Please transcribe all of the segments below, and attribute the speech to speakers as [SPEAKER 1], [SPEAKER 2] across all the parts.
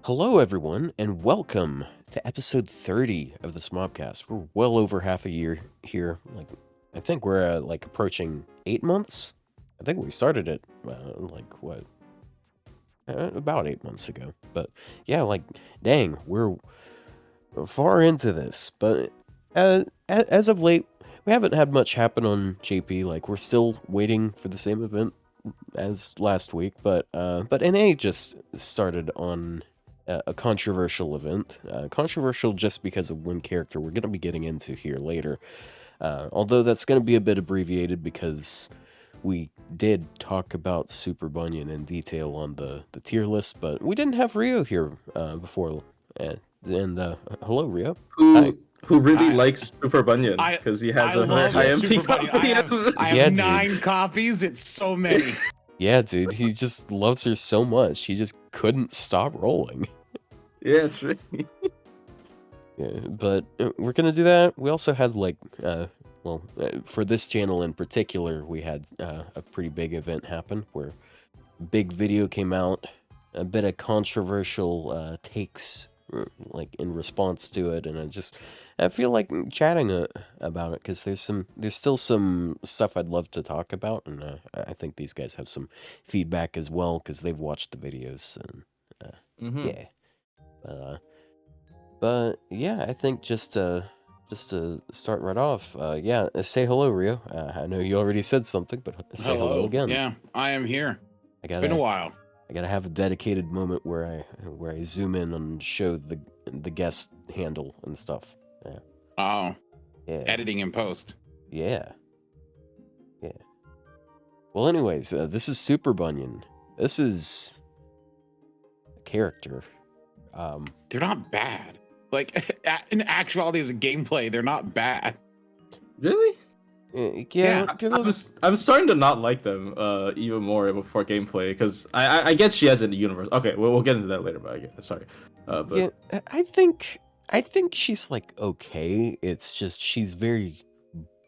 [SPEAKER 1] Hello, everyone, and welcome to episode 30 of the smobcast. We're well over half a year here. I think we're approaching 8 months. I think we started it about 8 months ago. But yeah, dang, we're far into this. But as of late, we haven't had much happen on JP. We're still waiting for the same event as last week. But NA just started on a controversial event. Controversial just because of one character we're going to be getting into here later. Although that's going to be a bit abbreviated because we did talk about Super Bunyan in detail on the tier list, but we didn't have Rio here before. Hello, Rio. Hi.
[SPEAKER 2] Who really
[SPEAKER 3] I-
[SPEAKER 2] likes Super Bunyan because he has a
[SPEAKER 3] love
[SPEAKER 2] high MP
[SPEAKER 3] Super Bunny.
[SPEAKER 2] copy.
[SPEAKER 3] I have
[SPEAKER 1] Yeah, dude.
[SPEAKER 3] 9 copies. It's so many.
[SPEAKER 1] Yeah, dude, he just loves her so much. He just couldn't stop rolling.
[SPEAKER 2] Yeah, true.
[SPEAKER 1] Yeah, but we're gonna do that. We also had for this channel in particular, we had a pretty big event happen where a big video came out, a bit of controversial takes in response to it, and I feel like chatting about it because there's still some stuff I'd love to talk about, and I think these guys have some feedback as well because they've watched the videos and yeah. But yeah, I think just to start right off, say hello, Rio. I know you already said something, but say hello again.
[SPEAKER 3] Yeah, I am here. It's been a while.
[SPEAKER 1] I gotta have a dedicated moment where I zoom in and show the guest handle and stuff. Yeah.
[SPEAKER 3] Oh,
[SPEAKER 1] Yeah.
[SPEAKER 3] editing in post.
[SPEAKER 1] Yeah. Yeah. Well, anyways, this is Super Bunyan. This is a character.
[SPEAKER 3] They're not bad. In actuality, as a gameplay, they're not bad.
[SPEAKER 2] Really?
[SPEAKER 1] Yeah.
[SPEAKER 2] I'm starting to not like them even more for gameplay because I get she has a universe. Okay, we'll get into that later. But sorry. But
[SPEAKER 1] yeah, I think she's okay. It's just she's very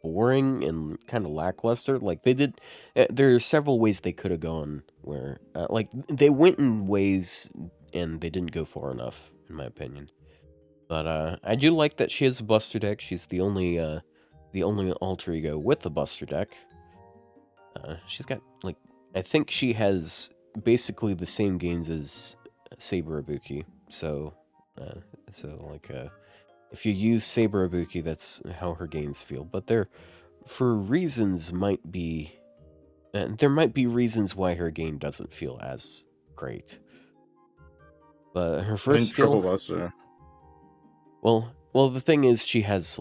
[SPEAKER 1] boring and kind of lackluster. There are several ways they could have gone where they went in ways and they didn't go far enough, in my opinion. But I do like that she has a Buster deck. She's the only alter ego with a Buster deck. She's got I think she has basically the same gains as Saber Ibuki. So if you use Saber Ibuki, that's how her gains feel. But there might be reasons why her game doesn't feel as great. But her first skill,
[SPEAKER 2] triple Buster.
[SPEAKER 1] Well, the thing is, she has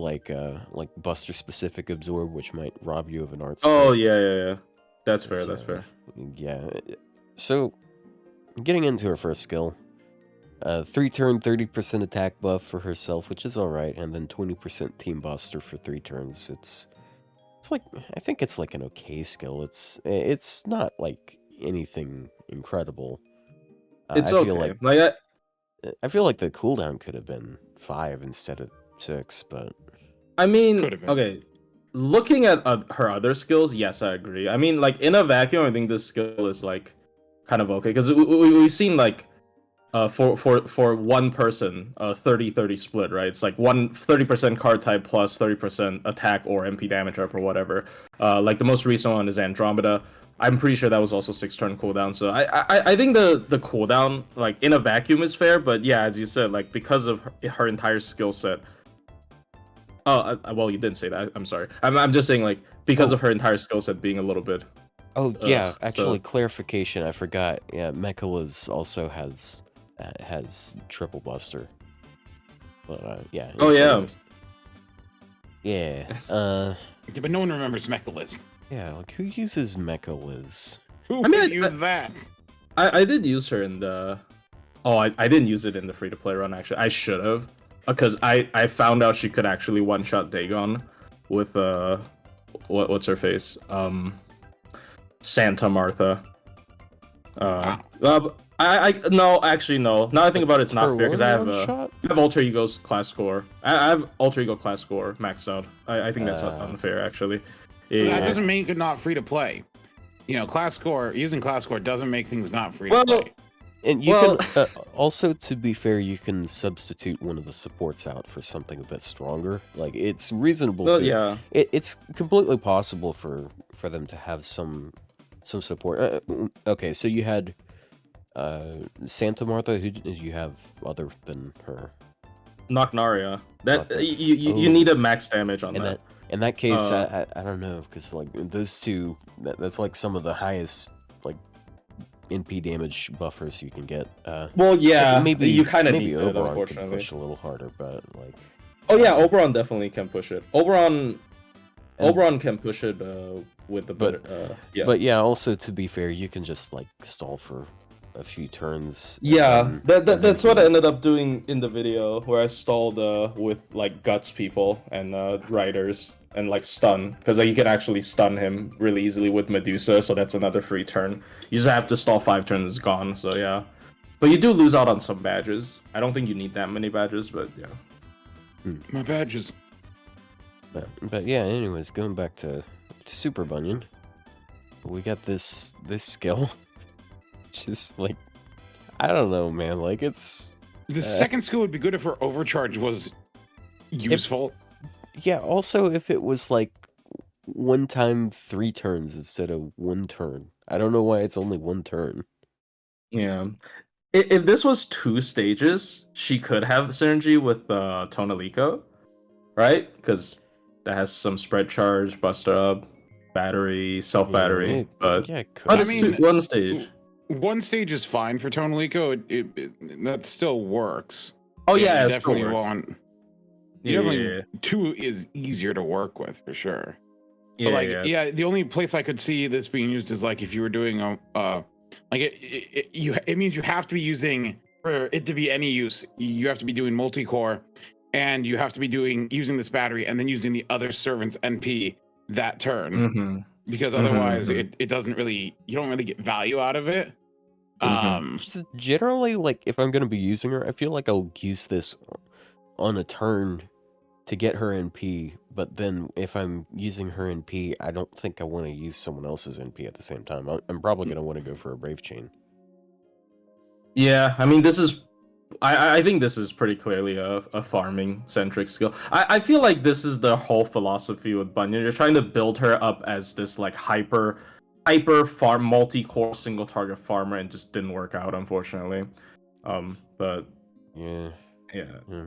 [SPEAKER 1] Buster specific absorb, which might rob you of an art skill.
[SPEAKER 2] Oh yeah. That's fair. That's fair.
[SPEAKER 1] Yeah. So, getting into her first skill, 3-turn 30% attack buff for herself, which is all right, and then 20% team Buster for 3 turns. It's I think it's an okay skill. It's not anything incredible.
[SPEAKER 2] It's
[SPEAKER 1] I feel
[SPEAKER 2] okay.
[SPEAKER 1] I feel like the cooldown could have been 5 instead of 6, but
[SPEAKER 2] I mean,
[SPEAKER 3] Could've been.
[SPEAKER 2] okay. Looking at her other skills, yes, I agree. I mean, in a vacuum, I think this skill is kind of okay because we've seen for one person 30-30 split, right? It's 30% card type plus 30% attack or MP damage up or whatever. The most recent one is Andromeda. I'm pretty sure that was also 6-turn cooldown. So I think the cooldown in a vacuum is fair, but yeah, as you said, because of her entire skill set. Oh, well, you didn't say that. I'm sorry. I'm just saying because of her entire skill set being a little bit.
[SPEAKER 1] Oh yeah, actually, clarification. I forgot. Yeah, Mechala's also has triple Buster. But yeah.
[SPEAKER 2] Oh yeah.
[SPEAKER 1] Yeah.
[SPEAKER 3] But no one remembers Mechaliz.
[SPEAKER 1] Yeah, who uses Mechaliz?
[SPEAKER 3] Who
[SPEAKER 2] I mean,
[SPEAKER 3] would use that?
[SPEAKER 2] I did use her in the. Oh, I didn't use it in the free-to-play run. Actually, I should have, because I found out she could actually one-shot Dagon with what's her face? Santa Martha. No, actually no. Now I think about it, it's not fair because I have alter ego's class score. I have alter ego class score maxed out. I think that's unfair actually.
[SPEAKER 3] That doesn't make it not free to play. Class score, using class score doesn't make things not free to play.
[SPEAKER 1] And you
[SPEAKER 2] Well,
[SPEAKER 1] can also, to be fair, you can substitute one of the supports out for something a bit stronger. Like it's reasonable
[SPEAKER 2] well,
[SPEAKER 1] to.
[SPEAKER 2] yeah.
[SPEAKER 1] It's completely possible for them to have some support. Okay, so you had Santa Martha. Who did you have other than her?
[SPEAKER 2] Knocknaria. That
[SPEAKER 1] Knocknar-
[SPEAKER 2] you
[SPEAKER 1] Oh.
[SPEAKER 2] need a max damage on
[SPEAKER 1] In
[SPEAKER 2] that.
[SPEAKER 1] that case,
[SPEAKER 2] Uh,
[SPEAKER 1] I don't know, because like those two, that's like some of the highest like NP damage buffers you can get.
[SPEAKER 2] Well,
[SPEAKER 1] Like
[SPEAKER 2] yeah,
[SPEAKER 1] maybe
[SPEAKER 2] you kind of
[SPEAKER 1] maybe
[SPEAKER 2] need it,
[SPEAKER 1] Oberon could
[SPEAKER 2] unfortunately.
[SPEAKER 1] push a little harder, but like
[SPEAKER 2] Oh yeah, Oberon definitely can push it.
[SPEAKER 1] and-
[SPEAKER 2] Oberon can push it with the
[SPEAKER 1] But-
[SPEAKER 2] better. Yeah.
[SPEAKER 1] But yeah, also to be fair, you can just like stall for a few turns. and
[SPEAKER 2] Yeah,
[SPEAKER 1] then- and then
[SPEAKER 2] that's what I
[SPEAKER 1] heal.
[SPEAKER 2] ended up doing in the video, where I stalled with like guts people and riders and like stun, because you can actually stun him really easily with Medusa, so that's another free turn. You just have to stall 5 turns, it's gone. So yeah, but you do lose out on some badges. I don't think you need that many badges, but yeah.
[SPEAKER 3] My badges.
[SPEAKER 1] But yeah, anyways, going back to Super Bunyan, we got this skill. Just like I don't know, man. Like it's
[SPEAKER 3] The second skill would be good if her overcharge was useful.
[SPEAKER 1] yeah. Also, if it was like one time 3 turns instead of 1 turn, I don't know why it's only 1 turn.
[SPEAKER 2] Yeah. If this was 2 stages, she could have synergy with Tonalico, right? Because that has some spread charge, buster up, battery, self battery. But
[SPEAKER 1] yeah, it could.
[SPEAKER 2] but
[SPEAKER 3] I
[SPEAKER 2] it's
[SPEAKER 3] mean,
[SPEAKER 2] 1 stage.
[SPEAKER 3] One stage is fine for Tonalico. That still works.
[SPEAKER 2] Oh yeah,
[SPEAKER 3] you
[SPEAKER 2] it
[SPEAKER 3] definitely
[SPEAKER 2] still works.
[SPEAKER 3] want.
[SPEAKER 2] Yeah,
[SPEAKER 3] Definitely 2 is easier to work with for sure.
[SPEAKER 2] yeah,
[SPEAKER 3] But like,
[SPEAKER 2] yeah.
[SPEAKER 3] yeah, the only place I could see this being used is like if you were doing like it means you have to be using, for it to be any use, you have to be doing multi-core, and you have to be using this battery and then using the other servant's NP that turn,
[SPEAKER 2] Mhm.
[SPEAKER 3] because
[SPEAKER 2] Mhm,
[SPEAKER 3] otherwise
[SPEAKER 2] mhm.
[SPEAKER 3] it doesn't really, you don't really get value out of it.
[SPEAKER 1] Just generally, like if I'm gonna be using her, I feel like I'll use this on a turn to get her NP. But then if I'm using her NP, I don't think I want to use someone else's NP at the same time. I'm probably gonna want to go for a Brave Chain.
[SPEAKER 2] Yeah, I mean, this is. I think this is pretty clearly a farming centric skill. I feel like this is the whole philosophy with Bunyan. You're trying to build her up as this like hyper farm, multi-core single target farmer, and just didn't work out, unfortunately. But
[SPEAKER 1] Yeah.
[SPEAKER 2] yeah.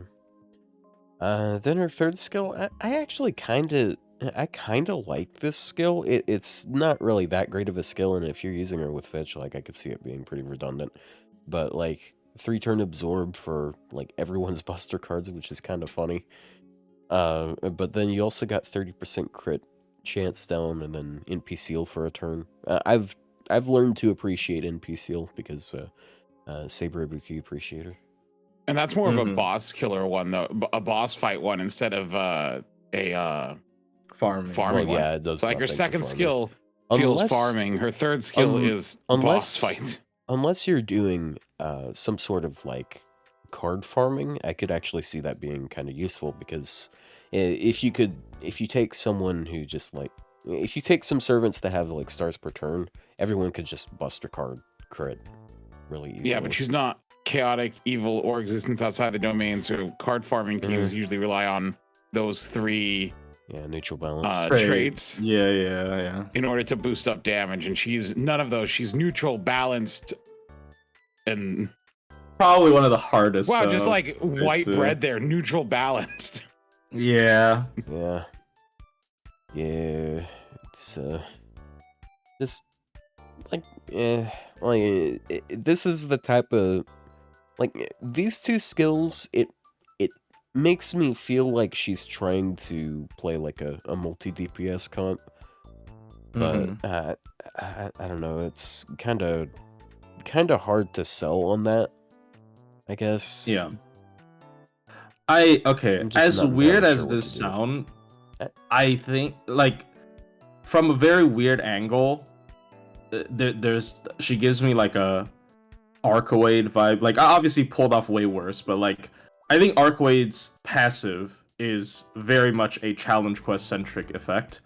[SPEAKER 1] Then her third skill, I actually kind of like this skill. It's not really that great of a skill, and if you're using her with Fetch, like I could see it being pretty redundant. But like 3-turn absorb for like everyone's buster cards, which is kind of funny. But then you also got 30% crit chance down, and then NP seal for a turn. I've learned to appreciate NP seal because Saber Ibuki Appreciator.
[SPEAKER 3] And that's more of a
[SPEAKER 2] Mhm.
[SPEAKER 3] boss killer one, though, a boss fight one, instead of a
[SPEAKER 2] Farming.
[SPEAKER 3] farming
[SPEAKER 1] Well,
[SPEAKER 3] one.
[SPEAKER 1] yeah, it does.
[SPEAKER 3] So like her
[SPEAKER 1] nothing for
[SPEAKER 3] second
[SPEAKER 1] farming.
[SPEAKER 3] skill feels
[SPEAKER 1] Unless-
[SPEAKER 3] farming. Her third skill is boss fight.
[SPEAKER 1] Unless you're doing some sort of like card farming, I could actually see that being kind of useful, because if you take someone who just like, if you take some servants that have like stars per turn, everyone could just bust a card crit really easily.
[SPEAKER 3] Yeah, but she's not chaotic, evil, or existence outside the domain. So card farming teams usually rely on those 3
[SPEAKER 1] neutral balance.
[SPEAKER 3] traits
[SPEAKER 2] Yeah.
[SPEAKER 3] in order to boost up damage, and she's none of those. She's neutral, balanced, and
[SPEAKER 2] Probably one of the hardest.
[SPEAKER 3] wow, just like white
[SPEAKER 2] it's,
[SPEAKER 3] bread there, neutral, balanced.
[SPEAKER 2] Yeah.
[SPEAKER 1] Yeah, it's just like this is the type of like these 2 skills. It makes me feel like she's trying to play like a multi DPS comp, but
[SPEAKER 2] Mhm.
[SPEAKER 1] I don't know. It's kind of hard to sell on that, I guess.
[SPEAKER 2] Yeah. Okay.
[SPEAKER 1] I'm just
[SPEAKER 2] As
[SPEAKER 1] not
[SPEAKER 2] weird
[SPEAKER 1] entirely
[SPEAKER 2] as
[SPEAKER 1] sure what
[SPEAKER 2] this
[SPEAKER 1] to do.
[SPEAKER 2] sound, I think like from a very weird angle, she gives me like a Archwade vibe. Like I obviously pulled off way worse, but like I think Archwade's passive is very much a challenge quest centric effect.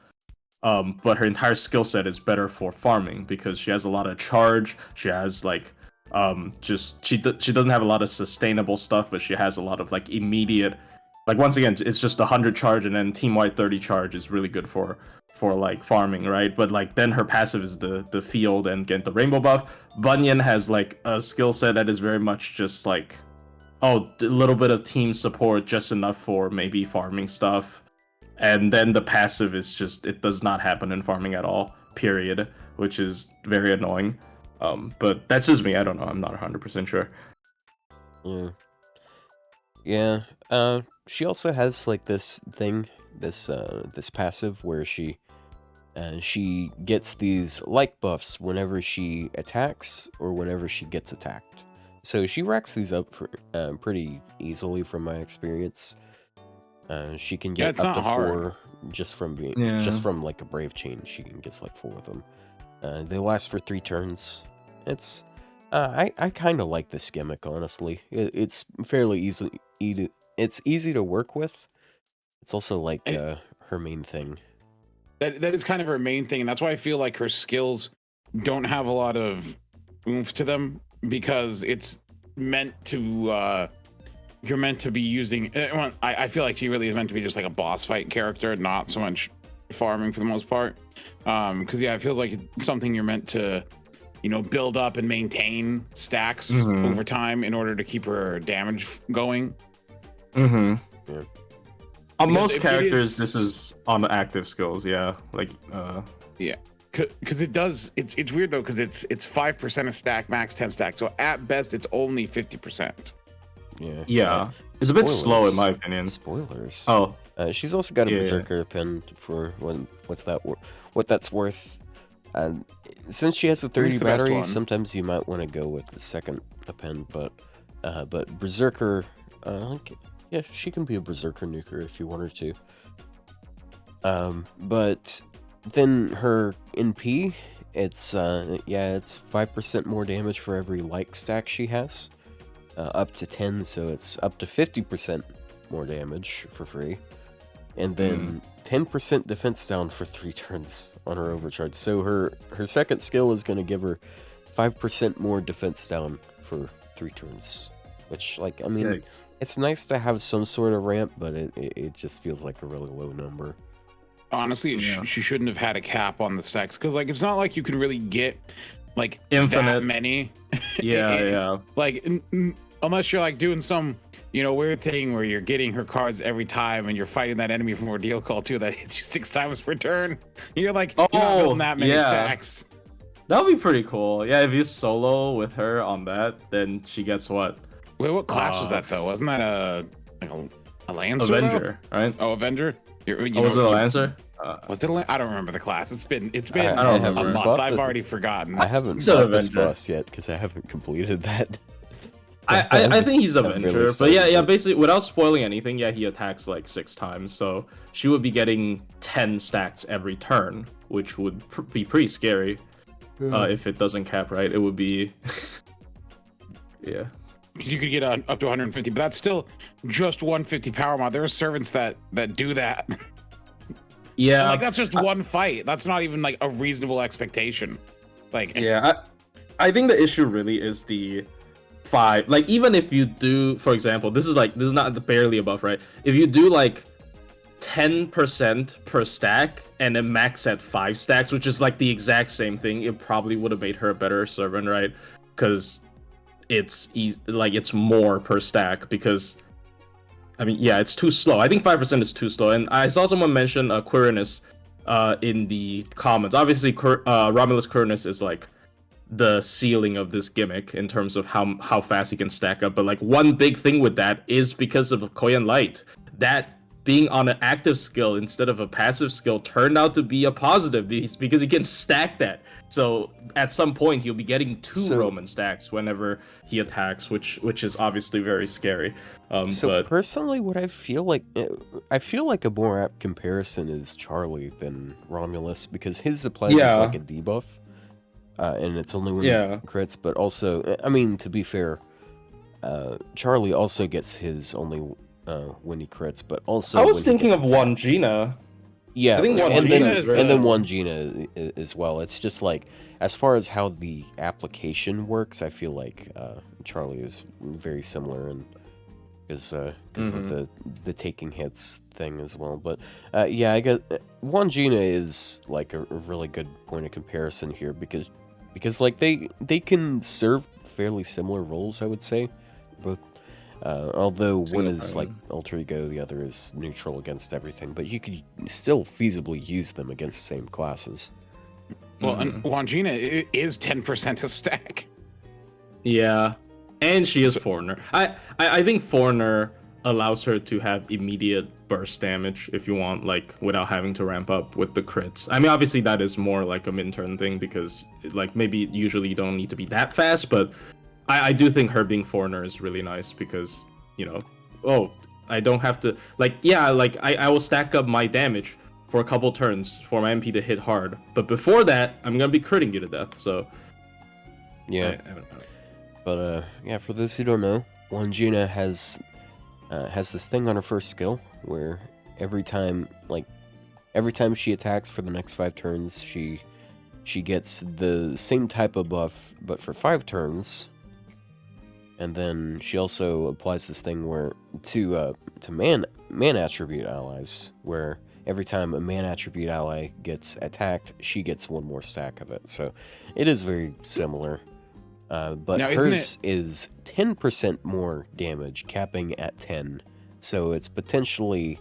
[SPEAKER 2] But her entire skill set is better for farming because she has a lot of charge. She has like Just she doesn't have a lot of sustainable stuff, but she has a lot of like immediate, like once again, it's just 100 charge and then team wide 30 charge is really good for like farming, right? But like then her passive is the field and get the rainbow buff. Bunyan has like a skill set that is very much just like, oh, a little bit of team support, just enough for maybe farming stuff. And then the passive is just, it does not happen in farming at all, period, which is very annoying. But that's just me. I don't know. I'm not 100% sure.
[SPEAKER 1] Yeah. She also has like this thing, this passive where she gets these like buffs whenever she attacks or whenever she gets attacked. So she racks these up pretty easily from my experience. She can get up to 4 just from like a brave chain. She can get like 4 of them. They last for 3 turns. It's I kind of like this gimmick, honestly. It's fairly easy. It's easy to work with. It's also like her main thing.
[SPEAKER 3] That is kind of her main thing, and that's why I feel like her skills don't have a lot of oomph to them, because it's meant to you're meant to be using. I feel like she really is meant to be just like a boss fight character, not so much farming for the most part. Because yeah, it feels like it's something you're meant to, build up and maintain stacks over time in order to keep her damage going.
[SPEAKER 2] Yeah. On
[SPEAKER 3] Because
[SPEAKER 2] most characters, this is on the active skills, yeah. Like,
[SPEAKER 3] yeah, because it's weird though, because it's 5% a stack, max 10 stack. So at best, it's only 50%.
[SPEAKER 2] Yeah. It's a bit slow in my opinion.
[SPEAKER 1] Spoilers.
[SPEAKER 2] Oh,
[SPEAKER 1] she's also got a Berserker pen for what that's worth. And since she has a 30 battery, sometimes you might want to go with the second pen, but Berserker, yeah, she can be a Berserker nuker if you want her to. But then her NP, it's 5% more damage for every like stack she has, up to 10, so it's up to 50% more damage for free, and then 10% defense down for 3 turns on her overcharge. So her second skill is going to give her 5% more defense down for 3 turns, which, like, I mean, it's nice to have some sort of ramp, but it just feels like a really low number.
[SPEAKER 3] Honestly, she shouldn't have had a cap on the stacks, because like it's not like you can really get like
[SPEAKER 2] infinite
[SPEAKER 3] that many.
[SPEAKER 2] Yeah.
[SPEAKER 3] Like unless you're like doing some weird thing where you're getting her cards every time and you're fighting that enemy from Ordeal Call too that hits you 6 times per turn. You're like, you're not building that many stacks.
[SPEAKER 2] That would be pretty cool. Yeah, if you solo with her on that, then she gets what?
[SPEAKER 3] Wait, what class was that though? Wasn't that a Lancer?
[SPEAKER 2] Avenger, right?
[SPEAKER 3] Oh, Avenger.
[SPEAKER 2] Was it a Lancer?
[SPEAKER 3] Was it I don't remember the class. It's been
[SPEAKER 2] I don't
[SPEAKER 3] a month. I've already forgotten.
[SPEAKER 1] I haven't fought this boss yet because I haven't completed that.
[SPEAKER 2] I think he's Avenger, but yeah. Basically, without spoiling anything, he attacks like 6 times, so she would be getting 10 stacks every turn, which would be pretty scary. If it doesn't cap right, it would be. Yeah.
[SPEAKER 3] You could get up to 150, but that's still just 150 power mod. There are servants that do that.
[SPEAKER 2] Yeah,
[SPEAKER 3] like that's just one fight. That's not even like a reasonable expectation. Like,
[SPEAKER 2] yeah, I think the issue really is the 5. Like, even if you do, for example, this is not barely above, right? If you do like 10% per stack and then max at 5 stacks, which is like the exact same thing, it probably would have made her a better servant, right? Because it's easy, like it's more per stack, because I mean, yeah, it's too slow. I think 5% is too slow. And I saw someone mention Quirinus in the comments. Obviously, Romulus Quirinus is like the ceiling of this gimmick in terms of how fast he can stack up. But like one big thing with that is because of Koyan Light. That being on an active skill instead of a passive skill turned out to be a positive because he can stack that. So at some point he'll be getting 2 Roman stacks whenever he attacks, which is obviously very scary. But
[SPEAKER 1] personally, what I feel like a more apt comparison is Charlie than Romulus, because his applies as like a debuff, and it's only when he crits. But also, I mean, to be fair, Charlie also gets his only when he crits, but also
[SPEAKER 2] I was thinking of Wangina.
[SPEAKER 1] Yeah,
[SPEAKER 2] I think
[SPEAKER 3] Yeah,
[SPEAKER 2] one
[SPEAKER 1] and
[SPEAKER 2] Gina
[SPEAKER 1] then
[SPEAKER 2] is very
[SPEAKER 1] and then
[SPEAKER 2] strong.
[SPEAKER 1] one Gina as well. It's just like as far as how the application works, I feel like Charlie is very similar, and because of
[SPEAKER 2] Mhm.
[SPEAKER 1] the taking hits thing as well. But yeah, I guess one Gina is like a really good point of comparison here because like they can serve fairly similar roles, I would say, both. Although one
[SPEAKER 2] Single
[SPEAKER 1] is like
[SPEAKER 2] target.
[SPEAKER 1] alter ego, the other is neutral against everything, but you could still feasibly use them against the same classes.
[SPEAKER 3] Well, and
[SPEAKER 2] Mhm.
[SPEAKER 3] Wangina is 10% a stack.
[SPEAKER 2] Yeah, and she is
[SPEAKER 3] So-
[SPEAKER 2] foreigner. I think foreigner allows her to have immediate burst damage if you want, like without having to ramp up with the crits. I mean, obviously that is more like a min-turn thing because like maybe usually you don't need to be that fast, but I do think her being foreigner is really nice because oh, I don't have to like yeah like I will stack up my damage for a couple turns for my MP to hit hard, but before that I'm gonna be critting you to death. So
[SPEAKER 1] Yeah,
[SPEAKER 2] I don't know.
[SPEAKER 1] but yeah, for those who don't know, Wangina has this thing on her first skill where every time she attacks for the next 5 turns, she gets the same type of buff, but for 5 turns. And then she also applies this thing where to man attribute allies, where every time a man attribute ally gets attacked, she gets one more stack of it. So it is very similar. But
[SPEAKER 3] Now, isn't
[SPEAKER 1] hers is 10% more damage, capping at 10. So it's potentially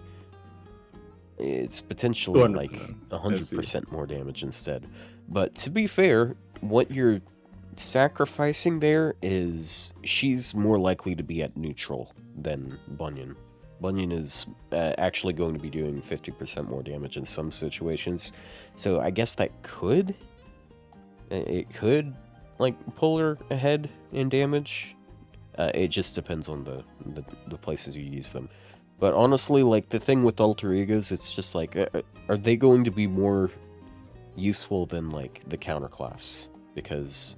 [SPEAKER 2] 200%.
[SPEAKER 1] like
[SPEAKER 2] I see.
[SPEAKER 1] 100% more damage instead. But to be fair, what you're sacrificing there is she's more likely to be at neutral than Bunyan. Bunyan is actually going to be doing 50% more damage in some situations. So I guess that could like pull her ahead in damage. It just depends on the places you use them. But honestly, like the thing with alter egos, it's just like, are they going to be more useful than like the counter class? Because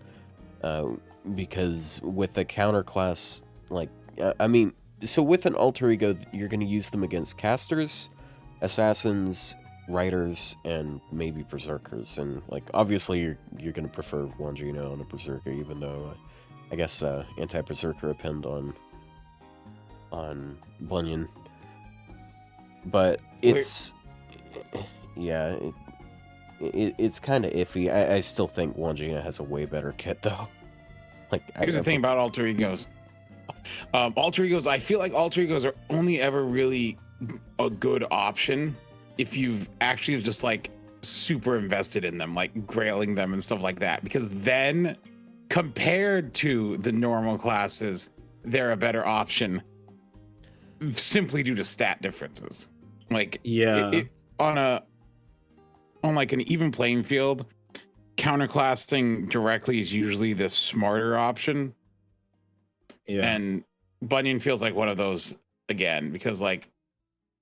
[SPEAKER 1] with the counter class, like I mean, so with an alter ego, you're going to use them against casters, assassins, writers, and maybe berserkers. And like obviously, you're going to prefer Wangina on a berserker, even though I guess anti-berserker depend on Bunyan. But it's yeah, it's kind of iffy. I still think Wangina has a way better kit though. Like
[SPEAKER 3] Here's the thing about alter egos. Alter egos, I feel like alter egos are only ever really a good option if you've actually just like super invested in them, like grailing them and stuff like that. Because then, compared to the normal classes, they're a better option simply due to stat differences. Like
[SPEAKER 2] Yeah.
[SPEAKER 3] on like an even playing field, counterclassing directly is usually the smarter option.
[SPEAKER 2] Yeah.
[SPEAKER 3] And Bunyan feels like one of those again, because like,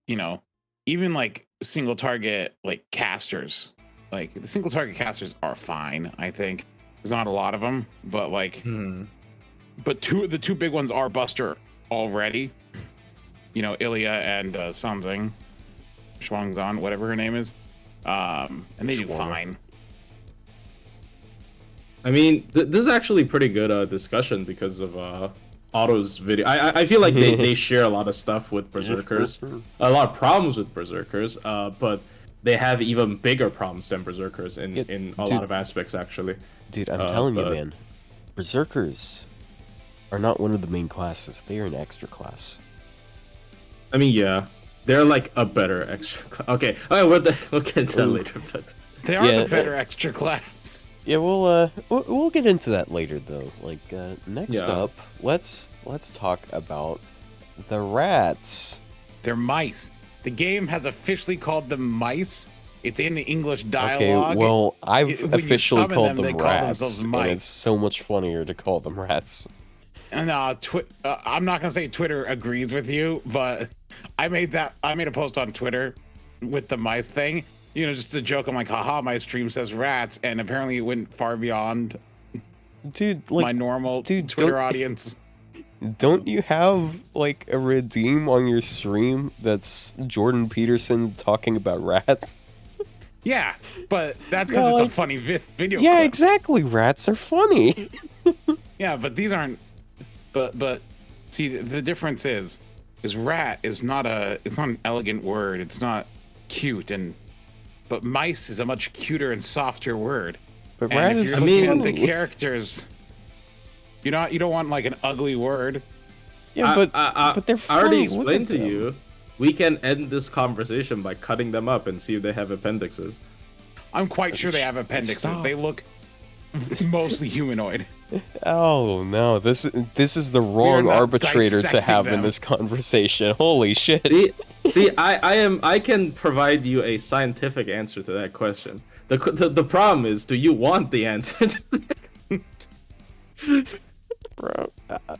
[SPEAKER 3] even like single target like casters, like the single target casters are fine, I think. There's not a lot of them, but like but the two big ones are Buster already. Ilya and Sanzing, Shuangzan, whatever her name is. And they do fine.
[SPEAKER 2] I mean, this is actually pretty good discussion because of Otto's video. I feel like they share a lot of stuff with Berserkers, a lot of problems with Berserkers, but they have even bigger problems than Berserkers in a lot of aspects, actually.
[SPEAKER 1] Dude, I'm telling you, man, Berserkers are not one of the main classes. They are an extra class.
[SPEAKER 2] I mean, yeah, they're like a better extra. Okay, all right, we'll get into that later, but
[SPEAKER 3] they are the better extra class.
[SPEAKER 1] Yeah, we'll get into that later though. Like next up, let's talk about the rats.
[SPEAKER 3] They're mice. The game has officially called them mice. It's in the English dialogue.
[SPEAKER 1] Okay, well, I've officially called them rats,
[SPEAKER 3] call
[SPEAKER 1] and it's so much funnier to call them rats.
[SPEAKER 3] And I'm not gonna say Twitter agrees with you, but I made a post on Twitter with the mice thing. Just a joke. I'm like, haha, my stream says rats, and apparently it went far beyond my normal Twitter audience.
[SPEAKER 1] Don't you have like a redeem on your stream that's Jordan Peterson talking about rats?
[SPEAKER 3] Yeah, but that's because
[SPEAKER 1] Yeah,
[SPEAKER 3] it's
[SPEAKER 1] like-
[SPEAKER 3] a funny video
[SPEAKER 1] Yeah,
[SPEAKER 3] clip.
[SPEAKER 1] exactly. Rats are funny.
[SPEAKER 3] Yeah, but these aren't. But see, the difference is rat is not an elegant word. It's not cute, but mice is a much cuter and softer word.
[SPEAKER 1] But
[SPEAKER 3] And
[SPEAKER 1] rat
[SPEAKER 3] if
[SPEAKER 1] is
[SPEAKER 3] you're looking at the
[SPEAKER 1] funny.
[SPEAKER 3] characters, you don't want like an ugly word.
[SPEAKER 1] Yeah, but they're
[SPEAKER 2] I already
[SPEAKER 1] funny. Look
[SPEAKER 2] explained
[SPEAKER 1] at
[SPEAKER 2] to
[SPEAKER 1] them.
[SPEAKER 2] you. We can end this conversation by cutting them up and see if they have appendixes.
[SPEAKER 3] I'm quite sure they have appendixes.
[SPEAKER 1] Stop.
[SPEAKER 3] They look mostly humanoid.
[SPEAKER 1] Oh no, this is the wrong
[SPEAKER 3] not
[SPEAKER 1] arbitrator to
[SPEAKER 3] dissecting
[SPEAKER 1] have in
[SPEAKER 3] them.
[SPEAKER 1] this conversation. Holy shit.
[SPEAKER 2] See, I can provide you a scientific answer to that question. The problem is, do you want the answer to that?
[SPEAKER 1] Bro.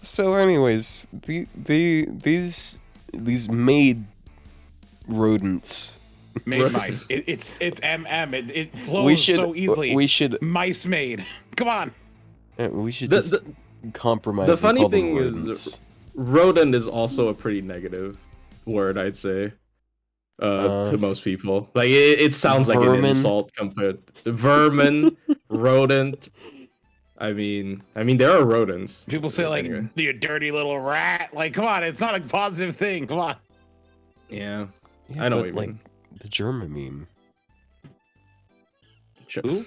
[SPEAKER 1] So anyways, these made rodents.
[SPEAKER 3] Made mice. It's MM. It flows so easily.
[SPEAKER 1] We should
[SPEAKER 3] Mice made. Come on.
[SPEAKER 1] just compromise.
[SPEAKER 2] The
[SPEAKER 1] and
[SPEAKER 2] funny
[SPEAKER 1] call them
[SPEAKER 2] thing is,
[SPEAKER 1] rodents.
[SPEAKER 2] rodent is also a pretty negative word, I'd say, to most people. Like it sounds like an
[SPEAKER 1] vermin.
[SPEAKER 2] insult compared vermin, rodent. I mean, there are rodents.
[SPEAKER 3] People say like
[SPEAKER 2] Anyway.
[SPEAKER 3] you dirty little rat. Like, come on, it's not a positive thing. Come on.
[SPEAKER 2] Yeah,
[SPEAKER 1] Yeah,
[SPEAKER 2] I know
[SPEAKER 1] but,
[SPEAKER 2] what you
[SPEAKER 1] like,
[SPEAKER 2] mean.
[SPEAKER 1] the German meme.
[SPEAKER 3] Who?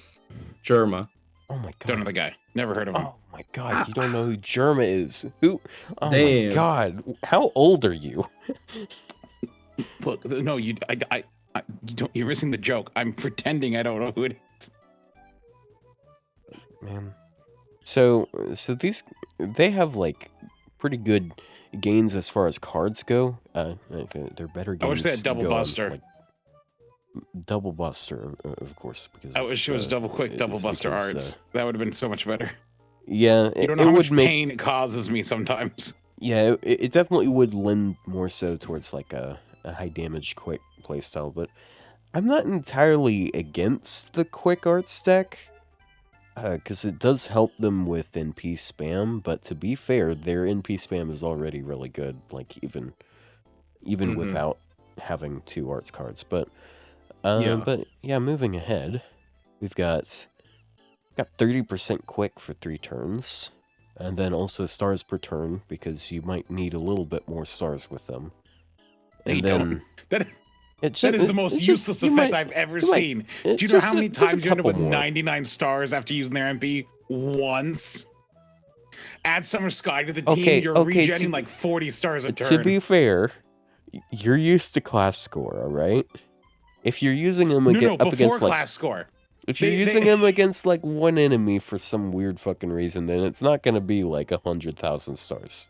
[SPEAKER 2] Germa.
[SPEAKER 1] Oh my god.
[SPEAKER 3] Don't know the guy. Never heard of him.
[SPEAKER 1] Oh my god, you don't know who Germa is. Who? Oh
[SPEAKER 2] Damn.
[SPEAKER 1] my god. How old are you?
[SPEAKER 3] Look, no, you don't. You're missing the joke. I'm pretending I don't know who it is.
[SPEAKER 1] Man. So these they have like pretty good gains as far as cards go. They're better gains.
[SPEAKER 3] I wish they had Double
[SPEAKER 1] go on,
[SPEAKER 3] Buster.
[SPEAKER 1] like, Double Buster, of course, because
[SPEAKER 3] I wish it was double quick, double
[SPEAKER 1] it's
[SPEAKER 3] buster
[SPEAKER 1] because,
[SPEAKER 3] arts. That would have been so much better.
[SPEAKER 1] Yeah,
[SPEAKER 3] You
[SPEAKER 1] it,
[SPEAKER 3] don't know
[SPEAKER 1] it
[SPEAKER 3] how
[SPEAKER 1] would
[SPEAKER 3] much
[SPEAKER 1] make.
[SPEAKER 3] pain it causes me sometimes.
[SPEAKER 1] Yeah, it definitely would lend more so towards like a high damage quick playstyle, but I'm not entirely against the quick arts deck. Because it does help them with NP spam, but to be fair, their NP spam is already really good, like even without having 2 arts cards. But moving ahead, we've got 30% quick for 3 turns, and then also stars per turn because you might need a little bit more stars with them. And
[SPEAKER 3] You
[SPEAKER 1] then
[SPEAKER 3] don't.
[SPEAKER 1] that
[SPEAKER 3] That is the most useless effect I've ever seen. Do you know how many times you end up with 99 stars after using their MP once? Add Summer Sky to the team, you're regenning like 40 stars a turn.
[SPEAKER 1] To be fair, you're used to class score, all right? If you're using them up against like
[SPEAKER 3] class score.
[SPEAKER 1] if you're using them against like one enemy for some weird fucking reason, then it's not gonna be like 100,000 stars.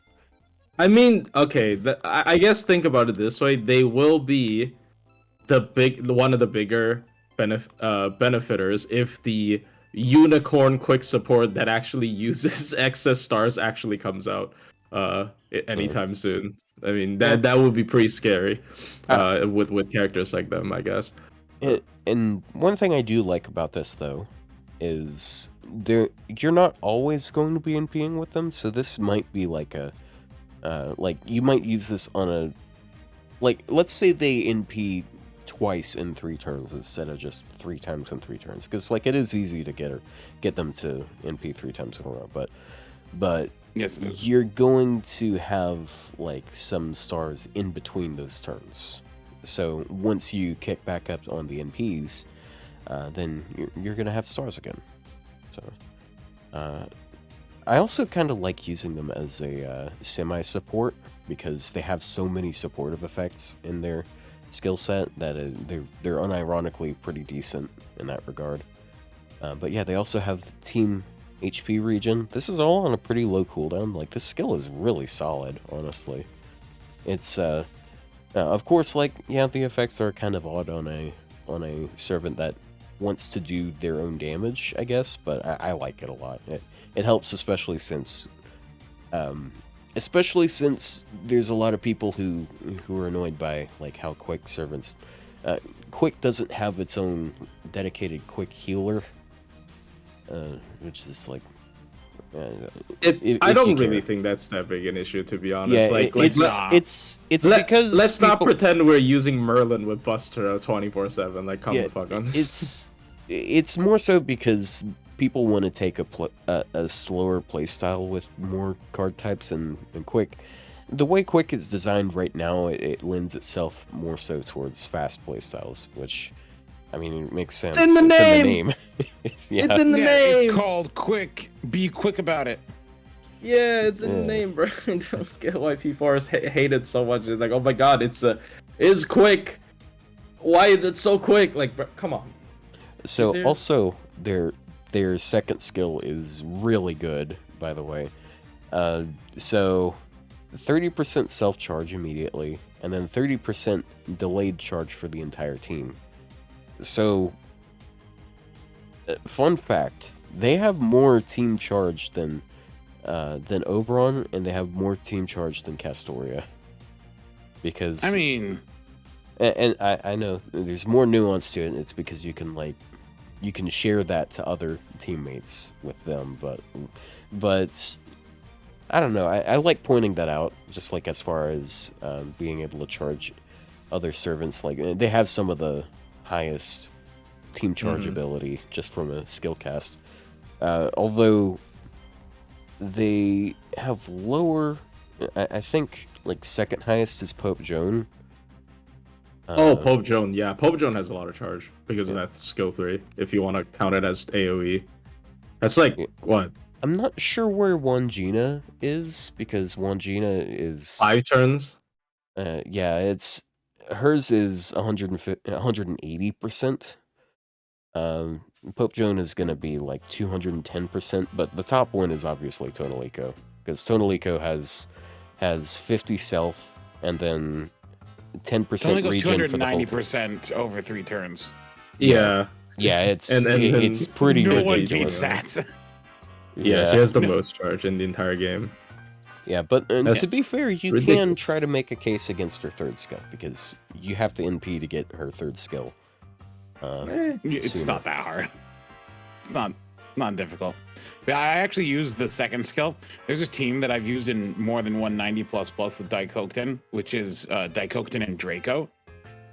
[SPEAKER 2] I mean, okay, I guess think about it this way: they will be one of the bigger benefiters if the unicorn quick support that actually uses excess stars actually comes out anytime soon. I mean, that would be pretty scary with characters like them, I guess.
[SPEAKER 1] And one thing I do like about this though is you're not always going to be NPing with them, so this might be like a like you might use this on a like let's say they NP twice in 3 turns instead of just 3 times in 3 turns, because like it is easy to get them to NP 3 times in a row, but
[SPEAKER 3] yes,
[SPEAKER 1] you're going to have like some stars in between those turns. So once you kick back up on the NPs, then you're gonna have stars again. So I also kind of like using them as a semi-support because they have so many supportive effects in their skill set that they're unironically pretty decent in that regard. But yeah, they also have team HP regen. This is all on a pretty low cooldown. Like this skill is really solid, honestly. It's of course, like yeah, the effects are kind of odd on a servant that wants to do their own damage, I guess, but I like it a lot. It helps, especially since there's a lot of people who are annoyed by like how quick servants. Quick doesn't have its own dedicated quick healer, which is like
[SPEAKER 2] I
[SPEAKER 1] if you
[SPEAKER 2] don't really
[SPEAKER 1] care.
[SPEAKER 2] think that's that big an issue, to be honest.
[SPEAKER 1] Yeah,
[SPEAKER 3] it's
[SPEAKER 1] because
[SPEAKER 2] let's not
[SPEAKER 1] people-
[SPEAKER 2] pretend we're using Merlin with Buster 24/7. Like, come
[SPEAKER 1] yeah,
[SPEAKER 2] the fuck on.
[SPEAKER 1] it's more so because people want to take a slower playstyle with more card types and quick. The way quick is designed right now, it lends itself more so towards fast playstyles, which, I mean, it makes sense.
[SPEAKER 2] It's in the name.
[SPEAKER 1] Yeah.
[SPEAKER 2] It's in the
[SPEAKER 3] Yeah,
[SPEAKER 2] name.
[SPEAKER 3] it's called quick. Be quick about it.
[SPEAKER 2] Yeah, it's in the name, bro. I don't get why people are hate it so much. It's like, oh my god, is quick. Why is it so quick? Like, bro, come on.
[SPEAKER 1] So also their second skill is really good, by the way. So 30% self-charge immediately, and then 30% delayed charge for the entire team. So, fun fact, they have more team charge than Oberon, and they have more team charge than Castoria. Because
[SPEAKER 3] I mean,
[SPEAKER 1] and I know there's more nuance to it. It's because you can share that to other teammates with them, but I don't know. I like pointing that out, just like as far as being able to charge other servants. Like, they have some of the highest team charge ability just from a skill cast. Although they have lower, I think like second highest is Pope Joan.
[SPEAKER 2] Pope Joan, yeah. Pope Joan has a lot of charge because of that skill 3, if you want to count it as AoE. That's like, what?
[SPEAKER 1] I'm not sure where Wangina is, because Wangina is
[SPEAKER 2] 5 turns?
[SPEAKER 1] Yeah, hers is 180%. Pope Joan is gonna be like 210%, but the top one is obviously Tonalico, because Tonalico has 50 self and then 10%
[SPEAKER 3] it only goes
[SPEAKER 1] regen for the whole
[SPEAKER 3] 290% over 3 turns.
[SPEAKER 2] Yeah.
[SPEAKER 1] Yeah, it's
[SPEAKER 2] then
[SPEAKER 1] it's pretty
[SPEAKER 3] No
[SPEAKER 1] ridiculous.
[SPEAKER 3] one beats that.
[SPEAKER 2] Yeah, she has the most charge in the entire game.
[SPEAKER 1] Yeah, but
[SPEAKER 2] That's
[SPEAKER 1] to be fair, you can
[SPEAKER 2] ridiculous.
[SPEAKER 1] try to make a case against her third skill, because you have to NP to get her third skill.
[SPEAKER 3] It's
[SPEAKER 1] sooner.
[SPEAKER 3] not that hard. It's not difficult. But I actually use the second skill. There's a team that I've used in more than 190++ with Daikokten, which is Daikokten and Draco,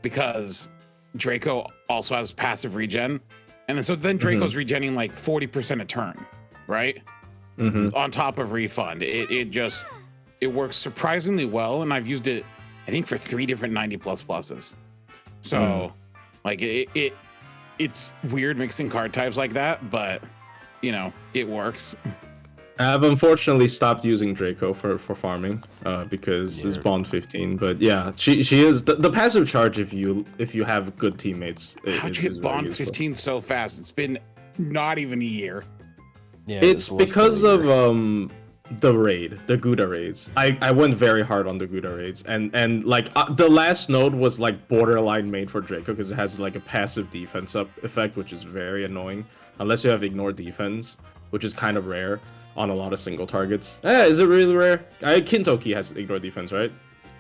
[SPEAKER 3] because Draco also has passive regen, and then Draco's regenning like 40% a turn, right? On top of refund. It works surprisingly well, and I've used it, I think, for 3 different 90++s. So like it's weird mixing card types like that, but you know, it works.
[SPEAKER 2] I've unfortunately stopped using Draco for farming because it's bond 15. But yeah, she is the passive charge if you have good teammates.
[SPEAKER 3] How'd you get bond 15 so fast? It's been not even a year.
[SPEAKER 1] Yeah,
[SPEAKER 2] It's
[SPEAKER 1] less than
[SPEAKER 2] because
[SPEAKER 1] a
[SPEAKER 2] of
[SPEAKER 1] year.
[SPEAKER 2] the Gouda raids. I went very hard on the Gouda raids, and like the last node was like borderline made for Draco because it has like a passive defense up effect, which is very annoying unless you have ignore defense, which is kind of rare on a lot of single targets. Is it really rare? Kintoki has ignore defense, right?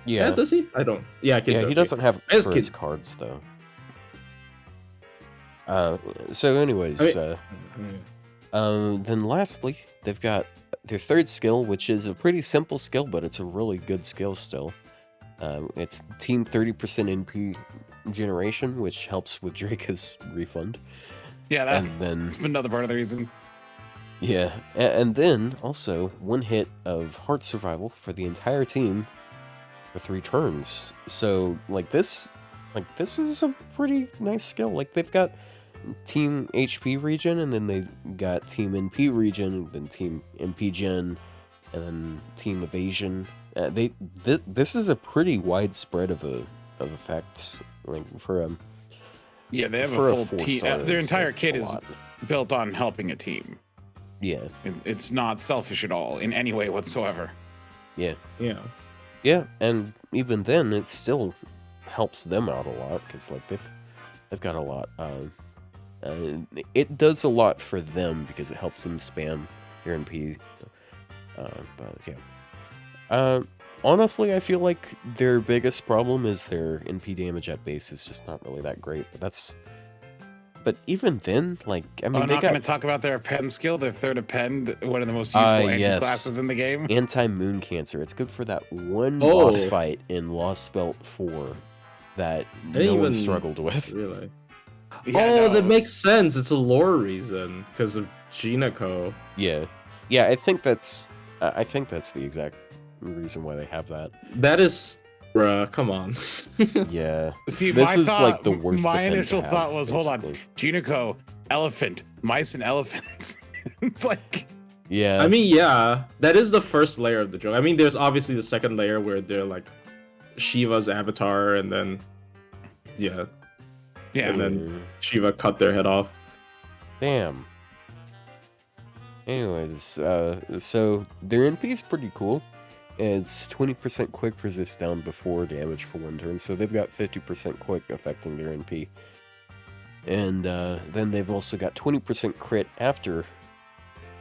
[SPEAKER 1] Yeah.
[SPEAKER 2] Does he? I don't. Yeah, Kintoki.
[SPEAKER 1] Yeah, he doesn't have
[SPEAKER 2] As
[SPEAKER 1] for his
[SPEAKER 2] Kin-
[SPEAKER 1] cards though. So anyways, then lastly, they've got their third skill, which is a pretty simple skill, but it's a really good skill still. It's team 30% NP generation, which helps with Draca's refund.
[SPEAKER 3] Yeah,
[SPEAKER 1] And then
[SPEAKER 3] that's another part of the reason.
[SPEAKER 1] yeah, and then also one hit of heart survival for the entire team for 3 turns. So this is a pretty nice skill. Like, they've got team HP regen, and then they got team NP regen, then team MP gen, and then team evasion. This is a pretty wide spread of effects. Like, for
[SPEAKER 3] Yeah, they have
[SPEAKER 1] for
[SPEAKER 3] a full
[SPEAKER 1] 4
[SPEAKER 3] team.
[SPEAKER 1] star
[SPEAKER 3] Their
[SPEAKER 1] is
[SPEAKER 3] entire
[SPEAKER 1] a
[SPEAKER 3] kit is
[SPEAKER 1] lot.
[SPEAKER 3] built on helping a team.
[SPEAKER 1] Yeah,
[SPEAKER 3] It's not selfish at all in any way whatsoever.
[SPEAKER 1] yeah.
[SPEAKER 2] Yeah.
[SPEAKER 1] And even then, it still helps them out a lot, because like they've got a lot. It does a lot for them because it helps them spam their NP. But yeah. Honestly, I feel like their biggest problem is their NP damage at base is just not really that great. But but even then, like, I mean,
[SPEAKER 3] I'm
[SPEAKER 1] they
[SPEAKER 3] not
[SPEAKER 1] got
[SPEAKER 3] going to talk about their pen skill, their third append, one of the most useful
[SPEAKER 1] yes.
[SPEAKER 3] anti-classes in the game.
[SPEAKER 1] Anti-moon cancer. It's good for that one
[SPEAKER 2] Oh.
[SPEAKER 1] boss fight in Lost Belt 4 that
[SPEAKER 2] I
[SPEAKER 1] no
[SPEAKER 2] didn't
[SPEAKER 1] one
[SPEAKER 2] even
[SPEAKER 1] struggled with.
[SPEAKER 2] Really?
[SPEAKER 3] Yeah,
[SPEAKER 2] That makes sense. It's a lore reason because of Jinako.
[SPEAKER 1] Yeah. Yeah, I think that's the exact reason why they have that.
[SPEAKER 2] That is, bruh, come on.
[SPEAKER 1] Yeah.
[SPEAKER 3] See,
[SPEAKER 1] This
[SPEAKER 3] my
[SPEAKER 1] is
[SPEAKER 3] thought,
[SPEAKER 1] like the worst
[SPEAKER 3] my
[SPEAKER 1] append to
[SPEAKER 3] initial
[SPEAKER 1] have,
[SPEAKER 3] thought was, hold on,
[SPEAKER 1] basically.
[SPEAKER 3] Juniko, elephant, mice and elephants. It's like,
[SPEAKER 1] Yeah.
[SPEAKER 2] I mean, yeah, that is the first layer of the joke. I mean, there's obviously the second layer where they're like Shiva's avatar, and then
[SPEAKER 3] yeah,
[SPEAKER 2] and then Shiva cut their head off.
[SPEAKER 1] Damn. Anyways, so their NP is pretty cool. It's 20% quick resist down before damage for 1 turn, so they've got 50% quick affecting their NP. And then they've also got 20% crit after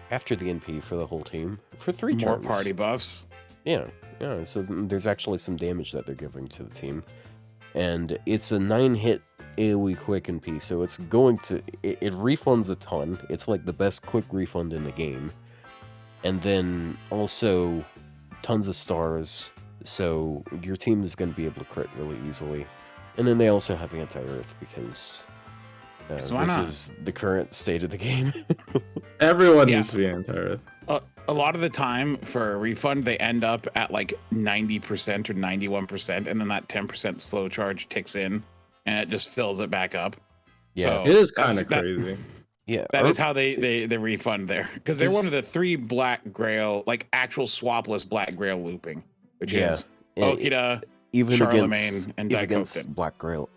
[SPEAKER 1] the NP for the whole team for 3
[SPEAKER 3] more
[SPEAKER 1] turns.
[SPEAKER 3] party buffs.
[SPEAKER 1] Yeah, so there's actually some damage that they're giving to the team. And it's a 9-hit AoE quick NP, so it's going to... It refunds a ton. It's like the best quick refund in the game. And then also tons of stars, so your team is going to be able to crit really easily. And then they also have anti-earth because this is the current state of the game.
[SPEAKER 2] Everyone needs to be anti-earth.
[SPEAKER 3] A lot of the time for a refund, they end up at like 90% or 91%, and then that 10% slow charge ticks in, and it just fills it back up.
[SPEAKER 1] Yeah,
[SPEAKER 3] So
[SPEAKER 2] it is kind of crazy.
[SPEAKER 1] Yeah,
[SPEAKER 3] that is how they refund there, because they're one of the 3 black grail, like actual swapless black grail looping, which is Okita,
[SPEAKER 1] even
[SPEAKER 3] Charlemagne,
[SPEAKER 1] against,
[SPEAKER 3] and
[SPEAKER 1] even against
[SPEAKER 3] Daikoten.
[SPEAKER 1] Black Grail,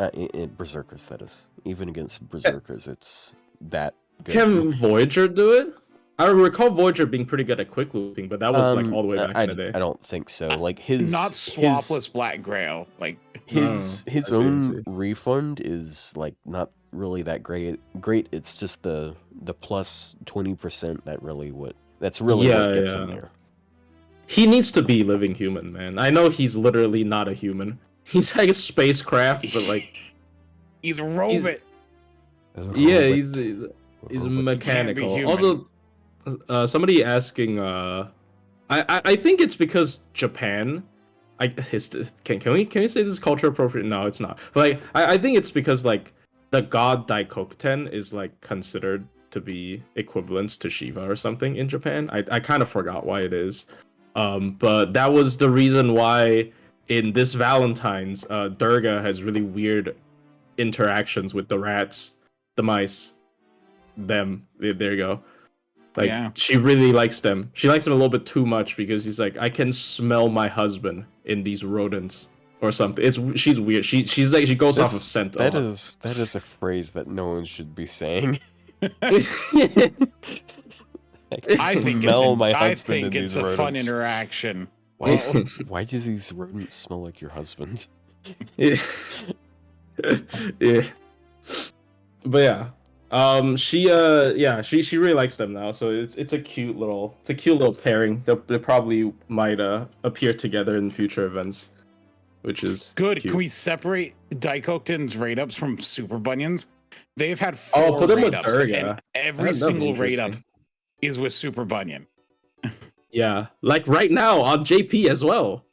[SPEAKER 1] Berserkers, that is. Even against Berserkers, it's that good.
[SPEAKER 2] Can Voyager do it? I recall Voyager being pretty good at quick looping, but that was like all the way back in the day.
[SPEAKER 1] I don't think so. Like his
[SPEAKER 3] not swapless black grail, like
[SPEAKER 1] his own refund is like not really that great. It's just the plus 20% that's really what gets him there.
[SPEAKER 2] He needs to be living human, man. I know he's literally not a human. He's like a spacecraft, but like
[SPEAKER 3] he's a robot.
[SPEAKER 2] He's mechanical. Also, somebody asking, I think it's because Japan. Can we say this is culture appropriate? No, it's not. But like, I think it's because like the god Daikoten is like considered to be equivalent to Shiva or something in Japan. I kind of forgot why it is. But that was the reason why in this Valentine's, Durga has really weird interactions with the rats, the mice, them. There you go. Like she really likes them. She likes them a little bit too much because she's like, I can smell my husband in these rodents or something. She's weird. She's like she goes off of scent.
[SPEAKER 1] That is a phrase that no one should be saying.
[SPEAKER 3] I think it's a fun interaction.
[SPEAKER 1] Why do these rodents smell like your husband?
[SPEAKER 2] Yeah. But yeah. She really likes them now, so it's a cute little pairing. They probably might appear together in future events, which is
[SPEAKER 3] good.
[SPEAKER 2] Cute.
[SPEAKER 3] Can we separate Daikoten's raid ups from Super Bunyans? They've had 4 raid ups, and every single raid up is with Super Bunyan.
[SPEAKER 2] Yeah, like right now on JP as well.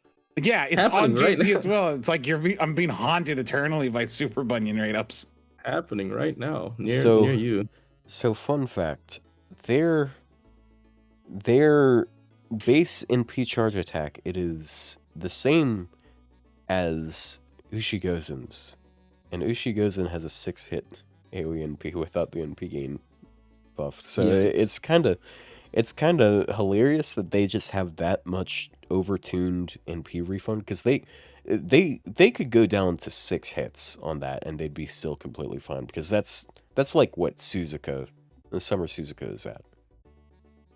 [SPEAKER 3] Yeah, it's on JP as well. It's like I'm being haunted eternally by Super Bunyan raid ups.
[SPEAKER 2] Happening right now near you.
[SPEAKER 1] So fun fact, their base NP charge attack, it is the same as Ushigozen's, and Ushigozen has a 6-hit AoE NP without the NP gain buff. So it's kind of hilarious that they just have that much overtuned NP refund, because they could go down to 6 hits on that and they'd be still completely fine, because that's like what Suzuka, the Summer Suzuka is at.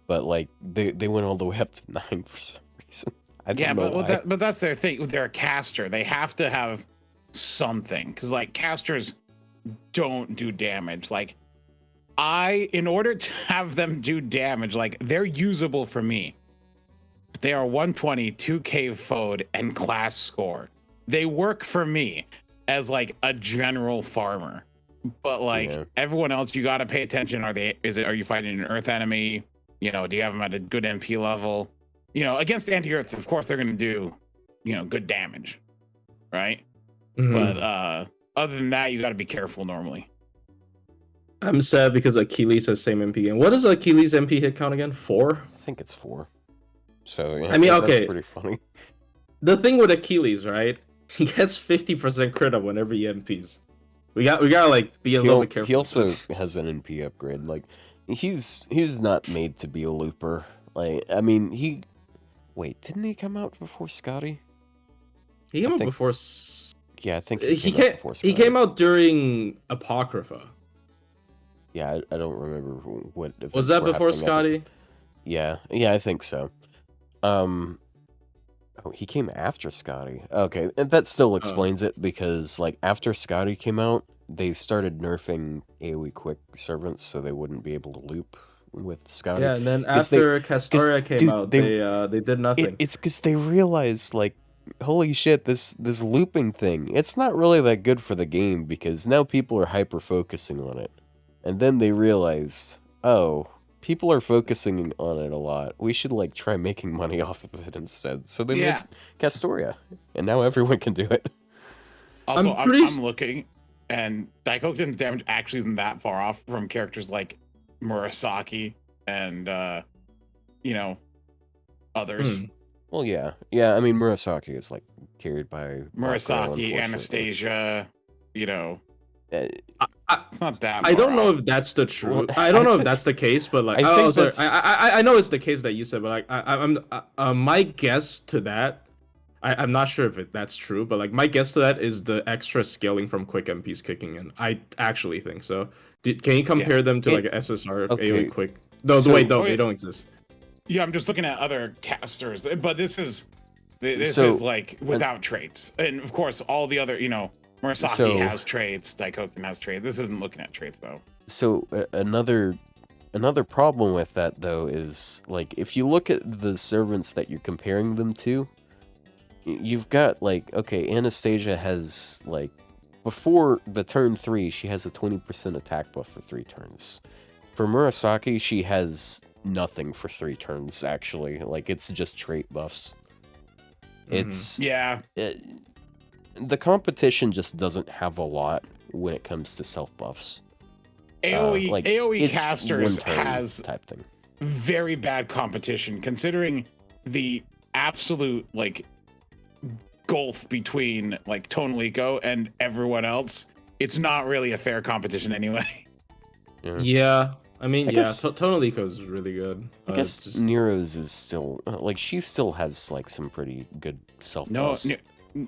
[SPEAKER 1] But like they went all the way up to 9 for some reason. I don't know why.
[SPEAKER 3] But that's their thing. They're a caster. They have to have something, because like casters don't do damage. Like in order to have them do damage, like they're usable for me. They are 120, 2k FOD, and class score. They work for me as like a general farmer. But like
[SPEAKER 1] Yeah.
[SPEAKER 3] everyone else, you got to pay attention. Are you fighting an Earth enemy? You know, do you have them at a good MP level? You know, against anti-Earth, of course they're going to do, you know, good damage, right?
[SPEAKER 2] Mhm.
[SPEAKER 3] But other than that, you got to be careful normally.
[SPEAKER 2] I'm sad because Achilles has same MP. And what is Achilles MP hit count again? 4?
[SPEAKER 1] I think it's 4. So yeah,
[SPEAKER 2] I mean,
[SPEAKER 1] that's
[SPEAKER 2] okay.
[SPEAKER 1] pretty funny.
[SPEAKER 2] The thing with Achilles, right? He gets 50% crit up whenever he MPs. We gotta like be a little bit careful.
[SPEAKER 1] He also has an NP upgrade. Like he's not made to be a looper. Like I mean, wait, didn't he come out before Scotty?
[SPEAKER 2] He came out
[SPEAKER 1] think-
[SPEAKER 2] before.
[SPEAKER 1] Yeah, I think
[SPEAKER 2] He
[SPEAKER 1] came out before Scotty.
[SPEAKER 2] He came out during Apocrypha.
[SPEAKER 1] Yeah, I don't remember what.
[SPEAKER 2] Was that
[SPEAKER 1] were
[SPEAKER 2] before
[SPEAKER 1] happening at the
[SPEAKER 2] Scotty?
[SPEAKER 1] Yeah, I think so. Oh, he came after Scotty. Okay, and that still explains it because like after Scotty came out, they started nerfing AoE quick servants so they wouldn't be able to loop with Scotty.
[SPEAKER 2] Yeah, and then
[SPEAKER 1] 'Cause
[SPEAKER 2] after Castoria came
[SPEAKER 1] dude,
[SPEAKER 2] out,
[SPEAKER 1] they-
[SPEAKER 2] they did nothing.
[SPEAKER 1] It's because they realized like, holy shit, this looping thing, it's not really that good for the game because now people are hyper focusing on it, and then they realized, oh, people are focusing on it a lot. We should like try making money off of it instead. So they made Castoria, and now everyone can do it.
[SPEAKER 3] Also,
[SPEAKER 2] I'm pretty
[SPEAKER 3] I'm looking, and Daikoku's damage actually isn't that far off from characters like Murasaki and you know, others.
[SPEAKER 1] Well, yeah. I mean, Murasaki is like carried by Black Girl,
[SPEAKER 3] Murasaki,
[SPEAKER 1] unfortunately.
[SPEAKER 3] Anastasia, you know,
[SPEAKER 2] I,
[SPEAKER 3] it's not that.
[SPEAKER 2] I don't
[SPEAKER 3] far
[SPEAKER 2] know
[SPEAKER 3] off.
[SPEAKER 2] if that's the truth.
[SPEAKER 1] Well,
[SPEAKER 2] I don't know if that's the case, but like,
[SPEAKER 1] I think that's-
[SPEAKER 2] I know it's the case that you said, but like, I'm my guess to that. I'm not sure if that's true, but like my guess to that is the extra scaling from quick MPs kicking in. I actually think so. Can you compare them to like an SSR
[SPEAKER 1] okay.
[SPEAKER 2] AoE quick? No,
[SPEAKER 1] So-
[SPEAKER 2] wait, no,
[SPEAKER 3] Okay.
[SPEAKER 2] they don't exist.
[SPEAKER 3] Yeah, I'm just looking at other casters, but this is
[SPEAKER 1] So-
[SPEAKER 3] is like without traits, and of course all the other, you know, Murasaki
[SPEAKER 1] So-
[SPEAKER 3] has traits, Daikoku has traits. This isn't looking at traits though.
[SPEAKER 1] So another problem with that though is like if you look at the servants that you're comparing them to, you've got like, okay, Anastasia has like before the turn 3 she has a 20% attack buff for 3 turns. For Murasaki she has nothing for 3 turns actually. Like it's just trait buffs. It's
[SPEAKER 3] Yeah,
[SPEAKER 1] the competition just doesn't have a lot when it comes to self buffs.
[SPEAKER 3] AoE
[SPEAKER 1] like,
[SPEAKER 3] AoE
[SPEAKER 1] it's
[SPEAKER 3] casters
[SPEAKER 1] one turn
[SPEAKER 3] has
[SPEAKER 1] type thing.
[SPEAKER 3] very bad competition considering the absolute like gulf between like Tonelico and everyone else. It's not really a fair competition anyway.
[SPEAKER 2] Yeah, I mean,
[SPEAKER 1] I
[SPEAKER 2] yeah,
[SPEAKER 1] guess-
[SPEAKER 2] Tonelico is really good.
[SPEAKER 1] I guess Nero's is still like she still has like some pretty good self
[SPEAKER 3] No,
[SPEAKER 1] buffs.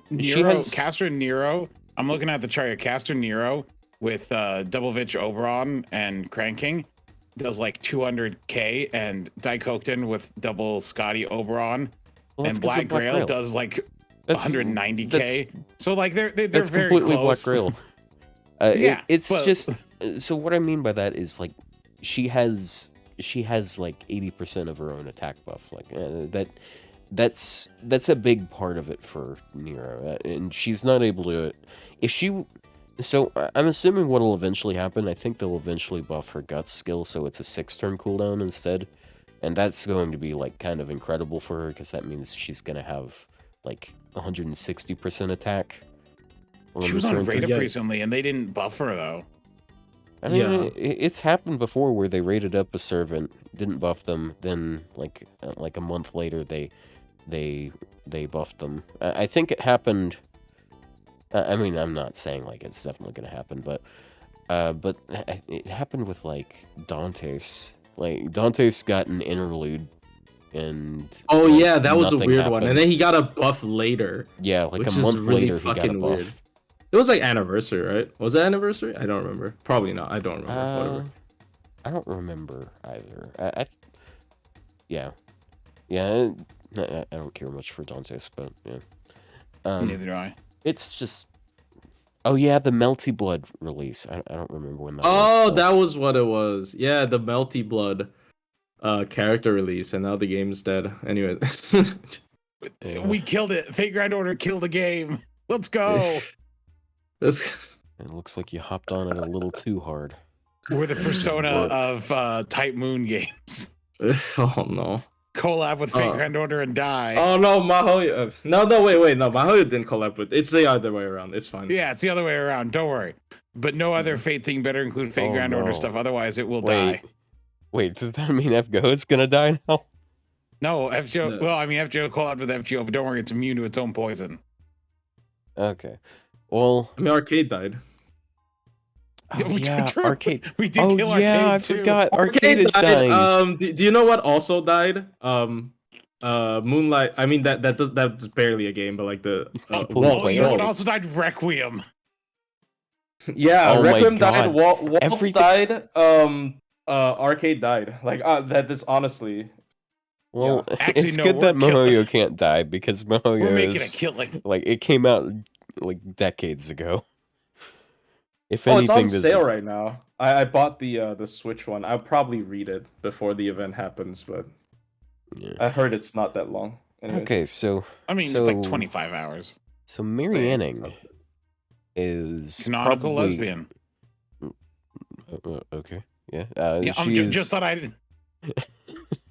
[SPEAKER 3] Nero,
[SPEAKER 1] has-
[SPEAKER 3] Castor Nero. I'm looking at the chart. Castor Nero with Double Vitch Oberon and Cranking does like 200k, and Daikoku with double Scotty Oberon
[SPEAKER 1] Well, that's
[SPEAKER 3] and
[SPEAKER 1] 'cause of
[SPEAKER 3] Black Grail does like
[SPEAKER 1] That's-
[SPEAKER 3] 190k. So like they're
[SPEAKER 1] That's
[SPEAKER 3] very
[SPEAKER 1] completely
[SPEAKER 3] close.
[SPEAKER 1] Black Grail.
[SPEAKER 3] Yeah,
[SPEAKER 1] it's
[SPEAKER 3] but-
[SPEAKER 1] just so what I mean by that is like she has like 80% of her own attack buff. Like that's a big part of it for Nero, and she's not able to. If she, so I'm assuming what'll eventually happen. I think they'll eventually buff her guts skill, so it's a 6-turn cooldown instead, and that's going to be like kind of incredible for her because that means she's gonna have like 160% attack.
[SPEAKER 3] She was on
[SPEAKER 1] turn
[SPEAKER 3] Raid
[SPEAKER 1] three.
[SPEAKER 3] Up recently, and they didn't buff her though.
[SPEAKER 1] I mean,
[SPEAKER 2] Yeah.
[SPEAKER 1] it's happened before where they rated up a servant, didn't buff them, then like a month later they buffed them. I think it happened. I mean, I'm not saying like it's definitely gonna happen, but it happened with like Dante's. Like Dante's got an interlude, and
[SPEAKER 2] Oh
[SPEAKER 1] like,
[SPEAKER 2] yeah, that was a
[SPEAKER 1] nothing
[SPEAKER 2] weird one,
[SPEAKER 1] happened.
[SPEAKER 2] and then he got a buff later.
[SPEAKER 1] Yeah, like
[SPEAKER 2] which
[SPEAKER 1] a
[SPEAKER 2] is
[SPEAKER 1] month
[SPEAKER 2] really
[SPEAKER 1] later he got a
[SPEAKER 2] fucking
[SPEAKER 1] buff.
[SPEAKER 2] weird. It was like anniversary, right? Was it anniversary? I don't remember. Probably not. I don't remember. Whatever.
[SPEAKER 1] I don't remember either. Yeah. I don't care much for Dante's, but yeah.
[SPEAKER 3] Neither do I.
[SPEAKER 1] It's just. Oh yeah, the Melty Blood release. I don't remember when that
[SPEAKER 2] Oh,
[SPEAKER 1] was.
[SPEAKER 2] that was what it was. Yeah, the Melty Blood character release, and now the game's dead. Anyway.
[SPEAKER 3] We killed it. Fate Grand Order killed the game. Let's go.
[SPEAKER 2] This
[SPEAKER 1] It looks like you hopped on it a little too hard.
[SPEAKER 3] We're the persona
[SPEAKER 1] rough.
[SPEAKER 3] of Type Moon games.
[SPEAKER 2] Oh no.
[SPEAKER 3] Collab with Fate Grand Order and die.
[SPEAKER 2] Oh no, Mahoya. No, wait, no, Mahoya didn't collab with. It's the other way around. It's fine.
[SPEAKER 3] Yeah, it's the other way around. Don't worry. But no other Fate thing better include Fate Grand Order stuff. Otherwise, it will die.
[SPEAKER 1] Wait, does that mean FGO is gonna die now?
[SPEAKER 3] No, FGO. No. Well, I mean, FGO collabed with FGO, but don't worry, it's immune to its own poison.
[SPEAKER 1] Okay. Well,
[SPEAKER 2] I mean, Arcade died.
[SPEAKER 1] Oh, yeah, Arcade.
[SPEAKER 3] We did kill Arcade.
[SPEAKER 1] Yeah, I forgot. Arcade is
[SPEAKER 2] died.
[SPEAKER 1] dying.
[SPEAKER 2] Do you know what also died? Moonlight. I mean, that's barely a game, but like the
[SPEAKER 3] you know what also died? Requiem.
[SPEAKER 2] Yeah, oh Requiem died. Waltz died. Arcade died. Like that is honestly.
[SPEAKER 1] Well, yeah. Actually, it's good that Mihoyo can't die because Mihoyo
[SPEAKER 3] we're making a killing.
[SPEAKER 1] Like it came out like decades ago. If
[SPEAKER 2] anything, it's on sale right now. I bought the Switch one. I'll probably read it before the event happens, but yeah. I heard it's not that long.
[SPEAKER 1] Anyways. Okay, so
[SPEAKER 3] I mean, it's like 25 hours.
[SPEAKER 1] So Mary Anning is
[SPEAKER 3] canonical lesbian.
[SPEAKER 1] Okay, yeah.
[SPEAKER 3] Yeah, just thought I did.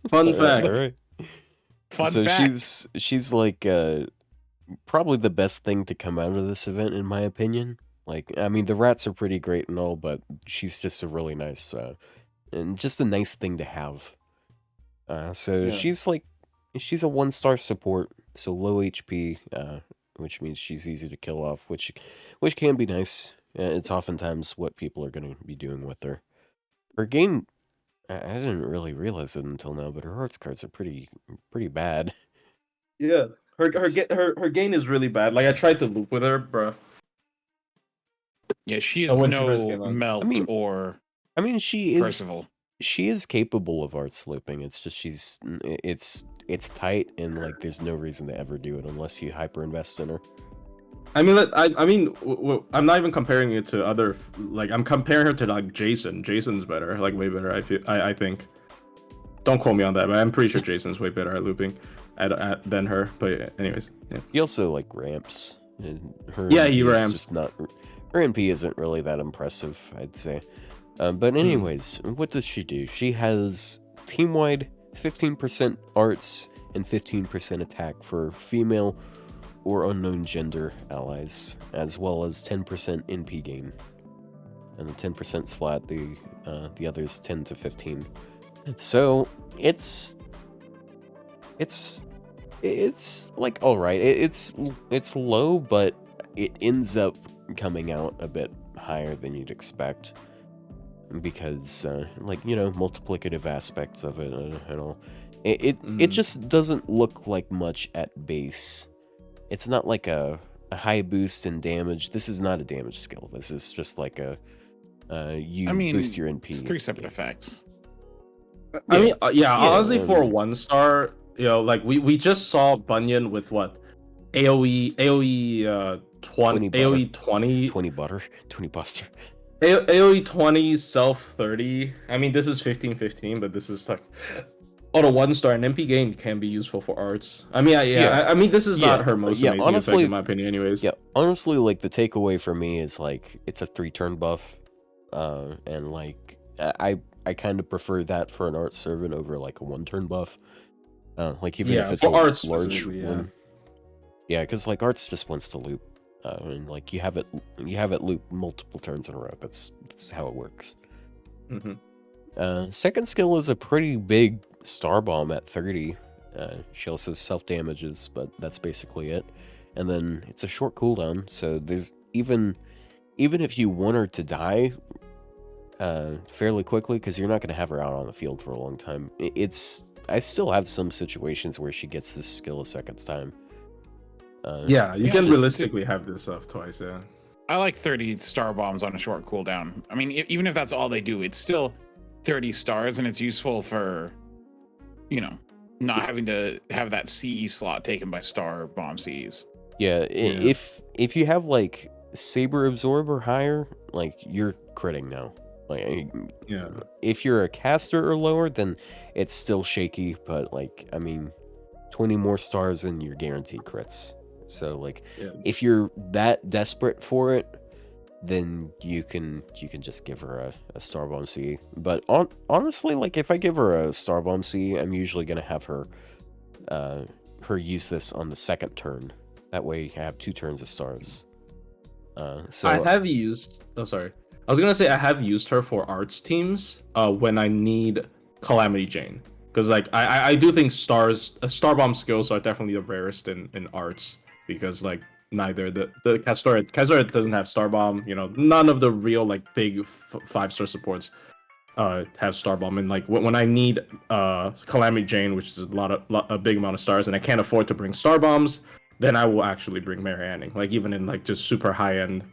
[SPEAKER 2] Fun fact.
[SPEAKER 1] All right.
[SPEAKER 3] Fun fact.
[SPEAKER 1] She's like probably the best thing to come out of this event, in my opinion. Like, I mean, the rats are pretty great and all, but she's just a really nice, and just a nice thing to have. She's like, she's a 1-star support, so low HP, which means she's easy to kill off, which can be nice. It's oftentimes what people are going to be doing with her. Her gain, I didn't really realize it until now, but her hearts cards are pretty bad.
[SPEAKER 2] Yeah, her gain is really bad. Like I tried to loop with her, bro.
[SPEAKER 3] Yeah, she is no Melt or.
[SPEAKER 1] I mean, she is.
[SPEAKER 3] Percival.
[SPEAKER 1] She is capable of art looping. It's just it's tight and like there's no reason to ever do it unless you hyper invest in her.
[SPEAKER 2] I mean, I'm not even comparing it to other. Like I'm comparing her to like Jason. Jason's better, like way better. I think. Don't quote me on that, but I'm pretty sure Jason's way better at looping than her. But anyways, yeah.
[SPEAKER 1] He also like ramps.
[SPEAKER 2] He ramps.
[SPEAKER 1] Just not. Her NP isn't really that impressive, I'd say. But anyways, what does she do? She has team-wide 15% arts and 15% attack for female or unknown gender allies, as well as 10% NP gain. And the 10%'s flat, the others 10 to 15. So, it's like alright. It's low, but it ends up coming out a bit higher than you'd expect because multiplicative aspects of it and all. It just doesn't look like much at base. It's not like a high boost in damage. This is not a damage skill. This is just like boost your NP.
[SPEAKER 3] It's 3 separate effects.
[SPEAKER 2] Honestly, for 1-star, like we just saw Bunyan with what AOE 20
[SPEAKER 1] butter, 20 buster.
[SPEAKER 2] AOE 20, self 30. I mean, this is 15-15, but this is like on a 1-star. An MP gain can be useful for arts. I mean, I mean, this is not her most amazing
[SPEAKER 1] honestly,
[SPEAKER 2] effect, in my opinion, anyways.
[SPEAKER 1] Yeah, honestly, like the takeaway for me is like it's a 3-turn buff, and like I kind of prefer that for an art servant over like a 1-turn buff. Like even if it's a large one. Yeah, because like arts just wants to loop. And like you have it loop multiple turns in a row. That's how it works. Second skill is a pretty big star bomb at 30. She also self damages, but that's basically it. And then it's a short cooldown, so there's even if you want her to die fairly quickly, because you're not going to have her out on the field for a long time. I still have some situations where she gets this skill a second time.
[SPEAKER 2] You can realistically have this off twice, yeah.
[SPEAKER 3] I like 30 star bombs on a short cooldown. I mean, even if that's all they do, it's still 30 stars, and it's useful for, not having to have that CE slot taken by star bomb CEs.
[SPEAKER 1] Yeah, if you have like Saber Absorb or higher, like you're critting now. Like, if you're a caster or lower, then it's still shaky, but like, I mean, 20 more stars and you're guaranteed crits. So like, if you're that desperate for it, then you can just give her a Starbomb C. But honestly, like if I give her a Starbomb C, I'm usually gonna have her use this on the second turn. That way you have 2 turns of stars. So
[SPEAKER 2] I have used. Oh, sorry. I was gonna say I have used her for arts teams. When I need Calamity Jane, because like I do think Starbomb skills are definitely the rarest in arts, because like neither the Kastora doesn't have Starbomb. You know, none of the real like big 5-star supports have Starbomb, and like when I need Calamity Jane, which is a big amount of stars, and I can't afford to bring Starbombs, then I will actually bring Mary Anning, like even in like just super high end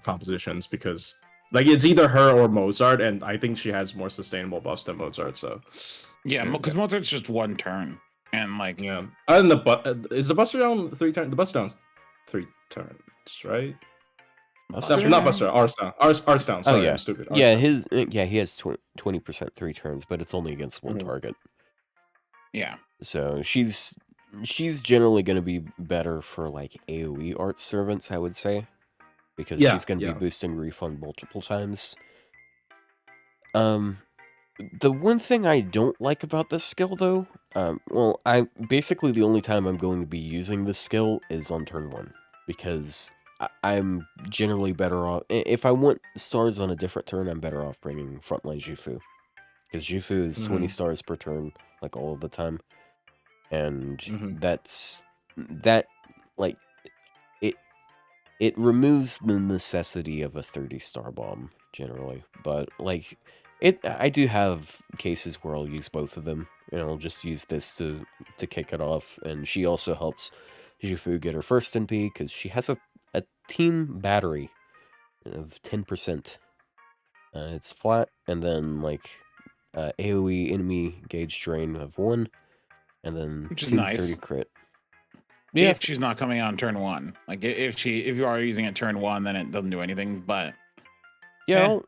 [SPEAKER 2] compositions, because like it's either her or Mozart, and I think she has more sustainable buffs than Mozart. So
[SPEAKER 3] Yeah, because Mozart's just 1 turn, and like
[SPEAKER 2] yeah. And is the Buster down 3 turns? The Buster down 3 turns, right? Not Buster. Arts down. Sorry,
[SPEAKER 1] oh yeah,
[SPEAKER 2] I'm stupid.
[SPEAKER 1] yeah, he has 20% 3 turns, but it's only against 1 target.
[SPEAKER 3] Yeah.
[SPEAKER 1] So she's generally going to be better for like AoE art servants, I would say, because she's going to be boosting refund multiple times. The one thing I don't like about this skill, though, well, basically the only time I'm going to be using this skill is on turn 1, because I'm generally better off. If I want stars on a different turn, I'm better off bringing Frontline Jufu, because Jufu is 20 stars per turn, like all of the time, and that like it removes the necessity of a 30-star bomb generally, but like I do have cases where I'll use both of them, and I'll just use this to kick it off, and she also helps Jufu get her first NP, because she has a team battery of 10%. It's flat, and then like AoE enemy gauge drain of 1, and then
[SPEAKER 3] which is
[SPEAKER 1] team
[SPEAKER 3] nice.
[SPEAKER 1] 30 crit.
[SPEAKER 3] Yeah, if she's not coming on turn 1, like if you are using it turn 1, then it doesn't do anything. But
[SPEAKER 1] yeah,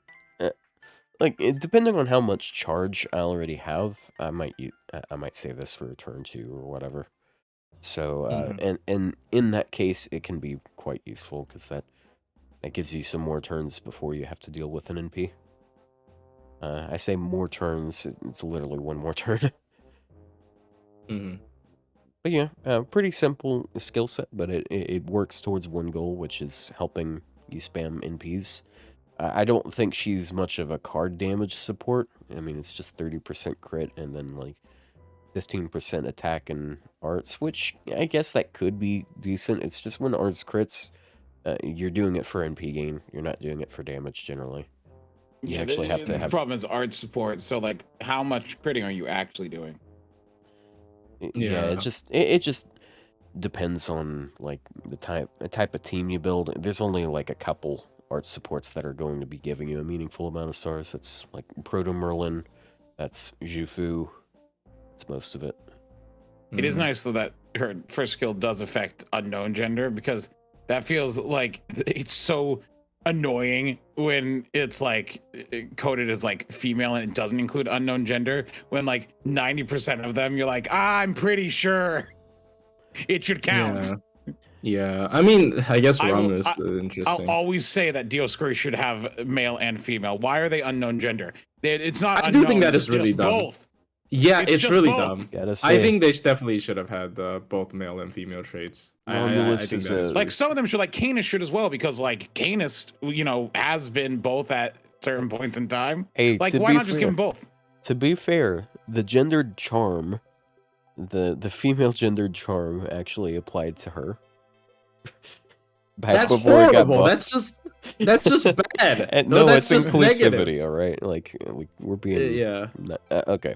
[SPEAKER 1] like depending on how much charge I already have, I might save this for turn 2 or whatever. So and in that case, it can be quite useful, because that gives you some more turns before you have to deal with an NP. I say more turns; it's literally 1 more turn. But yeah, pretty simple skill set, but it works towards one goal, which is helping you spam NPs. I don't think she's much of a card damage support. I mean, it's just 30% crit and then like 15% attack and arts, which I guess that could be decent. It's just when arts crits, you're doing it for NP gain. You're not doing it for damage generally. You actually have to have...
[SPEAKER 3] The problem is art support, so like how much critting are you actually doing?
[SPEAKER 1] Yeah, it just depends on like the type of team you build. There's only like a couple art supports that are going to be giving you a meaningful amount of stars. It's like Proto Merlin, that's Jufu, that's most of it.
[SPEAKER 3] It is nice though that her first skill does affect unknown gender, because that feels like it's so annoying when it's like coded as like female and it doesn't include unknown gender, when like 90% of them you're like, I'm pretty sure it should count.
[SPEAKER 2] Yeah, I mean, I guess Romulus is interesting.
[SPEAKER 3] I'll always say that Dioscuri should have male and female. Why are they unknown gender? It's not
[SPEAKER 2] I
[SPEAKER 3] unknown,
[SPEAKER 2] do think that is really dumb.
[SPEAKER 3] Both.
[SPEAKER 2] Yeah, it's really dumb.
[SPEAKER 1] I
[SPEAKER 2] think they definitely should have had both male and female traits. I think that
[SPEAKER 3] like some of them should, like Canis should as well, because like Canis, you know, has been both at certain points in time.
[SPEAKER 1] Hey,
[SPEAKER 3] like why not just give them both?
[SPEAKER 1] To be fair, the gendered charm, the female gendered charm actually applied to her.
[SPEAKER 2] That's horrible. That's just bad.
[SPEAKER 1] And no, it's inclusivity, all right? Like we're being okay.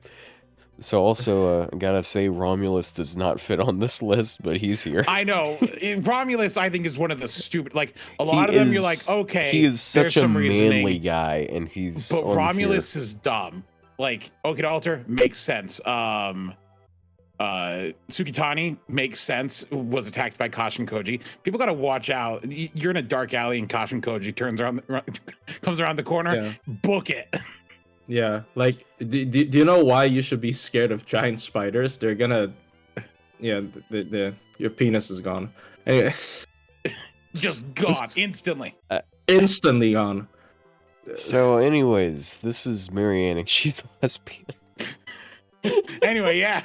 [SPEAKER 1] So also, I gotta say, Romulus does not fit on this list, but he's here.
[SPEAKER 3] I know. Romulus, I think, is one of the stupid, like, a lot of them you're like, okay,
[SPEAKER 1] he is such a manly guy, and he's...
[SPEAKER 3] But Romulus is dumb. Like, Okid Alter makes sense. Tsukitani makes sense, was attacked by Kashin Koji. People gotta watch out. You're in a dark alley and Kashin Koji comes around the corner, book it.
[SPEAKER 2] Yeah, like, do you know why you should be scared of giant spiders? They're gonna, your penis is gone. Anyway.
[SPEAKER 3] Just gone instantly.
[SPEAKER 2] Instantly gone.
[SPEAKER 1] So, anyways, this is Marianne, and she's a lesbian.
[SPEAKER 3] Anyway, yeah.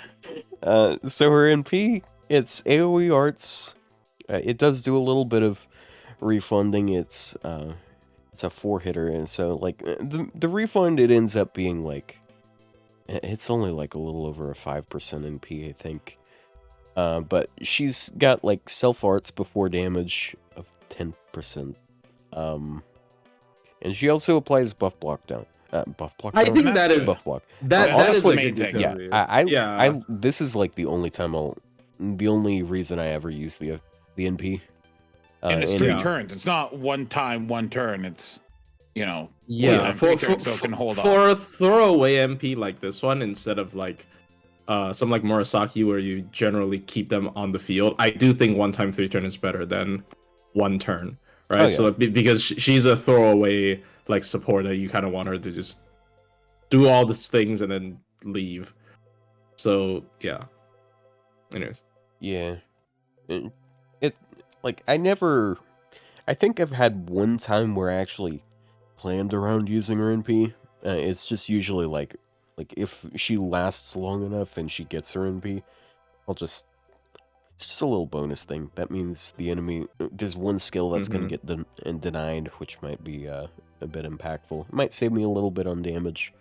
[SPEAKER 1] So her NP, it's AoE arts. It does do a little bit of refunding. It's a 4-hitter, and so like the refund, it ends up being like it's only like a little over a 5% NP, I think. But she's got like self arts before damage of 10%. And she also applies buff block down. Buff block.
[SPEAKER 2] I
[SPEAKER 1] down?
[SPEAKER 2] think that is
[SPEAKER 1] buff block.
[SPEAKER 2] that is
[SPEAKER 3] the
[SPEAKER 2] a
[SPEAKER 3] main
[SPEAKER 2] good
[SPEAKER 3] thing.
[SPEAKER 2] detail.
[SPEAKER 1] Yeah. This is like the only reason I ever use the NP.
[SPEAKER 3] And it's
[SPEAKER 1] and
[SPEAKER 3] 3 turns. It's not one time, 1 turn. It's, one
[SPEAKER 2] Yeah,
[SPEAKER 3] time, 3 turns, so it can hold
[SPEAKER 2] for
[SPEAKER 3] on.
[SPEAKER 2] a throwaway MP like this one, instead of like some like Murasaki where you generally keep them on the field, I do think 1 time 3 turn is better than 1 turn, right?
[SPEAKER 1] Oh, yeah.
[SPEAKER 2] So because she's a throwaway like support that you kind of want her to just do all these things and then leave. So yeah. Anyways.
[SPEAKER 1] Yeah. It like I think I've had one time where I actually planned around using her NP. It's just usually like if she lasts long enough and she gets her NP, it's just a little bonus thing. That means the enemy, there's one skill that's going to get denied, which might be a bit impactful. It might save me a little bit on damage.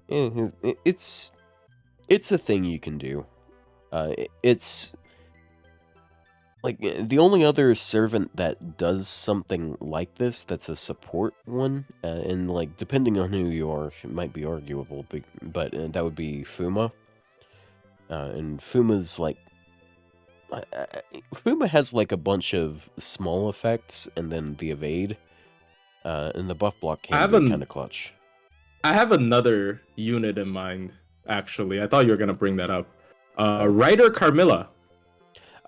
[SPEAKER 1] It's a thing you can do. It's like the only other servant that does something like this that's a support one, and like depending on who you are, it might be arguable, but that would be Fuma. And Fuma's like Fuma has like a bunch of small effects and then the evade, and the buff block can be kind of clutch.
[SPEAKER 2] I have another unit in mind, actually. I thought you were gonna bring that up. Ryder Carmilla.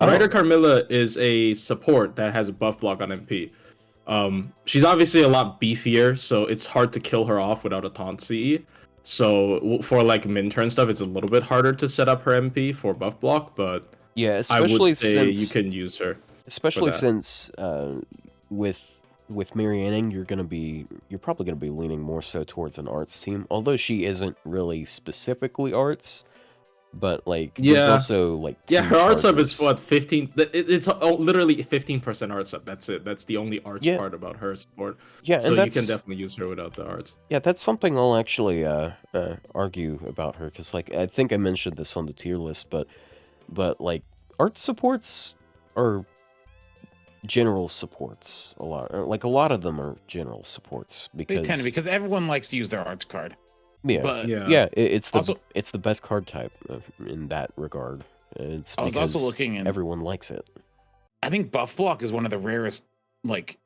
[SPEAKER 2] Ryder Carmilla is a support that has a buff block on MP. She's obviously a lot beefier, so it's hard to kill her off without a taunt CE. So for like min-turn stuff, it's a little bit harder to set up her MP for buff block, but
[SPEAKER 1] yeah,
[SPEAKER 2] especially I would say
[SPEAKER 1] since,
[SPEAKER 2] you can use her.
[SPEAKER 1] Especially since with Marianne, you're probably gonna be leaning more so towards an arts team, although she isn't really specifically arts. But like, there's also like
[SPEAKER 2] her art sub is what 15. It's literally 15% art sub. That's it. That's the only arts part about her support.
[SPEAKER 1] Yeah,
[SPEAKER 2] so you can definitely use her without the arts.
[SPEAKER 1] Yeah, that's something I'll actually argue about her, because like I think I mentioned this on the tier list, but like art supports are general supports a lot. Like a lot of them are general supports because
[SPEAKER 3] they tend to, because everyone likes to use their arts card.
[SPEAKER 1] Yeah,
[SPEAKER 3] but
[SPEAKER 1] it's the best card type in that regard. It's
[SPEAKER 3] I was also looking, and
[SPEAKER 1] everyone likes it.
[SPEAKER 3] I think buff block is one of the rarest like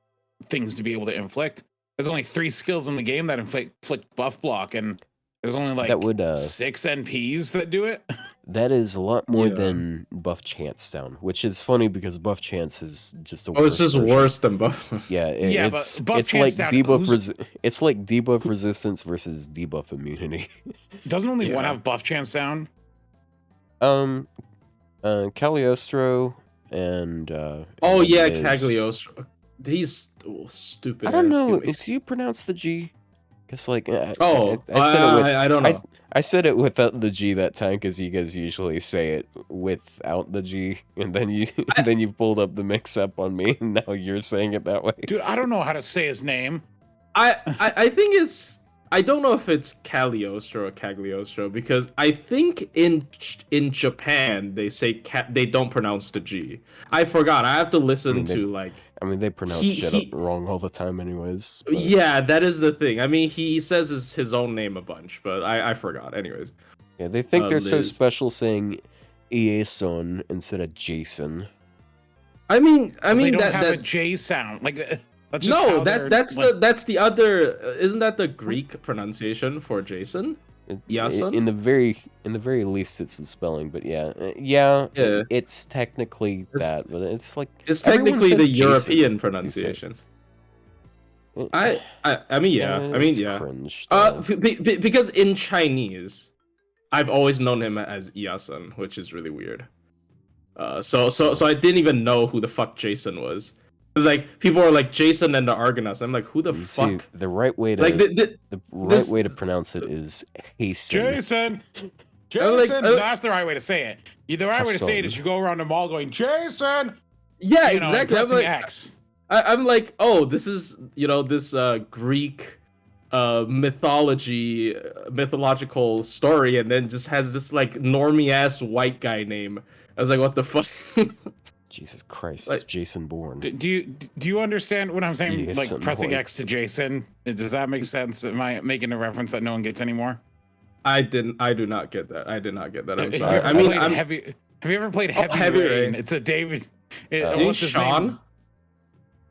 [SPEAKER 3] things to be able to inflict. There's only 3 skills in the game that inflict buff block, and there's only like 6 NPs that do it.
[SPEAKER 1] That is a lot more than buff chance down, which is funny because buff chance is just
[SPEAKER 2] it's just worse than buff.
[SPEAKER 1] Yeah,
[SPEAKER 3] but buff chance
[SPEAKER 1] like
[SPEAKER 3] down,
[SPEAKER 1] debuff. It's like debuff resistance versus debuff immunity.
[SPEAKER 3] Doesn't only one have buff chance down?
[SPEAKER 1] Cagliostro and
[SPEAKER 2] Cagliostro. He's stupid.
[SPEAKER 1] I don't know. Do you pronounce the G? Because like I don't know. I said it without the G that time because you guys usually say it without the G, and then you pulled up the mix up on me, and now you're saying it that way.
[SPEAKER 3] Dude, I don't know how to say his name.
[SPEAKER 2] I think I don't know if it's Cagliostro or Cagliostro, because I think in Japan they say they don't pronounce the G. I forgot. I have to listen to like.
[SPEAKER 1] I mean, they pronounce shit wrong all the time, anyways. But...
[SPEAKER 2] Yeah, that is the thing. I mean, he says his own name a bunch, but I forgot. Anyways.
[SPEAKER 1] Yeah, they think they're so special saying Ieson instead of Jason.
[SPEAKER 2] I mean,
[SPEAKER 3] they don't have a J sound. Like that's just
[SPEAKER 2] that's the other. Isn't that the Greek pronunciation for Jason? Iason?
[SPEAKER 1] In the very least, it's the spelling, but it's technically that, but it's like
[SPEAKER 2] it's technically the
[SPEAKER 1] Jason,
[SPEAKER 2] European pronunciation. I mean,
[SPEAKER 1] cringe,
[SPEAKER 2] because in Chinese, I've always known him as Iason, which is really weird. So I didn't even know who the fuck Jason was. It's like people are like Jason and the Argonauts. I'm like, who the
[SPEAKER 1] You
[SPEAKER 2] fuck?
[SPEAKER 1] see, the right way to
[SPEAKER 2] Like
[SPEAKER 1] the right
[SPEAKER 2] this-
[SPEAKER 1] way to pronounce it is Hasten.
[SPEAKER 3] Jason.
[SPEAKER 2] I'm like,
[SPEAKER 3] That's the right way to say it. The right way to say it is
[SPEAKER 1] Hassan.
[SPEAKER 3] you go around the mall going, Jason.
[SPEAKER 2] yeah,
[SPEAKER 3] You know, and
[SPEAKER 2] exactly. I'm
[SPEAKER 3] pressing
[SPEAKER 2] like,
[SPEAKER 3] X.
[SPEAKER 2] I'm like, oh, this is this Greek mythological story, and then just has this like normie ass white guy name. I was like, what the fuck?
[SPEAKER 1] Jesus Christ,
[SPEAKER 2] Like-
[SPEAKER 1] it's Jason Bourne.
[SPEAKER 3] Do you understand what I'm saying?
[SPEAKER 1] Yes,
[SPEAKER 3] Like
[SPEAKER 1] I'm
[SPEAKER 3] pressing
[SPEAKER 1] like-
[SPEAKER 3] X to Jason. Does that make sense? Am I making a reference that no one gets anymore?
[SPEAKER 2] I do not get that. I did not get that. I'm
[SPEAKER 3] Have you
[SPEAKER 2] sorry.
[SPEAKER 3] ever
[SPEAKER 2] I mean,
[SPEAKER 3] played
[SPEAKER 2] I'm
[SPEAKER 3] have you ever played Heavy,
[SPEAKER 2] Heavy
[SPEAKER 3] Rain?
[SPEAKER 2] Rain.
[SPEAKER 3] It's a David.
[SPEAKER 2] Is
[SPEAKER 3] What's his
[SPEAKER 2] Sean?
[SPEAKER 3] name?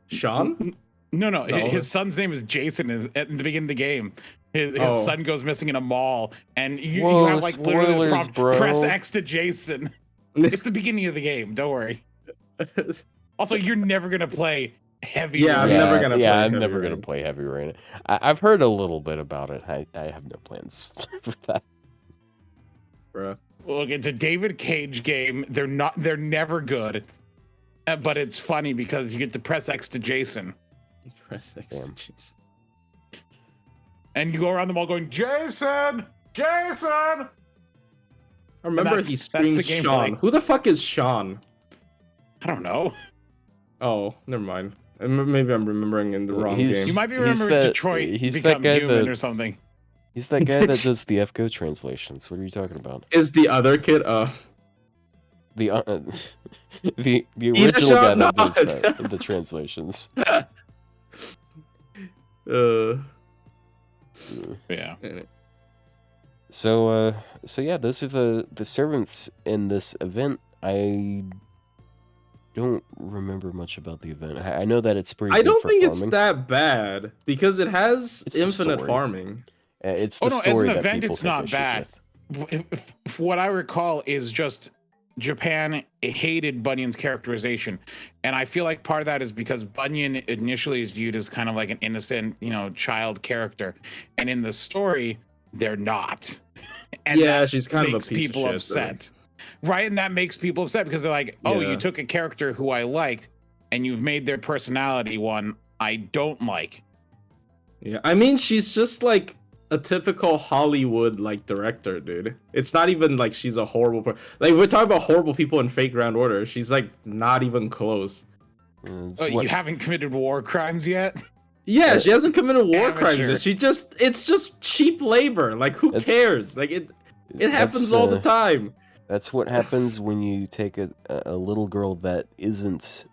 [SPEAKER 2] Sean?
[SPEAKER 3] No,
[SPEAKER 2] No.
[SPEAKER 3] his son's name is Jason. Is at the beginning of the game. His
[SPEAKER 2] Oh.
[SPEAKER 3] son goes missing in a mall, and you
[SPEAKER 1] Whoa,
[SPEAKER 3] have like literally the
[SPEAKER 1] spoilers,
[SPEAKER 3] prompt,
[SPEAKER 1] bro.
[SPEAKER 3] press X to Jason. It's the beginning of the game. Don't worry. Also, you're never gonna play Heavy
[SPEAKER 2] Yeah, I'm
[SPEAKER 3] Rain.
[SPEAKER 2] never gonna play
[SPEAKER 1] I'm
[SPEAKER 2] Heavy
[SPEAKER 1] never
[SPEAKER 2] Rain.
[SPEAKER 1] gonna play Heavy Rain. I've heard a little bit about it. I have no plans for that.
[SPEAKER 2] Bruh.
[SPEAKER 3] Look, it's a David Cage game. They're never good, but it's funny because you get to press X to Jason,
[SPEAKER 2] Press X.
[SPEAKER 1] Damn.
[SPEAKER 2] Jeez.
[SPEAKER 3] and you go around the mall going, Jason, Jason.
[SPEAKER 2] I remember
[SPEAKER 3] that's-
[SPEAKER 2] he
[SPEAKER 3] that's the
[SPEAKER 2] screams
[SPEAKER 3] gameplay.
[SPEAKER 2] Sean. Who the fuck is Sean?
[SPEAKER 3] I don't know.
[SPEAKER 2] Oh, never mind. Maybe I'm remembering in the wrong
[SPEAKER 1] He's-
[SPEAKER 2] game.
[SPEAKER 3] You might be
[SPEAKER 1] He's
[SPEAKER 3] remembering
[SPEAKER 1] that-
[SPEAKER 3] Detroit
[SPEAKER 1] he's that
[SPEAKER 3] Become
[SPEAKER 1] guy
[SPEAKER 3] Human
[SPEAKER 1] that-
[SPEAKER 3] or something.
[SPEAKER 1] He's that guy that does the FGO translations. What are you talking about?
[SPEAKER 2] Is the other kid?
[SPEAKER 1] The the
[SPEAKER 2] Eat a
[SPEAKER 1] original
[SPEAKER 2] shot?
[SPEAKER 1] guy that
[SPEAKER 2] No.
[SPEAKER 1] does that, the translations.
[SPEAKER 3] Yeah.
[SPEAKER 1] So yeah, those are the servants in this event. I don't remember much about the event. I know that it's pretty.
[SPEAKER 2] I
[SPEAKER 1] good
[SPEAKER 2] don't
[SPEAKER 1] for
[SPEAKER 2] think it's
[SPEAKER 1] farming.
[SPEAKER 2] that bad because it has
[SPEAKER 1] It's the
[SPEAKER 2] infinite
[SPEAKER 1] story.
[SPEAKER 2] farming.
[SPEAKER 1] It's the
[SPEAKER 3] Oh no, as
[SPEAKER 1] story
[SPEAKER 3] an
[SPEAKER 1] that
[SPEAKER 3] event,
[SPEAKER 1] people
[SPEAKER 3] it's
[SPEAKER 1] take
[SPEAKER 3] not
[SPEAKER 1] issues
[SPEAKER 3] bad.
[SPEAKER 1] with.
[SPEAKER 3] What I recall is just Japan hated Bunyan's characterization, and I feel like part of that is because Bunyan initially is viewed as kind of like an innocent, child character, and in the story they're not. And
[SPEAKER 2] Yeah,
[SPEAKER 3] that
[SPEAKER 2] she's kind of a
[SPEAKER 3] makes
[SPEAKER 2] piece of
[SPEAKER 3] people
[SPEAKER 2] shit, though.
[SPEAKER 3] upset, right? And that makes people upset because they're like, "Oh,
[SPEAKER 2] Yeah.
[SPEAKER 3] you took a character who I liked, and you've made their personality one I don't like."
[SPEAKER 2] Yeah, I mean, she's just like a typical Hollywood like director, dude. It's not even like she's a horrible like we're talking about horrible people in Fake Ground Order. She's like not even close.
[SPEAKER 1] It's
[SPEAKER 3] Oh,
[SPEAKER 1] what-
[SPEAKER 3] you haven't committed war crimes yet?
[SPEAKER 2] Yeah, she hasn't committed war crimes.
[SPEAKER 3] Amateur.
[SPEAKER 2] yet. It's just cheap labor. Like who
[SPEAKER 1] That's-
[SPEAKER 2] cares? Like it happens
[SPEAKER 1] that's,
[SPEAKER 2] all the time.
[SPEAKER 1] That's what happens when you take a little girl that isn't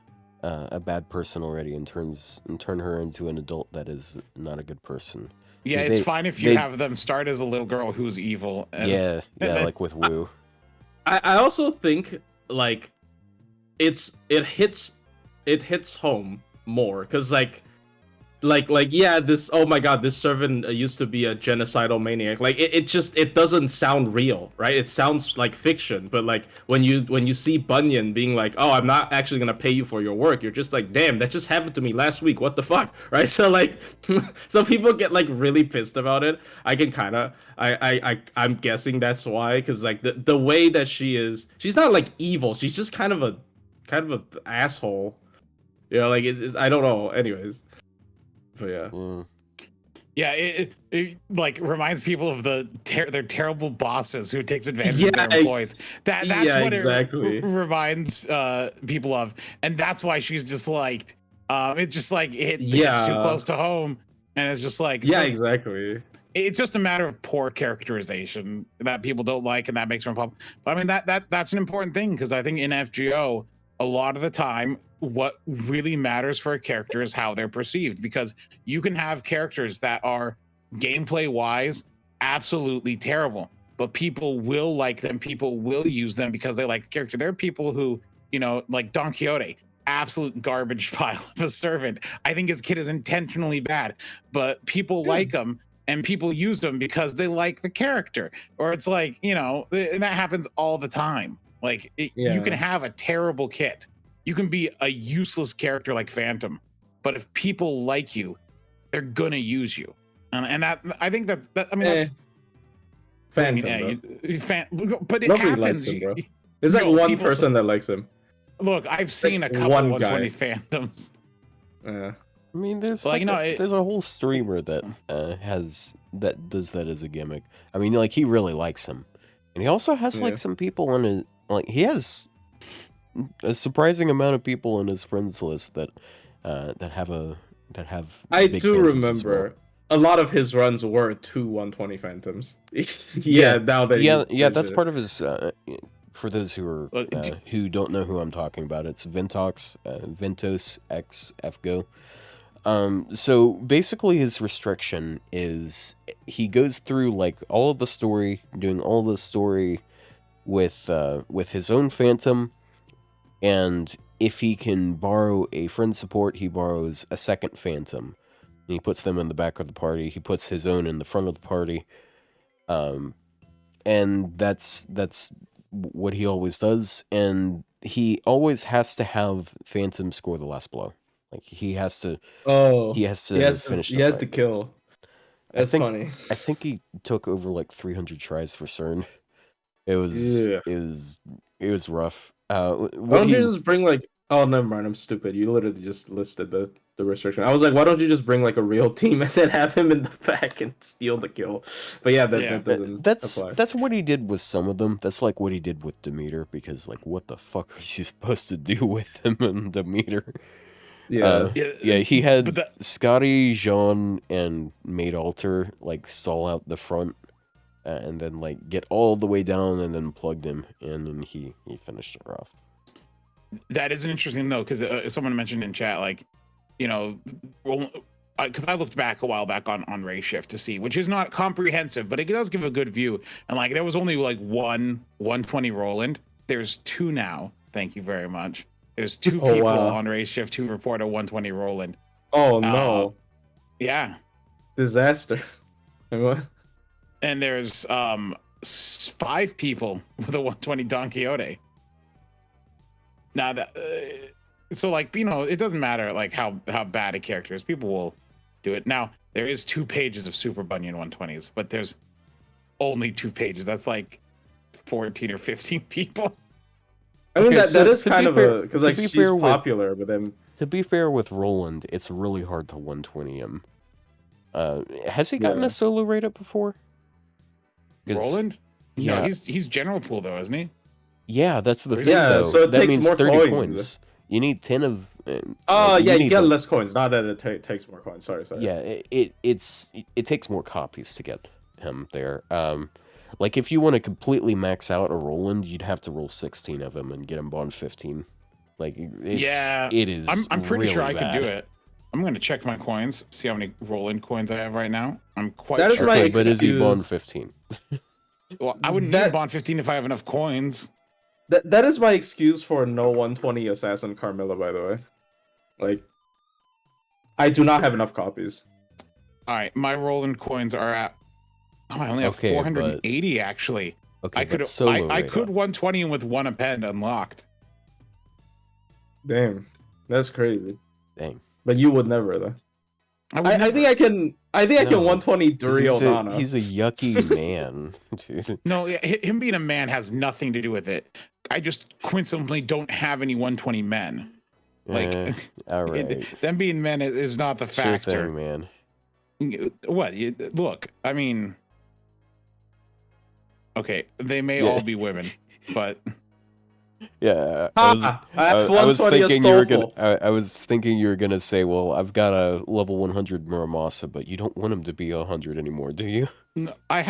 [SPEAKER 1] a bad person already and turn her into an adult that is not a good person. So
[SPEAKER 3] Yeah, it's
[SPEAKER 1] they-
[SPEAKER 3] fine if you
[SPEAKER 1] they-
[SPEAKER 3] have them start as a little girl who's evil. And
[SPEAKER 1] Yeah, like with Wu.
[SPEAKER 2] I also think like it hits home more because like yeah, this, oh my god, this servant used to be a genocidal maniac. Like it doesn't sound real, right? It sounds like fiction. But like when you see Bunyan being like, oh, I'm not actually gonna pay you for your work, you're just like, damn, that just happened to me last week, what the fuck, right? So like so people get like really pissed about it. I can kind of I'm guessing that's why, because like the way that she's not like evil, she's just kind of a asshole, like I don't know, anyways. But yeah.
[SPEAKER 1] Mm.
[SPEAKER 3] Yeah, it like reminds people of their terrible bosses who takes advantage of
[SPEAKER 2] Yeah,
[SPEAKER 3] their employees. That's
[SPEAKER 2] yeah,
[SPEAKER 3] what
[SPEAKER 2] exactly.
[SPEAKER 3] it reminds people of, and that's why she's disliked. It's just like it hits too
[SPEAKER 2] Yeah.
[SPEAKER 3] close to home, and it's just like
[SPEAKER 2] Yeah,
[SPEAKER 3] so
[SPEAKER 2] exactly.
[SPEAKER 3] it's just a matter of poor characterization that people don't like, and that makes them a problem. But I mean that's an important thing, because I think in FGO a lot of the time what really matters for a character is how they're perceived, because you can have characters that are gameplay wise absolutely terrible, but people will like them, people will use them because they like the character. There are people who, like Don Quixote, absolute garbage pile of a servant. I think his kid is intentionally bad, but people like him and people use them because they like the character. Or it's like, and that happens all the time. Like
[SPEAKER 2] Yeah.
[SPEAKER 3] you can have a terrible kit, you can be a useless character like Phantom, but if people like you, they're gonna use you. And that, I think that I mean that's
[SPEAKER 2] Phantom,
[SPEAKER 3] but it
[SPEAKER 2] Nobody
[SPEAKER 3] happens.
[SPEAKER 2] likes him, bro. There's like
[SPEAKER 3] No,
[SPEAKER 2] one
[SPEAKER 3] people-
[SPEAKER 2] person that likes him.
[SPEAKER 3] Look, I've seen a
[SPEAKER 2] Like
[SPEAKER 3] couple
[SPEAKER 2] one
[SPEAKER 3] 120
[SPEAKER 2] guy.
[SPEAKER 3] Phantoms.
[SPEAKER 2] Yeah.
[SPEAKER 1] I mean, there's
[SPEAKER 3] Like,
[SPEAKER 1] there's a whole streamer that does that as a gimmick. I mean, like he really likes him, and he also has
[SPEAKER 2] Yeah.
[SPEAKER 1] like some people on his he has a surprising amount of people on his friends list that have.
[SPEAKER 2] I
[SPEAKER 1] big
[SPEAKER 2] do
[SPEAKER 1] phantoms as well.
[SPEAKER 2] remember a lot of his runs were 120 phantoms. Yeah, now that
[SPEAKER 1] yeah,
[SPEAKER 2] you
[SPEAKER 1] yeah, that's
[SPEAKER 2] mention
[SPEAKER 1] part of his. For those who are who don't know who I'm talking about, it's Ventox, Ventos X FGO. So basically, his restriction is he goes through like all of the story, doing all the story with his own phantom, and if he can borrow a friend support, he borrows a second phantom. And he puts them in the back of the party. He puts his own in the front of the party. And that's what he always does. And he always has to have phantom score the last blow. Like he has to.
[SPEAKER 2] Oh,
[SPEAKER 1] he has to finish.
[SPEAKER 2] He has to kill. That's funny.
[SPEAKER 1] I think he took over like 300 tries for CERN. It was it was rough.
[SPEAKER 2] Why don't you just bring like? Oh, never mind. I'm stupid. You literally just listed the restriction. I was like, why don't you just bring like a real team and then have him in the back and steal the kill? But yeah, that doesn't apply.
[SPEAKER 1] That's what he did with some of them. That's like what he did with Demeter, because like what the fuck are you supposed to do with him and Demeter?
[SPEAKER 2] Yeah.
[SPEAKER 1] He had Scotty, Jean, and Maid Alter like stall out the front, and then like get all the way down, and then plugged him, and then he finished it off.
[SPEAKER 3] That is interesting though, because someone mentioned in chat, like, you know, because I looked back a while back on Ray Shift to see, which is not comprehensive, but it does give a good view. And like there was only like 120 Roland. There's 2 now. Thank you very much. There's 2 people on Ray Shift who report a 120 Roland.
[SPEAKER 2] Oh no.
[SPEAKER 3] Yeah.
[SPEAKER 2] Disaster.
[SPEAKER 3] And there's 5 people with a 120 Don Quixote. Now that so like, you know, it doesn't matter like how bad a character is, people will do it. Now there is 2 pages of Super Bunyan 120s, but there's only 2 pages. That's like 14 or 15 people.
[SPEAKER 2] I mean, that is kind of a, because like she's popular, but then
[SPEAKER 1] to be fair with Roland, it's really hard to 120 him. Has he gotten a solo rate up before?
[SPEAKER 3] Roland?
[SPEAKER 1] Yeah,
[SPEAKER 3] no, he's general pool though, isn't he?
[SPEAKER 1] Yeah, that's the thing. Though.
[SPEAKER 2] So it
[SPEAKER 1] that
[SPEAKER 2] takes
[SPEAKER 1] means
[SPEAKER 2] more
[SPEAKER 1] 30
[SPEAKER 2] coins.
[SPEAKER 1] You need 10 of.
[SPEAKER 2] You get less coins. Not that it takes more coins. Sorry.
[SPEAKER 1] Yeah, it takes more copies to get him there. Like if you want to completely max out a Roland, you'd have to roll 16 of him and get him bond 15. Like it is.
[SPEAKER 3] I'm pretty
[SPEAKER 1] really
[SPEAKER 3] sure I
[SPEAKER 1] bad.
[SPEAKER 3] could do it. I'm gonna check my coins, see how many Roland coins I have right now. I'm quite.
[SPEAKER 2] That is my excuse.
[SPEAKER 1] But is he bond 15?
[SPEAKER 3] Well, I wouldn't need bond 15 if I have enough coins.
[SPEAKER 2] That is my excuse for no 120 Assassin Carmilla, by the way. Like, I do not have enough copies.
[SPEAKER 3] All right, my Roland coins are at. Oh, I only have 480 actually.
[SPEAKER 1] Okay,
[SPEAKER 3] I could 120 with 1 append unlocked.
[SPEAKER 2] Damn, that's crazy.
[SPEAKER 1] Dang.
[SPEAKER 2] But you would never though. I think I can 120 Duryodhana.
[SPEAKER 1] He's a yucky man, dude.
[SPEAKER 3] No, him being a man has nothing to do with it. I just coincidentally don't have any 120 men. Like,
[SPEAKER 1] all right.
[SPEAKER 3] Them being men is not the factor.
[SPEAKER 1] Sure thing, man.
[SPEAKER 3] What? Look, I mean, okay, they may all be women, but
[SPEAKER 1] yeah, I was thinking you were gonna say, well, I've got a level 100 Muramasa, but you don't want him to be 100 anymore, do you?
[SPEAKER 3] No, I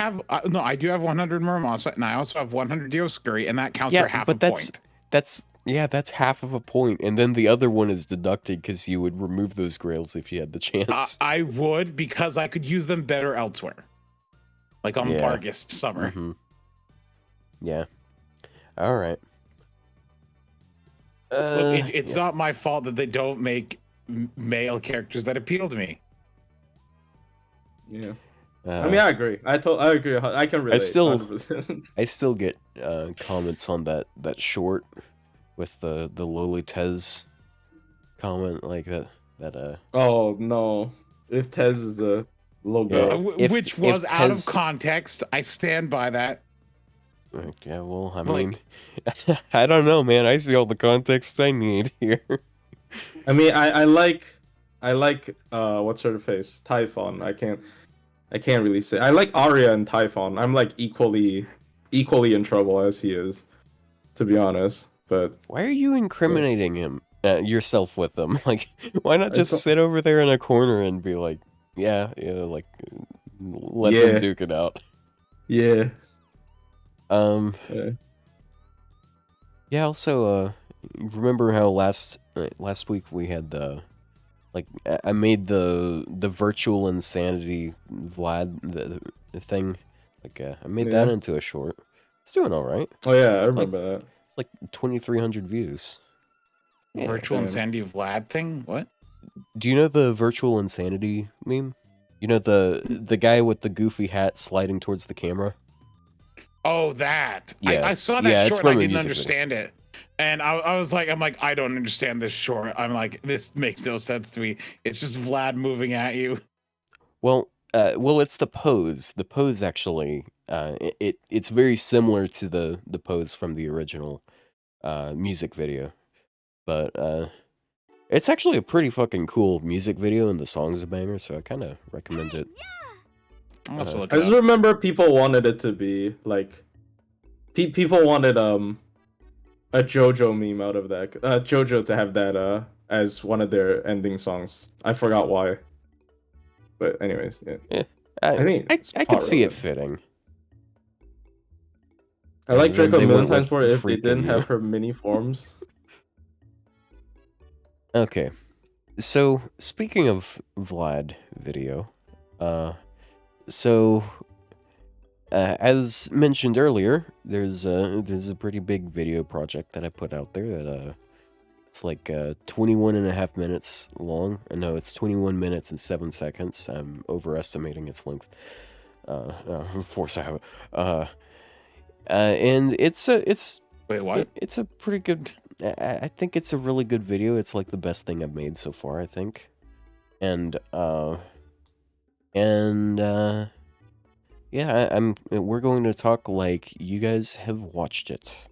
[SPEAKER 3] do have 100 Muramasa, and I also have 100 Dioscuri, and that counts for half a point.
[SPEAKER 1] That's half of a point, and then the other one is deducted because you would remove those grails if you had the chance.
[SPEAKER 3] I would, because I could use them better elsewhere, like on Bargist Summer.
[SPEAKER 1] Mm-hmm. Yeah. All right.
[SPEAKER 3] Look, it's not my fault that they don't make male characters that appeal to me.
[SPEAKER 2] Yeah. I mean, I agree. I agree. I can relate.
[SPEAKER 1] I still get comments on that short with the lowly Tez comment like that.
[SPEAKER 2] Oh no! If Tez is the logo,
[SPEAKER 3] which was out of context, I stand by that.
[SPEAKER 1] Yeah, well, I mean, I don't know, man. I see all the context I need here.
[SPEAKER 2] I mean, I like what's her face? Typhon. I can't really say. I like Arya and Typhon. I'm like equally in trouble as he is, to be honest. But
[SPEAKER 1] Why are you incriminating him yourself with them? Like, why not just
[SPEAKER 2] It's-
[SPEAKER 1] sit over there in a corner and be like, yeah, like let
[SPEAKER 2] Yeah.
[SPEAKER 1] them duke it out.
[SPEAKER 2] yeah.
[SPEAKER 1] Yeah. Also, remember how last week we had the I made the virtual insanity Vlad the thing. I made that
[SPEAKER 2] Yeah.
[SPEAKER 1] into a short. It's doing all right.
[SPEAKER 2] Oh yeah, I remember that.
[SPEAKER 1] It's like 2,300 views. Yeah.
[SPEAKER 3] Virtual
[SPEAKER 2] damn.
[SPEAKER 3] insanity Vlad thing? What?
[SPEAKER 1] Do you know the virtual insanity meme? You know the guy with the goofy hat sliding towards the camera?
[SPEAKER 3] Oh, that.
[SPEAKER 1] Yeah.
[SPEAKER 3] I saw that
[SPEAKER 1] Yeah, it's
[SPEAKER 3] short
[SPEAKER 1] from
[SPEAKER 3] and
[SPEAKER 1] a
[SPEAKER 3] I didn't
[SPEAKER 1] music
[SPEAKER 3] understand it. And I was like, I don't understand this short. I'm like, this makes no sense to me. It's just Vlad moving at you.
[SPEAKER 1] Well, it's the pose. The pose actually, it's very similar to the pose from the original music video, but it's actually a pretty fucking cool music video, and the song's a banger. So I kind of recommend it.
[SPEAKER 3] I'll have to look
[SPEAKER 2] I
[SPEAKER 3] it
[SPEAKER 2] just
[SPEAKER 3] up.
[SPEAKER 2] remember people wanted it to be like, people wanted a JoJo meme out of that. JoJo to have that as one of their ending songs. I forgot why. But anyways, yeah. I think
[SPEAKER 1] I could see it fitting.
[SPEAKER 2] I like
[SPEAKER 1] And then
[SPEAKER 2] Draco a
[SPEAKER 1] they
[SPEAKER 2] million
[SPEAKER 1] went with
[SPEAKER 2] times more if they
[SPEAKER 1] freaking
[SPEAKER 2] didn't
[SPEAKER 1] you.
[SPEAKER 2] have her mini forms.
[SPEAKER 1] Okay, so speaking of Vlad video, as mentioned earlier, there's a pretty big video project that I put out there that it's like 21 and a half minutes long. No, it's 21 minutes and 7 seconds. I'm overestimating its length. Of course I have. And it's
[SPEAKER 3] Wait, what?
[SPEAKER 1] it's a pretty good. I think it's a really good video. It's like the best thing I've made so far, I think. And yeah, we're going to talk like you guys have watched it.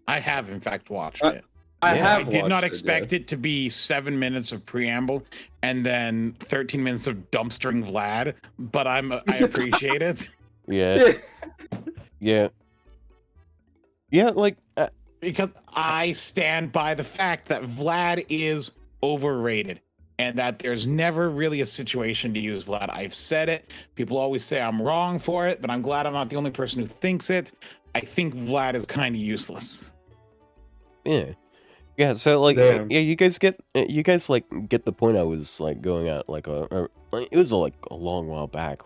[SPEAKER 3] I have, in fact, watched it.
[SPEAKER 2] I
[SPEAKER 3] I did not expect it to be 7 minutes of preamble and then 13 minutes of dumpstering Vlad, but I appreciate it.
[SPEAKER 1] Yeah. Yeah, like
[SPEAKER 3] Because I stand by the fact that Vlad is overrated and that there's never really a situation to use Vlad. I've said it. People always say I'm wrong for it, but I'm glad I'm not the only person who thinks it. I think Vlad is kind of useless.
[SPEAKER 1] yeah. So like,
[SPEAKER 2] Damn.
[SPEAKER 1] yeah, you guys get the point I was like going at like it was like a long while back.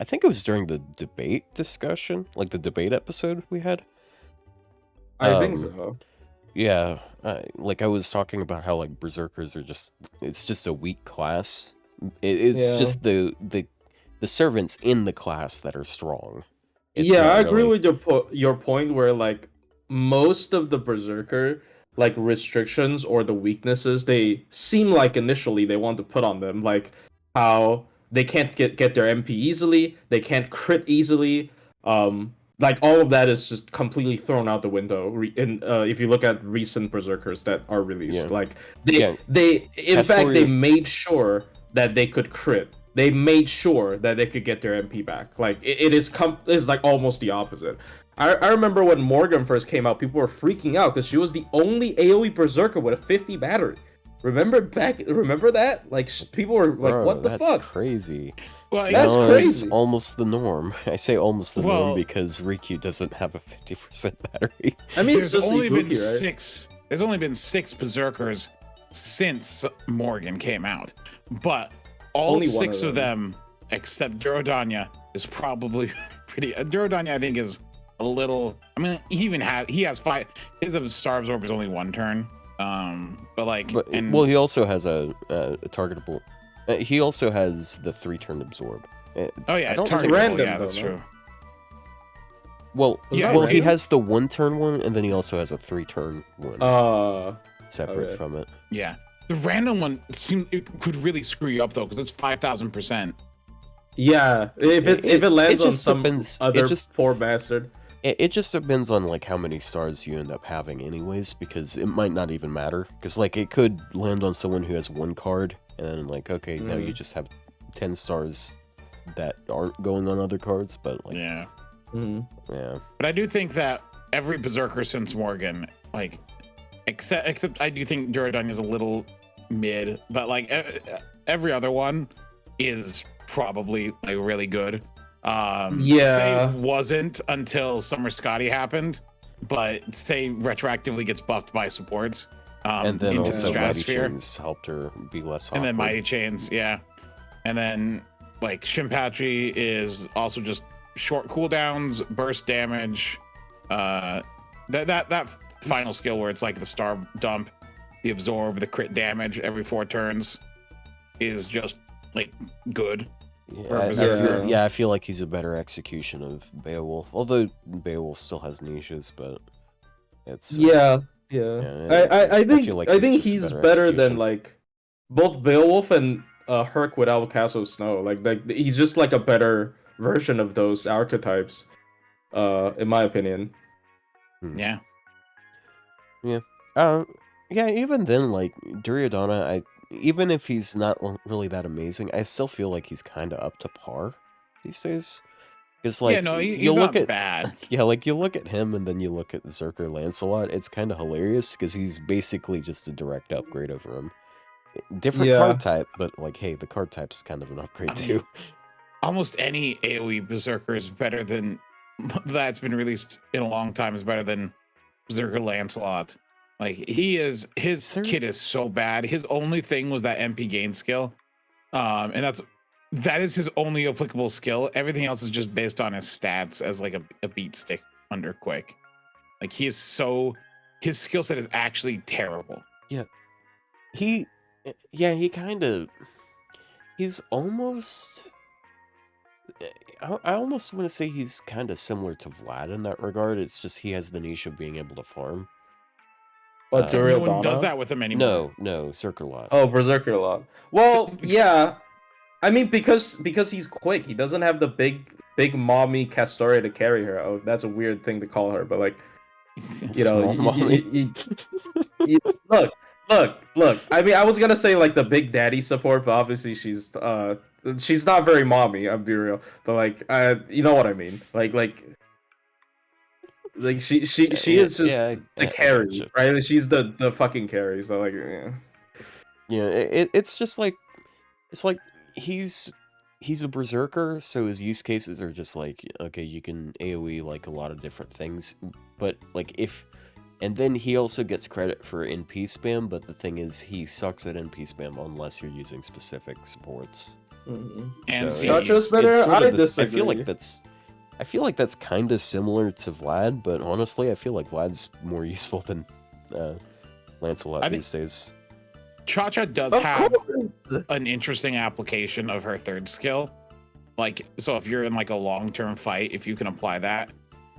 [SPEAKER 1] I think it was during the debate discussion, like the debate episode we had.
[SPEAKER 2] I think so.
[SPEAKER 1] Yeah, like I was talking about how like Berserkers are it's just a weak class. It's
[SPEAKER 2] Yeah.
[SPEAKER 1] just the servants in the class that are strong. It's
[SPEAKER 2] Yeah,
[SPEAKER 1] not
[SPEAKER 2] I agree
[SPEAKER 1] really-
[SPEAKER 2] with your point where like most of the Berserker like restrictions or the weaknesses they seem like initially they want to put on them, like how they can't get their MP easily, they can't crit easily, like all of that is just completely thrown out the window. If you look at recent Berserkers that are released,
[SPEAKER 1] Yeah.
[SPEAKER 2] like
[SPEAKER 1] Yeah.
[SPEAKER 2] they in fact they
[SPEAKER 1] Castoria-
[SPEAKER 2] made sure that they could crit. They made sure that they could get their MP back. Like it is like almost the opposite. I remember when Morgan first came out, people were freaking out because she was the only AoE Berserker with a 50 battery. Remember that? Like people were like,
[SPEAKER 1] Bro,
[SPEAKER 2] "What the
[SPEAKER 1] that's
[SPEAKER 2] fuck?"
[SPEAKER 1] crazy.
[SPEAKER 3] Well,
[SPEAKER 2] That's
[SPEAKER 1] No,
[SPEAKER 2] crazy.
[SPEAKER 1] It's almost the norm. I say almost the norm
[SPEAKER 3] Well-
[SPEAKER 1] because Riku doesn't have a 50% battery.
[SPEAKER 2] I mean, it's
[SPEAKER 3] there's
[SPEAKER 2] just
[SPEAKER 3] only been
[SPEAKER 2] Ibuki, right?
[SPEAKER 3] six. There's only been 6 Berserkers since Morgan came out, but all
[SPEAKER 2] Only one
[SPEAKER 3] 6
[SPEAKER 2] of
[SPEAKER 3] of them, except Durodanya, is probably pretty. Durodanya, I think, is a little. I mean, he has 5. His Star Absorb is only 1 turn. But like,
[SPEAKER 1] But well, he also has a targetable. He also has the 3-turn absorb.
[SPEAKER 3] oh yeah,
[SPEAKER 1] I don't
[SPEAKER 3] targetable,
[SPEAKER 1] think-
[SPEAKER 2] random,
[SPEAKER 3] yeah, that's
[SPEAKER 2] though,
[SPEAKER 3] true.
[SPEAKER 1] Well,
[SPEAKER 3] Yeah,
[SPEAKER 1] he
[SPEAKER 3] random?
[SPEAKER 1] has the 1-turn one, and then he also has a 3-turn one separate
[SPEAKER 2] okay.
[SPEAKER 1] from it.
[SPEAKER 3] Yeah, the random one it could really screw you up though, because it's 5,000%.
[SPEAKER 2] Yeah, if it lands on
[SPEAKER 1] just
[SPEAKER 2] some
[SPEAKER 1] depends-
[SPEAKER 2] other poor bastard.
[SPEAKER 1] It just depends on like how many stars you end up having, anyways, because it might not even matter. Because like it could land on someone who has 1 card, and then like, okay, now you
[SPEAKER 2] Mm.
[SPEAKER 1] just have 10 stars that aren't going on other cards, but like,
[SPEAKER 3] Yeah.
[SPEAKER 2] Mhm.
[SPEAKER 1] yeah.
[SPEAKER 3] But I do think that every Berserker since Morgan, like, except I do think Duradon is a little mid, but like every other one is probably like really good.
[SPEAKER 2] Yeah.
[SPEAKER 3] Say wasn't until Summer Scotty happened, but say retroactively gets buffed by supports.
[SPEAKER 1] And then
[SPEAKER 3] into the
[SPEAKER 1] also Mighty
[SPEAKER 3] stratosphere,
[SPEAKER 1] Chains helped her be less awkward.
[SPEAKER 3] and then Mighty Chains, yeah, and then like Shimpatri is also just short cooldowns, burst damage. That final skill where it's like the star dump, the absorb, the crit damage every 4 turns is just like good.
[SPEAKER 1] Yeah, I feel like he's a better execution of Beowulf. Although Beowulf still has niches, but it's
[SPEAKER 2] Yeah. I think
[SPEAKER 1] feel like
[SPEAKER 2] I think
[SPEAKER 1] just a
[SPEAKER 2] he's better than
[SPEAKER 1] execution.
[SPEAKER 2] like both Beowulf and Herc without Castle of Snow. Like he's just like a better version of those archetypes, in my opinion.
[SPEAKER 3] Yeah.
[SPEAKER 1] Yeah. Even then, like Duryodhana, even if he's not really that amazing, I still feel like he's kind of up to par these days. Because like,
[SPEAKER 3] Yeah, no,
[SPEAKER 1] you
[SPEAKER 3] he's
[SPEAKER 1] look
[SPEAKER 3] not
[SPEAKER 1] at
[SPEAKER 3] bad.
[SPEAKER 1] yeah, like you look at him and then you look at Berserker Lancelot. It's kind of hilarious because he's basically just a direct upgrade over him. Different
[SPEAKER 2] Yeah.
[SPEAKER 1] card type, but like, hey, the card type's kind of an upgrade
[SPEAKER 3] I mean,
[SPEAKER 1] too.
[SPEAKER 3] Almost any AoE Berserker is better than that's been released in a long time is better than Berserker Lancelot. Like his kit is so bad. His only thing was that MP gain skill. And that is his only applicable skill. Everything else is just based on his stats as like a beat stick under Quake. Like his skill set is actually terrible.
[SPEAKER 1] He he's almost. I almost want to say he's kind of similar to Vlad in that regard. It's just he has the niche of being able to farm.
[SPEAKER 2] But
[SPEAKER 3] No one
[SPEAKER 2] Duryodhana?
[SPEAKER 3] does that with him anymore.
[SPEAKER 1] No, Circle Lot.
[SPEAKER 2] Oh, Berserker a lot. Well,
[SPEAKER 3] So-
[SPEAKER 2] yeah. I mean, because he's quick, he doesn't have the big mommy Castoria to carry her. Oh, that's a weird thing to call her, but like, you know,
[SPEAKER 1] Small mommy.
[SPEAKER 2] look. I mean, I was gonna say like the big daddy support, but obviously she's not very mommy. I'm be real, but like, you know what I mean? Like she is just the carry, right? She's the fucking carry. So like, yeah.
[SPEAKER 1] Yeah, it's just like, it's like he's a berserker, so his use cases are just like, okay, you can AoE like a lot of different things, but like and then he also gets credit for NP spam, but the thing is he sucks at NP spam unless you're using specific supports.
[SPEAKER 2] Mm-hmm.
[SPEAKER 3] And
[SPEAKER 1] So
[SPEAKER 3] CDs.
[SPEAKER 2] Just better.
[SPEAKER 1] it's sort
[SPEAKER 2] I
[SPEAKER 1] of this-
[SPEAKER 2] disagree.
[SPEAKER 1] I feel like that's kind of similar to Vlad, but honestly, I feel like Vlad's more useful than Lancelot these days.
[SPEAKER 3] Cha-Cha does
[SPEAKER 2] Of
[SPEAKER 3] have
[SPEAKER 2] course.
[SPEAKER 3] an interesting application of her third skill. Like, so if you're in like a long-term fight, if you can apply that,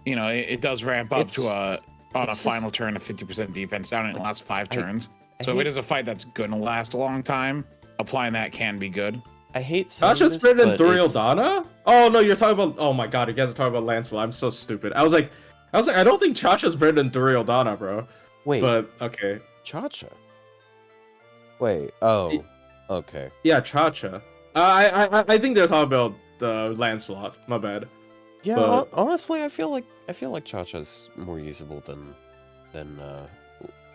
[SPEAKER 3] you know, it does ramp up to on a final turn of 50% defense down in the last 5 turns. So if it is a fight that's gonna last a long time, applying that can be good.
[SPEAKER 1] I hate saying
[SPEAKER 2] Chacha
[SPEAKER 1] this,
[SPEAKER 2] Spirit and
[SPEAKER 1] but it's-
[SPEAKER 2] Duryodhana? Oh no, you're talking about. Oh my god, you guys are talking about Lancelot. I'm so stupid. I was like, I don't think Chacha's better than Duryodhana, bro.
[SPEAKER 1] Wait,
[SPEAKER 2] But okay,
[SPEAKER 1] Cha-Cha? Wait, oh, okay.
[SPEAKER 2] yeah, Chacha. I think they're talking about Lancelot. My bad.
[SPEAKER 1] Yeah,
[SPEAKER 2] But-
[SPEAKER 1] honestly, I feel like Cha-Cha's more usable than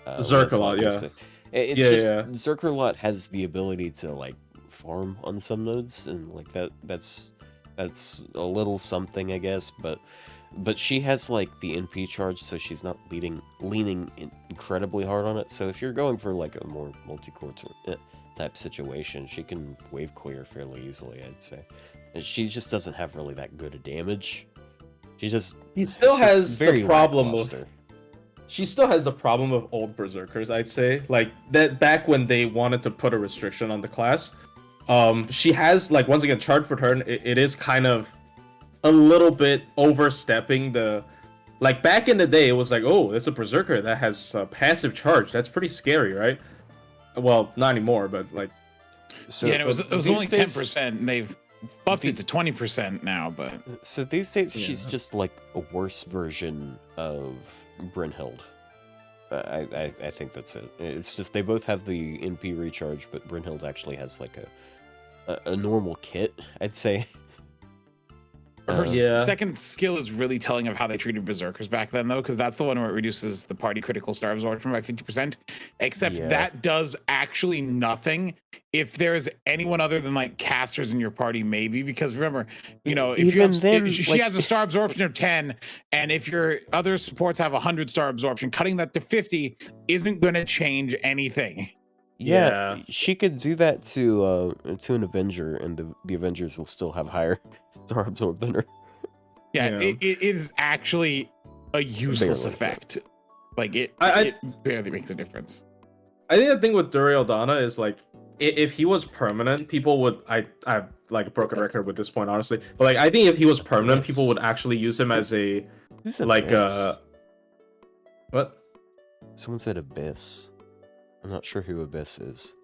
[SPEAKER 2] Zerkalot,
[SPEAKER 1] Lancelot,
[SPEAKER 2] yeah.
[SPEAKER 1] 'cause It's
[SPEAKER 2] Yeah,
[SPEAKER 1] just Zerkalot has the ability to like farm on some nodes, and like that's a little something, I guess, but she has like the NP charge, so she's not leaning incredibly hard on it. So if you're going for like a more multi-core type situation, she can wave clear fairly easily, I'd say. And she just doesn't have really that good a damage.
[SPEAKER 2] He still
[SPEAKER 1] she's just
[SPEAKER 2] has
[SPEAKER 1] very
[SPEAKER 2] the problem of.
[SPEAKER 1] lackluster.
[SPEAKER 2] She still has the problem of old berserkers, I'd say. Like that back when they wanted to put a restriction on the class. She has like once again charge per turn. It is kind of a little bit overstepping the. Like back in the day, it was like, oh, it's a berserker that has passive charge. That's pretty scary, right? Well, not anymore, but like.
[SPEAKER 1] So
[SPEAKER 3] Yeah, and it was
[SPEAKER 1] these
[SPEAKER 3] only
[SPEAKER 1] days-
[SPEAKER 3] 10%, and they've buffed it to 20% now. But
[SPEAKER 1] So these days,
[SPEAKER 2] Yeah.
[SPEAKER 1] she's just like a worse version of Brynhild. I think that's it. It's just they both have the NP recharge, but Brynhild actually has like a normal kit, I'd say.
[SPEAKER 3] Her
[SPEAKER 2] Yeah.
[SPEAKER 3] second skill is really telling of how they treated berserkers back then, though, because that's the one where it reduces the party critical star absorption by 50%. Except
[SPEAKER 1] Yeah.
[SPEAKER 3] that does actually nothing if there's anyone other than like casters in your party, maybe. Because remember, you know, if you
[SPEAKER 1] Even
[SPEAKER 3] have,
[SPEAKER 1] then,
[SPEAKER 3] she
[SPEAKER 1] like-
[SPEAKER 3] has a star absorption of 10, and if your other supports have 100 star absorption, cutting that to 50 isn't going to change anything.
[SPEAKER 1] Yeah,
[SPEAKER 2] Yeah.
[SPEAKER 1] she could do that to an Avenger, and the Avengers will still have higher star absorb than her.
[SPEAKER 3] Yeah,
[SPEAKER 2] Yeah.
[SPEAKER 3] it is actually a useless
[SPEAKER 1] Barely,
[SPEAKER 3] effect. Like it barely makes a difference.
[SPEAKER 2] I think the thing with Duryodhana is like if he was permanent, people would I've like a broken record with this point, honestly. But like I think if he was permanent, people would actually use him as a
[SPEAKER 1] Who's
[SPEAKER 2] like
[SPEAKER 1] Abyss?
[SPEAKER 2] what?
[SPEAKER 1] Someone said Abyss. I'm not sure who Abyss is.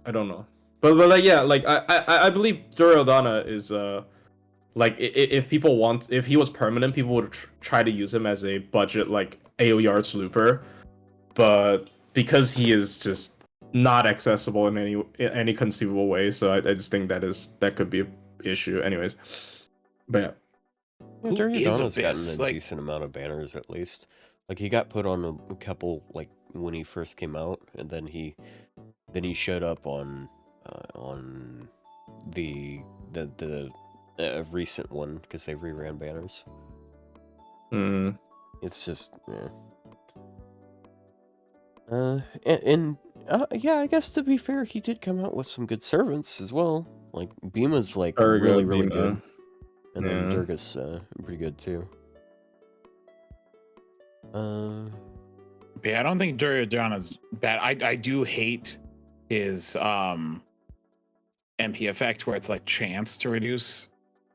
[SPEAKER 2] I don't know. But like yeah, like I believe Duryodhana is like if he was permanent, people would try to use him as a budget like AoE art looper. But because he is just not accessible in any conceivable way, so I just think that could be an issue. Anyways, but yeah.
[SPEAKER 1] Yeah,
[SPEAKER 3] Who is
[SPEAKER 1] Duryodhana's gotten
[SPEAKER 3] Abyss?
[SPEAKER 1] a
[SPEAKER 3] Like-
[SPEAKER 1] decent amount of banners at least. Like he got put on a couple like when he first came out, and then he showed up on the recent one because they reran banners.
[SPEAKER 2] Mm.
[SPEAKER 1] It's just yeah, I guess to be fair, he did come out with some good servants as well. Like Bima's like
[SPEAKER 2] Durga,
[SPEAKER 1] really
[SPEAKER 2] Bhima.
[SPEAKER 1] good, and then
[SPEAKER 2] Yeah.
[SPEAKER 1] Durga's pretty good too.
[SPEAKER 3] Yeah, I don't think Duryodhana's bad. I do hate his MP effect where it's like chance to reduce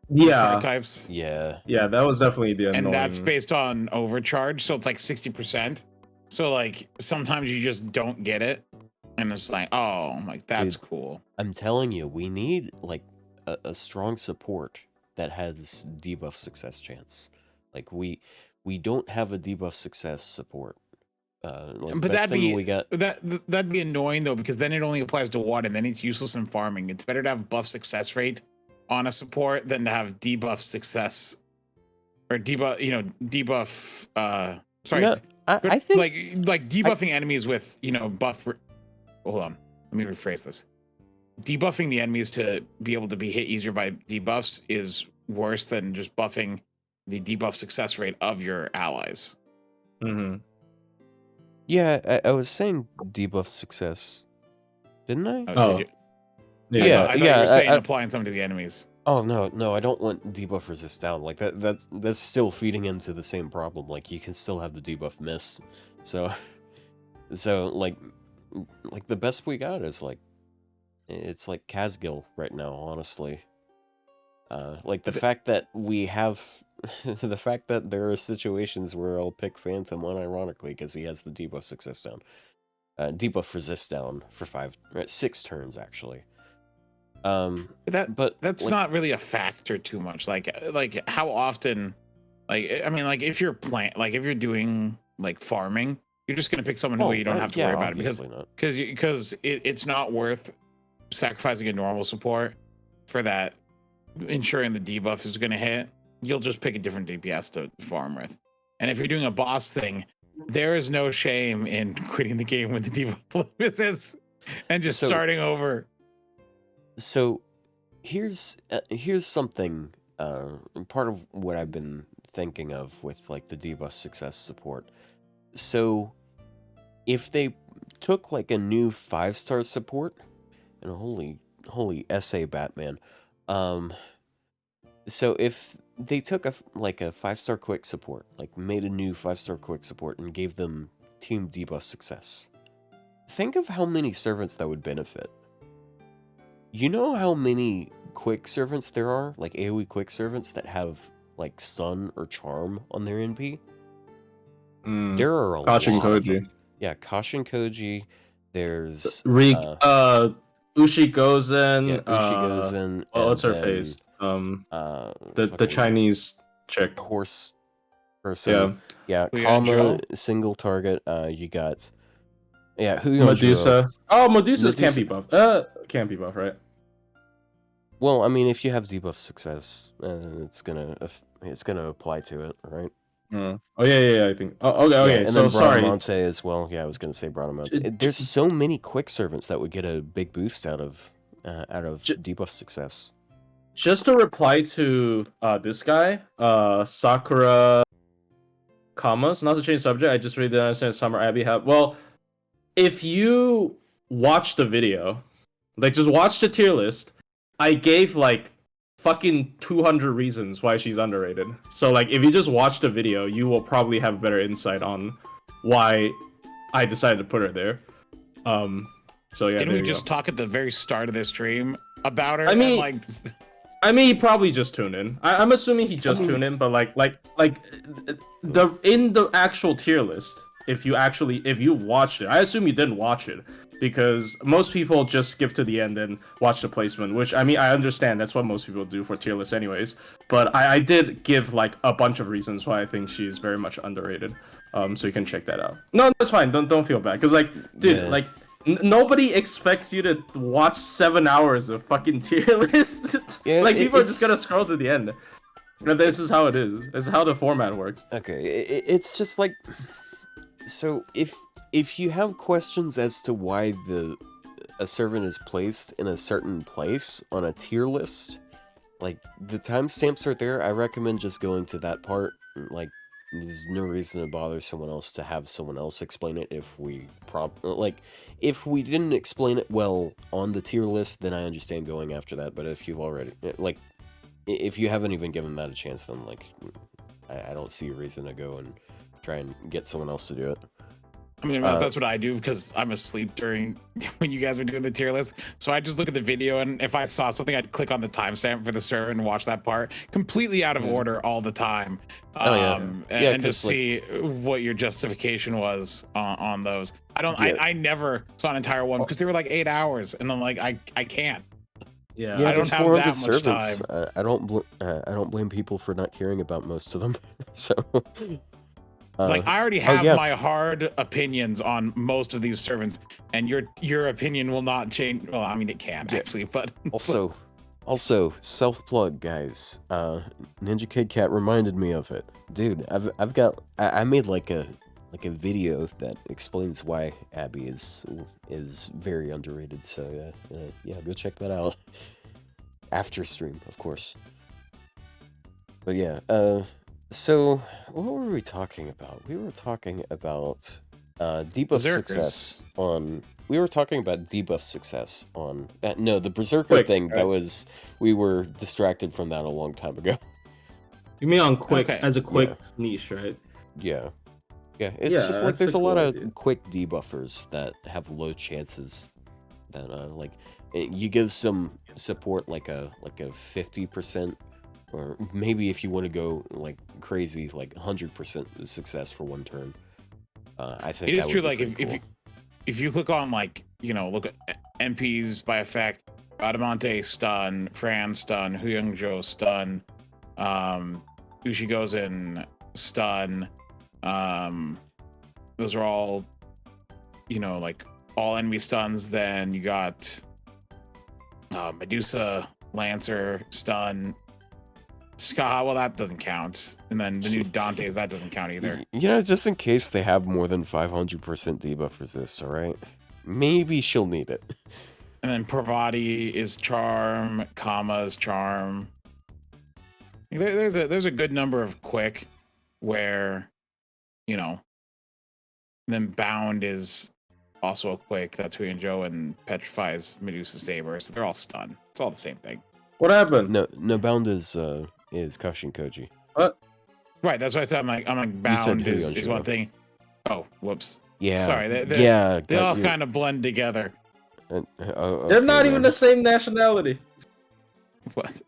[SPEAKER 2] Yeah,
[SPEAKER 3] card types.
[SPEAKER 1] Yeah,
[SPEAKER 2] yeah, that was definitely the annoying.
[SPEAKER 3] And that's based on overcharge, so it's like 60%. So like sometimes you just don't get it. And it's like, oh, I'm like, that's
[SPEAKER 1] Dude.
[SPEAKER 3] cool.
[SPEAKER 1] I'm telling you, we need like a strong support that has debuff success chance. Like we don't have a debuff success support. Like
[SPEAKER 3] But
[SPEAKER 1] best
[SPEAKER 3] that'd
[SPEAKER 1] thing
[SPEAKER 3] be
[SPEAKER 1] we got.
[SPEAKER 3] that'd be annoying though, because then it only applies to one, and then it's useless in farming. It's better to have buff success rate on a support than to have debuff success or debuff, you know, debuff. Sorry,
[SPEAKER 1] No, I think
[SPEAKER 3] like debuffing enemies with, you know, buff. Hold on, let me rephrase this. Debuffing the enemies to be able to be hit easier by debuffs is worse than just buffing the debuff success rate of your allies.
[SPEAKER 2] Mm-hmm.
[SPEAKER 1] yeah, I was saying debuff success, didn't I?
[SPEAKER 2] Oh.
[SPEAKER 3] Did you?
[SPEAKER 1] Yeah,
[SPEAKER 3] I thought
[SPEAKER 1] yeah,
[SPEAKER 3] you were saying
[SPEAKER 1] I-
[SPEAKER 3] applying something to the enemies.
[SPEAKER 1] Oh no, I don't want debuff resist down. Like that's still feeding into the same problem. Like you can still have the debuff miss. So like the best we got is like it's like Kazgil right now, honestly. Like the fact that we have the fact that there are situations where I'll pick Phantom unironically because he has the debuff success down. Debuff resist down for 6 turns actually. But
[SPEAKER 3] That's
[SPEAKER 1] like,
[SPEAKER 3] not really a factor too much. Like how often, like I mean, like if you're if you're doing like farming, you're just gonna pick someone who you don't have to worry about it because it's not worth sacrificing a normal support for that, ensuring the debuff is gonna hit. You'll just pick a different DPS to farm with. And if you're doing a boss thing, there is no shame in quitting the game when the debuff misses and just starting over.
[SPEAKER 1] So here's something part of what I've been thinking of with like the debuff success support. So if they took like a new 5-star support, and holy SA Batman, so if they took a 5-star quick support, like made a new 5-star quick support and gave them team debuff success, think of how many servants that would benefit. You know how many quick servants there are, like AoE quick servants that have like Sun or Charm on their NP? There are a
[SPEAKER 2] Kashin
[SPEAKER 1] lot of
[SPEAKER 2] Koji.
[SPEAKER 1] them. Yeah, Kashin Koji. There's
[SPEAKER 2] Ushi Gozen.
[SPEAKER 1] yeah, Ushi Gozen.
[SPEAKER 2] What's her
[SPEAKER 1] then,
[SPEAKER 2] face?
[SPEAKER 1] the
[SPEAKER 2] The Chinese chick.
[SPEAKER 1] horse person. Yeah,
[SPEAKER 3] Huyanzhou.
[SPEAKER 1] comma, single target. You got Huyanzhou.
[SPEAKER 2] Medusa. Oh, Medusas can't
[SPEAKER 1] Medusa-
[SPEAKER 2] be buffed. Can't be buffed, right?
[SPEAKER 1] Well, I mean, if you have debuff success, it's gonna apply to it, right?
[SPEAKER 2] Oh yeah. I think. Oh, okay.
[SPEAKER 1] And
[SPEAKER 2] So
[SPEAKER 1] then
[SPEAKER 2] sorry.
[SPEAKER 1] Bradamante as well. Yeah, I was gonna say Bradamante. There's so many quick servants that would get a big boost out of debuff success.
[SPEAKER 2] Just to reply to this guy, Sakura commas. Not to change subject. I just really didn't understand Summer Abbey have. Well, if you watch the video, like just watch the tier list, I gave like fucking 200 reasons why she's underrated. So like if you just watch the video, you will probably have better insight on why I decided to put her there. So yeah.
[SPEAKER 3] Didn't we just talk at the very start of this stream about her?
[SPEAKER 2] I mean,
[SPEAKER 3] and, like,
[SPEAKER 2] he probably just tuned in. I'm assuming he just tuned in, but like the in the actual tier list, if you watched it, I assume you didn't watch it because most people just skip to the end and watch the placement. Which I mean, I understand that's what most people do for tier lists, anyways. But I did give like a bunch of reasons why I think she's very much underrated. So you can check that out. No, that's fine. Don't feel bad, cause like, dude, like. Nobody expects you to watch 7 hours of fucking tier list.
[SPEAKER 1] Yeah,
[SPEAKER 2] like people are just gonna scroll to the end. And this is how it is. This is how the format works.
[SPEAKER 1] Okay, it's just like, so if you have questions as to why a servant is placed in a certain place on a tier list, like the timestamps are there. I recommend just going to that part. Like, there's no reason to bother someone else to have someone else explain it if we if we didn't explain it well on the tier list, then I understand going after that. But if you've already, like, if you haven't even given that a chance, then, like, I don't see a reason to go and try and get someone else to do it.
[SPEAKER 3] I mean, that's what I do because I'm asleep during when you guys are doing the tier list. So I just look at the video, and if I saw something, I'd click on the timestamp for the server and watch that part completely out of order all the time. And just
[SPEAKER 1] like,
[SPEAKER 3] see what your justification was on those. I never saw an entire one because they were like 8 hours, and I'm like, I can't.
[SPEAKER 2] Yeah,
[SPEAKER 3] I don't have that much time.
[SPEAKER 1] I don't blame people for not caring about most of them. So.
[SPEAKER 3] It's like I already have my hard opinions on most of these servants, and your opinion will not change. Well, I mean, it can actually, but
[SPEAKER 1] also self-plug, guys. Ninja Kid Cat reminded me of it, dude. I made like a video that explains why Abby is very underrated. So yeah, go check that out after stream, of course. But yeah, so, what were we talking about? We were talking about debuff success on... We were talking about debuff success on... no, the Berserker thing, right? We were distracted from that a long time ago.
[SPEAKER 2] You mean on quick, as a quick niche, right?
[SPEAKER 1] Yeah. Yeah, it's just like there's a lot of quick debuffers that have low chances that, like, you give some support like a 50%, or maybe if you want to go like crazy, like 100% success for one turn. I think
[SPEAKER 3] it is true. Like
[SPEAKER 1] cool.
[SPEAKER 3] if you click on, like, you know, look at MPs by effect, Bradamante stun, Fran stun, Huyanzhou stun, Ushigozen stun. Those are all, you know, like all enemy stuns. Then you got Medusa, Lancer stun. Ska, well, that doesn't count. And then the new Dante's, that doesn't count either.
[SPEAKER 1] Yeah, just in case they have more than 500% debuff resist, alright? Maybe she'll need it.
[SPEAKER 3] And then Pravati is charm, Kama's charm. There's a good number of quick where, you know, then Bound is also a quick. That's Huyanzhou, and Petrifies Medusa Saber. So they're all stun. It's all the same thing.
[SPEAKER 2] What happened?
[SPEAKER 1] No, Bound is Kashin Koji.
[SPEAKER 2] What?
[SPEAKER 3] Right, that's why I said I'm like Bound is one thing. Oh, whoops.
[SPEAKER 1] Yeah.
[SPEAKER 3] Sorry. They all kind of blend together.
[SPEAKER 1] Okay,
[SPEAKER 2] they're not even the same nationality.
[SPEAKER 3] What?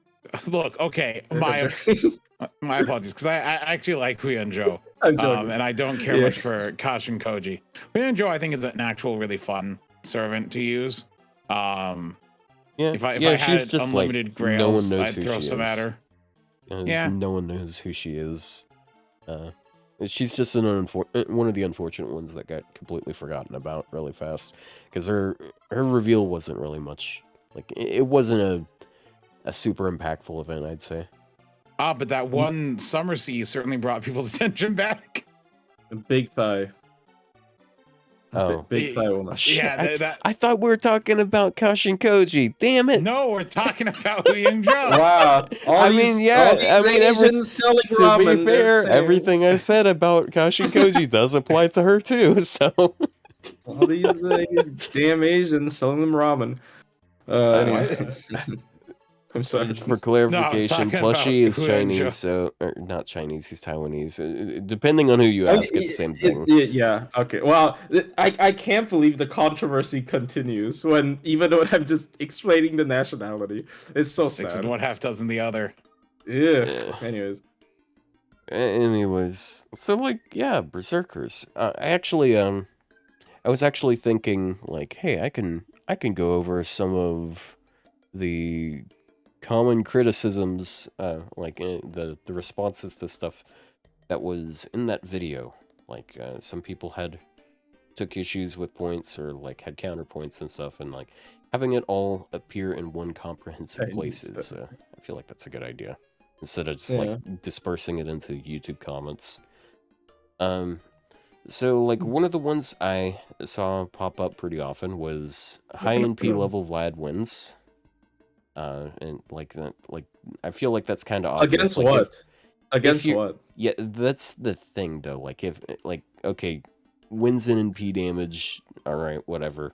[SPEAKER 3] Look, okay, my apologies, because I actually like Huyanzhou, and I don't care much for Kashin Koji. Huyanzhou, I think, is an actual really fun servant to use. If I had unlimited
[SPEAKER 1] like,
[SPEAKER 3] grails, I'd throw some at her.
[SPEAKER 1] No one knows who she is. She's just one of the unfortunate ones that got completely forgotten about really fast, because her reveal wasn't really much. Like it wasn't a super impactful event, I'd say.
[SPEAKER 3] But that one summer sea certainly brought people's attention back.
[SPEAKER 2] A big thigh.
[SPEAKER 1] Oh,
[SPEAKER 2] Big thigh woman.
[SPEAKER 1] Oh, shit.
[SPEAKER 3] Yeah,
[SPEAKER 1] I thought we were talking about Kashin Koji. Damn it!
[SPEAKER 3] No, we're talking about Hu Ying Zhou.
[SPEAKER 2] Wow.
[SPEAKER 1] I mean,
[SPEAKER 2] Asians selling
[SPEAKER 1] to
[SPEAKER 2] ramen,
[SPEAKER 1] be
[SPEAKER 2] they're
[SPEAKER 1] fair,
[SPEAKER 2] saying-
[SPEAKER 1] everything I said about Kashin Koji does apply to her too. So
[SPEAKER 2] All these damn Asians selling them ramen. Anyway. I'm sorry.
[SPEAKER 1] for clarification,
[SPEAKER 3] talking
[SPEAKER 1] Plushie
[SPEAKER 3] about
[SPEAKER 1] is
[SPEAKER 3] Hu Ying Zhou.
[SPEAKER 1] Chinese, so or not Chinese. He's Taiwanese. Depending on who you ask, it's the same thing.
[SPEAKER 2] Yeah. Okay. Well, I can't believe the controversy continues when even when I'm just explaining the nationality. It's so
[SPEAKER 3] Six
[SPEAKER 2] sad.
[SPEAKER 3] and one half dozen the other.
[SPEAKER 2] Yeah.
[SPEAKER 1] Anyways, so like, yeah, Berserkers. I was actually thinking like, hey, I can go over some of the common criticisms, the responses to stuff that was in that video. Like, some people took issues with points or like had counterpoints and stuff, and like having it all appear in one comprehensive place is, I feel like that's a good idea instead of just like dispersing it into YouTube comments. So like one of the ones I saw pop up pretty often was high NP level Vlad wins. And like that, like I feel like that's kind of obvious.
[SPEAKER 2] Against
[SPEAKER 1] like,
[SPEAKER 2] what? Against what?
[SPEAKER 1] Yeah, that's the thing though. Like if okay, wins in NP damage, all right, whatever.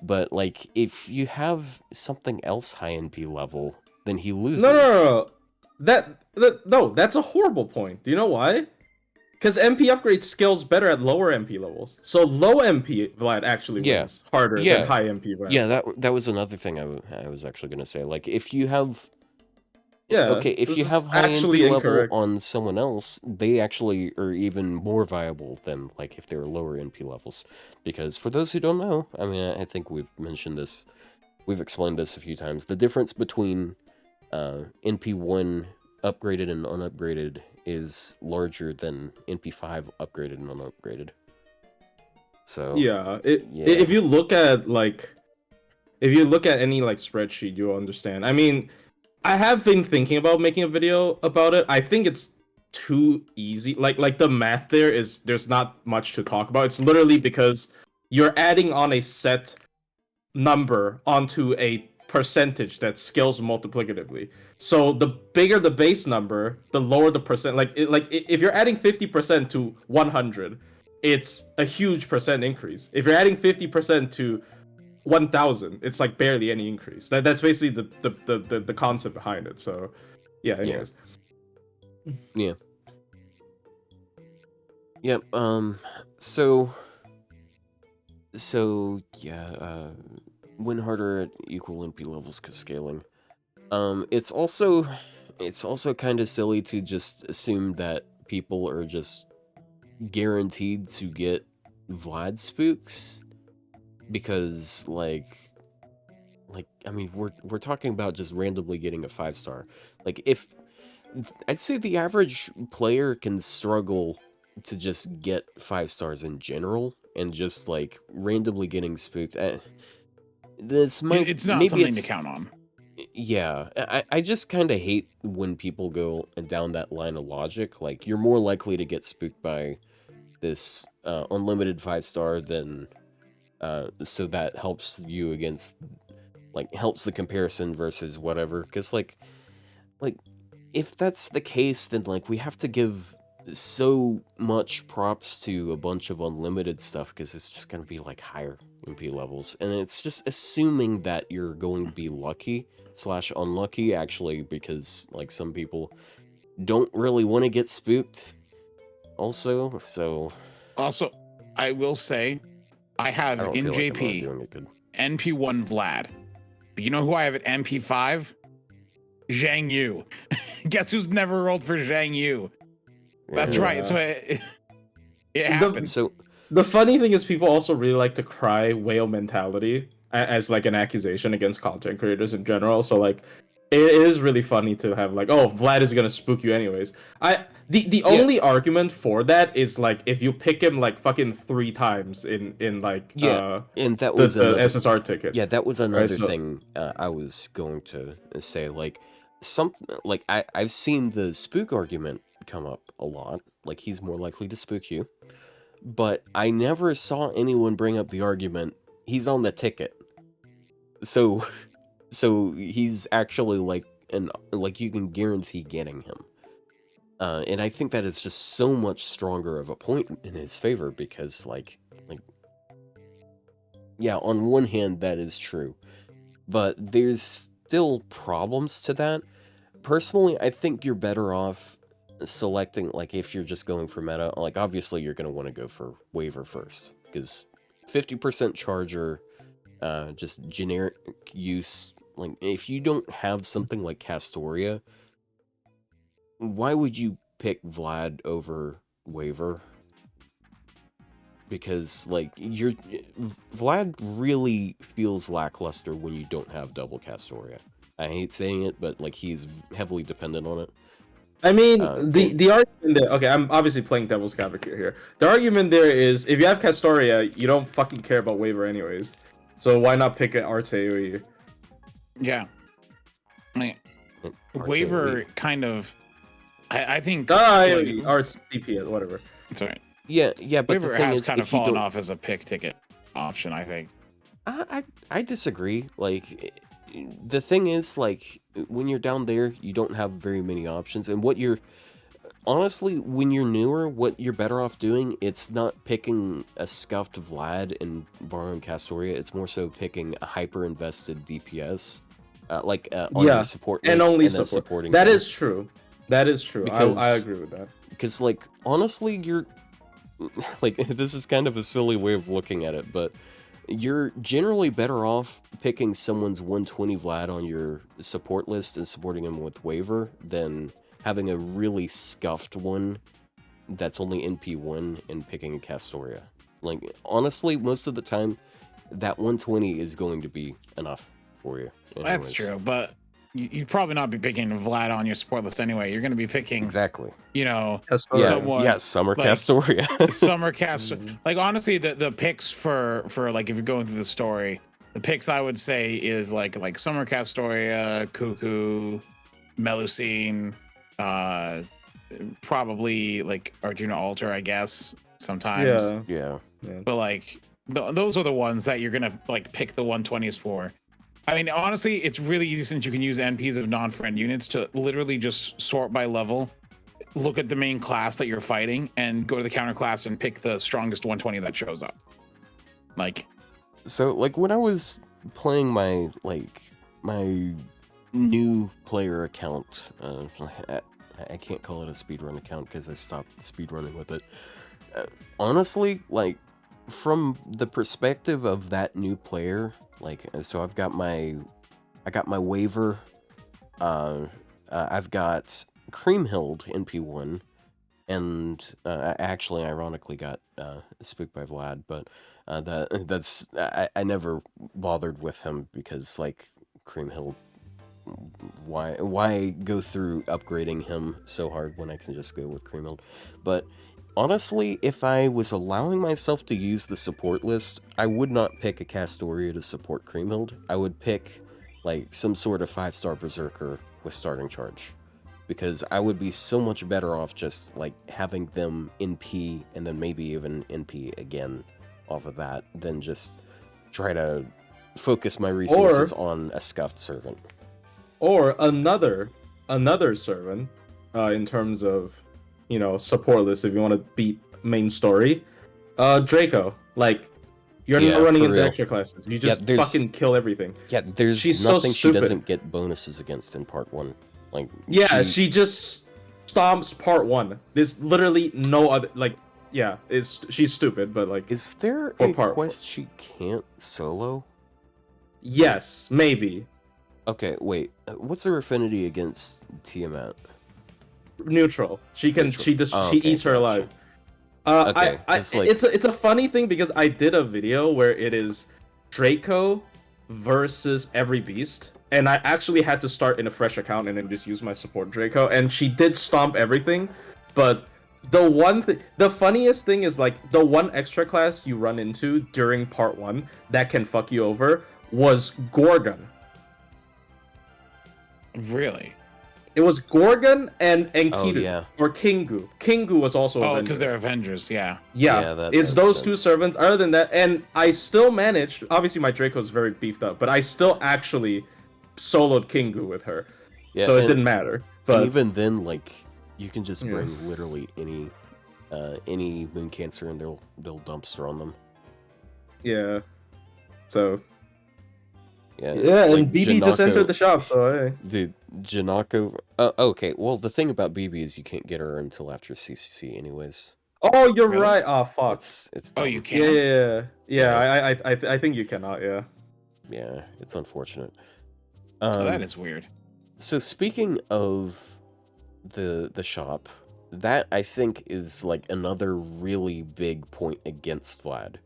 [SPEAKER 1] But like if you have something else high NP level, then he loses.
[SPEAKER 2] No. No, that's a horrible point. Do you know why? Because MP upgrades skills better at lower MP levels. So low MP Vlad actually wins harder than high MP Vlad.
[SPEAKER 1] Yeah, that was another thing I was actually going to say. Like, if you have... if you have high MP level on someone else, they actually are even more viable than, like, if they're lower NP levels. Because for those who don't know, I mean, I think we've mentioned this, we've explained this a few times, the difference between NP1 upgraded and unupgraded is larger than NP5 upgraded and unupgraded. So
[SPEAKER 2] if you look at any like spreadsheet, you'll understand. I mean, I have been thinking about making a video about it. I think it's too easy. Like the math there's not much to talk about. It's literally because you're adding on a set number onto a percentage that scales multiplicatively. So the bigger the base number, the lower the percent. Like if you're adding 50% to 100, it's a huge percent increase. If you're adding 50% to 1,000, it's like barely any increase. That's basically the concept behind it. So yeah. Anyways.
[SPEAKER 1] Yeah. Yep. So yeah. Win harder at equal NP levels because scaling. It's also kind of silly to just assume that people are just guaranteed to get Vlad spooks, because like I mean we're talking about just randomly getting a 5-star. Like if I'd say the average player can struggle to just get 5 stars in general, and just like randomly getting spooked. It's
[SPEAKER 3] not something to count on.
[SPEAKER 1] Yeah, I just kind of hate when people go down that line of logic. Like, you're more likely to get spooked by this unlimited 5-star than so that helps you against, like, helps the comparison versus whatever. Because like if that's the case, then like we have to give so much props to a bunch of unlimited stuff, because it's just gonna be like higher MP levels, and it's just assuming that you're going to be lucky / unlucky, actually, because like some people don't really want to get spooked also. So
[SPEAKER 3] I will say I have in JP NP1 Vlad, but you know who I have at NP5? Zhang Yu. Guess who's never rolled for Zhang Yu? That's right. So it happens.
[SPEAKER 2] The funny thing is, people also really like to cry whale mentality as like an accusation against content creators in general. So like, it is really funny to have like, oh, Vlad is gonna spook you anyways. The only argument for that is like if you pick him like fucking 3 times in like
[SPEAKER 1] and that
[SPEAKER 2] the
[SPEAKER 1] was another
[SPEAKER 2] SSR ticket.
[SPEAKER 1] yeah, that was another
[SPEAKER 2] so-
[SPEAKER 1] thing I was going to say. Like I've seen the spook argument come up a lot. Like he's more likely to spook you, but I never saw anyone bring up the argument he's on the ticket. So he's actually like you can guarantee getting him. And I think that is just so much stronger of a point in his favor because yeah, on one hand that is true, but there's still problems to that. Personally, I think you're better off selecting, like if you're just going for meta, like obviously you're going to want to go for waiver first because 50% charger, just generic use. Like if you don't have something like Castoria, why would you pick Vlad over waiver? Because like Vlad really feels lackluster when you don't have double Castoria. I hate saying it, but like he's heavily dependent on it.
[SPEAKER 2] I mean, the argument there. Okay, I'm obviously playing devil's advocate here. The argument there is if you have Castoria, you don't fucking care about waiver anyways. So why not pick an Arts AoE?
[SPEAKER 3] Yeah. I mean, waiver kind of. I think.
[SPEAKER 2] Arts DP, whatever.
[SPEAKER 3] Sorry.
[SPEAKER 1] Yeah, but
[SPEAKER 3] waiver
[SPEAKER 1] the thing
[SPEAKER 3] has
[SPEAKER 1] is,
[SPEAKER 3] kind of
[SPEAKER 1] if you
[SPEAKER 3] fallen
[SPEAKER 1] don't-
[SPEAKER 3] off as a pick ticket option. I think.
[SPEAKER 1] I disagree. Like, the thing is, like, when you're down there, you don't have very many options. And what you're... Honestly, when you're newer, what you're better off doing, it's not picking a scuffed Vlad and borrowing Castoria. It's more so picking a hyper-invested DPS. On your support
[SPEAKER 2] and
[SPEAKER 1] list
[SPEAKER 2] only
[SPEAKER 1] and then
[SPEAKER 2] support.
[SPEAKER 1] supporting
[SPEAKER 2] That
[SPEAKER 1] them.
[SPEAKER 2] is true. That is true.
[SPEAKER 1] Because-
[SPEAKER 2] I agree with that.
[SPEAKER 1] Because, like, honestly, you're... Like, this is kind of a silly way of looking at it, but you're generally better off picking someone's 120 Vlad on your support list and supporting him with waiver than having a really scuffed one that's only NP1 and picking a Castoria. Like, honestly, most of the time, that 120 is going to be enough for you.
[SPEAKER 3] That's
[SPEAKER 1] anyways.
[SPEAKER 3] true, but you'd probably not be picking Vlad on your support list anyway. You're going to be picking,
[SPEAKER 1] Exactly.
[SPEAKER 3] you know,
[SPEAKER 2] Castoria.
[SPEAKER 3] someone.
[SPEAKER 1] Yeah, Summer
[SPEAKER 3] like,
[SPEAKER 1] Castoria.
[SPEAKER 3] Summer cast. Like honestly, the picks for like if you're going through the story, the picks I would say is like Summer Castoria, Cuckoo, Melusine, probably like Arjuna Altar, I guess sometimes.
[SPEAKER 2] Yeah.
[SPEAKER 1] Yeah.
[SPEAKER 3] But like those are the ones that you're gonna like pick the 120s for. I mean, honestly, it's really easy since you can use NPs of non-friend units to literally just sort by level, look at the main class that you're fighting, and go to the counter class and pick the strongest 120 that shows up. Like,
[SPEAKER 1] So, like, when I was playing my new player account, I can't call it a speedrun account because I stopped speedrunning with it. Honestly, like, from the perspective of that new player, like, so I got my waiver, I've got Creamhild NP1, and I actually ironically got spooked by Vlad, but that's I never bothered with him because like Creamhill, why go through upgrading him so hard when I can just go with Creamhill? But honestly, if I was allowing myself to use the support list, I would not pick a Castoria to support Creamhill. I would pick like some sort of 5-star Berserker with starting charge. Because I would be so much better off just like having them NP and then maybe even NP again off of that than just try to focus my resources on a scuffed servant.
[SPEAKER 2] Or another servant, in terms of, you know, support list if you want to beat main story. Draco. Like, you're not running into
[SPEAKER 1] real.
[SPEAKER 2] extra classes. You just
[SPEAKER 1] there's-
[SPEAKER 2] fucking kill everything.
[SPEAKER 1] Yeah, there's
[SPEAKER 2] She's so
[SPEAKER 1] nothing she
[SPEAKER 2] stupid.
[SPEAKER 1] doesn't get bonuses against in part 1. Like,
[SPEAKER 2] Yeah, she just stomps part 1. There's literally no other, like, yeah, she's stupid, but like,
[SPEAKER 1] is there
[SPEAKER 2] For
[SPEAKER 1] a
[SPEAKER 2] part
[SPEAKER 1] quest she can't solo?
[SPEAKER 2] yes, maybe.
[SPEAKER 1] Okay, wait. What's her affinity against Tiamat?
[SPEAKER 2] Neutral. She can.
[SPEAKER 1] Neutral.
[SPEAKER 2] She just.
[SPEAKER 1] Oh,
[SPEAKER 2] she
[SPEAKER 1] okay,
[SPEAKER 2] eats her
[SPEAKER 1] gotcha.
[SPEAKER 2] alive.
[SPEAKER 1] Okay, it's like-
[SPEAKER 2] It's a funny thing because I did a video where it is Draco versus every beast, and I actually had to start in a fresh account and then just use my support Draco, and she did stomp everything, but the funniest thing is like the one extra class you run into during part 1 that can fuck you over was Gorgon.
[SPEAKER 3] Really?
[SPEAKER 2] It was Gorgon and
[SPEAKER 1] Oh,
[SPEAKER 2] Kiru,
[SPEAKER 1] yeah.
[SPEAKER 2] or Kingu. Kingu was also
[SPEAKER 3] Oh,
[SPEAKER 2] Avenger.
[SPEAKER 3] because they're Avengers, yeah.
[SPEAKER 2] Yeah,
[SPEAKER 1] that
[SPEAKER 2] it's
[SPEAKER 1] makes
[SPEAKER 2] those two
[SPEAKER 1] sense.
[SPEAKER 2] servants. Other than that, and I still managed. Obviously, my Draco's very beefed up, but I still actually soloed Kingu with her,
[SPEAKER 1] Yeah,
[SPEAKER 2] so it
[SPEAKER 1] and-
[SPEAKER 2] didn't matter.
[SPEAKER 1] And
[SPEAKER 2] But
[SPEAKER 1] even then, like, you can just
[SPEAKER 2] Yeah.
[SPEAKER 1] bring literally any Moon Cancer and they'll dumpster on them.
[SPEAKER 2] yeah, so
[SPEAKER 1] Yeah,
[SPEAKER 2] yeah,
[SPEAKER 1] like
[SPEAKER 2] and BB just
[SPEAKER 1] Janako-
[SPEAKER 2] entered the shop, so hey.
[SPEAKER 1] Dude, Janako... okay, well, the thing about BB is you can't get her until after CCC anyways.
[SPEAKER 2] Oh, you're
[SPEAKER 3] Really?
[SPEAKER 2] right. Oh, fuck.
[SPEAKER 3] Oh,
[SPEAKER 1] dumb.
[SPEAKER 3] you
[SPEAKER 2] Yeah,
[SPEAKER 3] can't?
[SPEAKER 2] yeah.
[SPEAKER 1] Yeah.
[SPEAKER 2] I think you cannot. Yeah.
[SPEAKER 1] Yeah, it's unfortunate.
[SPEAKER 3] Oh, that is weird.
[SPEAKER 1] So speaking of the shop, that I think is like another really big point against Vlad,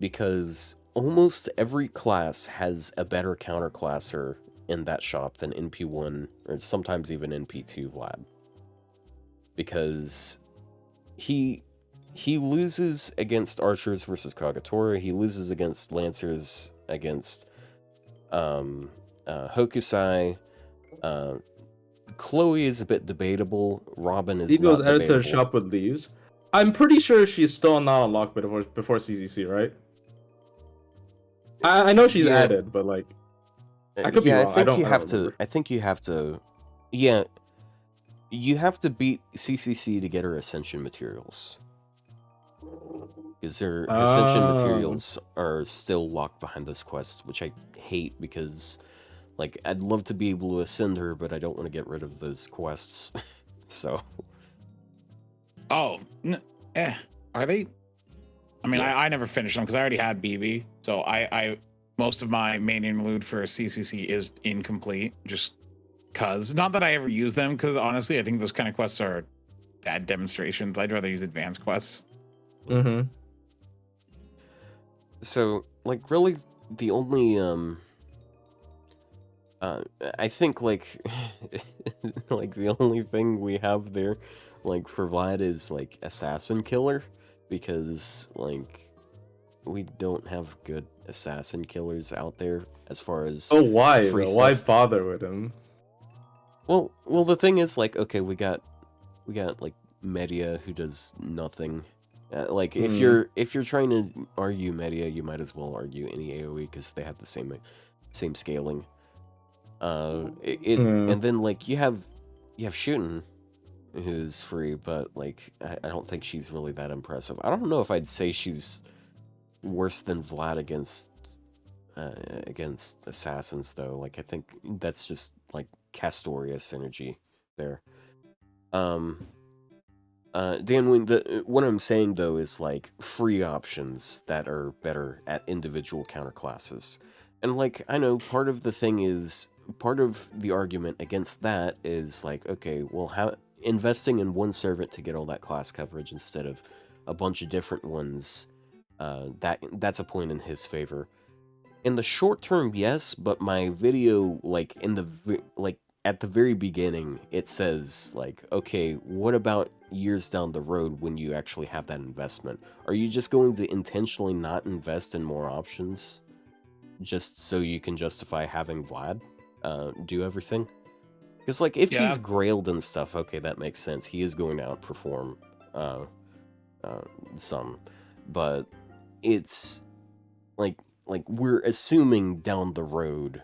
[SPEAKER 1] because almost every class has a better counterclasser in that shop than NP1 or sometimes even NP2 Vlad, because he loses against archers versus Kagatora, he loses against lancers, against Hokusai. Chloe is a bit debatable. Robin is
[SPEAKER 2] BB was
[SPEAKER 1] not
[SPEAKER 2] added to the
[SPEAKER 1] debatable.
[SPEAKER 2] shop with leaves. I'm pretty sure she's still not unlocked before CCC, right? I know she's
[SPEAKER 1] Yeah.
[SPEAKER 2] added, but like I could be wrong. I don't remember.
[SPEAKER 1] I think you have to. Yeah, you have to beat CCC to get her ascension materials. Because her ascension
[SPEAKER 2] Oh.
[SPEAKER 1] materials are still locked behind this quest, which I hate because, like, I'd love to be able to ascend her, but I don't want to get rid of those quests. So,
[SPEAKER 3] Oh, are they? I mean,
[SPEAKER 1] Yeah.
[SPEAKER 3] I never finished them because I already had BB, so I most of my main interlude for CCC is incomplete, just cause. Not that I ever use them, because honestly, I think those kind of quests are bad demonstrations. I'd rather use advanced quests.
[SPEAKER 2] Mm-hmm.
[SPEAKER 1] so like, really, the only I think like like the only thing we have there, like, for Vlad is like assassin killer, because like we don't have good assassin killers out there as far as
[SPEAKER 2] Oh, why
[SPEAKER 1] free
[SPEAKER 2] though? Why
[SPEAKER 1] stuff.
[SPEAKER 2] bother with him?
[SPEAKER 1] Well, the thing is, like, okay, we got like Media who does nothing. Like, if
[SPEAKER 2] Hmm.
[SPEAKER 1] you're trying to argue Media, you might as well argue any AOE because they have the same scaling.
[SPEAKER 2] Hmm.
[SPEAKER 1] And then like you have Shootin', who's free, but like I don't think she's really that impressive. I don't know if I'd say she's worse than Vlad against assassins though. Like, I think that's just like Castoria synergy there. Dan, what I'm saying though is like free options that are better at individual counterclasses. And like, I know part of the argument against that is like, okay, well, how investing in one servant to get all that class coverage instead of a bunch of different ones, that's a point in his favor. In the short term, yes, but my video, like, at the very beginning, it says, like, okay, what about years down the road when you actually have that investment? Are you just going to intentionally not invest in more options just so you can justify having Vlad do everything? Because, like, if
[SPEAKER 3] Yeah.
[SPEAKER 1] he's grailed and stuff, okay, that makes sense. He is going to outperform some, but it's like we're assuming down the road,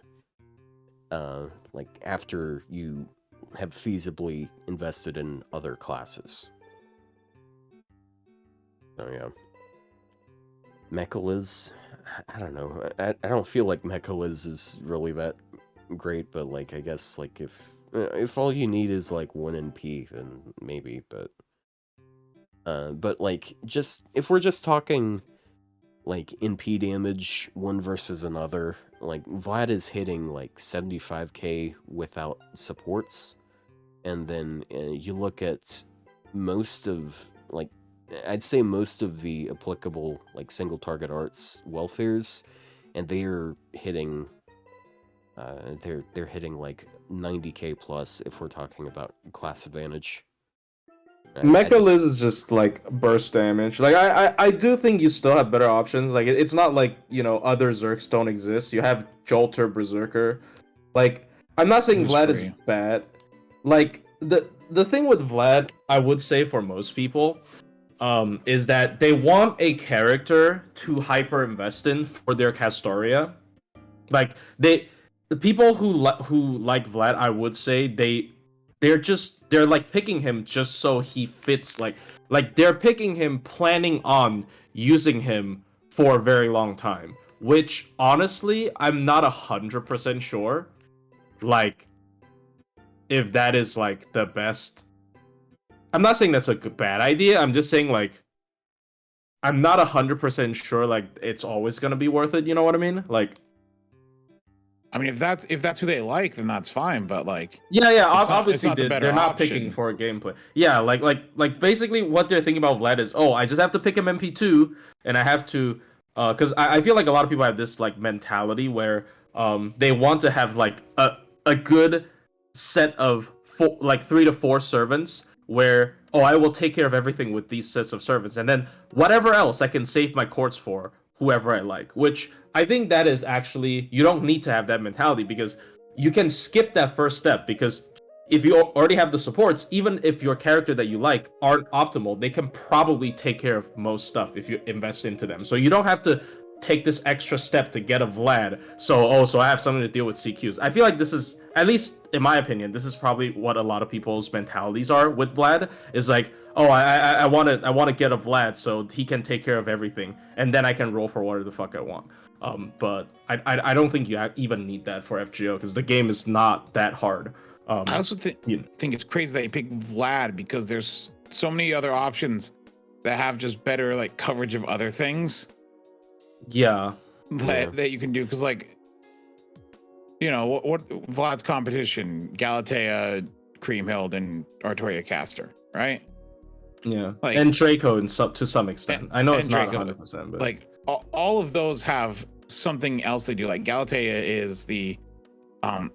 [SPEAKER 1] like after you have feasibly invested in other classes. So yeah, Mechaliz, I don't know. I don't feel like Mechaliz is really that great, but like, I guess like if all you need is like 1 NP, then maybe. But like, just if we're just talking like NP damage one versus another, like Vlad is hitting like 75k without supports, and then you look at most of, like, I'd say most of the applicable like single target arts welfares, and they are hitting they're hitting like 90k plus if we're talking about class advantage.
[SPEAKER 2] Mecha Liz is just like burst damage. Like I do think you still have better options. Like it's not like, you know, other Zerks don't exist. You have Jolter, Berserker. Like I'm not saying
[SPEAKER 3] Who's
[SPEAKER 2] Vlad is
[SPEAKER 3] free.
[SPEAKER 2] bad. Like the thing with Vlad, I would say for most people, is that they want a character to hyper invest in for their Castoria. Like the people who like Vlad, I would say they're like picking him just so he fits, like they're picking him planning on using him for a very long time, which honestly I'm not 100% sure like if that is like the best. I'm not saying that's a bad idea. I'm just saying like I'm not 100% sure like it's always gonna be worth it. You know what I mean? Like
[SPEAKER 3] I mean, if that's who they like, then that's fine. But like,
[SPEAKER 2] yeah,
[SPEAKER 3] it's
[SPEAKER 2] obviously
[SPEAKER 3] not the better
[SPEAKER 2] they're not
[SPEAKER 3] option.
[SPEAKER 2] picking for a gameplay. Yeah, like basically what they're thinking about Vlad is, oh, I just have to pick him MP2, and I have to, because I feel like a lot of people have this like mentality where they want to have like a good set of four, like 3 to 4 servants where, oh, I will take care of everything with these sets of servants, and then whatever else I can save my courts for whoever I like. Which I think that is actually, you don't need to have that mentality because you can skip that first step, because if you already have the supports, even if your character that you like aren't optimal, they can probably take care of most stuff if you invest into them. So you don't have to take this extra step to get a Vlad. So I have something to deal with CQs. I feel like this is, at least in my opinion, this is probably what a lot of people's mentalities are with Vlad. Is like, oh, I want to get a Vlad so he can take care of everything, and then I can roll for whatever the fuck I want. But I don't think you even need that for FGO because the game is not that hard.
[SPEAKER 3] I also think it's crazy that you pick Vlad because there's so many other options that have just better like coverage of other things.
[SPEAKER 2] Yeah,
[SPEAKER 3] that you can do, because like, you know, what Vlad's competition, Galatea, Creamhild, and Artoria Caster, right?
[SPEAKER 2] Yeah,
[SPEAKER 3] like,
[SPEAKER 2] and Draco to some extent. I know it's not
[SPEAKER 3] Draco,
[SPEAKER 2] 100%, but
[SPEAKER 3] like all of those have something else they do. Like Galatea is the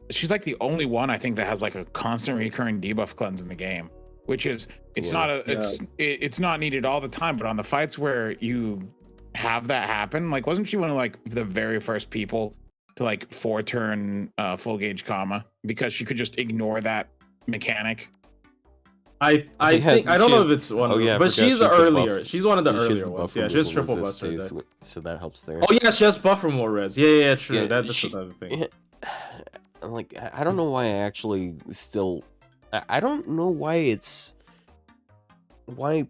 [SPEAKER 3] she's like the only one I think that has like a constant recurring debuff cleanse in the game, which is it's not needed all the time, but on the fights where you have that happen, like wasn't she one of like the very first people to like 4-turn full gauge comma because she could just ignore that mechanic?
[SPEAKER 2] I think I don't know if it's one, but she's earlier. She's one of the earlier ones. Yeah, she has triple buster,
[SPEAKER 1] so that helps there.
[SPEAKER 2] Oh yeah, she has buff removal res. Yeah, true. Yeah, that's another thing.
[SPEAKER 1] Like I don't know why I actually still, I don't know why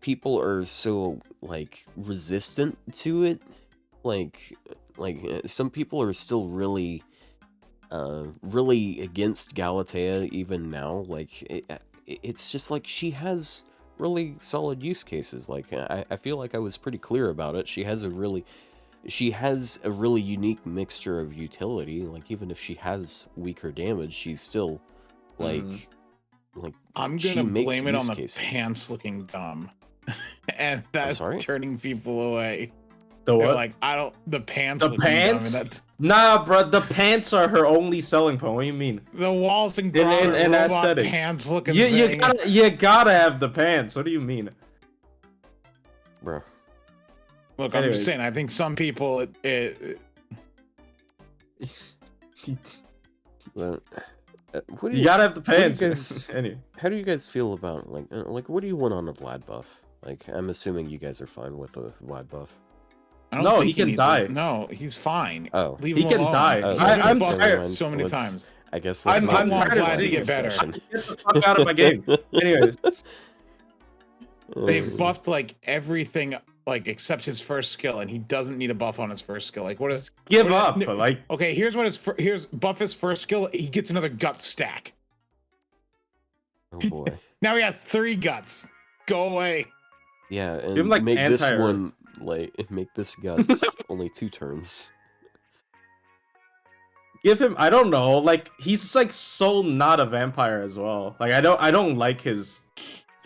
[SPEAKER 1] people are so like resistant to it. Like some people are still really against Galatea even now. Like it's just like she has really solid use cases. Like I feel like I was pretty clear about it. She has a really unique mixture of utility. Like even if she has weaker damage, she's still like
[SPEAKER 3] I'm gonna blame it on the pants looking dumb. And that's turning people away.
[SPEAKER 2] The what?
[SPEAKER 3] They're like, the pants.
[SPEAKER 2] The pants? Dumb, nah, bro, the pants are her only selling point. What do you mean?
[SPEAKER 3] The walls and aesthetic pants looking thing.
[SPEAKER 2] You gotta have the pants. What do you mean?
[SPEAKER 1] Bro.
[SPEAKER 3] Look, I'm just saying, I think some people
[SPEAKER 1] what do
[SPEAKER 2] you gotta have the pants.
[SPEAKER 1] How do you guys feel about like what do you want on a Vlad buff? Like I'm assuming you guys are fine with a Vlad buff.
[SPEAKER 2] No, he can die.
[SPEAKER 3] No, he's fine.
[SPEAKER 1] Oh,
[SPEAKER 3] leave him
[SPEAKER 2] alone.
[SPEAKER 3] He can
[SPEAKER 2] die.
[SPEAKER 3] I'm tired so many times.
[SPEAKER 1] I guess
[SPEAKER 3] I'm glad to get better.
[SPEAKER 2] Get the fuck out of my game. Anyways,
[SPEAKER 3] they've buffed like everything, like except his first skill, and he doesn't need a buff on his first skill. Like what is?
[SPEAKER 2] Give up. Like
[SPEAKER 3] okay, here's what here's buff his first skill. He gets another gut stack.
[SPEAKER 1] Oh boy.
[SPEAKER 3] Now he has 3 guts. Go away.
[SPEAKER 1] Yeah, and
[SPEAKER 2] like
[SPEAKER 1] make this one make this guts only 2 turns.
[SPEAKER 2] Give him, I don't know, like he's like so not a vampire as well. Like I don't like his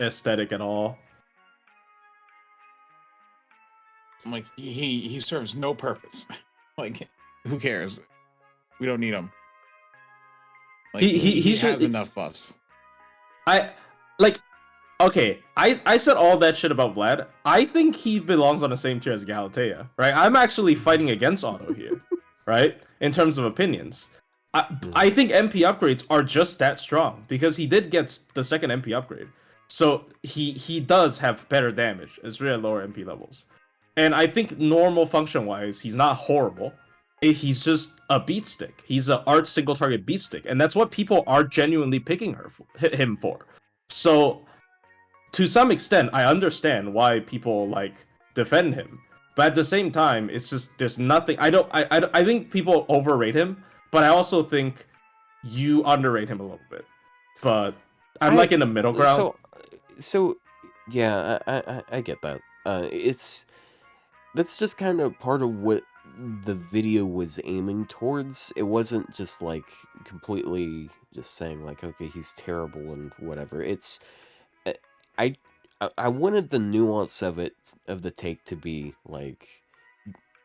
[SPEAKER 2] aesthetic at all.
[SPEAKER 3] I'm like he serves no purpose. Like who cares? We don't need him. Like
[SPEAKER 2] He
[SPEAKER 3] has
[SPEAKER 2] should.
[SPEAKER 3] enough buffs.
[SPEAKER 2] I like. Okay, I said all that shit about Vlad. I think he belongs on the same tier as Galatea, right? I'm actually fighting against Otto here, right? In terms of opinions. I think MP upgrades are just that strong because he did get the second MP upgrade. So he does have better damage as we're at lower MP levels. And I think normal function-wise, he's not horrible. He's just a beat stick. He's an art single target beat stick. And that's what people are genuinely picking him for. So to some extent, I understand why people like defend him, but at the same time, it's just there's nothing. I think people overrate him, but I also think you underrate him a little bit. But I'm like in the middle ground.
[SPEAKER 1] So yeah, I get that. That's just kind of part of what the video was aiming towards. It wasn't just like completely just saying like, okay, he's terrible and whatever. It's I I wanted the nuance of the take to be like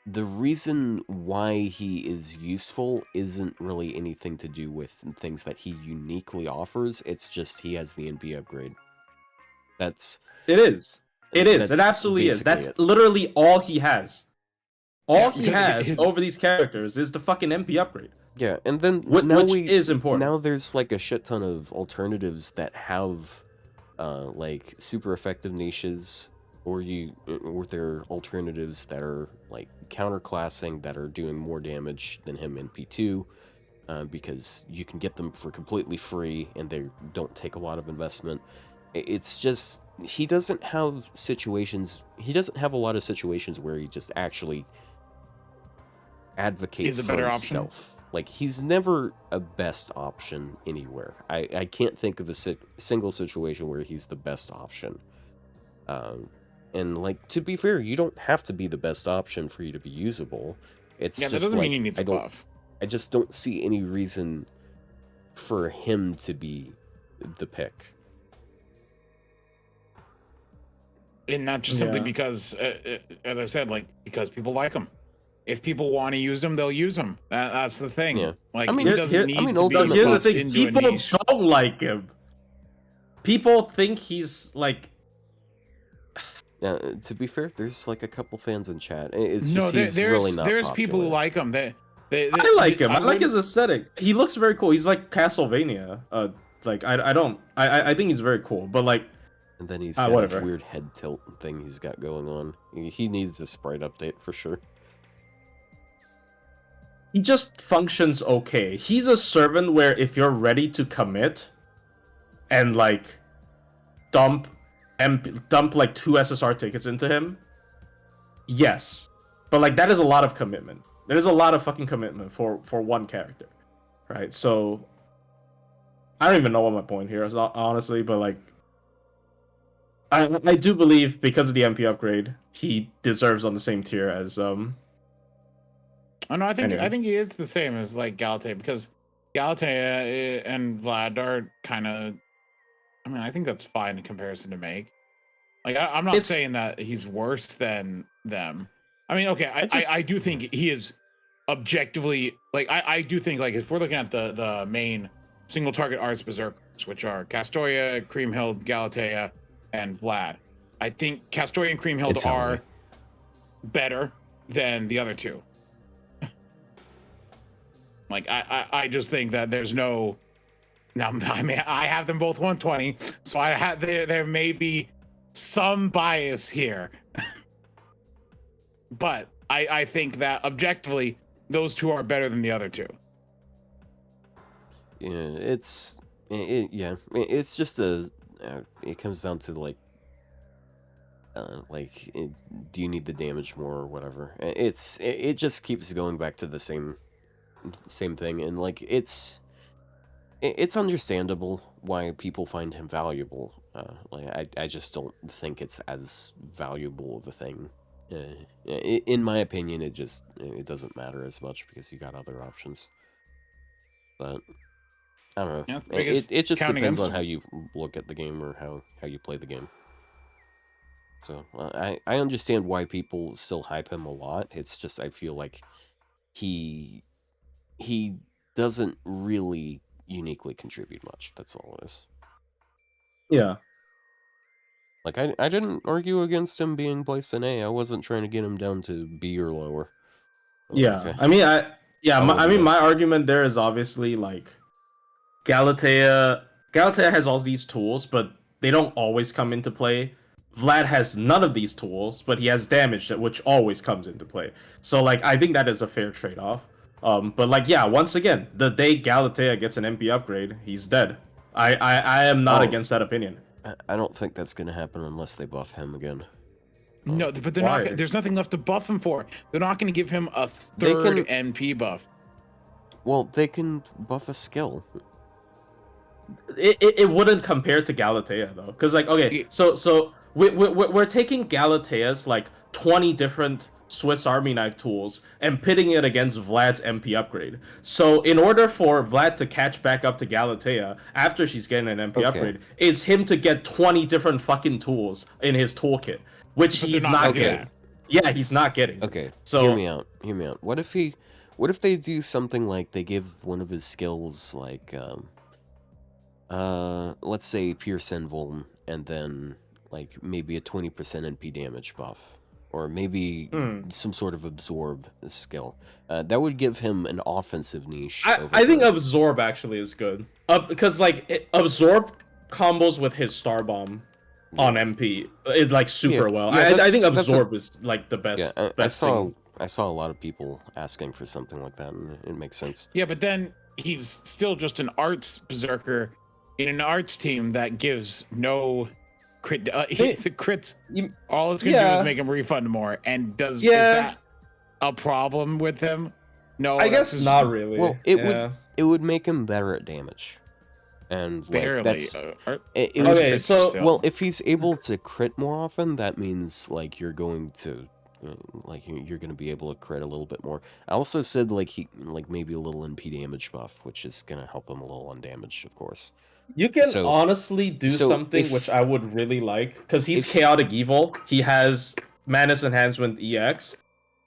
[SPEAKER 1] the reason why he is useful isn't really anything to do with things that he uniquely offers. It's just he has the NB upgrade. That's
[SPEAKER 2] It is. It is. It
[SPEAKER 1] that's
[SPEAKER 2] absolutely is.
[SPEAKER 1] basically
[SPEAKER 2] That's
[SPEAKER 1] it.
[SPEAKER 2] literally all he has. All he
[SPEAKER 3] because
[SPEAKER 2] has over these characters is the fucking MP upgrade.
[SPEAKER 1] Yeah, and then
[SPEAKER 2] Which is important.
[SPEAKER 1] Now there's like a shit ton of alternatives that have like super effective niches, or there are alternatives that are like counterclassing that are doing more damage than him in P2, because you can get them for completely free and they don't take a lot of investment. It's just he doesn't have a lot of situations where he just actually advocates
[SPEAKER 3] a
[SPEAKER 1] for
[SPEAKER 3] better
[SPEAKER 1] himself. Like he's never a best option anywhere. I can't think of a single situation where he's the best option. And like to be fair, you don't have to be the best option for you to be usable. It's
[SPEAKER 3] that
[SPEAKER 1] just
[SPEAKER 3] doesn't
[SPEAKER 1] like,
[SPEAKER 3] mean he needs a buff.
[SPEAKER 1] I just don't see any reason for him to be the pick.
[SPEAKER 3] And not just simply because, as I said, like because people like him. If people want to use him, they'll use him. That's the thing.
[SPEAKER 1] Yeah.
[SPEAKER 3] Like
[SPEAKER 1] I mean,
[SPEAKER 3] he doesn't need to be
[SPEAKER 1] ultimately-
[SPEAKER 2] Here's the
[SPEAKER 3] buffed
[SPEAKER 2] thing:
[SPEAKER 3] into
[SPEAKER 2] people
[SPEAKER 3] a niche.
[SPEAKER 2] don't like him. People think he's like.
[SPEAKER 1] Yeah, to be fair, there's like a couple fans in chat. It's just he's really not
[SPEAKER 3] there's
[SPEAKER 1] popular.
[SPEAKER 3] people who like him.
[SPEAKER 2] I like him. I like his aesthetic. He looks very cool. He's like Castlevania. Like I think he's very cool. But like,
[SPEAKER 1] and then he's got
[SPEAKER 2] whatever.
[SPEAKER 1] this weird head tilt thing he's got going on. He needs a sprite update for sure.
[SPEAKER 2] He just functions okay. He's a servant where if you're ready to commit and like dump like 2 SSR tickets into him, yes. But like that is a lot of commitment. There's a lot of fucking commitment for one character. Right? So I don't even know what my point here is, honestly, but like I do believe because of the MP upgrade, he deserves on the same tier as
[SPEAKER 3] Oh no, I think
[SPEAKER 2] anyway.
[SPEAKER 3] he is the same as like Galatea because Galatea and Vlad are kind of. I mean, I think that's fine in comparison to make. Like, I'm not saying that he's worse than them. I mean, okay, I do think he is objectively like I do think like if we're looking at the main single target arts berserkers, which are Castoria, Creamhild, Galatea, and Vlad. I think Castoria and Creamhild are better than the other two. Like I just think that there's no. Now I have them both 120, so there may be some bias here, but I think that objectively those two are better than the other two.
[SPEAKER 1] Yeah, it's just it comes down to like do you need the damage more or whatever. It just keeps going back to the same thing, and like it's understandable why people find him valuable. Like I just don't think it's as valuable of a thing. In my opinion, it doesn't matter as much because you got other options. But I don't know.
[SPEAKER 3] Yeah,
[SPEAKER 1] it just depends on
[SPEAKER 3] him.
[SPEAKER 1] how you look at the game or how you play the game. So I understand why people still hype him a lot. It's just I feel like he doesn't really uniquely contribute much. That's all it is.
[SPEAKER 2] Yeah.
[SPEAKER 1] Like, I didn't argue against him being placed in A. I wasn't trying to get him down to B or lower.
[SPEAKER 2] Yeah.
[SPEAKER 1] Okay.
[SPEAKER 2] I mean, my
[SPEAKER 1] would-
[SPEAKER 2] argument there is obviously like Galatea has all these tools, but they don't always come into play. Vlad has none of these tools, but he has damage which always comes into play. So like I think that is a fair trade-off. But like yeah, once again, the day Galatea gets an MP upgrade, he's dead. I am not against that opinion.
[SPEAKER 1] I don't think that's gonna happen unless they buff him again.
[SPEAKER 3] No, but they're
[SPEAKER 2] Why?
[SPEAKER 3] not. There's nothing left to buff him for. They're not going to give him a
[SPEAKER 1] They
[SPEAKER 3] third
[SPEAKER 1] can-
[SPEAKER 3] NP buff.
[SPEAKER 1] Well, they can buff a skill.
[SPEAKER 2] It wouldn't compare to Galatea though, because like okay, so we're taking Galatea's like 20 different Swiss Army knife tools and pitting it against Vlad's MP upgrade. So in order for Vlad to catch back up to Galatea after she's getting an MP upgrade, is him to get 20 different fucking tools in his toolkit, which
[SPEAKER 3] But
[SPEAKER 2] he's
[SPEAKER 3] they're
[SPEAKER 2] not
[SPEAKER 3] not
[SPEAKER 2] getting.
[SPEAKER 3] that.
[SPEAKER 2] Yeah, he's not getting.
[SPEAKER 1] Okay,
[SPEAKER 2] So
[SPEAKER 1] hear me out. Hear me out. What if they do something like they give one of his skills like let's say Pierce Envuln, and then like maybe a 20% NP damage buff, or maybe some sort of absorb skill. That would give him an offensive niche.
[SPEAKER 2] I think absorb actually is good. Because like absorb combos with his star bomb on MP is like super well.
[SPEAKER 1] yeah,
[SPEAKER 2] I think
[SPEAKER 1] that's
[SPEAKER 2] absorb is like the best.
[SPEAKER 1] Yeah,
[SPEAKER 2] best thing.
[SPEAKER 1] I saw a lot of people asking for something like that, and it makes sense.
[SPEAKER 3] Yeah, but then he's still just an arts berserker in an arts team that gives no crit. The crits. All it's gonna do is make him refund more. And is that a problem with him? No,
[SPEAKER 2] I guess not really.
[SPEAKER 1] Well, it would make him better at damage, and like,
[SPEAKER 3] barely.
[SPEAKER 1] that's
[SPEAKER 2] okay. So
[SPEAKER 1] well, if he's able to crit more often, that means like you're going to. Like you're gonna be able to crit a little bit more. I also said like maybe a little NP damage buff, which is gonna help him a little on damage, of course.
[SPEAKER 2] you can honestly do something which I would really like, because he's chaotic evil. He has Madness Enhancement EX.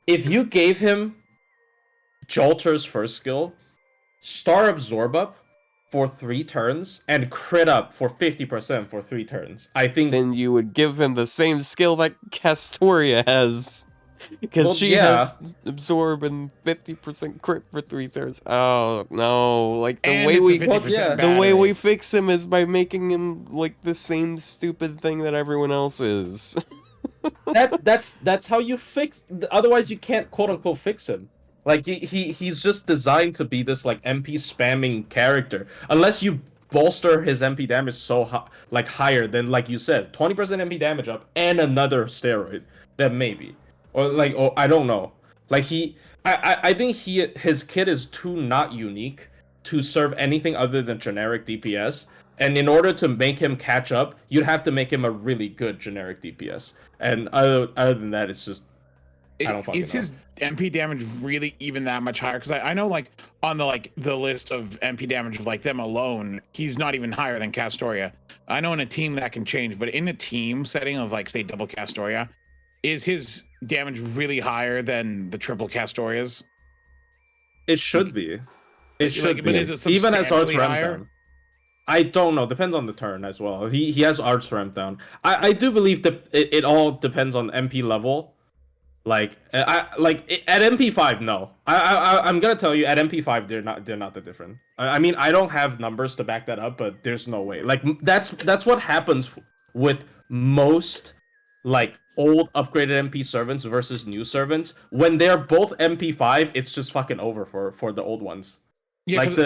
[SPEAKER 2] If you gave him Jolter's first skill, Star Absorb up for 3 turns, and crit up for 50% for 3 turns, I think
[SPEAKER 1] then you would give him the same skill that Castoria has, because she has absorb and 50% crit for 3 turns. Oh no! Like the way we fix him is by making him like the same stupid thing that everyone else is.
[SPEAKER 2] that's how you fix. Otherwise, you can't quote unquote fix him. Like he's just designed to be this like MP spamming character. Unless you bolster his MP damage so higher than, like you said, 20% MP damage up and another steroid, then maybe. Or I don't know. Like I think his kit is too not unique to serve anything other than generic DPS. And in order to make him catch up, you'd have to make him a really good generic DPS. And other than that, it's just is
[SPEAKER 3] his MP damage really even that much higher? Because I know like on the list of MP damage of like them alone, he's not even higher than Castoria. I know in a team that can change, but in a team setting of like say double Castoria, is his damage really higher than the triple Castorias?
[SPEAKER 2] It should be. It should be.
[SPEAKER 3] But is it
[SPEAKER 2] even as Arts
[SPEAKER 3] substantially
[SPEAKER 2] ramp
[SPEAKER 3] higher?
[SPEAKER 2] down. I don't know. Depends on the turn as well. He has Arts ramp down. I do believe that it all depends on MP level. Like at MP5, no. I'm gonna tell you at MP5 they're not that different. I mean I don't have numbers to back that up, but there's no way. Like that's what happens with most like old upgraded MP servants versus new servants. When they're both MP5, it's just fucking over for the old ones.
[SPEAKER 3] Yeah,
[SPEAKER 2] like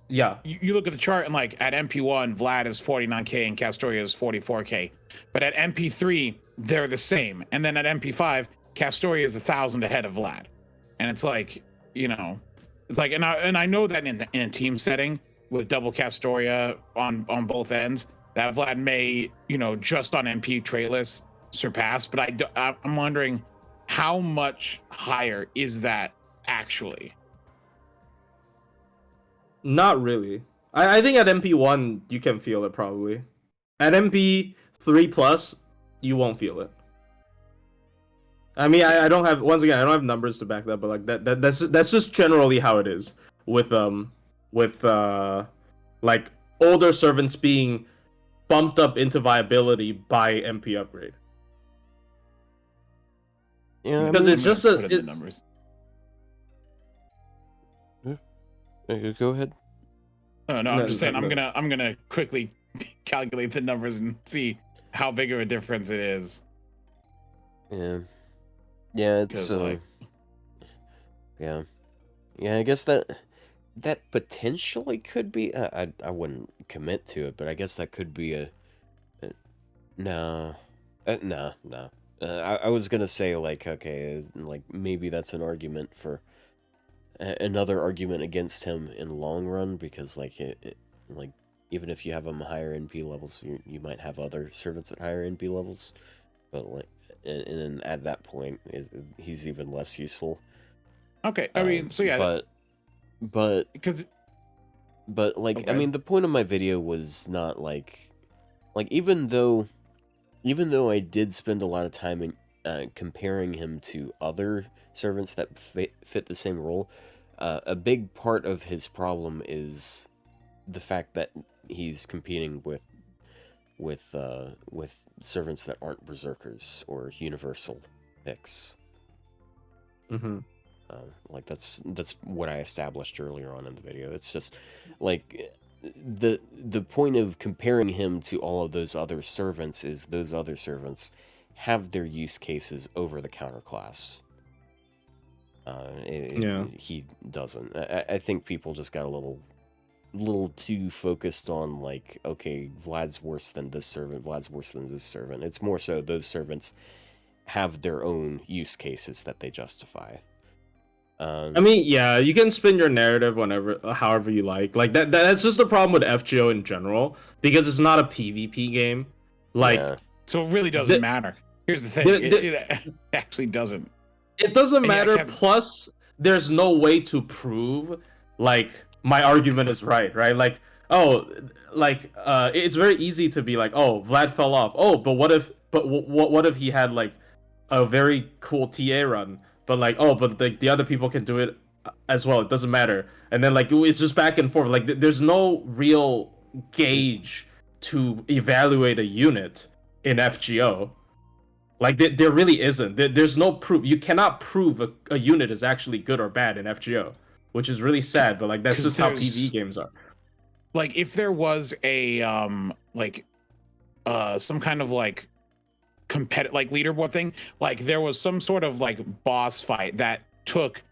[SPEAKER 2] yeah.
[SPEAKER 3] You look at the chart and like at MP1, Vlad is 49k and Castoria is 44k. But at MP3, they're the same. And then at MP5, Castoria is 1,000 ahead of Vlad. And it's like, you know, it's like, and I know that in a team setting with double Castoria on both ends, that Vlad may, you know, just on MP traitless surpass. But I'm wondering how much higher is that actually?
[SPEAKER 2] Not really. I think at MP1 you can feel it probably. At MP3 plus, you won't feel it. I mean, I don't have, once again, I don't have numbers to back that, but like that's just generally how it is with with like older servants being bumped up into viability by MP upgrade.
[SPEAKER 1] Yeah,
[SPEAKER 2] Because it's just
[SPEAKER 3] put in the numbers.
[SPEAKER 1] Go ahead.
[SPEAKER 3] Oh, no,
[SPEAKER 2] No,
[SPEAKER 3] I'm just saying
[SPEAKER 2] no.
[SPEAKER 3] I'm gonna quickly calculate the numbers and see how big of a difference it is.
[SPEAKER 1] Yeah, it's
[SPEAKER 3] 'Cause, like-
[SPEAKER 1] yeah, I guess that potentially could be. I wouldn't commit to it, but I guess that could be a no, no. I was gonna say like okay, like maybe that's an argument for another argument against him in long run because like like even if you have him higher NP levels, you might have other servants at higher NP levels, but like and at that point he's even less useful.
[SPEAKER 3] Okay, I mean, so yeah,
[SPEAKER 1] but
[SPEAKER 3] because
[SPEAKER 1] like
[SPEAKER 3] okay.
[SPEAKER 1] I mean the point of my video was not like even though I did spend a lot of time in comparing him to other servants that fit the same role, a big part of his problem is the fact that he's competing with servants that aren't berserkers or universal picks.
[SPEAKER 2] Mm-hmm.
[SPEAKER 1] Like that's what I established earlier on in the video. It's just like the point of comparing him to all of those other servants is those other servants have their use cases over the counterclass. He doesn't. I think people just got a little too focused on like, okay, Vlad's worse than this servant, Vlad's worse than this servant. It's more so those servants have their own use cases that they justify.
[SPEAKER 2] I mean, yeah, you can spin your narrative however you like. Like that's just the problem with FGO in general because it's not a PvP game. Like,
[SPEAKER 1] yeah.
[SPEAKER 3] So it really doesn't matter. Here's the thing: it actually doesn't.
[SPEAKER 2] It doesn't matter.
[SPEAKER 3] Yeah,
[SPEAKER 2] Plus, there's no way to prove like my argument is right. Like, oh, like it's very easy to be like, oh, Vlad fell off. Oh, but what if? But what if he had like a very cool TA run? But like, oh, but the other people can do it as well. It doesn't matter. And then like it's just back and forth. Like there's no real gauge to evaluate a unit in FGO. Like there really isn't. There's no proof. You cannot prove a unit is actually good or bad in FGO, which is really sad. But like that's just how PvE games are.
[SPEAKER 3] Like if there was a some kind of like competitive like leaderboard thing, like there was some sort of like boss fight that took,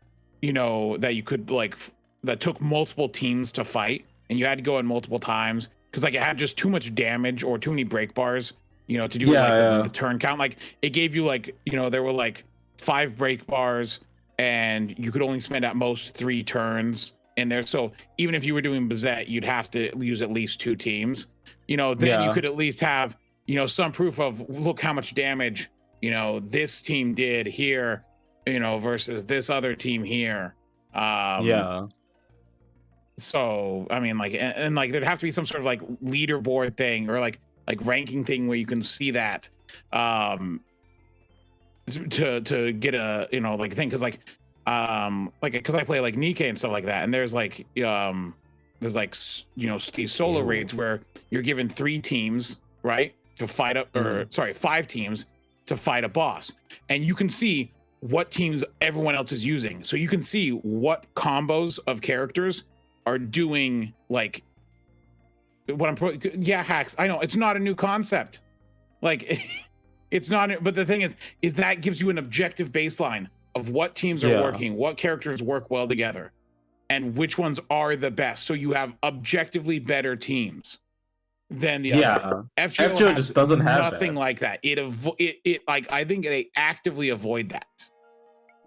[SPEAKER 3] that you could like that took multiple teams to fight, and you had to go in multiple times because like it had just too much damage or too many break bars, to do the turn count. Like it gave you like there were like 5 break bars, and you could only spend at most 3 turns in there. So even if you were doing Bazette, you'd have to use at least 2 teams. Then you could at least have some proof of look how much damage this team did here, versus this other team here. So I mean, like, and like there'd have to be some sort of like leaderboard thing or like ranking thing where you can see that to get a like thing, because because I play like Nikkei and stuff like that, and there's like these solo raids where you're given 3 teams, right, to fight up, or 5 teams to fight a boss, and you can see what teams everyone else is using, so you can see what combos of characters are doing like what hacks. I know it's not a new concept, like it's not, but the thing is that gives you an objective baseline of what teams are working, what characters work well together, and which ones are the best, so you have objectively better teams than the other. FGO
[SPEAKER 2] just doesn't have
[SPEAKER 3] nothing like that. It like, I think they actively avoid that.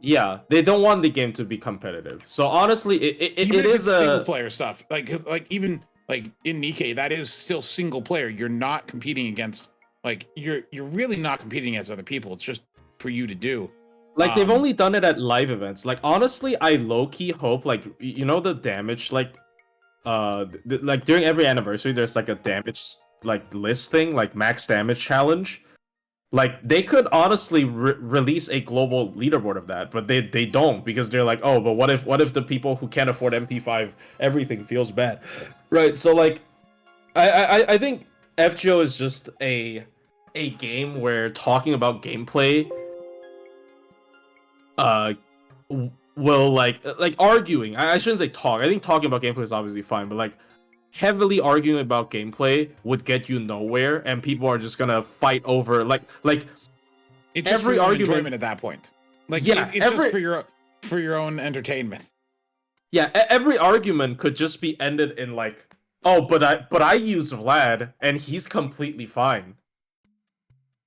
[SPEAKER 2] Yeah, they don't want the game to be competitive. So honestly, it is a
[SPEAKER 3] single player stuff. Like even like in Nikkei, that is still single player. You're not competing against, like, you're really not competing against other people. It's just for you to do.
[SPEAKER 2] Like they've only done it at live events. Like honestly, I low key hope, like, the damage, like like during every anniversary there's like a damage like list thing, like max damage challenge. Like they could honestly release a global leaderboard of that, but they don't because they're like, oh, but what if the people who can't afford MP5 everything feels bad, right? So like, I think FGO is just a game where talking about gameplay, will like arguing. I shouldn't say talk. I think talking about gameplay is obviously fine, but like heavily arguing about gameplay would get you nowhere, and people are just gonna fight over like
[SPEAKER 3] it's just
[SPEAKER 2] every
[SPEAKER 3] for your
[SPEAKER 2] argument
[SPEAKER 3] enjoyment at that point. Like it's just for your own entertainment.
[SPEAKER 2] Yeah, every argument could just be ended in like, oh, but I use Vlad and he's completely fine.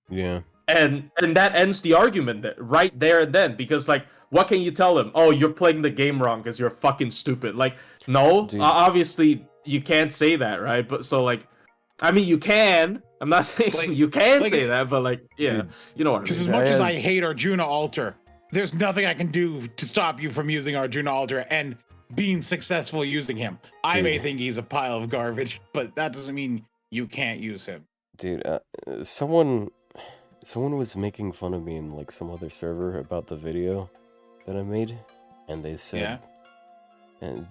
[SPEAKER 1] Yeah.
[SPEAKER 2] And that ends the argument right there and then, because like, what can you tell him? Oh, you're playing the game wrong because you're fucking stupid. Like, no, obviously you can't say that, right? But so like, I mean, you can. I'm not saying
[SPEAKER 3] Like,
[SPEAKER 2] you can say that, but like, yeah,
[SPEAKER 1] dude,
[SPEAKER 2] you know what I mean.
[SPEAKER 3] Because as much as I hate Arjuna Alter, there's nothing I can do to stop you from using Arjuna Alter and being successful using him. I may think he's a pile of garbage, but that doesn't mean you can't use him.
[SPEAKER 1] Dude, someone was making fun of me in like some other server about the video that I made, and they said, and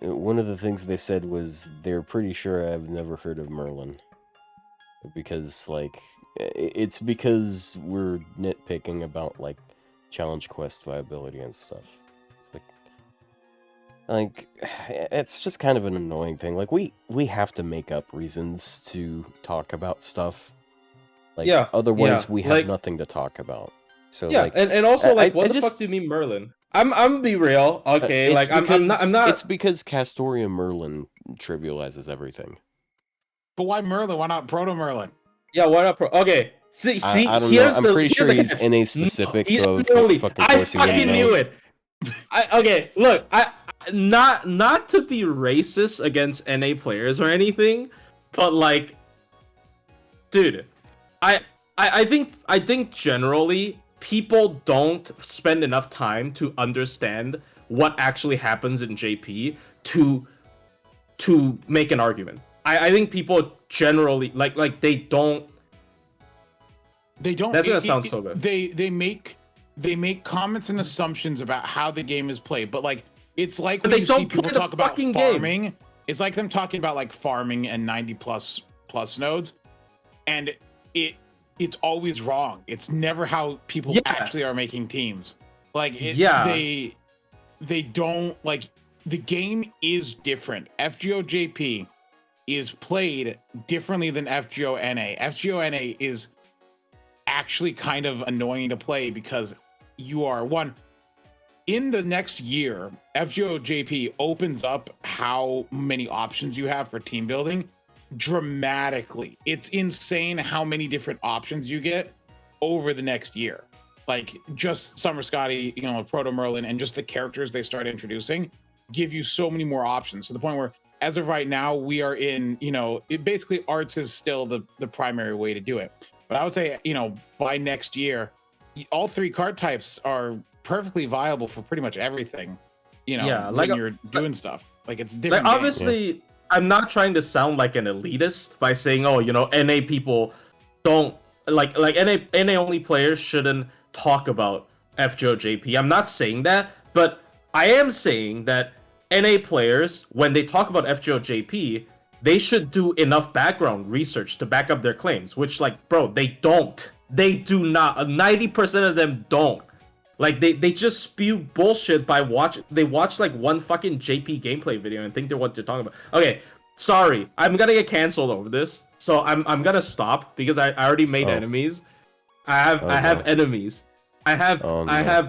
[SPEAKER 1] one of the things they said was they're pretty sure I've never heard of Merlin, because like it's because we're nitpicking about like challenge quest viability and stuff. It's like it's just kind of an annoying thing. Like we have to make up reasons to talk about stuff. Like, otherwise we have nothing to talk about. So like,
[SPEAKER 2] and also like, what the fuck do you mean Merlin? I'm gonna be real, okay? Like I'm not.
[SPEAKER 1] It's because Castoria Merlin trivializes everything.
[SPEAKER 3] But why Merlin? Why not Proto Merlin?
[SPEAKER 2] Yeah, why not Okay, see.
[SPEAKER 1] I don't know. I'm pretty sure he's NA specific, so
[SPEAKER 2] I fucking knew it. Okay, look, not to be racist against NA players or anything, but like, dude, I think generally people don't spend enough time to understand what actually happens in JP to make an argument. I think people generally like they don't. That's gonna sound so good.
[SPEAKER 3] They make comments and assumptions about how the game is played, but like it's like when you see people talk about farming. Game. It's like them talking about like farming and 90 plus nodes, and it's always wrong. It's never how people actually are making teams. Like they don't like the game is different. FGO JP is played differently than FGO NA. FGO NA is actually kind of annoying to play because you are in the next year. FGO JP opens up how many options you have for team building dramatically. It's insane how many different options you get over the next year. Like just Summer Scotty, Proto Merlin, and just the characters they start introducing give you so many more options, to the point where as of right now we are in, it basically arts is still the primary way to do it. But I would say, by next year, all three card types are perfectly viable for pretty much everything. When you're doing stuff. Like it's different.
[SPEAKER 2] Like, obviously, I'm not trying to sound like an elitist by saying, oh, NA people don't like NA only players shouldn't talk about FGO JP. I'm not saying that, but I am saying that NA players, when they talk about FGO JP, they should do enough background research to back up their claims, which, like, bro, they don't. They do not. 90% of them don't. Like, they just spew bullshit by watch like one fucking JP gameplay video and think they're what they're talking about. Okay, sorry. I'm gonna get canceled over this. So I'm gonna stop because I already made enemies. I have enemies. I have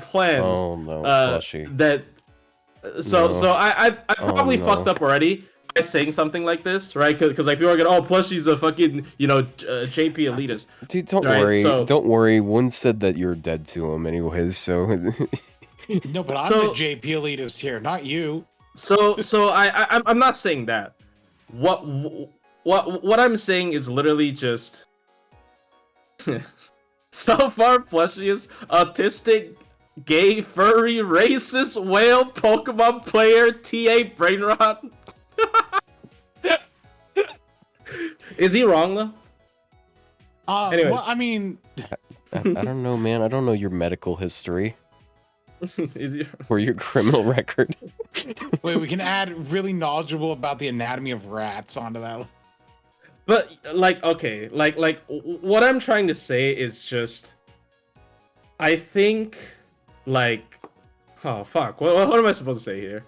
[SPEAKER 2] plans.
[SPEAKER 1] Oh no, Flushy.
[SPEAKER 2] I probably fucked up already by saying something like this, right? Because like people are gonna, Plushy's a fucking JP elitist.
[SPEAKER 1] Dude, don't worry. Don't worry. One said that you're dead to him anyways, so.
[SPEAKER 3] No, but I'm the JP elitist here, not you.
[SPEAKER 2] So I'm not saying that. What I'm saying is literally just. So far, Plushy is autistic, gay, furry, racist, whale, Pokemon player, TA, brain rot. Is he wrong though?
[SPEAKER 3] Well, I mean,
[SPEAKER 1] I don't know, man. I don't know your medical history
[SPEAKER 2] Is your...
[SPEAKER 1] or your criminal record.
[SPEAKER 3] Wait, we can add really knowledgeable about the anatomy of rats onto that.
[SPEAKER 2] But like, okay, like what I'm trying to say is just, I think, like, oh fuck, what am I supposed to say here?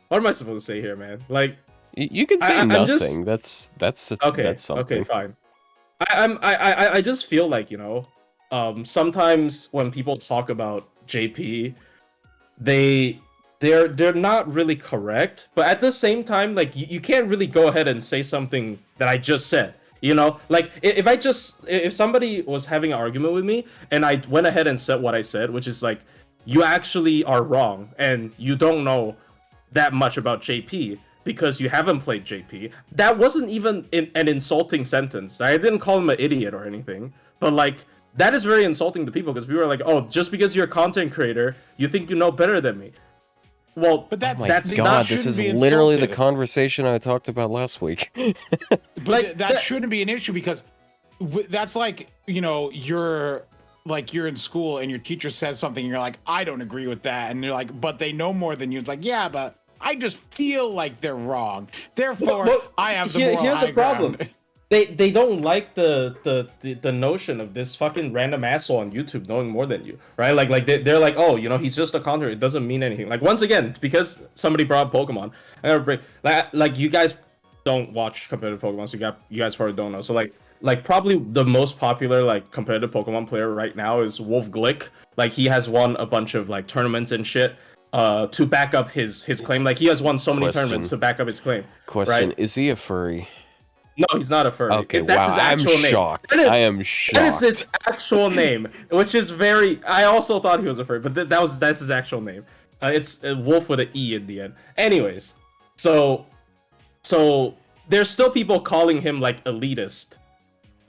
[SPEAKER 2] What am I supposed to say here, man? Like,
[SPEAKER 1] You can say
[SPEAKER 2] I'm
[SPEAKER 1] nothing.
[SPEAKER 2] just-
[SPEAKER 1] That's
[SPEAKER 2] okay,
[SPEAKER 1] that's something.
[SPEAKER 2] okay, fine. I just feel like, you know, sometimes when people talk about JP, they're not really correct, but at the same time, like, you can't really go ahead and say something that I just said. You know, like, if somebody was having an argument with me and I went ahead and said what I said, which is like, you actually are wrong and you don't know that much about JP because you haven't played JP. That wasn't even an insulting sentence. I didn't call him an idiot or anything, but like, that is very insulting to people because people are like, oh, just because you're a content creator, you think you know better than me. Well,
[SPEAKER 3] But that's,
[SPEAKER 2] that's
[SPEAKER 1] God,
[SPEAKER 2] not.
[SPEAKER 1] this is
[SPEAKER 3] be
[SPEAKER 1] literally the
[SPEAKER 3] insulted.
[SPEAKER 1] conversation I talked about last week.
[SPEAKER 3] But
[SPEAKER 2] Like,
[SPEAKER 3] that shouldn't be an issue because that's like, you know, you're in school and your teacher says something and you're like, I don't agree with that, and you're like, but they know more than you. It's like, yeah, but I just feel like they're wrong, therefore
[SPEAKER 2] Well,
[SPEAKER 3] I have the moral
[SPEAKER 2] here's
[SPEAKER 3] high
[SPEAKER 2] the problem.
[SPEAKER 3] ground.
[SPEAKER 2] They don't like the notion of this fucking random asshole on YouTube knowing more than you, right? Like they're like, oh, you know, he's just a content. It doesn't mean anything. Like, once again, because somebody brought up Pokemon, I gotta break. Like you guys don't watch competitive Pokemon, so you guys probably don't know. So like probably the most popular like competitive Pokemon player right now is Wolf Glick. Like, he has won a bunch of like tournaments and shit to back up his claim. Like, he has won so many tournaments to back up his claim.
[SPEAKER 1] Question:
[SPEAKER 2] right?
[SPEAKER 1] Is he a furry?
[SPEAKER 2] No, he's not a furry.
[SPEAKER 1] Okay,
[SPEAKER 2] That's
[SPEAKER 1] wow.
[SPEAKER 2] his
[SPEAKER 1] I'm
[SPEAKER 2] actual name.
[SPEAKER 1] shocked.
[SPEAKER 2] That is,
[SPEAKER 1] I am
[SPEAKER 2] that
[SPEAKER 1] shocked.
[SPEAKER 2] is his actual name, which is very. I also thought he was a furry, but that's his actual name. It's Wolf with an E in the end. Anyways, so there's still people calling him like elitist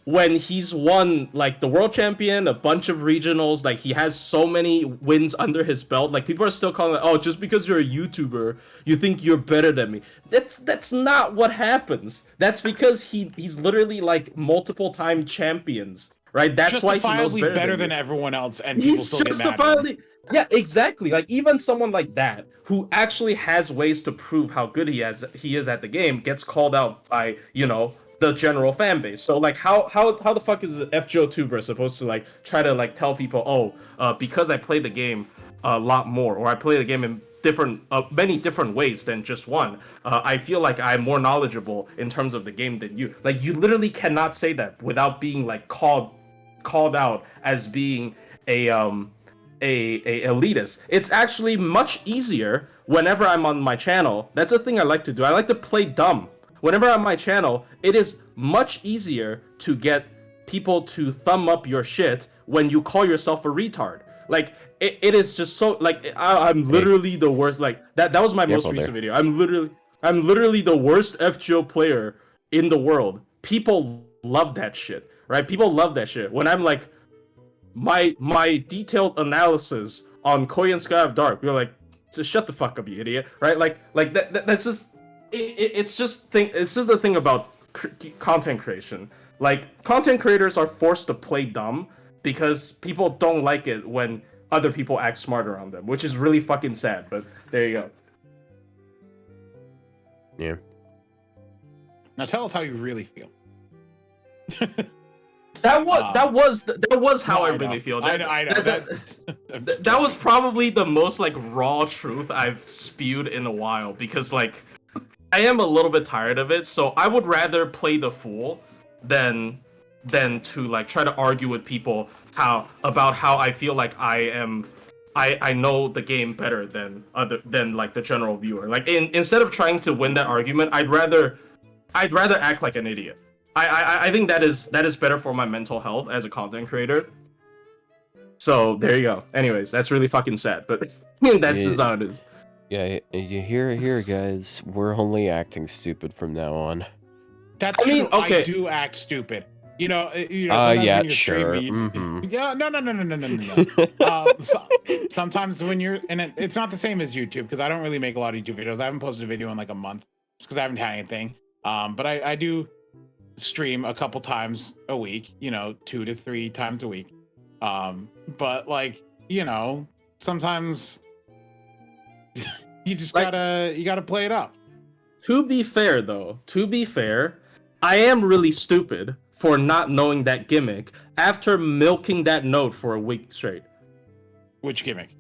[SPEAKER 2] when he's won like the world champion, a bunch of regionals. Like, he has so many wins under his belt. Like, people are still calling it, oh, just because you're a YouTuber, you think you're better than me. That's not what happens. That's because he's literally like multiple time champions, right? That's why he knows
[SPEAKER 3] better than
[SPEAKER 2] you.
[SPEAKER 3] everyone else, and people
[SPEAKER 2] He's
[SPEAKER 3] still get mad at him.
[SPEAKER 2] justifiably. Yeah, exactly. Like, even someone like that who actually has ways to prove how good he is at the game gets called out by, you know, the general fan base. So like, how the fuck is an FGO-tuber supposed to like try to like tell people, oh, because I play the game a lot more, or I play the game in many different ways than just one, I feel like I'm more knowledgeable in terms of the game than you. Like, you literally cannot say that without being like called out as being a elitist. It's actually much easier whenever I'm on my channel. That's a thing I like to do. I like to play dumb. Whenever I'm on my channel, it is much easier to get people to thumb up your shit when you call yourself a retard. Like, it is just so, like, I'm literally the worst. Like, that was my most recent video. I'm literally the worst FGO player in the world. People love that shit, right? People love that shit. When I'm like, my detailed analysis on Koi and Sky of Dark, you're like, just shut the fuck up, you idiot, right? Like that's just it's just the thing about content creation. Like, content creators are forced to play dumb because people don't like it when other people act smart around them, which is really fucking sad. But there you go.
[SPEAKER 1] Yeah.
[SPEAKER 3] Now tell us how you really feel.
[SPEAKER 2] That was how I really feel.
[SPEAKER 3] I know.
[SPEAKER 2] That was probably the most like raw truth I've spewed in a while, because like, I am a little bit tired of it. So I would rather play the fool than to like try to argue with people about how I feel like I know the game better than like the general viewer. Like, instead of trying to win that argument, I'd rather act like an idiot. I think that is better for my mental health as a content creator. So there you go. Anyways, that's really fucking sad, but that's just how it is.
[SPEAKER 1] Yeah, you hear it here, guys. We're only acting stupid from now on.
[SPEAKER 3] That's
[SPEAKER 2] I mean,
[SPEAKER 3] true.
[SPEAKER 2] okay.
[SPEAKER 3] I do act stupid. Sometimes
[SPEAKER 1] Yeah,
[SPEAKER 3] when you're
[SPEAKER 1] sure.
[SPEAKER 3] streaming, yeah, no. Sometimes when you're, and it's not the same as YouTube, because I don't really make a lot of YouTube videos. I haven't posted a video in like a month just because I haven't had anything. But I do stream a couple times a week, 2 to 3 times a week. But like, sometimes you just
[SPEAKER 2] Like-
[SPEAKER 3] gotta play it up.
[SPEAKER 2] To be fair, I am really stupid for not knowing that gimmick after milking that node for a week straight.
[SPEAKER 3] Which gimmick?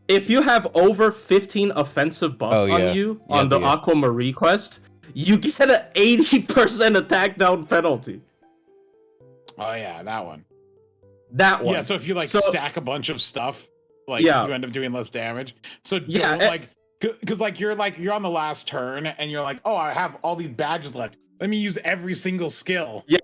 [SPEAKER 2] If you have over 15 offensive buffs on you on the Aquamarine quest, you get an 80% attack down penalty.
[SPEAKER 3] Oh yeah, that one.
[SPEAKER 2] That one.
[SPEAKER 3] Yeah, so if you stack a bunch of stuff, you end up doing less damage. So because you're on the last turn and you're like, oh, I have all these badges left. Let me use every single skill.
[SPEAKER 2] Yeah.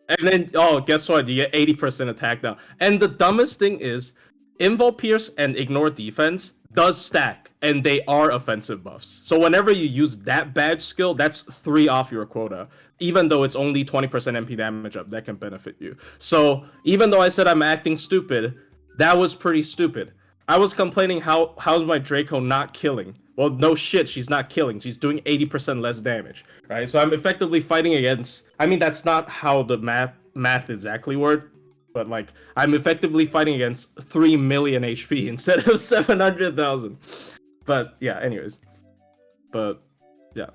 [SPEAKER 2] And then guess what? You get 80% attack down. And the dumbest thing is Invo Pierce and Ignore Defense does stack, and they are offensive buffs. So whenever you use that badge skill, that's 3 off your quota. Even though it's only 20% MP damage up, that can benefit you. So even though I said I'm acting stupid, that was pretty stupid. I was complaining how's my Draco not killing? Well, no shit, she's not killing. She's doing 80% less damage, right? So I'm effectively fighting against... I mean, that's not how the math exactly worked, but I'm effectively fighting against 3 million HP instead of 700,000. But yeah, anyways. But yeah.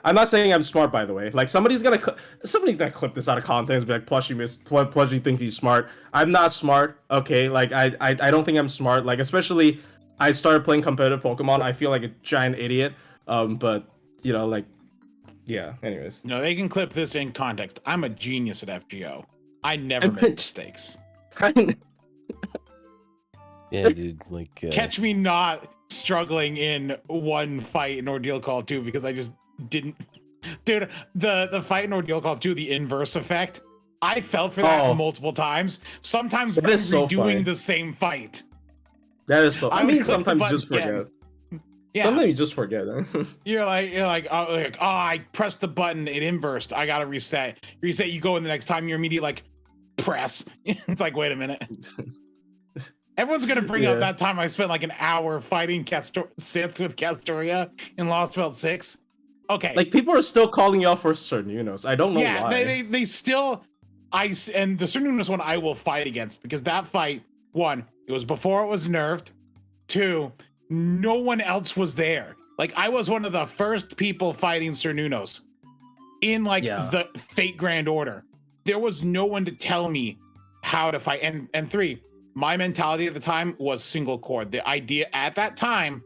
[SPEAKER 2] I'm not saying I'm smart, by the way. Somebody's gonna clip this out of context, be like, Plushy thinks he's smart. I'm not smart, okay? I don't think I'm smart. Especially, I started playing competitive Pokemon. I feel like a giant idiot. But yeah. Anyways.
[SPEAKER 3] No, they can clip this in context. I'm a genius at FGO. I never make mistakes.
[SPEAKER 1] Yeah, dude.
[SPEAKER 3] Catch me not struggling in one fight in Ordeal Call 2 because I just didn't. Dude, the fight in Ordeal Call 2, the inverse effect, I fell for that multiple times. Sometimes I'm redoing the same fight.
[SPEAKER 2] That is so. I mean, sometimes you just forget. Yeah. Sometimes you just forget.
[SPEAKER 3] You're like, oh, I pressed the button, it inversed. I gotta reset. Reset. You go in the next time. You're immediately press. It's wait a minute. Everyone's gonna bring up that time I spent an hour fighting Sith with Castoria in Lost Belt 6. Okay.
[SPEAKER 2] People are still calling you out for Cernunos. I don't know why.
[SPEAKER 3] Yeah, they still. And the Cernunos one I will fight against because that fight, 1, it was before it was nerfed. 2, no one else was there. I was one of the first people fighting Cernunos in the Fate Grand Order. There was no one to tell me how to fight. And 3, my mentality at the time was single core. The idea at that time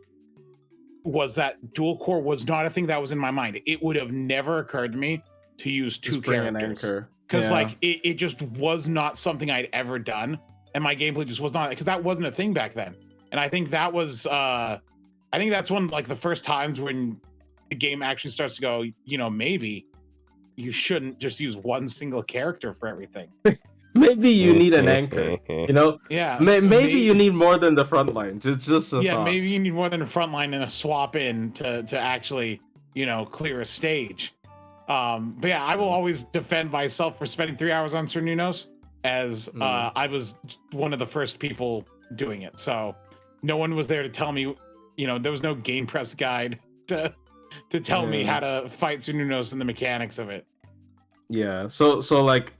[SPEAKER 3] was that dual core was not a thing that was in my mind. It would have never occurred to me to use 2 characters. Because it just was not something I'd ever done. And my gameplay just was not, because that wasn't a thing back then. And I think that was, I think that's one the first times when the game actually starts to go, maybe you shouldn't just use one single character for everything.
[SPEAKER 2] Maybe you need an anchor,
[SPEAKER 3] Yeah.
[SPEAKER 2] Maybe you need more than the front lines. It's just a thought.
[SPEAKER 3] Maybe you need more than a front line and a swap in to actually, clear a stage. But yeah, I will always defend myself for spending 3 hours on Cernunos as I was one of the first people doing it. So no one was there to tell me, there was no game press guide to tell me how to fight Cernunos and the mechanics of it.
[SPEAKER 2] Yeah. So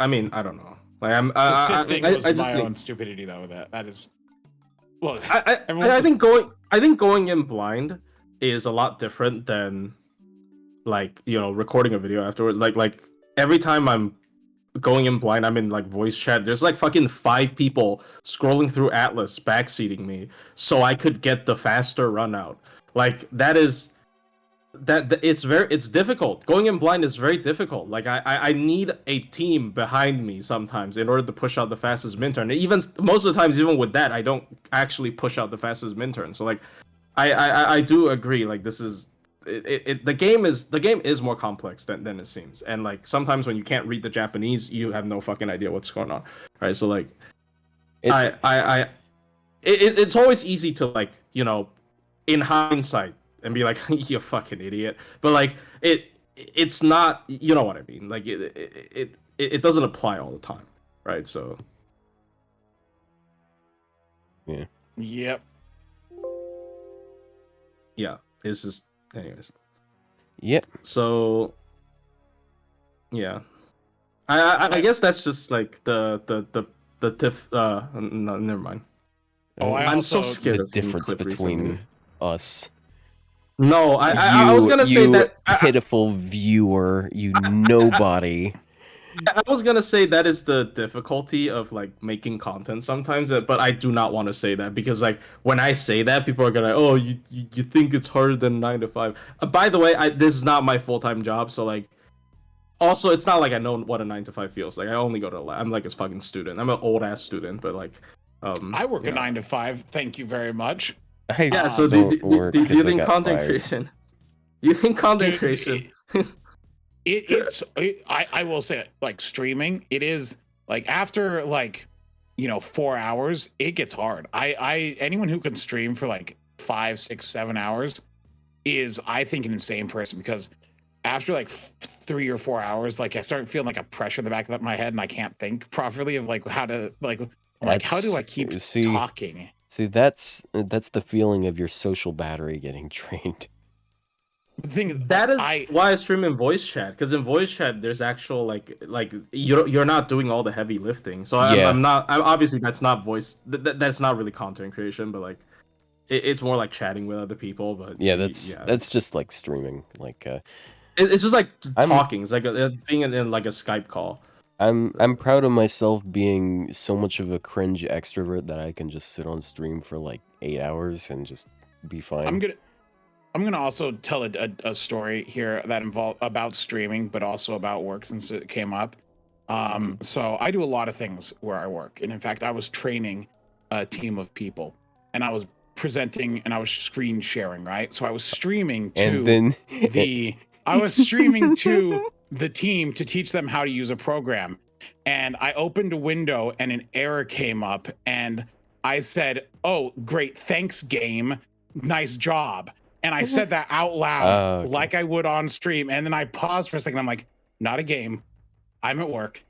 [SPEAKER 2] I mean, I don't know.
[SPEAKER 3] I just my own stupidity though. That is. Look,
[SPEAKER 2] I think going in blind is a lot different than recording a video afterwards. Every time I'm going in blind, I'm in voice chat. There's fucking 5 people scrolling through Atlas backseating me so I could get the faster run out. It's difficult. Going in blind is very difficult. I need a team behind me sometimes in order to push out the fastest min turn. Even most of the times, even with that, I don't actually push out the fastest min turn. So I do agree. This is the game is more complex than it seems. And sometimes when you can't read the Japanese, you have no fucking idea what's going on. Right? So it's always easy to in hindsight and be like, you fucking idiot. But it's not, you know what I mean? It doesn't apply all the time, right? So
[SPEAKER 1] yeah.
[SPEAKER 3] Yep.
[SPEAKER 2] Yeah, it's just anyways.
[SPEAKER 1] Yep.
[SPEAKER 2] So yeah. I guess that's just like the diff. No, never mind.
[SPEAKER 3] Oh,
[SPEAKER 2] I'm so scared
[SPEAKER 1] the
[SPEAKER 2] of getting
[SPEAKER 1] difference
[SPEAKER 2] clipped
[SPEAKER 1] between
[SPEAKER 2] recently.
[SPEAKER 1] us.
[SPEAKER 2] No, I was gonna say
[SPEAKER 1] You
[SPEAKER 2] that.
[SPEAKER 1] pitiful viewer, you nobody.
[SPEAKER 2] I was gonna say that is the difficulty of like making content sometimes, but I do not want to say that because like when I say that, people are gonna oh you think it's harder than 9 to 5. By the way, this is not my full-time job, so like also it's not like I know what a 9 to 5 feels like. I only go to lab. I'm like a fucking student. I'm an old ass student, but like
[SPEAKER 3] I work
[SPEAKER 2] you
[SPEAKER 3] a
[SPEAKER 2] know.
[SPEAKER 3] 9 to 5. Thank you very much.
[SPEAKER 1] I
[SPEAKER 2] Yeah. So
[SPEAKER 1] don't work
[SPEAKER 2] do you
[SPEAKER 1] because I
[SPEAKER 2] think
[SPEAKER 1] got
[SPEAKER 2] content
[SPEAKER 1] fired.
[SPEAKER 2] creation? You think content
[SPEAKER 3] Dude,
[SPEAKER 2] creation?
[SPEAKER 3] I will say it, like streaming, it is like after like 4 hours, it gets hard. I anyone who can stream for like 5, 6, 7 hours is, I think, an insane person, because after like 3 or 4 hours, like I start feeling like a pressure in the back of my head and I can't think properly of like how to like I'm like, how do I keep talking?
[SPEAKER 1] See, that's the feeling of your social battery getting drained.
[SPEAKER 3] The thing is,
[SPEAKER 2] That is why I stream in voice chat, because in voice chat there's actual like you're not doing all the heavy lifting. So
[SPEAKER 1] Yeah.
[SPEAKER 2] I'm obviously that's not voice that's not really content creation, but like it's more like chatting with other people. But
[SPEAKER 1] Yeah, that's just like streaming. Like
[SPEAKER 2] it's just like
[SPEAKER 1] I'm-
[SPEAKER 2] talking. It's like being in like a Skype call.
[SPEAKER 1] I'm proud of myself being so much of a cringe extrovert that I can just sit on stream for like 8 hours and just be fine.
[SPEAKER 3] I'm gonna also tell a story here that about streaming, but also about work, since it came up. So I do a lot of things where I work, and in fact, I was training a team of people, and I was presenting and I was screen sharing, right? So I was streaming to I was streaming to the team to teach them how to use a program, and I opened a window and an error came up, and I said, "Oh, great, thanks, game, nice job." And I said that out loud,
[SPEAKER 1] okay.
[SPEAKER 3] like I would on stream. And then I paused for a second. I'm like, not a game. I'm at work.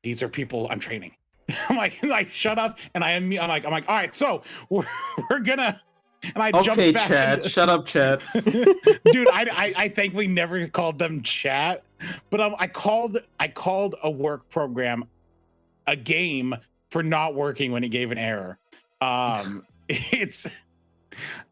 [SPEAKER 3] These are people I'm training. I'm like, shut up. And I'm like, all right, so we're gonna. And I jumped back.
[SPEAKER 2] Chat. Shut up, chat.
[SPEAKER 3] Dude, I thankfully never called them chat, but I called a work program a game for not working when it gave an error. I'm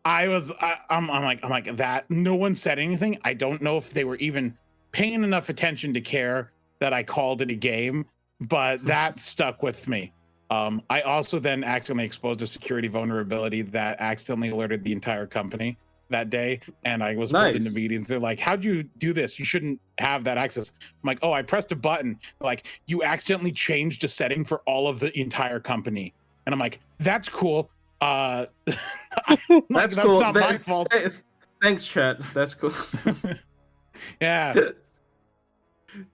[SPEAKER 3] like that. No one said anything. I don't know if they were even paying enough attention to care that I called it a game, but that stuck with me. I also then accidentally exposed a security vulnerability that accidentally alerted the entire company that day, and I was pulled into meetings. They're like, "How'd you do this? You shouldn't have that access." I'm like, "Oh, I pressed a button." Like, "You accidentally changed a setting for all of the entire company," and I'm like, "That's cool."
[SPEAKER 2] That's cool.
[SPEAKER 3] Not my fault.
[SPEAKER 2] Thanks, chat. That's cool.
[SPEAKER 3] Yeah.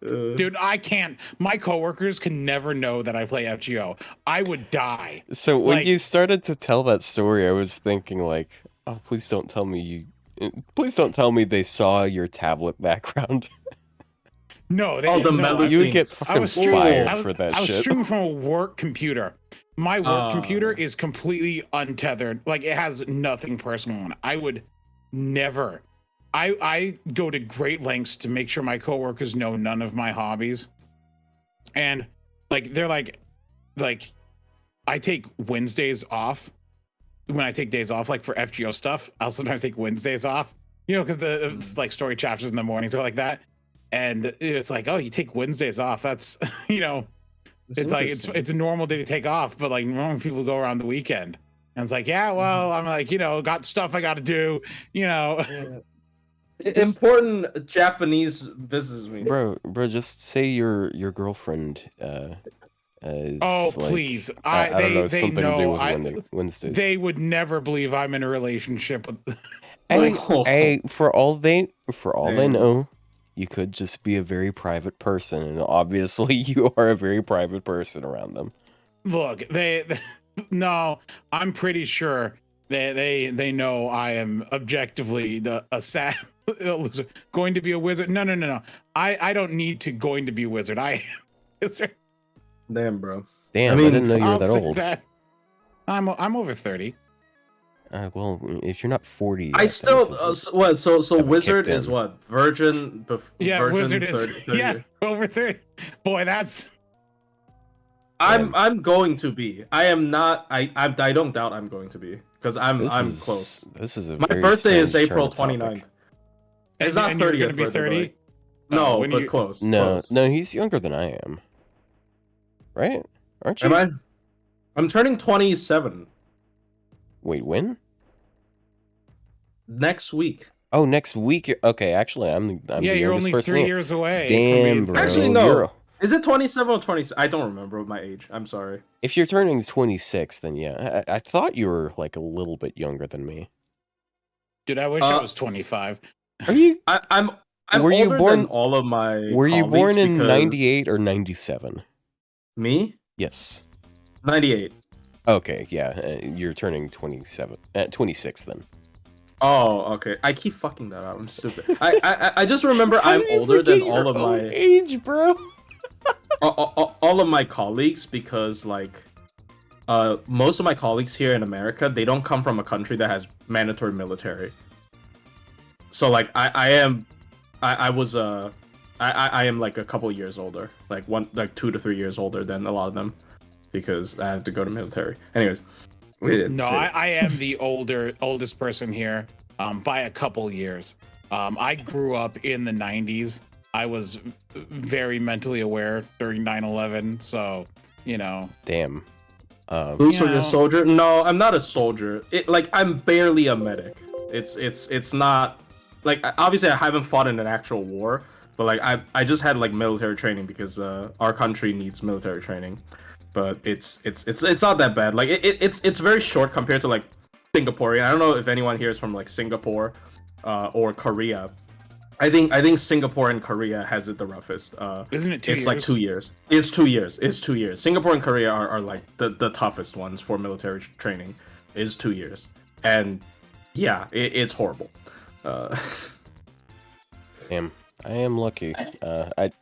[SPEAKER 3] Dude, I can't. My coworkers can never know that I play FGO. I would die.
[SPEAKER 1] So when you started to tell that story, I was thinking like, oh, please don't tell me they saw your tablet background.
[SPEAKER 3] No, they didn't know.
[SPEAKER 1] You would get fucking fired for that shit.
[SPEAKER 3] I was streaming from a work computer. My work computer is completely untethered. Like, it has nothing personal on it. I would never. I go to great lengths to make sure my coworkers know none of my hobbies. And like, they're like I take Wednesdays off. When I take days off, like for FGO stuff, I'll sometimes take Wednesdays off, because it's like story chapters in the mornings or like that. And it's like, oh, you take Wednesdays off. That's, it's like, it's a normal day to take off, but like normal people go around the weekend. And it's like, yeah, well, I'm like, got stuff I got to do,
[SPEAKER 2] Yeah. Important Japanese business meeting.
[SPEAKER 1] Bro, just say your girlfriend
[SPEAKER 3] please.
[SPEAKER 1] I don't know,
[SPEAKER 3] they
[SPEAKER 1] something
[SPEAKER 3] know,
[SPEAKER 1] to do with Wednesdays.
[SPEAKER 3] They would never believe I'm in a relationship with
[SPEAKER 1] Hey, for all they know, you could just be a very private person, and obviously you are a very private person around them.
[SPEAKER 3] Look, no, I'm pretty sure they know I am objectively a sad loser. Going to be a wizard. No. I don't need to going to be a wizard. I am a wizard.
[SPEAKER 2] Damn, bro.
[SPEAKER 1] Damn, I didn't know you were that old.
[SPEAKER 3] I'm over 30.
[SPEAKER 1] Well, if you're not 40 yet,
[SPEAKER 2] I
[SPEAKER 1] then
[SPEAKER 2] still
[SPEAKER 1] it doesn't
[SPEAKER 2] what? So
[SPEAKER 1] haven't
[SPEAKER 2] wizard
[SPEAKER 1] kicked
[SPEAKER 2] is
[SPEAKER 1] in.
[SPEAKER 2] what? Virgin.
[SPEAKER 3] Yeah,
[SPEAKER 2] virgin
[SPEAKER 3] wizard is
[SPEAKER 2] 30.
[SPEAKER 3] yeah over 30. Boy, that's
[SPEAKER 2] I'm going to be. I am not. I don't doubt I'm going to be because I'm close.
[SPEAKER 1] This is a
[SPEAKER 2] My
[SPEAKER 1] very
[SPEAKER 2] birthday is
[SPEAKER 1] strange turn
[SPEAKER 2] April
[SPEAKER 1] of topic.
[SPEAKER 2] 29th. It's
[SPEAKER 3] and,
[SPEAKER 2] not
[SPEAKER 3] and you're
[SPEAKER 2] 30th
[SPEAKER 3] gonna be
[SPEAKER 2] birthday, but
[SPEAKER 3] 30.
[SPEAKER 2] like- no,
[SPEAKER 3] when
[SPEAKER 2] but
[SPEAKER 3] you-
[SPEAKER 2] close.
[SPEAKER 1] No,
[SPEAKER 2] close.
[SPEAKER 1] no, he's younger than I am. Right? Aren't you?
[SPEAKER 2] Am I? I'm turning 27
[SPEAKER 1] Wait, when?
[SPEAKER 2] next week.
[SPEAKER 1] Oh, next week. Okay, actually, I'm
[SPEAKER 3] Yeah,
[SPEAKER 1] the
[SPEAKER 3] you're
[SPEAKER 1] youngest
[SPEAKER 3] only
[SPEAKER 1] person
[SPEAKER 3] 3
[SPEAKER 1] here.
[SPEAKER 3] years away.
[SPEAKER 1] Damn,
[SPEAKER 3] from
[SPEAKER 1] bro.
[SPEAKER 2] Actually, no.
[SPEAKER 1] You're-
[SPEAKER 2] Is it 27 or 20? I don't remember my age. I'm sorry.
[SPEAKER 1] If you're turning 26, then yeah. I thought you were like a little bit younger than me.
[SPEAKER 3] Dude, I wish I was 25.
[SPEAKER 1] Are you?
[SPEAKER 2] I'm
[SPEAKER 1] Were you
[SPEAKER 2] older
[SPEAKER 1] born-
[SPEAKER 2] than all of my.
[SPEAKER 1] Were you born in
[SPEAKER 2] because-
[SPEAKER 1] 98 or 97?
[SPEAKER 2] Me?
[SPEAKER 1] Yes.
[SPEAKER 2] 98.
[SPEAKER 1] Okay, yeah. You're turning 26 then.
[SPEAKER 2] Oh, okay. I keep fucking that up. I'm stupid. I just remember I'm older than all of my
[SPEAKER 1] age, bro.
[SPEAKER 2] all of my colleagues because like most of my colleagues here in America, they don't come from a country that has mandatory military. So like I am like a couple years older, like 2 to 3 years older than a lot of them because I have to go to military. Anyways,
[SPEAKER 3] No, I am the oldest person here by a couple years. I grew up in the 90s. I was very mentally aware during 9/11, so you know.
[SPEAKER 1] Damn.
[SPEAKER 2] Bruce,
[SPEAKER 3] You
[SPEAKER 2] are you a
[SPEAKER 3] know.
[SPEAKER 2] soldier? No, I'm not a soldier. I'm barely a medic. It's not like obviously I haven't fought in an actual war, but like I just had like military training because our country needs military training. But it's not that bad. Like it's very short compared to like Singaporean. I don't know if anyone here is from like Singapore or Korea. I think Singapore and Korea has it the roughest.
[SPEAKER 3] Isn't it 2 years?
[SPEAKER 2] It's like 2 years. It's 2 years. It's 2 years. Singapore and Korea are like the toughest ones for military training. Is 2 years. And yeah, it's horrible.
[SPEAKER 1] Damn. I am lucky.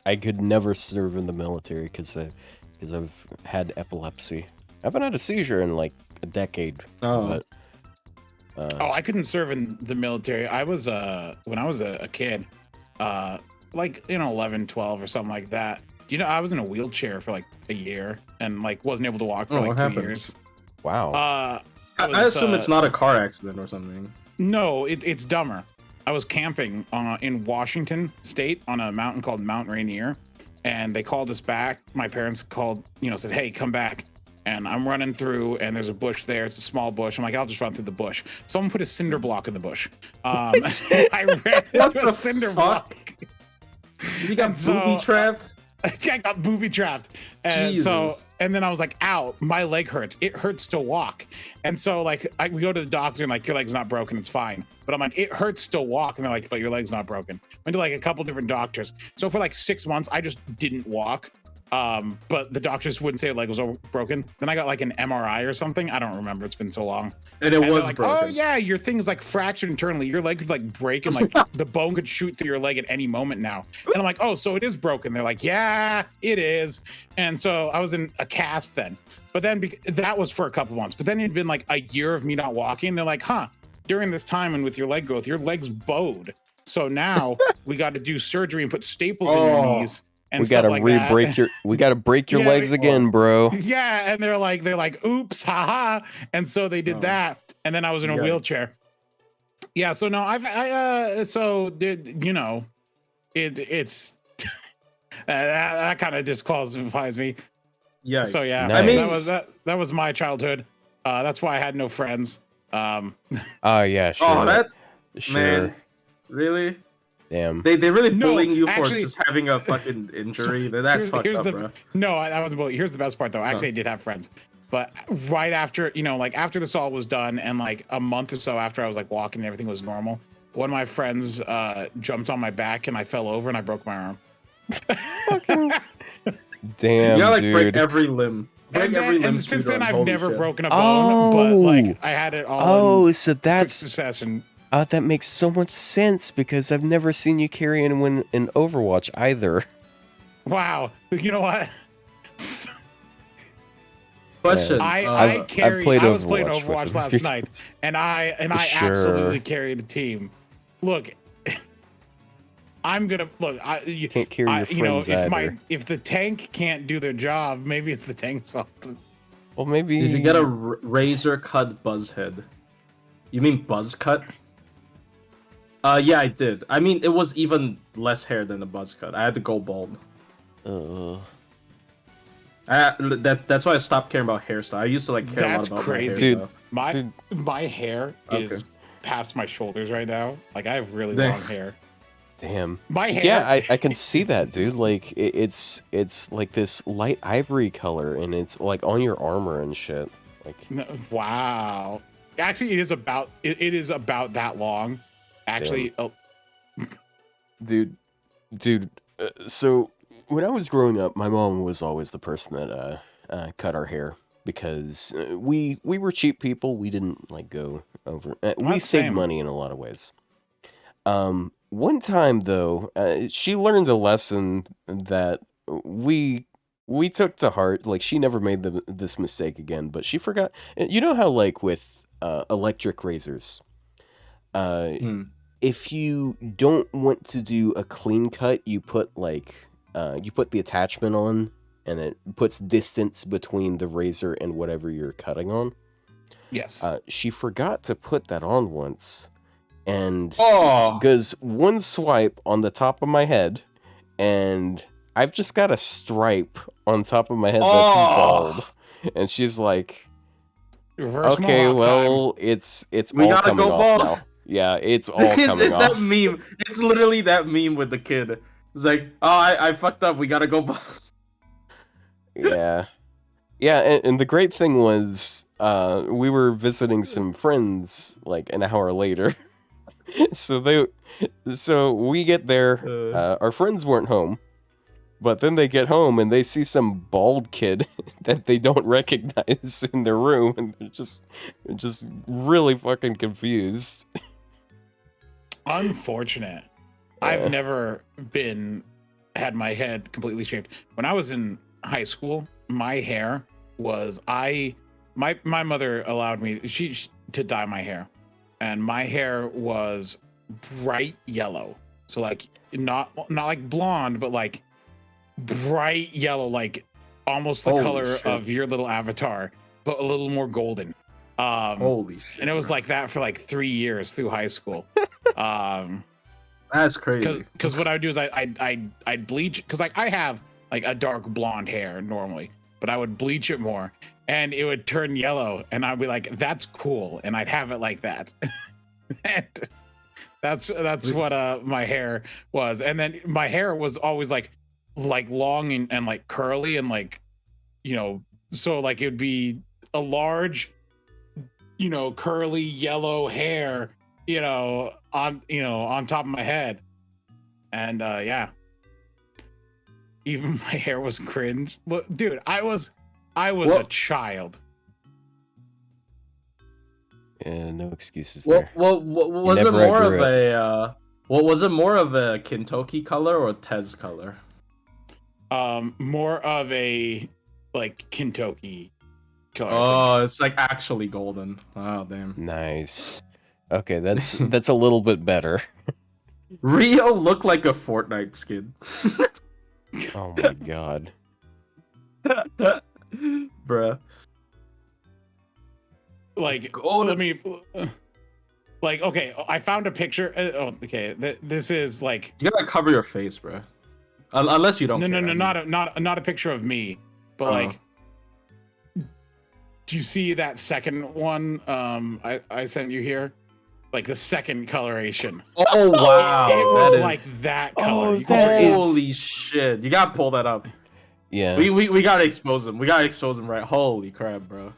[SPEAKER 1] I could never serve in the military because I've had epilepsy. I haven't had a seizure in like a decade.
[SPEAKER 2] Oh.
[SPEAKER 1] But,
[SPEAKER 3] I couldn't serve in the military. I was when I was a kid, like 11, 12 or something like that. You know, I was in a wheelchair for like a year and like wasn't able to walk for
[SPEAKER 2] Oh,
[SPEAKER 3] like
[SPEAKER 2] what
[SPEAKER 3] 2
[SPEAKER 2] happened?
[SPEAKER 3] years.
[SPEAKER 1] wow.
[SPEAKER 2] I assume it's not a car accident or something.
[SPEAKER 3] No, it's dumber. I was camping in Washington State on a mountain called Mount Rainier, and they called us back. My parents called, said, "Hey, come back." And I'm running through, and there's a bush there. It's a small bush. I'm like, I'll just run through the bush. Someone put a cinder block in the bush. I ran into a cinder block.
[SPEAKER 2] You got
[SPEAKER 3] And so-
[SPEAKER 2] booby trapped?
[SPEAKER 3] I got booby trapped. And so,
[SPEAKER 2] Jesus.
[SPEAKER 3] and then I was like, ow, my leg hurts. It hurts to walk. And so like we go to the doctor and like, your leg's not broken, it's fine. But I'm like, it hurts to walk. And they're like, but your leg's not broken. Went to like a couple different doctors. So for like 6 months, I just didn't walk. But the doctors wouldn't say the leg was broken. Then I got like an MRI or something. I don't remember. It's been so long.
[SPEAKER 2] And it
[SPEAKER 3] And they're
[SPEAKER 2] was
[SPEAKER 3] like,
[SPEAKER 2] broken.
[SPEAKER 3] oh yeah, your thing's like fractured internally. Your leg could like break and like the bone could shoot through your leg at any moment now. And I'm like, oh, so it is broken. They're like, yeah, it is. And so I was in a cast then. But then that was for a couple months. But then it'd been like a year of me not walking. They're like, during this time and with your leg growth, your leg's bowed. So now we got to do surgery and put staples in your knees. And
[SPEAKER 1] We gotta
[SPEAKER 3] stuff like that.
[SPEAKER 1] we gotta break your
[SPEAKER 3] Yeah,
[SPEAKER 1] legs again, bro.
[SPEAKER 3] Yeah, and they're like, oops, haha. And so they did that, and then I was in a
[SPEAKER 2] Yikes.
[SPEAKER 3] wheelchair. Yeah, so no, it's that kind of disqualifies me.
[SPEAKER 2] Yeah.
[SPEAKER 3] So yeah,
[SPEAKER 1] Nice.
[SPEAKER 2] I mean,
[SPEAKER 3] that was my childhood. That's why I had no friends.
[SPEAKER 1] Oh yeah, sure.
[SPEAKER 2] oh, that
[SPEAKER 1] sure.
[SPEAKER 2] man, really?
[SPEAKER 1] Damn.
[SPEAKER 2] They really
[SPEAKER 3] No,
[SPEAKER 2] bullying you
[SPEAKER 3] actually-
[SPEAKER 2] for just having a fucking injury. That's fucked up, bro.
[SPEAKER 3] No, I wasn't bullied. Here's the best part though. Actually, I did have friends. But right after, like after this all was done and like a month or so after I was like walking and everything was normal, one of my friends jumped on my back and I fell over and I broke my arm.
[SPEAKER 1] Damn,
[SPEAKER 2] You gotta like
[SPEAKER 1] dude.
[SPEAKER 2] break every limb. Break
[SPEAKER 3] And,
[SPEAKER 2] every
[SPEAKER 3] then,
[SPEAKER 2] limb.
[SPEAKER 3] and since
[SPEAKER 2] speedrun.
[SPEAKER 3] then I've
[SPEAKER 2] Holy
[SPEAKER 3] never
[SPEAKER 2] shit.
[SPEAKER 3] broken a bone, but like
[SPEAKER 1] Oh.
[SPEAKER 3] I had it all in
[SPEAKER 1] Oh, so
[SPEAKER 3] quick
[SPEAKER 1] that's
[SPEAKER 3] succession.
[SPEAKER 1] that makes so much sense because I've never seen you carry anyone in Overwatch either.
[SPEAKER 3] Wow. You know what?
[SPEAKER 2] Question.
[SPEAKER 3] I
[SPEAKER 1] played
[SPEAKER 3] was playing
[SPEAKER 1] Overwatch with
[SPEAKER 3] Overwatch
[SPEAKER 1] him a few
[SPEAKER 3] last night,
[SPEAKER 1] times.
[SPEAKER 3] and I
[SPEAKER 1] Sure.
[SPEAKER 3] absolutely carried a team. Look, I'm gonna look.
[SPEAKER 1] You can't carry your friends either.
[SPEAKER 3] If the tank can't do their job, maybe it's the tank's fault.
[SPEAKER 1] Well, maybe.
[SPEAKER 2] Did you get a razor cut buzzhead? You mean buzz cut? Yeah, I did. I mean, it was even less hair than a buzz cut. I had to go bald. That's why I stopped caring about hairstyle. I used to like care a lot about
[SPEAKER 3] crazy.
[SPEAKER 2] my hairstyle.
[SPEAKER 3] My hair is past my shoulders right now. Like I have really long hair.
[SPEAKER 1] Damn.
[SPEAKER 3] My hair.
[SPEAKER 1] Yeah, I can see that, dude. Like it's like this light ivory color, and it's like on your armor and shit. Like
[SPEAKER 3] wow. Actually, it is about that long. Actually,
[SPEAKER 1] dude. So when I was growing up, my mom was always the person that cut our hair because we were cheap people. We didn't like go over. We saved money in a lot of ways. One time though, she learned a lesson that we took to heart. Like she never made this mistake again, but she forgot. You know how like with electric razors, if you don't want to do a clean cut, you put like you put the attachment on, and it puts distance between the razor and whatever you're cutting on.
[SPEAKER 3] Yes.
[SPEAKER 1] She forgot to put that on once. And because one swipe on the top of my head, and I've just got a stripe on top of my head that's bald. And she's like, "Okay, well, it's
[SPEAKER 2] we
[SPEAKER 1] all
[SPEAKER 2] gotta
[SPEAKER 1] coming
[SPEAKER 2] go
[SPEAKER 1] off
[SPEAKER 2] bald
[SPEAKER 1] now." Yeah, it's all coming off.
[SPEAKER 2] That meme. It's literally that meme with the kid. It's like, oh, I fucked up. We gotta go bald.
[SPEAKER 1] Yeah. And the great thing was, we were visiting some friends like an hour later. So we get there, our friends weren't home, but then they get home and they see some bald kid that they don't recognize in their room, and they're just really fucking confused.
[SPEAKER 3] Unfortunate. I've never had my head completely shaved. When I was in high school, my hair was my mother allowed me to dye my hair. And my hair was bright yellow. So like not like blonde, but like bright yellow, like almost the color of your little avatar, but a little more golden.
[SPEAKER 2] Holy shit.
[SPEAKER 3] And it was like that for like 3 years through high school.
[SPEAKER 2] That's crazy.
[SPEAKER 3] Because what I would do is I'd bleach, because like I have like a dark blonde hair normally, but I would bleach it more. And it would turn yellow, and I'd be like, "That's cool," and I'd have it like that. And that's what my hair was. And then my hair was always like long and like curly and like, you know, so like it would be a large, you know, curly yellow hair, on top of my head. And yeah, even my hair was cringe. Look, dude, I was a child.
[SPEAKER 1] Yeah, no excuses there.
[SPEAKER 2] Was it more of a was it more of a Kintoki color or Tez color?
[SPEAKER 3] More of a like Kintoki color.
[SPEAKER 2] Oh, it's like actually golden. Oh damn.
[SPEAKER 1] Nice. Okay, that's a little bit better.
[SPEAKER 2] Rio looked like a Fortnite skin.
[SPEAKER 1] Oh my god.
[SPEAKER 2] Bruh.
[SPEAKER 3] Like, let me like, okay, I found a picture. Okay, this is like,
[SPEAKER 2] you gotta cover your face, bro. Unless you don't.
[SPEAKER 3] No,
[SPEAKER 2] care,
[SPEAKER 3] not a picture of me, but like, do you see that second one? I sent you here, like the second coloration.
[SPEAKER 2] Oh wow,
[SPEAKER 3] it was like that color.
[SPEAKER 2] Holy shit! You gotta pull that up.
[SPEAKER 1] Yeah.
[SPEAKER 2] We gotta expose him. We gotta expose him, right? Holy crap, bro.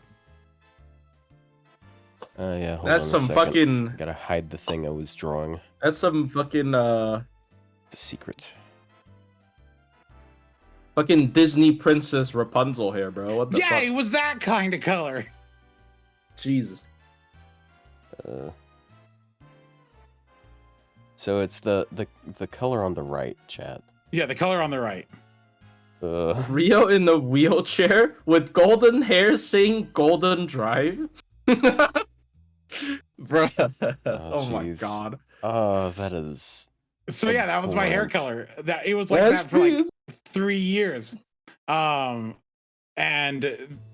[SPEAKER 1] Yeah. Hold
[SPEAKER 2] That's
[SPEAKER 1] on
[SPEAKER 2] some
[SPEAKER 1] second.
[SPEAKER 2] fucking.
[SPEAKER 1] Gotta hide the thing I was drawing.
[SPEAKER 2] That's some fucking.
[SPEAKER 1] It's a secret.
[SPEAKER 2] Fucking Disney princess Rapunzel here, bro. What the fuck?
[SPEAKER 3] Yeah, it was that kind of color.
[SPEAKER 2] Jesus.
[SPEAKER 1] So it's the color on the right, chat.
[SPEAKER 3] Yeah, the color on the right.
[SPEAKER 2] Rio in a wheelchair with golden hair saying Golden Drive? Bruh. Oh my
[SPEAKER 1] jeez.
[SPEAKER 2] god.
[SPEAKER 1] That is.
[SPEAKER 3] So yeah, that was my hair
[SPEAKER 1] abhorrent.
[SPEAKER 3] color. That it was like
[SPEAKER 2] That's
[SPEAKER 3] that for like
[SPEAKER 2] pretty-
[SPEAKER 3] 3 years. And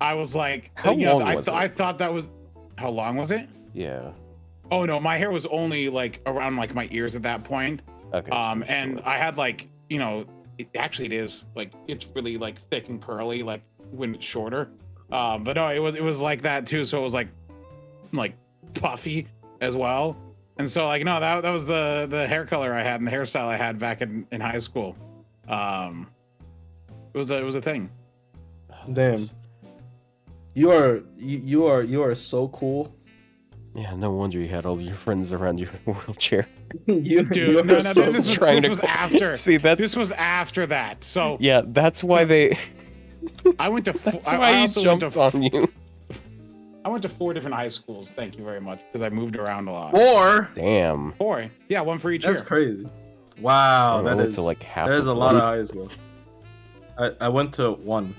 [SPEAKER 3] I was like,
[SPEAKER 1] How
[SPEAKER 3] you know,
[SPEAKER 1] long was it?
[SPEAKER 3] I thought that was how long was it?
[SPEAKER 1] Yeah.
[SPEAKER 3] Oh no, my hair was only like around like my ears at that point.
[SPEAKER 1] Okay.
[SPEAKER 3] And
[SPEAKER 1] sure.
[SPEAKER 3] I had like, you know, it is like it's really like thick and curly like when it's shorter. But no, it was like that too. So it was like puffy as well. And so like no, that was the hair color I had and the hairstyle I had back in high school. It was a thing.
[SPEAKER 2] Damn. You are so cool.
[SPEAKER 1] Yeah, no wonder you had all your friends around you in a wheelchair.
[SPEAKER 2] You,
[SPEAKER 3] Dude, no, this
[SPEAKER 1] trying to
[SPEAKER 3] was after.
[SPEAKER 1] See, that's
[SPEAKER 3] This was after that. So
[SPEAKER 1] yeah, that's why they.
[SPEAKER 3] I went to.
[SPEAKER 1] That's
[SPEAKER 3] I
[SPEAKER 1] why he
[SPEAKER 3] also went
[SPEAKER 1] jumped
[SPEAKER 3] to.
[SPEAKER 1] on you.
[SPEAKER 3] I went to 4 different high schools. Thank you very much because I moved around a lot.
[SPEAKER 2] Or
[SPEAKER 1] Damn.
[SPEAKER 3] 4, yeah, 1 for each
[SPEAKER 2] that's
[SPEAKER 3] year.
[SPEAKER 2] crazy. Wow,
[SPEAKER 1] I
[SPEAKER 2] that
[SPEAKER 1] went
[SPEAKER 2] is
[SPEAKER 1] to like half.
[SPEAKER 2] that is
[SPEAKER 1] of
[SPEAKER 2] a lot
[SPEAKER 1] them.
[SPEAKER 2] of high school. I went to 1.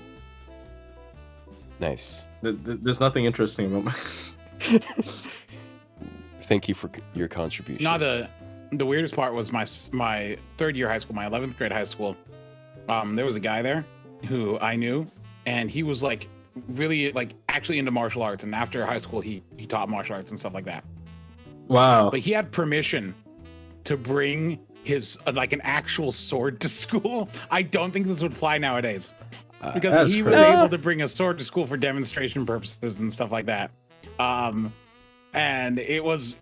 [SPEAKER 1] Nice.
[SPEAKER 2] There's nothing interesting about my.
[SPEAKER 1] Thank you for your contribution.
[SPEAKER 3] No, the weirdest part was my 3rd year high school, my 11th grade high school. There was a guy there who I knew, and he was like really like actually into martial arts. And after high school, he taught martial arts and stuff like that.
[SPEAKER 2] Wow.
[SPEAKER 3] But he had permission to bring his like an actual sword to school. I don't think this would fly nowadays because
[SPEAKER 2] That's
[SPEAKER 3] he was
[SPEAKER 2] crazy.
[SPEAKER 3] able to bring a sword to school for demonstration purposes and stuff like that. And it was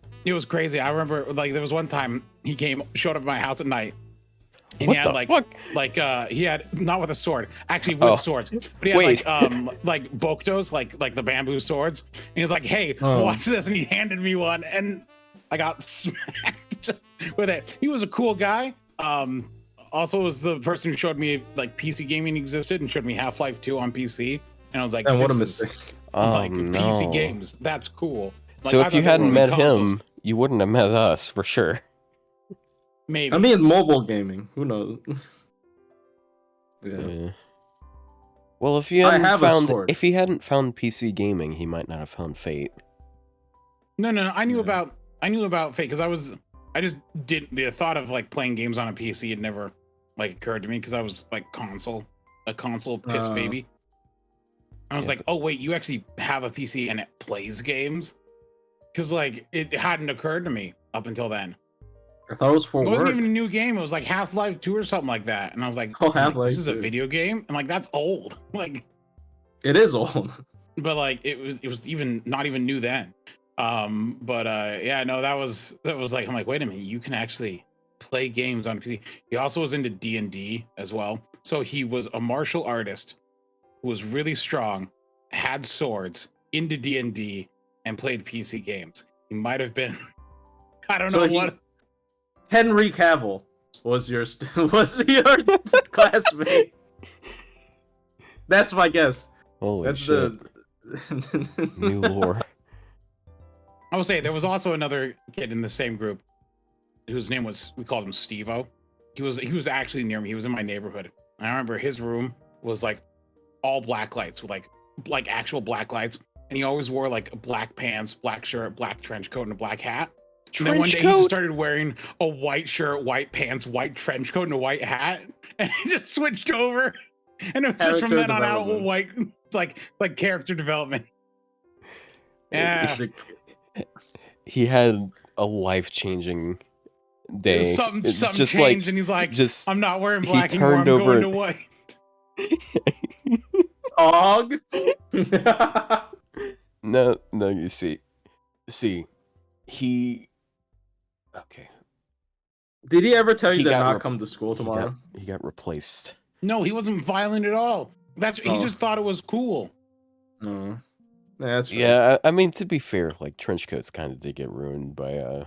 [SPEAKER 3] crazy. I remember like there was one time he showed up at my house at night. And
[SPEAKER 1] What
[SPEAKER 3] he had
[SPEAKER 1] the
[SPEAKER 3] like
[SPEAKER 1] fuck?
[SPEAKER 3] he had not with a sword, actually with
[SPEAKER 1] Oh.
[SPEAKER 3] swords, but he had
[SPEAKER 1] Wait.
[SPEAKER 3] like boktos, like the bamboo swords. And he was like, "Hey,
[SPEAKER 2] Oh.
[SPEAKER 3] watch this!" And he handed me one, and I got smacked with it. He was a cool guy. Also was the person who showed me like PC gaming existed and showed me Half-Life 2 on PC, and I was like,
[SPEAKER 2] And what a
[SPEAKER 3] "This is,
[SPEAKER 2] mistake.
[SPEAKER 1] Oh
[SPEAKER 3] like
[SPEAKER 1] no.
[SPEAKER 3] PC games, that's cool." Like,
[SPEAKER 1] So
[SPEAKER 3] I
[SPEAKER 1] if you
[SPEAKER 3] thought they
[SPEAKER 1] hadn't
[SPEAKER 3] were
[SPEAKER 1] met
[SPEAKER 3] only consoles.
[SPEAKER 1] him, you wouldn't have met us for sure.
[SPEAKER 3] Maybe.
[SPEAKER 2] I mean, mobile gaming. Who knows? Yeah.
[SPEAKER 1] Yeah. Well, if you
[SPEAKER 2] I
[SPEAKER 1] hadn't
[SPEAKER 2] have a
[SPEAKER 1] found
[SPEAKER 2] sword.
[SPEAKER 1] if he hadn't found PC gaming, he might not have found Fate.
[SPEAKER 3] No. I knew
[SPEAKER 2] Yeah.
[SPEAKER 3] about Fate because I just didn't. The thought of like playing games on a PC had never like occurred to me because I was like a console piss baby. I was
[SPEAKER 1] Yeah.
[SPEAKER 3] like, oh wait, you actually have a PC and it plays games? Because like it hadn't occurred to me up until then.
[SPEAKER 2] I thought it was for
[SPEAKER 3] It wasn't
[SPEAKER 2] work.
[SPEAKER 3] even a new game. It was like Half-Life 2 or something like that. And I was like,
[SPEAKER 2] Oh,
[SPEAKER 3] I'm like,
[SPEAKER 2] Half-Life
[SPEAKER 3] this is a
[SPEAKER 2] 2.
[SPEAKER 3] video game? And like that's old. Like,
[SPEAKER 2] It is old.
[SPEAKER 3] but like it was even not even new then. Yeah, no, that was like I'm like, wait a minute, you can actually play games on PC. He also was into D&D as well. So he was a martial artist who was really strong, had swords, into D&D, and played PC games. He might have been I don't know what.
[SPEAKER 2] Henry Cavill was your classmate. That's my guess.
[SPEAKER 1] Holy
[SPEAKER 2] That's
[SPEAKER 1] shit.
[SPEAKER 2] the
[SPEAKER 1] New lore.
[SPEAKER 3] I will say there was also another kid in the same group whose name was, we called him Steve-O. He was actually near me. He was in my neighborhood. And I remember his room was like all black lights with like actual black lights. And he always wore like black pants, black shirt, black trench coat, and a black hat. And then one day he just started wearing a white shirt, white pants, white trench coat, and a white hat. And he just switched over. And it was just from
[SPEAKER 2] Character
[SPEAKER 3] then on out,
[SPEAKER 2] development.
[SPEAKER 3] white, like character development. Yeah.
[SPEAKER 1] He had a life-changing day.
[SPEAKER 3] Something
[SPEAKER 1] Just
[SPEAKER 3] changed,
[SPEAKER 1] like,
[SPEAKER 3] and he's like,
[SPEAKER 1] just
[SPEAKER 3] I'm not wearing
[SPEAKER 1] he
[SPEAKER 3] black anymore. I'm
[SPEAKER 1] turned over-
[SPEAKER 3] going to white.
[SPEAKER 2] Dog.
[SPEAKER 1] no, you see, he. Okay.
[SPEAKER 2] Did he ever tell you
[SPEAKER 1] He
[SPEAKER 2] to
[SPEAKER 1] got
[SPEAKER 2] not
[SPEAKER 1] rep-
[SPEAKER 2] come to school tomorrow?
[SPEAKER 1] He got replaced.
[SPEAKER 3] No, he wasn't violent at all. He
[SPEAKER 2] Oh.
[SPEAKER 3] just thought it was cool.
[SPEAKER 2] No. Yeah, that's fair.
[SPEAKER 1] Yeah, I mean, to be fair, like trench coats kind of did get ruined by.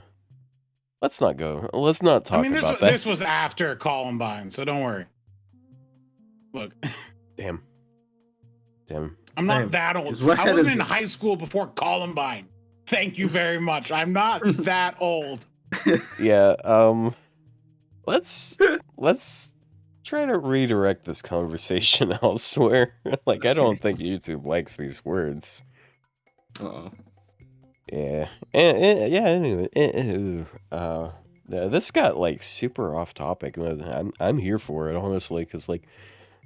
[SPEAKER 1] Let's not talk
[SPEAKER 3] I mean,
[SPEAKER 1] about that.
[SPEAKER 3] this was after Columbine, so don't worry. Look,
[SPEAKER 1] Damn.
[SPEAKER 3] I'm not
[SPEAKER 2] Damn.
[SPEAKER 3] that old.
[SPEAKER 2] Is what
[SPEAKER 3] I wasn't in
[SPEAKER 2] happens-
[SPEAKER 3] high school before Columbine. Thank you very much. I'm not that old.
[SPEAKER 1] Yeah. Let's trying to redirect this conversation elsewhere. Like, I don't think YouTube likes these words.
[SPEAKER 2] Uh-oh.
[SPEAKER 1] Yeah. Yeah, anyway. Yeah, this got, like, super off topic. I'm here for it, honestly, because, like,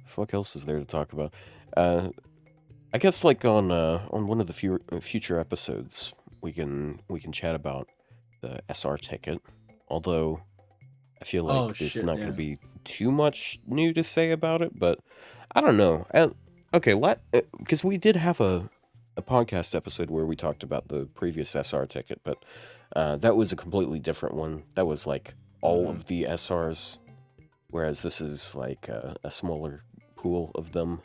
[SPEAKER 1] fuck else is there to talk about? I guess, like, on one of the future episodes, we can chat about the SR ticket. Although, I feel like there's not going to be too much new to say about it, but I don't know. Okay, because we did have a podcast episode where we talked about the previous SR ticket, but that was a completely different one. That was like all of the SRs, whereas this is like a smaller pool of them.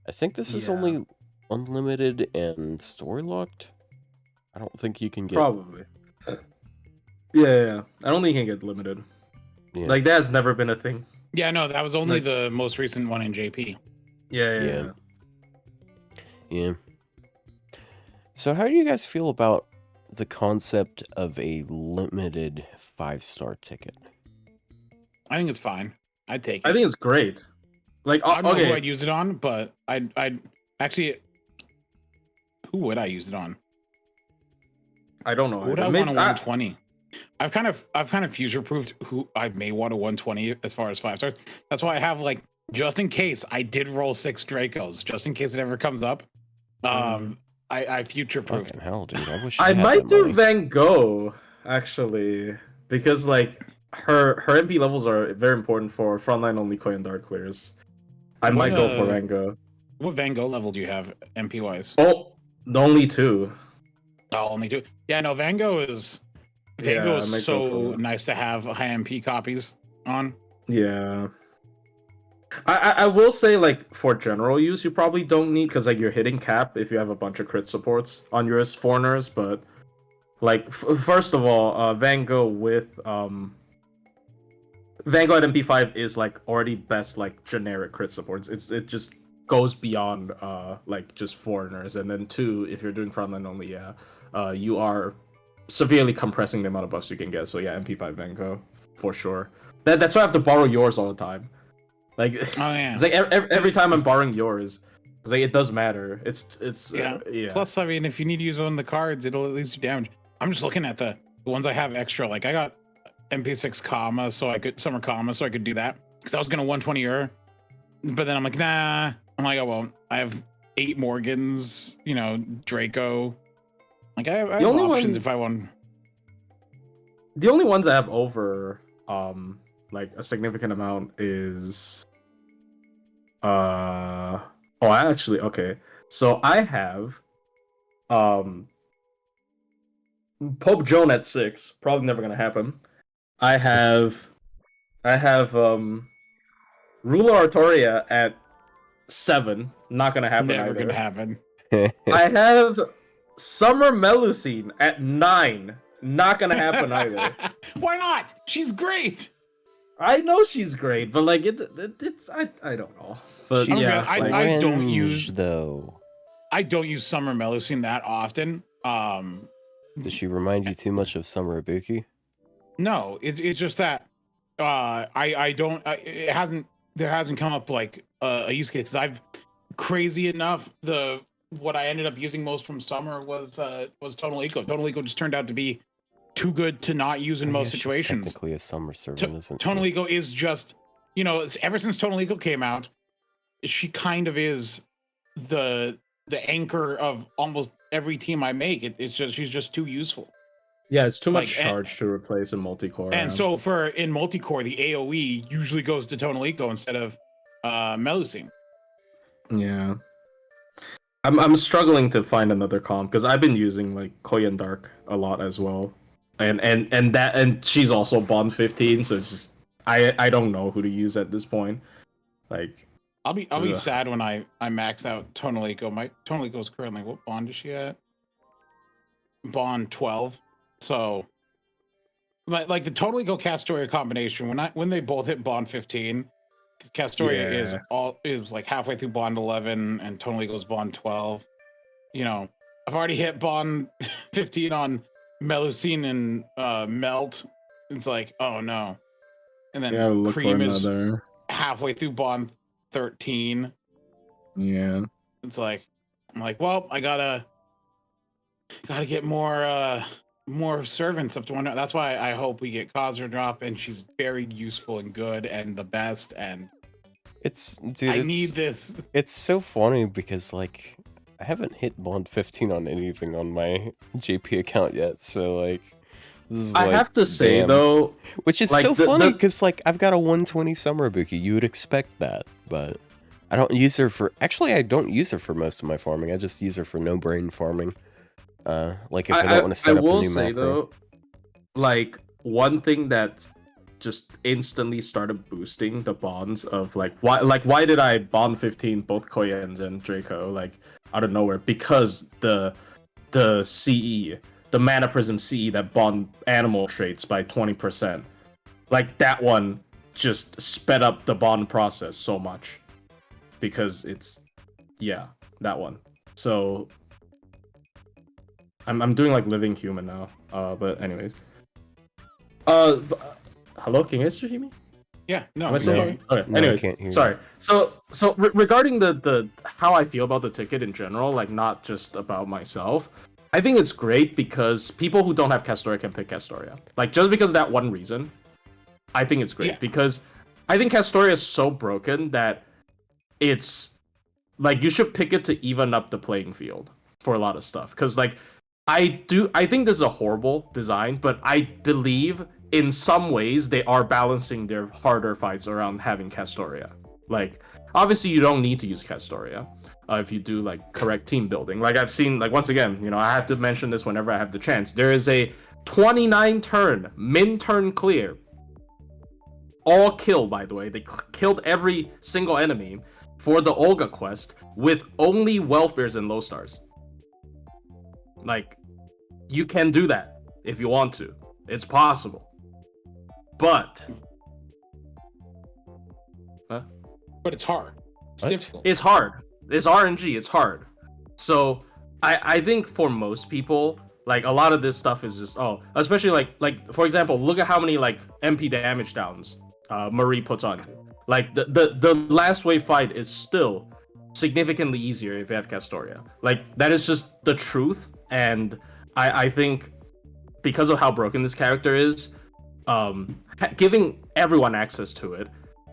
[SPEAKER 1] I think this is only unlimited and story locked. I don't think you can get...
[SPEAKER 2] Probably. Yeah. I don't think you can get limited.
[SPEAKER 1] Yeah.
[SPEAKER 2] Like, that has never been a thing.
[SPEAKER 3] Yeah, no, that was only the most recent one in JP.
[SPEAKER 2] Yeah.
[SPEAKER 1] So how do you guys feel about the concept of a limited 5-star ticket?
[SPEAKER 3] I think it's fine. I'd take it.
[SPEAKER 2] I think it's great. Like,
[SPEAKER 3] I don't know who I'd use it on, but I'd actually... Who would I use it on?
[SPEAKER 2] I don't know.
[SPEAKER 3] Who would I want a 120? I've kind of future-proofed who I may want a 120 as far as 5 stars. That's why I have, like, just in case I did roll 6 Dracos, just in case it ever comes up. I future-proofed.
[SPEAKER 1] Fucking hell, dude! I wish
[SPEAKER 2] I
[SPEAKER 1] had
[SPEAKER 2] might
[SPEAKER 1] that
[SPEAKER 2] do
[SPEAKER 1] money.
[SPEAKER 2] Van Gogh actually, because like her MP levels are very important for frontline only Koi and Dark clears. I might go for Van Gogh.
[SPEAKER 3] What Van Gogh level do you have MP wise?
[SPEAKER 2] Oh, the only 2.
[SPEAKER 3] Oh, only 2. Yeah, no, Van Gogh is so nice to have high MP copies on.
[SPEAKER 2] Yeah. I will say, like, for general use, you probably don't need, because, like, you're hitting cap if you have a bunch of crit supports on your foreigners, but, like, first of all, Van Gogh with, Van Gogh at MP5 is, like, already best, like, generic crit supports. It just goes beyond, like, just foreigners, and then 2, if you're doing frontline only, you are severely compressing the amount of buffs you can get, so yeah, MP5 Van Gogh, for sure. That's why I have to borrow yours all the time. Like, it's like every time I'm borrowing yours, it's like it does matter. It's yeah.
[SPEAKER 3] Plus, I mean, if you need to use one of the cards, it'll at least do damage. I'm just looking at the ones I have extra. Like, I got MP6 comma, so I could summer comma, so I could do that because I was gonna 120 her, but then I'm like, nah. I'm like, oh well, I have 8 Morgans, you know, Draco. Like, I have options if I want.
[SPEAKER 2] The only ones I have over like a significant amount is okay. So I have Pope Joan at 6, probably never gonna happen. I have Ruler Artoria at 7, not gonna happen.
[SPEAKER 3] Never
[SPEAKER 2] either.
[SPEAKER 3] gonna happen.
[SPEAKER 2] I have Summer Melusine at 9, not gonna happen either.
[SPEAKER 3] Why not? She's great.
[SPEAKER 2] I know she's great, but like it's I don't know. But
[SPEAKER 1] she's
[SPEAKER 3] I don't use
[SPEAKER 1] though.
[SPEAKER 3] I don't use Summer Melusine that often.
[SPEAKER 1] Does she remind you too much of Summer Ibuki?
[SPEAKER 3] No, it's just that I don't. There hasn't come up like a use case. I've crazy enough. What I ended up using most from Summer was Tonal Eco. Tonal Eco just turned out to be too good to not use in most situations.
[SPEAKER 1] Technically a Summer servant, isn't
[SPEAKER 3] Tonal Eco is just, you know, ever since Tonal Eco came out, she kind of is the anchor of almost every team I make. It's just she's just too useful.
[SPEAKER 2] Yeah, it's too much charge to replace in multi-core.
[SPEAKER 3] And so in multi-core, the AoE usually goes to Tonal Eco instead of Melusine.
[SPEAKER 2] Yeah. I'm struggling to find another comp because I've been using like Koyan Dark a lot as well. And she's also Bond 15, so it's just I don't know who to use at this point. Like
[SPEAKER 3] I'll be sad when I max out Tonal Eco. My Tonal Eco is currently, what bond is she at? Bond 12. So like the Tonal Eco Castoria combination, when they both hit Bond 15, Castoria is like halfway through Bond 11 and Tonal Eco's Bond 12. You know, I've already hit Bond 15 on Melusine and Melt. It's like, oh no. And then Cream is halfway through Bond 13.
[SPEAKER 2] Yeah.
[SPEAKER 3] It's like I'm like, well, I gotta get more servants up to one. That's why I hope we get Khazra drop, and she's very useful and good and the best. And I need this.
[SPEAKER 1] It's so funny because like I haven't hit Bond 15 on anything on my JP account yet, so like this is
[SPEAKER 2] I
[SPEAKER 1] like,
[SPEAKER 2] have to say
[SPEAKER 1] damn.
[SPEAKER 2] though,
[SPEAKER 1] Which is
[SPEAKER 2] like,
[SPEAKER 1] so funny because like I've got a 120 Summer Ibuki. You would expect that, but I don't use her for. Actually, I don't use her for most of my farming. I just use her for no brain farming. Like if I don't want to set up a new macro.
[SPEAKER 2] Though, like one thing that just instantly started boosting the bonds of like why did I bond 15 both Koyens and Draco like out of nowhere? Because the CE, the Mana Prism CE that bond animal traits by 20%, like that one just sped up the bond process so much because it's that one. So I'm doing like living human now. But anyways. Hello, can you guys hear me?
[SPEAKER 3] Yeah, no.
[SPEAKER 2] Am I still
[SPEAKER 1] no.
[SPEAKER 2] talking? Okay.
[SPEAKER 1] No, I
[SPEAKER 2] Anyways,
[SPEAKER 1] can't hear
[SPEAKER 2] sorry. So regarding the how I feel about the ticket in general, like not just about myself, I think it's great because people who don't have Castoria can pick Castoria. Like just because of that one reason, I think it's great because I think Castoria is so broken that it's like you should pick it to even up the playing field for a lot of stuff. Because like I think this is a horrible design, but I believe in some ways they are balancing their harder fights around having Castoria. Like obviously you don't need to use Castoria if you do like correct team building. Like I've seen, like once again, you know, I have to mention this whenever I have the chance. There is a 29 turn min turn clear, all kill, by the way. They killed every single enemy for the Olga quest with only welfares and low stars. Like, you can do that if you want to. It's possible. But
[SPEAKER 3] it's hard. It's difficult.
[SPEAKER 2] It's hard. It's RNG. It's hard. So I think for most people, like a lot of this stuff is just especially like for example, look at how many like MP damage downs Marie puts on you. Like the last wave fight is still significantly easier if you have Castoria. Like that is just the truth, and I think because of how broken this character is, giving everyone access to it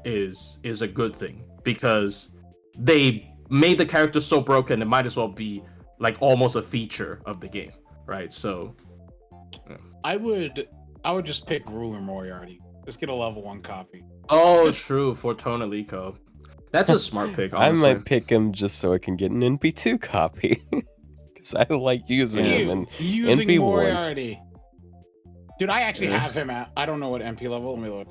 [SPEAKER 2] is a good thing because they made the character so broken it might as well be like almost a feature of the game, right? So yeah.
[SPEAKER 3] I would just pick Ruler Moriarty. Just get a level 1 copy.
[SPEAKER 2] Oh, true, for Tonalico. That's a smart pick, honestly.
[SPEAKER 1] I might pick him just so I can get an NP2 copy. Because I like using him in
[SPEAKER 3] using
[SPEAKER 1] NP1.
[SPEAKER 3] Moriarty. Dude, I actually have him at, I don't know what MP level, let me look.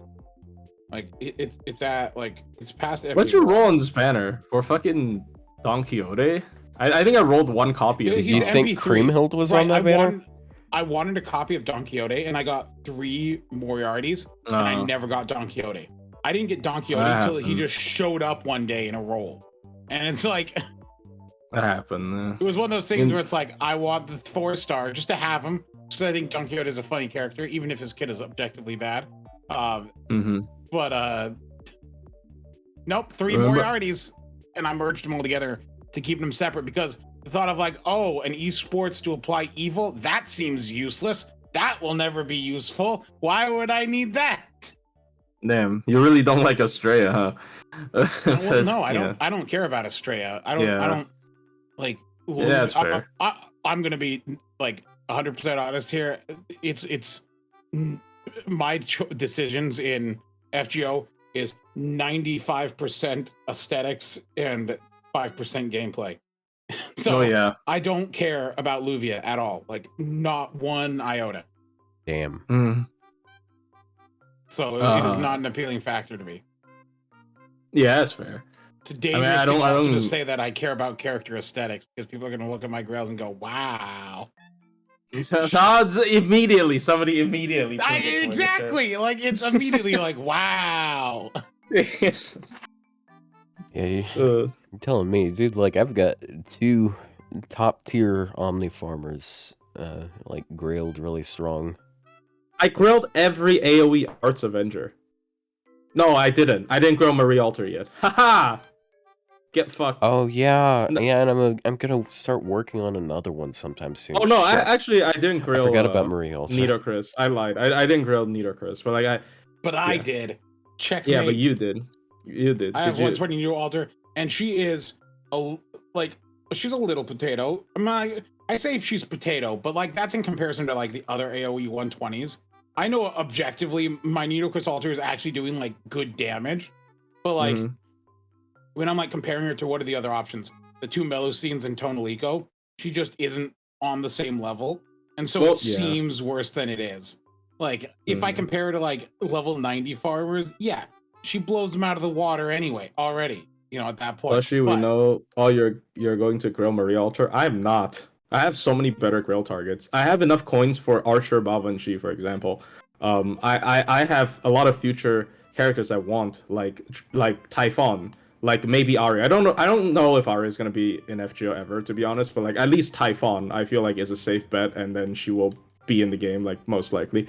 [SPEAKER 3] Like, it's at, like, it's past MP.
[SPEAKER 2] What'd you roll on this banner? For fucking Don Quixote? I think I rolled one copy of
[SPEAKER 1] Do
[SPEAKER 2] this.
[SPEAKER 1] you think
[SPEAKER 3] MP3.
[SPEAKER 1] Creamhild was on that banner?
[SPEAKER 3] I wanted a copy of Don Quixote, and I got 3 Moriartys, and I never got Don Quixote. I didn't get Don Quixote until he just showed up one day in a roll. And it's like...
[SPEAKER 2] That happened.
[SPEAKER 3] It was one of those things where it's like, I want the 4-star just to have him, because I think Don Quixote is a funny character, even if his kid is objectively bad. But, nope, 3 Moriartys, and I merged them all together to keep them separate, because the thought of like, oh, an esports to apply evil, that seems useless. That will never be useful. Why would I need that?
[SPEAKER 2] Damn, you really don't like Estrella, huh?
[SPEAKER 3] Well, no, I don't. I don't care about Estrella. I don't like.
[SPEAKER 2] Yeah, that's fair.
[SPEAKER 3] I'm gonna be like 100% honest here. It's my decisions in FGO is 95% aesthetics and 5% gameplay. So I don't care about Luvia at all. Like not one iota.
[SPEAKER 1] Damn.
[SPEAKER 3] So it is not an appealing factor to me.
[SPEAKER 2] Yeah, that's fair.
[SPEAKER 3] It's a dangerous thing also to say that I care about character aesthetics, because people are going to look at my grails and go, wow.
[SPEAKER 2] Immediately, somebody immediately.
[SPEAKER 3] Exactly. Like it's immediately like, wow.
[SPEAKER 2] Yes.
[SPEAKER 1] Yeah, you're telling me, dude. Like I've got 2 top tier Omni farmers, like grailed really strong.
[SPEAKER 2] I grilled every AoE Arts Avenger. No, I didn't. I didn't grow Marie Alter yet. Haha! Get fucked.
[SPEAKER 1] Oh yeah,
[SPEAKER 2] No.
[SPEAKER 1] yeah, and I'm gonna start working on another one sometime soon.
[SPEAKER 2] Oh no,
[SPEAKER 1] Shit.
[SPEAKER 2] I didn't grill.
[SPEAKER 1] I forgot about Marie Alter.
[SPEAKER 2] Nitocris. I lied. I didn't grill Nitocris, but like
[SPEAKER 3] I did. Checkmate.
[SPEAKER 2] Yeah, but you did. You did.
[SPEAKER 3] I
[SPEAKER 2] Did
[SPEAKER 3] have
[SPEAKER 2] you?
[SPEAKER 3] 120 Neo Alter, and she is she's a little potato. I say she's potato, but like that's in comparison to like the other AoE 120s. I know objectively my Nitocris Alter is actually doing like good damage, but like when I'm like comparing her to what are the other options, the two Melusines and Tonalico, she just isn't on the same level, and so it seems worse than it is. Like if I compare her to like level 90 farmers, yeah, she blows them out of the water anyway already. You know, at that point.
[SPEAKER 2] Especially we know you're going to grill Marie Alter. I'm not. I have so many better grill targets. I have enough coins for Archer, Bavanchi, for example. I have a lot of future characters I want, like Typhon, like maybe Arya. I don't know if Arya is gonna be in FGO ever, to be honest. But like at least Typhon, I feel like is a safe bet, and then she will be in the game, like most likely.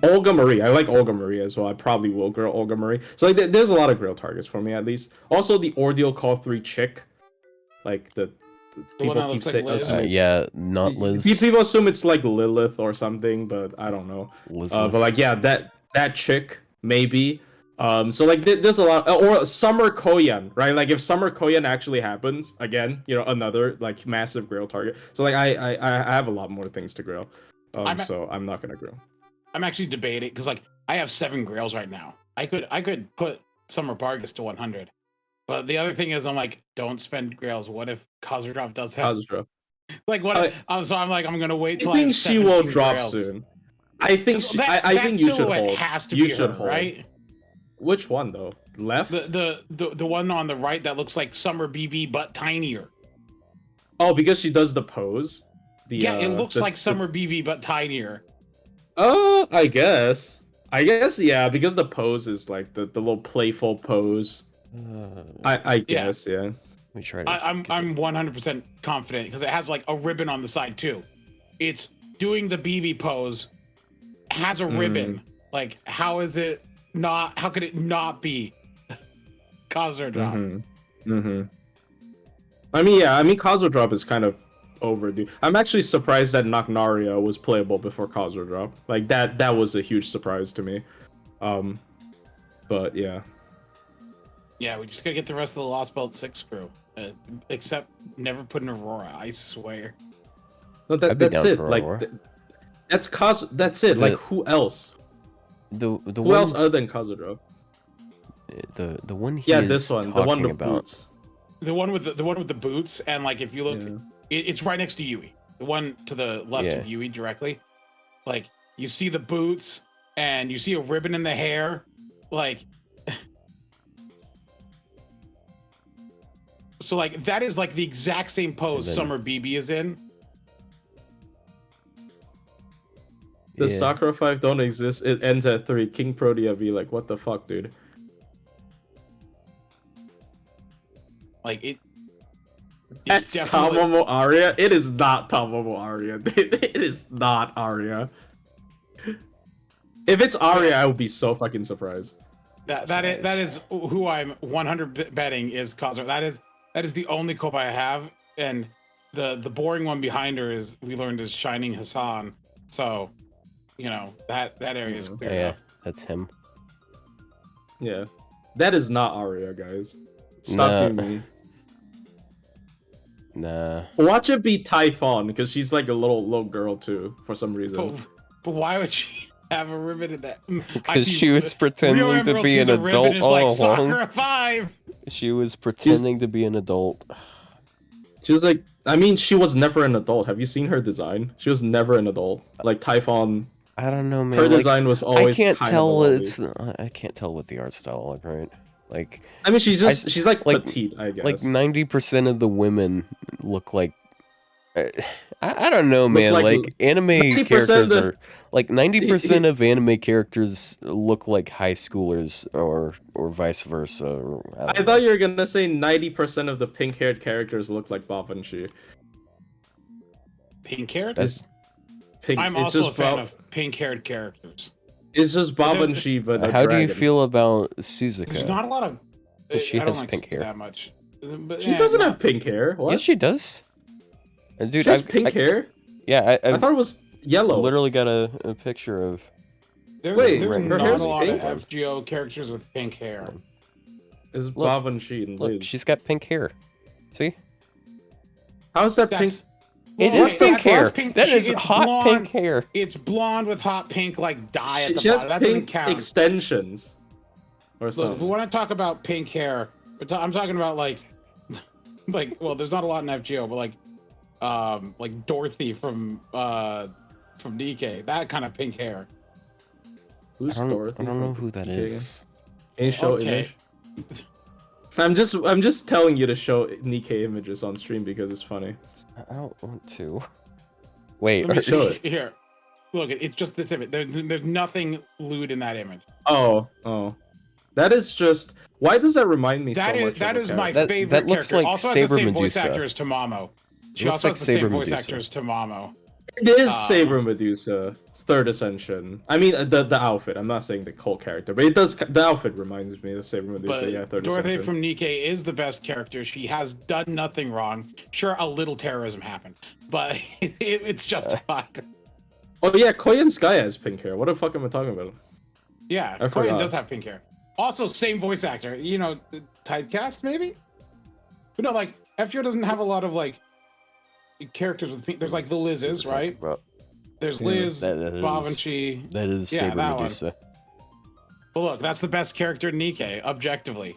[SPEAKER 2] Olga Marie, I like Olga Marie as well. I probably will grill Olga Marie. So like, there's a lot of grill targets for me at least. Also, the Ordeal Call 3 chick, like the people keep saying,
[SPEAKER 1] yeah, not Liz.
[SPEAKER 2] People assume it's like Lilith or something, but I don't know. But like, yeah, that chick maybe. So like, there's a lot, or Summer Koyan, right? Like, if Summer Koyan actually happens again, you know, another like massive grill target. So like, I have a lot more things to grill. So I'm not gonna grill.
[SPEAKER 3] I'm actually debating because like I have 7 grails right now. I could put Summer Vargas to 100, but the other thing is I'm like, don't spend grails. What if Khazra does have?
[SPEAKER 2] Khazra.
[SPEAKER 3] Like what? So I'm like, I'm gonna wait till
[SPEAKER 2] I think she will drop
[SPEAKER 3] grails.
[SPEAKER 2] soon. I think I think you should hold.
[SPEAKER 3] Has to
[SPEAKER 2] you
[SPEAKER 3] be
[SPEAKER 2] should
[SPEAKER 3] her,
[SPEAKER 2] hold.
[SPEAKER 3] Right?
[SPEAKER 2] Which one though? Left?
[SPEAKER 3] The one on the right that looks like Summer BB but tinier.
[SPEAKER 2] Oh, because she does the pose.
[SPEAKER 3] It looks like Summer BB but tinier.
[SPEAKER 2] Oh, I guess, yeah, because the pose is like the little playful pose. I guess, yeah.
[SPEAKER 1] Let me try to
[SPEAKER 3] I'm 100% confident because it has like a ribbon on the side too. It's doing the BB pose, has a ribbon. Like, how is it not? How could it not be Khazra drop?
[SPEAKER 2] I mean, yeah, Khazra drop is kind of overdue. I'm actually surprised that Naknaria was playable before Khazra drop. Like that was a huge surprise to me. But yeah.
[SPEAKER 3] Yeah, we just gotta get the rest of the Lost Belt 6 crew. Except never put in Aurora, I swear.
[SPEAKER 2] No, that's it. Like that's Khazra. That's it. Like who else? Who else other than Khazra drop?
[SPEAKER 1] The one he
[SPEAKER 2] this one, the one with
[SPEAKER 1] about.
[SPEAKER 2] Boots.
[SPEAKER 3] The one with the boots, and like if you look, it's right next to Yui. The one to the left of Yui directly. Like you see the boots, and you see a ribbon in the hair. Like, so like that is like the exact same pose Summer BB is in.
[SPEAKER 2] The Sakura 5 don't exist. It ends at 3. King Protea be like, what the fuck, dude?
[SPEAKER 3] Like it.
[SPEAKER 2] That's Tamomo Aria. It is not Tamomo Aria. It is not Aria. If it's Aria, I would be so fucking surprised.
[SPEAKER 3] That is who I'm 100 betting is Khazra. That is the only Kobai I have, and the boring one behind her is we learned is Shining Hassan. So, you know that area is clear.
[SPEAKER 1] Yeah, that's him.
[SPEAKER 2] Yeah, that is not Aria, guys. Stop being mean.
[SPEAKER 1] Nah.
[SPEAKER 2] Watch it be Typhon because she's like a little girl too for some reason.
[SPEAKER 3] But why would she have a ribbon in that?
[SPEAKER 1] Because she was pretending to be an adult all along.
[SPEAKER 3] 5.
[SPEAKER 1] She was pretending to be an adult.
[SPEAKER 2] She was like, I mean, she was never an adult. Have you seen her design? She was never an adult. Like Typhon.
[SPEAKER 1] I don't know, man.
[SPEAKER 2] Her design was always.
[SPEAKER 1] I can't tell. I can't tell with the art style, right? Like,
[SPEAKER 2] I mean, she's like petite, I guess.
[SPEAKER 1] Like 90% of the women look like. I don't know, man. Like anime characters are like 90% of anime characters look like high schoolers, or vice versa. Or,
[SPEAKER 2] I thought you were gonna say 90% of the pink-haired characters look like Bavanchi.
[SPEAKER 3] Pink-haired?
[SPEAKER 2] Pink.
[SPEAKER 3] I'm also a fan of pink-haired characters.
[SPEAKER 2] It's just Babanshi, but a
[SPEAKER 1] How do you
[SPEAKER 2] dragon.
[SPEAKER 1] feel about
[SPEAKER 3] There's
[SPEAKER 1] Suzuka?
[SPEAKER 3] not a lot of.
[SPEAKER 1] She
[SPEAKER 3] I
[SPEAKER 1] has
[SPEAKER 3] don't like
[SPEAKER 1] pink hair.
[SPEAKER 3] that much. But,
[SPEAKER 2] She doesn't have pink hair. What?
[SPEAKER 1] Yes, she does. Dude,
[SPEAKER 2] She has pink hair.
[SPEAKER 1] Yeah,
[SPEAKER 2] I thought it was yellow.
[SPEAKER 1] literally got a picture of.
[SPEAKER 2] Wait,
[SPEAKER 3] there's
[SPEAKER 2] her
[SPEAKER 3] not
[SPEAKER 2] hair's
[SPEAKER 3] a lot
[SPEAKER 2] pink?
[SPEAKER 3] of FGO characters with pink hair.
[SPEAKER 2] It's
[SPEAKER 1] Look,
[SPEAKER 2] Babanshi and
[SPEAKER 1] Look,
[SPEAKER 2] Liz.
[SPEAKER 1] she's got pink hair. See?
[SPEAKER 2] How's that pink?
[SPEAKER 3] That's,
[SPEAKER 1] It
[SPEAKER 3] well,
[SPEAKER 1] is pink
[SPEAKER 3] that's
[SPEAKER 1] hair.
[SPEAKER 3] pink-
[SPEAKER 1] That is
[SPEAKER 3] it's
[SPEAKER 1] hot
[SPEAKER 3] blonde.
[SPEAKER 1] pink hair.
[SPEAKER 3] It's blonde with hot pink like dye at the
[SPEAKER 2] She has
[SPEAKER 3] bottom. That doesn't
[SPEAKER 2] pink
[SPEAKER 3] count.
[SPEAKER 2] extensions. Or
[SPEAKER 3] Look, if
[SPEAKER 2] something.
[SPEAKER 3] we want to talk about pink hair, I'm talking about like, well, there's not a lot in FGO, but like Dorothy from DK, that kind of pink hair.
[SPEAKER 2] Who's Dorothy?
[SPEAKER 1] I don't know
[SPEAKER 2] from
[SPEAKER 1] who that
[SPEAKER 2] DK?
[SPEAKER 1] is.
[SPEAKER 2] Can you show
[SPEAKER 3] Okay.
[SPEAKER 2] image? I'm just telling you to show Nikkei images on stream because it's funny.
[SPEAKER 1] I don't want to. Wait,
[SPEAKER 3] Let me
[SPEAKER 2] show it.
[SPEAKER 3] Here, look, it's just this image. There's nothing lewd in that image.
[SPEAKER 2] Oh. That is just. Why does that remind me
[SPEAKER 3] That
[SPEAKER 2] so
[SPEAKER 3] is
[SPEAKER 2] much?
[SPEAKER 3] that
[SPEAKER 2] of a
[SPEAKER 3] is my
[SPEAKER 2] character?
[SPEAKER 3] favorite
[SPEAKER 1] that looks
[SPEAKER 3] character.
[SPEAKER 1] like
[SPEAKER 3] Also has
[SPEAKER 1] Saber
[SPEAKER 3] the same voice
[SPEAKER 1] Medusa.
[SPEAKER 3] actor as Tamamo. She
[SPEAKER 1] Looks
[SPEAKER 3] also
[SPEAKER 1] like
[SPEAKER 3] has the same
[SPEAKER 1] Saber
[SPEAKER 3] voice
[SPEAKER 1] Medusa.
[SPEAKER 3] actor as Tamamo.
[SPEAKER 2] It is Saber Medusa, third ascension. I mean the outfit. I'm not saying the whole character, but it does. The outfit reminds me of Saber Medusa.
[SPEAKER 3] But
[SPEAKER 2] Yeah, third
[SPEAKER 3] Dorothy
[SPEAKER 2] ascension.
[SPEAKER 3] from Nikkei is the best character. She has done nothing wrong. Sure, a little terrorism happened, but it's justified.
[SPEAKER 2] Oh yeah, Koyan Sky has pink hair. What the fuck am I talking about?
[SPEAKER 3] Yeah,
[SPEAKER 2] I
[SPEAKER 3] Korean
[SPEAKER 2] forgot.
[SPEAKER 3] does have pink hair. Also, same voice actor. You know, typecast maybe. But no, like FGO doesn't have a lot of like characters with pink. There's like the Liz's, right?
[SPEAKER 1] Bro,
[SPEAKER 3] There's
[SPEAKER 2] Yeah,
[SPEAKER 3] Liz,
[SPEAKER 1] that is-
[SPEAKER 3] Bob, and she.
[SPEAKER 1] that is
[SPEAKER 3] Yeah,
[SPEAKER 1] Saber
[SPEAKER 3] that one.
[SPEAKER 1] Medusa.
[SPEAKER 3] But look, that's the best character in Nikkei, objectively.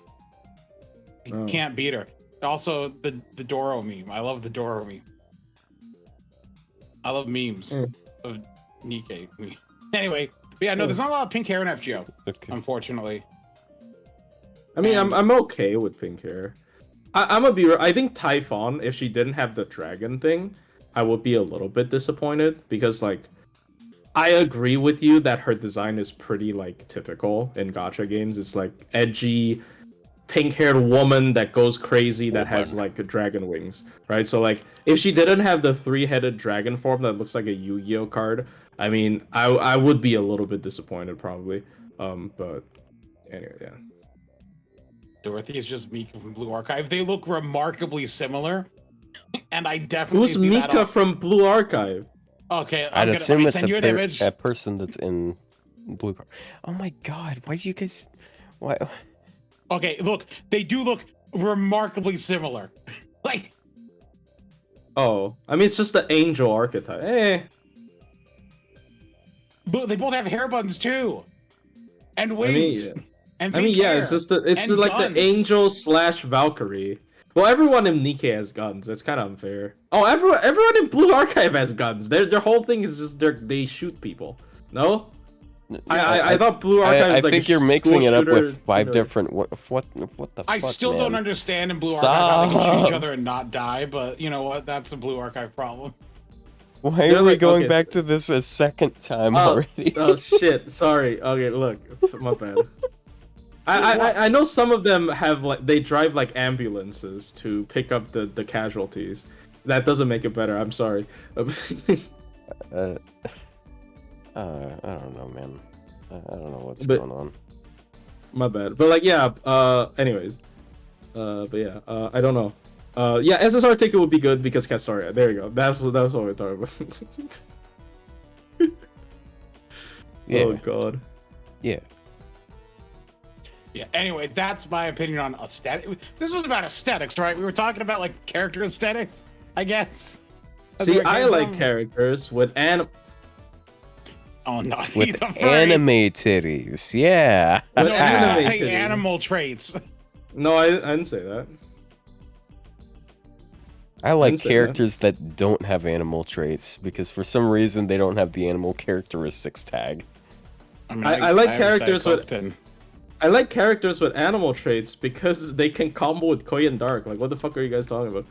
[SPEAKER 3] You
[SPEAKER 2] Oh.
[SPEAKER 3] can't beat her. Also, the Doro meme. I love the Doro meme. I love memes
[SPEAKER 2] Mm.
[SPEAKER 3] of Nikkei. Anyway, but yeah, no, there's not a lot of pink hair in FGO,
[SPEAKER 1] Okay.
[SPEAKER 3] unfortunately.
[SPEAKER 2] I mean,
[SPEAKER 3] And-
[SPEAKER 2] I'm okay with pink hair. I'm a beaver. I think Typhon, if she didn't have the dragon thing, I would be a little bit disappointed because, like, I agree with you that her design is pretty like typical in gacha games. It's like edgy, pink-haired woman that goes crazy that has like dragon wings, right? So like, if she didn't have the three-headed dragon form that looks like a Yu-Gi-Oh card, I mean, I would be a little bit disappointed probably. But anyway, yeah.
[SPEAKER 3] Dorothy is just Mika from Blue Archive. They look remarkably similar, and I definitely
[SPEAKER 2] Who's
[SPEAKER 3] see that
[SPEAKER 2] Mika
[SPEAKER 3] on-
[SPEAKER 2] from Blue Archive?
[SPEAKER 3] Okay,
[SPEAKER 1] I'd assume
[SPEAKER 3] let me
[SPEAKER 1] it's
[SPEAKER 3] send you an image.
[SPEAKER 1] a person that's in blue car. Oh my god, why do you guys? Why?
[SPEAKER 3] Okay, look, they do look remarkably similar. Like,
[SPEAKER 2] Oh, I mean, it's just the angel archetype.
[SPEAKER 3] but they both have hair buns too, and
[SPEAKER 2] I mean,
[SPEAKER 3] wings.
[SPEAKER 2] yeah.
[SPEAKER 3] And
[SPEAKER 2] I mean,
[SPEAKER 3] pink
[SPEAKER 2] yeah,
[SPEAKER 3] hair,
[SPEAKER 2] it's just it's
[SPEAKER 3] and
[SPEAKER 2] just like
[SPEAKER 3] guns.
[SPEAKER 2] the angel / Valkyrie. Well, everyone in Nikkei has guns. It's kind of unfair. Oh, everyone in Blue Archive has guns. Their whole thing is just they shoot people. No, I thought Blue Archive
[SPEAKER 1] I
[SPEAKER 2] is like
[SPEAKER 1] think
[SPEAKER 2] a
[SPEAKER 1] you're mixing
[SPEAKER 2] school
[SPEAKER 1] it up
[SPEAKER 2] shooter,
[SPEAKER 1] with five
[SPEAKER 2] you know.
[SPEAKER 1] different. What the?
[SPEAKER 3] I
[SPEAKER 1] fuck,
[SPEAKER 3] still
[SPEAKER 1] man?
[SPEAKER 3] don't understand in Blue Archive how they can shoot each
[SPEAKER 1] Stop.
[SPEAKER 3] other and not die, but you know what? That's a Blue Archive problem.
[SPEAKER 1] Why
[SPEAKER 2] They're
[SPEAKER 1] are we
[SPEAKER 2] like-
[SPEAKER 1] going
[SPEAKER 2] okay,
[SPEAKER 1] back to this a second time
[SPEAKER 2] Oh,
[SPEAKER 1] already?
[SPEAKER 2] oh shit! Sorry. Okay, look, it's my bad. I know some of them have like they drive like ambulances to pick up the casualties. That doesn't make it better. I'm sorry.
[SPEAKER 1] I don't know, man. I don't know what's
[SPEAKER 2] But-
[SPEAKER 1] going on.
[SPEAKER 2] My bad. But like yeah, anyways. But yeah, I don't know. Yeah, SSR ticket would be good because Castoria. There you go. That's what we're talking about.
[SPEAKER 1] Yeah,
[SPEAKER 2] Oh god.
[SPEAKER 1] yeah.
[SPEAKER 3] Yeah. Anyway, that's my opinion on aesthetic. This was about aesthetics, right? We were talking about like character aesthetics, I guess. That's
[SPEAKER 2] See,
[SPEAKER 3] where it
[SPEAKER 2] I
[SPEAKER 3] came
[SPEAKER 2] like
[SPEAKER 3] from.
[SPEAKER 2] characters with
[SPEAKER 3] Oh no, he's
[SPEAKER 1] With
[SPEAKER 3] a furry.
[SPEAKER 1] anime titties, yeah.
[SPEAKER 2] With
[SPEAKER 3] No, you
[SPEAKER 2] anime
[SPEAKER 3] didn't say
[SPEAKER 2] titties.
[SPEAKER 3] animal traits.
[SPEAKER 2] No, I didn't say that.
[SPEAKER 1] I like
[SPEAKER 2] didn't say that.
[SPEAKER 1] characters that don't have animal traits because for some reason they don't have the animal characteristics tag.
[SPEAKER 3] mean,
[SPEAKER 2] I like
[SPEAKER 3] have
[SPEAKER 2] characters with-
[SPEAKER 3] Diet Coke,
[SPEAKER 2] I like characters with animal traits because they can combo with Koyan Dark. Like, what the fuck are you guys talking about?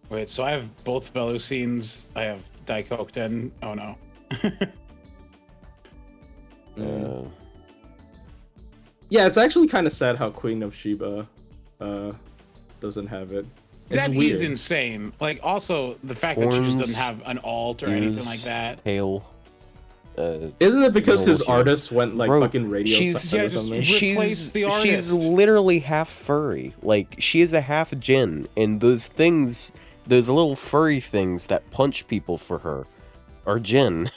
[SPEAKER 3] Wait, so I have both Belusines. I have Daikokten. Oh no.
[SPEAKER 2] Yeah, it's actually kind of sad how Queen of Sheba doesn't have it. It's
[SPEAKER 3] That
[SPEAKER 2] weird.
[SPEAKER 3] is insane. Like, also the fact that she just
[SPEAKER 1] Horns,
[SPEAKER 3] doesn't have an alt or anything
[SPEAKER 1] ears,
[SPEAKER 3] like that.
[SPEAKER 1] Tail.
[SPEAKER 2] Isn't it because his
[SPEAKER 1] looking at-
[SPEAKER 2] artist went like
[SPEAKER 1] Bro,
[SPEAKER 2] fucking radio
[SPEAKER 1] she's-
[SPEAKER 2] silent or
[SPEAKER 3] just
[SPEAKER 2] something?
[SPEAKER 3] replace the
[SPEAKER 1] she's
[SPEAKER 3] artist.
[SPEAKER 1] literally half furry. Like she is a half Jin, and those things, those little furry things that punch people for her, are Jin.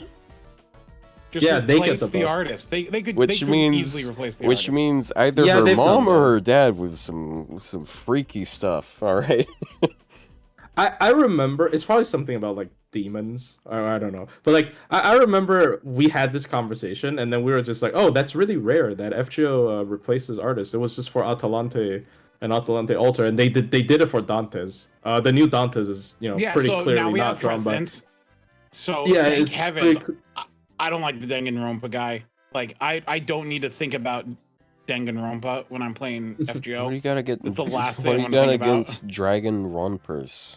[SPEAKER 3] Just
[SPEAKER 2] Yeah, they get
[SPEAKER 3] replace
[SPEAKER 2] the
[SPEAKER 3] the
[SPEAKER 2] buff.
[SPEAKER 3] artist. They could
[SPEAKER 1] Which
[SPEAKER 3] they
[SPEAKER 1] means,
[SPEAKER 3] could easily replace the
[SPEAKER 1] which
[SPEAKER 3] artist.
[SPEAKER 1] means either
[SPEAKER 2] Yeah,
[SPEAKER 1] her
[SPEAKER 2] they've
[SPEAKER 1] mom
[SPEAKER 2] done
[SPEAKER 1] or
[SPEAKER 2] that.
[SPEAKER 1] her dad was some freaky stuff. All right.
[SPEAKER 2] I remember it's probably something about like demons or I don't know, but like I remember we had this conversation and then we were just like, oh, that's really rare that FGO replaces artists. It was just for Atalante and Atalante Alter, and they did it for Dantes. The new Dantes is pretty
[SPEAKER 3] so
[SPEAKER 2] clearly
[SPEAKER 3] now we
[SPEAKER 2] not
[SPEAKER 3] have
[SPEAKER 2] drawn by.
[SPEAKER 3] precedents. So
[SPEAKER 2] Yeah,
[SPEAKER 3] thank
[SPEAKER 2] it's
[SPEAKER 3] heavens,
[SPEAKER 2] pretty
[SPEAKER 3] I don't like the Danganronpa guy. Like I don't need to think about Danganronpa when I'm playing
[SPEAKER 1] What do
[SPEAKER 3] FGO.
[SPEAKER 1] you gotta get?
[SPEAKER 3] It's the last
[SPEAKER 1] What
[SPEAKER 3] thing I
[SPEAKER 1] do you
[SPEAKER 3] wanna
[SPEAKER 1] got
[SPEAKER 3] think about.
[SPEAKER 1] against dragon rompers?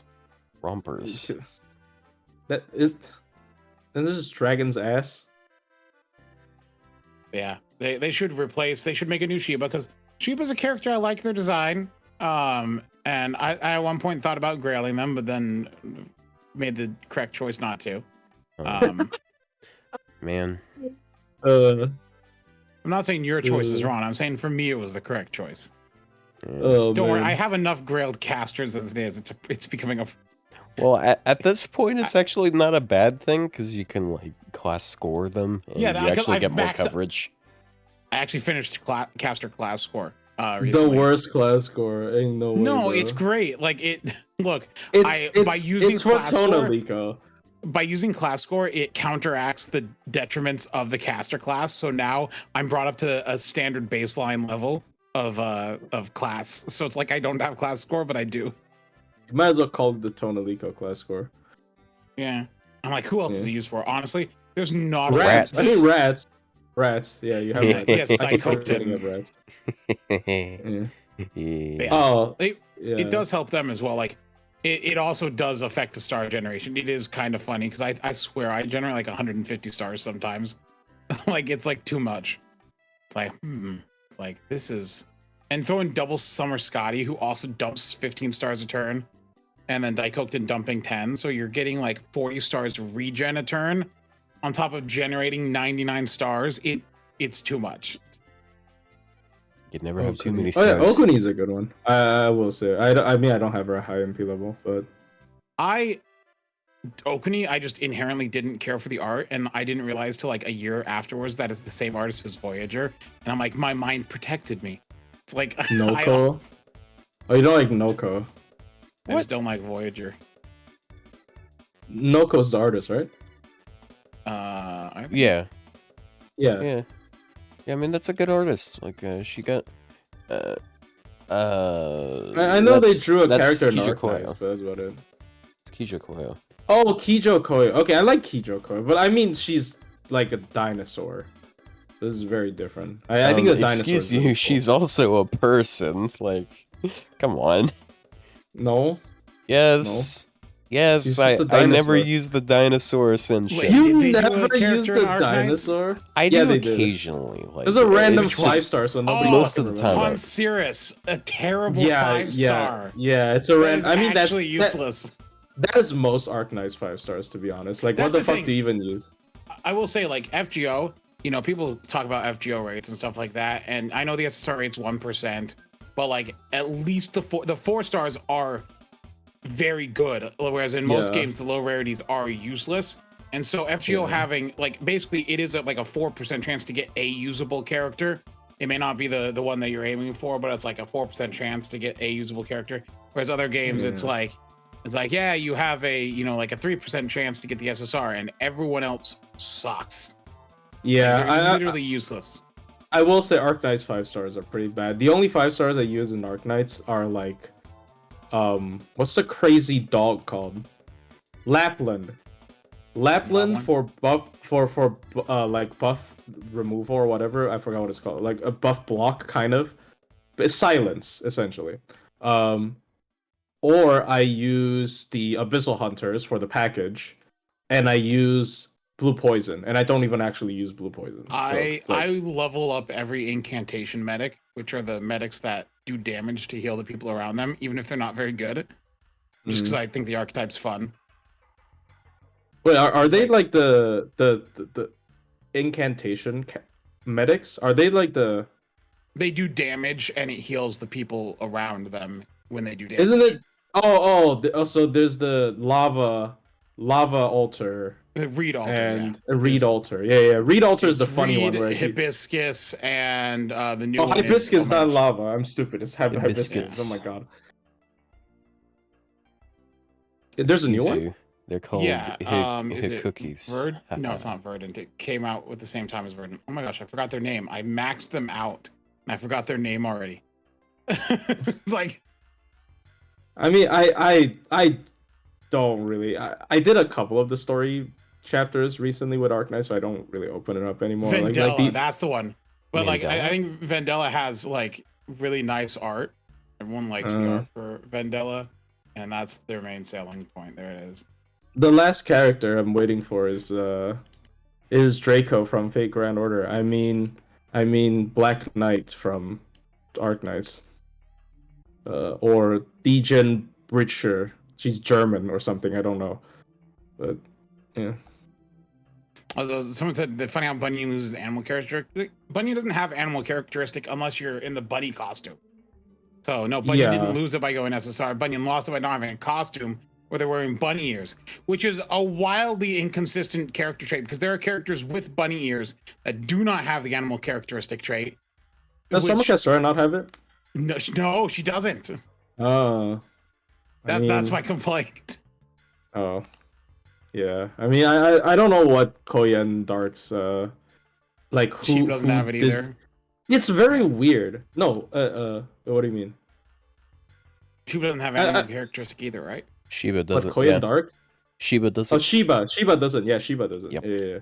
[SPEAKER 2] That it. And this is Dragon's ass.
[SPEAKER 3] Yeah, they should replace. They should make a new Shiba because Shiba's a character I like their design. And I at one point thought about grailing them, but then made the correct choice not to.
[SPEAKER 1] Man,
[SPEAKER 2] Uh.
[SPEAKER 3] I'm not saying your choice is wrong. I'm saying for me it was the correct choice.
[SPEAKER 1] yeah.
[SPEAKER 2] Oh,
[SPEAKER 3] Don't worry,
[SPEAKER 2] man.
[SPEAKER 3] I have enough grailed casters as it is. It's becoming a
[SPEAKER 1] Well, at this point, it's actually not a bad thing because you can like class score them, and
[SPEAKER 3] Yeah,
[SPEAKER 1] you actually
[SPEAKER 3] I've
[SPEAKER 1] get more
[SPEAKER 3] maxed-
[SPEAKER 1] coverage.
[SPEAKER 3] I actually finished caster class score.
[SPEAKER 2] The
[SPEAKER 3] Recently.
[SPEAKER 2] worst class score. Ain't no way.
[SPEAKER 3] No,
[SPEAKER 2] bro.
[SPEAKER 3] it's great. Like it. Look,
[SPEAKER 2] It's
[SPEAKER 3] using
[SPEAKER 2] for
[SPEAKER 3] class score,
[SPEAKER 2] Tonalico.
[SPEAKER 3] by using class score, it counteracts the detriments of the caster class. So now I'm brought up to a standard baseline level of class. So it's like I don't have class score, but I do.
[SPEAKER 2] You might as well call it the Tonalico class score.
[SPEAKER 3] Yeah. I'm like, who else is
[SPEAKER 2] Yeah.
[SPEAKER 3] it used for? Honestly, there's not a
[SPEAKER 2] Rats.
[SPEAKER 1] Rats.
[SPEAKER 2] I mean rats. Rats. Yeah, you have rats.
[SPEAKER 3] Yes,
[SPEAKER 2] I keep
[SPEAKER 3] Dicotin.
[SPEAKER 2] forgetting of rats. Yeah.
[SPEAKER 1] Yeah.
[SPEAKER 2] Oh,
[SPEAKER 3] It,
[SPEAKER 2] yeah.
[SPEAKER 3] it does help them as well. Like it also does affect the star generation. It is kind of funny because I swear I generate like 150 stars sometimes. Like it's like too much. It's like it's like this is, and throwing double Summer Scotty who also dumps 15 stars a turn, and then Daikoken dumping 10, so you're getting like 40 stars regen a turn on top of generating 99 stars. It's too much.
[SPEAKER 1] You'd never have too many
[SPEAKER 2] Oh yeah,
[SPEAKER 1] stars.
[SPEAKER 2] Okuni's a good one. I will say. I mean I don't have her high MP level, but
[SPEAKER 3] Okuni, I just inherently didn't care for the art, and I didn't realize till like a year afterwards that it's the same artist as Voyager, and I'm like, my mind protected me. It's like
[SPEAKER 2] Noko. Oh, you don't like Noko?
[SPEAKER 3] I just don't like Voyager.
[SPEAKER 2] Noko's the artist, right?
[SPEAKER 3] I think-
[SPEAKER 1] Yeah,
[SPEAKER 2] Yeah.
[SPEAKER 1] yeah. I mean, that's a good artist. Like, she got.
[SPEAKER 2] I know they drew a
[SPEAKER 1] that's
[SPEAKER 2] character in
[SPEAKER 1] Kijo
[SPEAKER 2] Archives,
[SPEAKER 1] Koyo.
[SPEAKER 2] but that's about it.
[SPEAKER 1] It's Kijo Koyo.
[SPEAKER 2] Oh, Kijo Koyo. Okay, I like Kijo Koyo, but I mean she's like a dinosaur. This is very different. I think the dinosaur.
[SPEAKER 1] Excuse you, she's also a person. Like, come on.
[SPEAKER 2] No.
[SPEAKER 1] Yes. Yes,
[SPEAKER 2] She's
[SPEAKER 1] I
[SPEAKER 2] just a
[SPEAKER 1] never
[SPEAKER 2] dinosaur.
[SPEAKER 1] use the dinosaur ascension.
[SPEAKER 3] Wait,
[SPEAKER 2] You
[SPEAKER 3] did they do a
[SPEAKER 2] never
[SPEAKER 3] character
[SPEAKER 2] used
[SPEAKER 3] in
[SPEAKER 2] a
[SPEAKER 3] Arknights?
[SPEAKER 2] dinosaur?
[SPEAKER 1] I do
[SPEAKER 2] Yeah, they did.
[SPEAKER 1] occasionally. Like,
[SPEAKER 2] There's a random
[SPEAKER 1] it's just-
[SPEAKER 2] 5-star, so nobody
[SPEAKER 1] most
[SPEAKER 2] fucking
[SPEAKER 1] of the time.
[SPEAKER 2] remembers.
[SPEAKER 3] Ponciris, a terrible
[SPEAKER 2] Yeah,
[SPEAKER 3] 5-star.
[SPEAKER 2] yeah. It's a
[SPEAKER 3] That
[SPEAKER 2] random.
[SPEAKER 3] is
[SPEAKER 2] I mean, that's
[SPEAKER 3] actually useless.
[SPEAKER 2] that is most Arknights 5-stars, to be honest. Like,
[SPEAKER 3] That's
[SPEAKER 2] what the
[SPEAKER 3] the
[SPEAKER 2] fuck
[SPEAKER 3] thing.
[SPEAKER 2] do you even use?
[SPEAKER 3] I will say, like, FGO, you know, people talk about FGO rates and stuff like that, and I know the SSR rate's 1%, but like at least the 4 stars are very good, whereas in most
[SPEAKER 2] Yeah.
[SPEAKER 3] games the low rarities are useless. And so FGO
[SPEAKER 2] Yeah.
[SPEAKER 3] having like basically it is like a 4% chance to get a usable character. It may not be the one that you're aiming for, but it's like a 4% chance to get a usable character. Whereas other games, it's like yeah, you have a like a 3% chance to get the SSR, and everyone else sucks.
[SPEAKER 2] Yeah,
[SPEAKER 3] They're literally useless.
[SPEAKER 2] I will say Arknights 5-stars are pretty bad. The only 5-stars I use in Arknights are like, what's the crazy dog called? Lapland. Lapland for buff like buff removal or whatever. I forgot what it's called. Like a buff block kind of. But it's silence essentially. Or I use the Abyssal Hunters for the package, and I use Blue Poison, and I don't even actually use Blue Poison.
[SPEAKER 3] I
[SPEAKER 2] So,
[SPEAKER 3] I level up every incantation medic, which are the medics that do damage to heal the people around them, even if they're not very good. Just because I think the archetype's fun.
[SPEAKER 2] wait, are they like the incantation medics? Are they like the?
[SPEAKER 3] They do damage and it heals the people around them when they do damage.
[SPEAKER 2] Isn't it? So there's the lava altar.
[SPEAKER 3] Reed altar
[SPEAKER 2] and
[SPEAKER 3] yeah.
[SPEAKER 2] a Reed altar. Yeah. Reed altar is the funny
[SPEAKER 3] Reed,
[SPEAKER 2] one. Where
[SPEAKER 3] hibiscus and the new
[SPEAKER 2] oh,
[SPEAKER 3] one
[SPEAKER 2] hibiscus,
[SPEAKER 3] is,
[SPEAKER 2] not lava. I'm stupid. It's hibiscus.
[SPEAKER 1] Hibiscus.
[SPEAKER 2] Oh my god. There's a new one?
[SPEAKER 1] They're called
[SPEAKER 3] is it
[SPEAKER 1] cookies.
[SPEAKER 3] No, it's not Verdant. It came out at the same time as Verdant. Oh my gosh, I forgot their name. I maxed them out and I forgot their name already. It's like,
[SPEAKER 2] I mean, I don't really. I did a couple of the story chapters recently with Arknight, so I don't really open it up anymore.
[SPEAKER 3] Vendela, that's the one. But like,
[SPEAKER 1] Vendela?
[SPEAKER 3] I think Vendela has like really nice art. Everyone likes the art for Vendela, and that's their main selling point. There it is.
[SPEAKER 2] The last character I'm waiting for is Draco from Fate Grand Order. I mean Black Knight from Arknights. Or Degen Bridger. She's German or something, I don't know. But yeah.
[SPEAKER 3] Although someone said that funny how Bunyan loses animal characteristic. Bunyan doesn't have animal characteristic unless you're in the bunny costume. So no, Bunyan didn't lose it by going SSR. Bunyan lost it by not having a costume where they're wearing bunny ears, which is a wildly inconsistent character trait because there are characters with bunny ears that do not have the animal characteristic trait.
[SPEAKER 2] Does Subjectivity not have it?
[SPEAKER 3] No, she doesn't.
[SPEAKER 2] Oh.
[SPEAKER 3] That's my complaint.
[SPEAKER 2] Oh. Yeah. I mean, I don't know what Koyan Dark's like who
[SPEAKER 3] She doesn't have it either.
[SPEAKER 2] It's very weird. No, what do you mean?
[SPEAKER 3] She doesn't have animal characteristic either, right?
[SPEAKER 1] Shiba doesn't.
[SPEAKER 2] Koyan Dark?
[SPEAKER 1] Shiba doesn't.
[SPEAKER 2] Oh, Shiba doesn't. Yeah, Shiba doesn't.
[SPEAKER 1] Yep.
[SPEAKER 2] Yeah.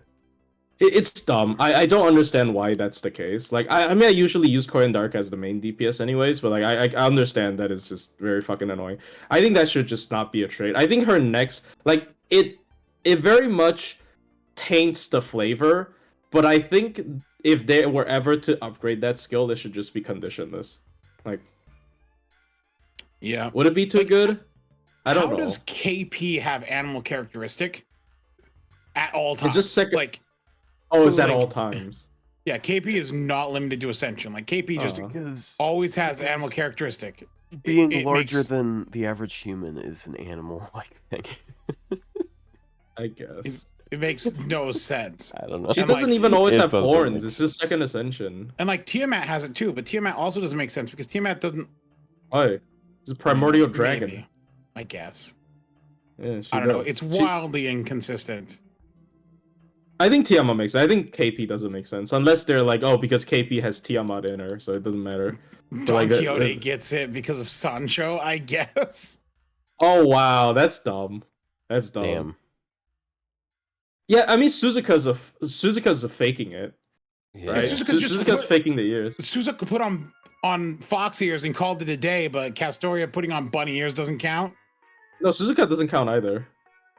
[SPEAKER 2] It's dumb. I don't understand why that's the case. Like, I mean, I usually use Koyan Dark as the main DPS anyways, but like, I understand that it's just very fucking annoying. I think that should just not be a trait. I think her next, like, it very much taints the flavor, but I think if they were ever to upgrade that skill, they should just be conditionless. Like,
[SPEAKER 3] yeah.
[SPEAKER 2] Would it be too good? I don't know.
[SPEAKER 3] How does KP have animal characteristic at all times?
[SPEAKER 2] It's just second.
[SPEAKER 3] Like,
[SPEAKER 2] oh, it's at all times.
[SPEAKER 3] Yeah, KP is not limited to Ascension. Like KP just
[SPEAKER 1] Because
[SPEAKER 3] always has animal characteristic.
[SPEAKER 1] being larger than the average human is an animal-like thing.
[SPEAKER 2] I guess.
[SPEAKER 3] It makes no sense.
[SPEAKER 1] I don't know.
[SPEAKER 2] She doesn't even always have
[SPEAKER 1] doesn't
[SPEAKER 2] horns.
[SPEAKER 1] make
[SPEAKER 2] It's just second ascension.
[SPEAKER 3] And like Tiamat has it too, but Tiamat also doesn't make sense because Tiamat doesn't.
[SPEAKER 2] Why? She's a primordial dragon.
[SPEAKER 3] Maybe, I guess.
[SPEAKER 2] Yeah,
[SPEAKER 3] I don't know. It's wildly inconsistent.
[SPEAKER 2] I think Tiamat makes sense. I think KP doesn't make sense unless they're like, oh, because KP has Tiamat in her, so it doesn't matter.
[SPEAKER 3] Don Quixote gets it because of Sancho, I guess.
[SPEAKER 2] Oh wow, that's dumb. That's dumb.
[SPEAKER 1] Damn.
[SPEAKER 2] Yeah, I mean Suzuka's faking it.
[SPEAKER 1] Yeah.
[SPEAKER 2] Right? Suzuka's faking the ears.
[SPEAKER 3] Suzuka put on fox ears and called it a day, but Castoria putting on bunny ears doesn't count.
[SPEAKER 2] No, Suzuka doesn't count either.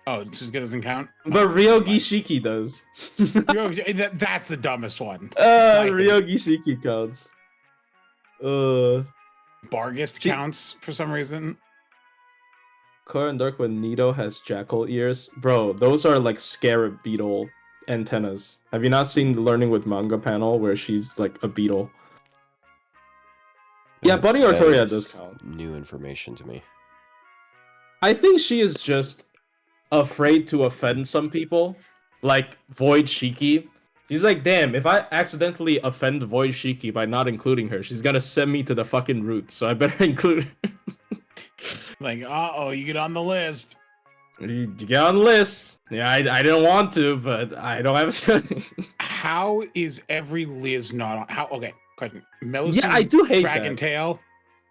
[SPEAKER 3] Oh, Suzuka doesn't count?
[SPEAKER 2] But Ryogi Shiki does.
[SPEAKER 3] That's the dumbest one.
[SPEAKER 2] Ryogi Shiki counts.
[SPEAKER 3] Bargist counts for some reason.
[SPEAKER 2] Koyan Dark when Nido has jackal ears. Bro, those are like scarab beetle antennas. Have you not seen the Learning with Manga panel where she's like a beetle? Yeah, Bunny Artoria does count.
[SPEAKER 1] New information to me.
[SPEAKER 2] I think she is just afraid to offend some people. Like Void Shiki. She's like, damn, if I accidentally offend Void Shiki by not including her, she's gonna send me to the fucking root, so I better include her.
[SPEAKER 3] Like, uh-oh, you get on the list.
[SPEAKER 2] You get on the list. Yeah, I didn't want to, but I don't have a choice.
[SPEAKER 3] How is every Liz not on? How? Okay, question. Millicent,
[SPEAKER 2] yeah, I do hate
[SPEAKER 3] Dragon Tail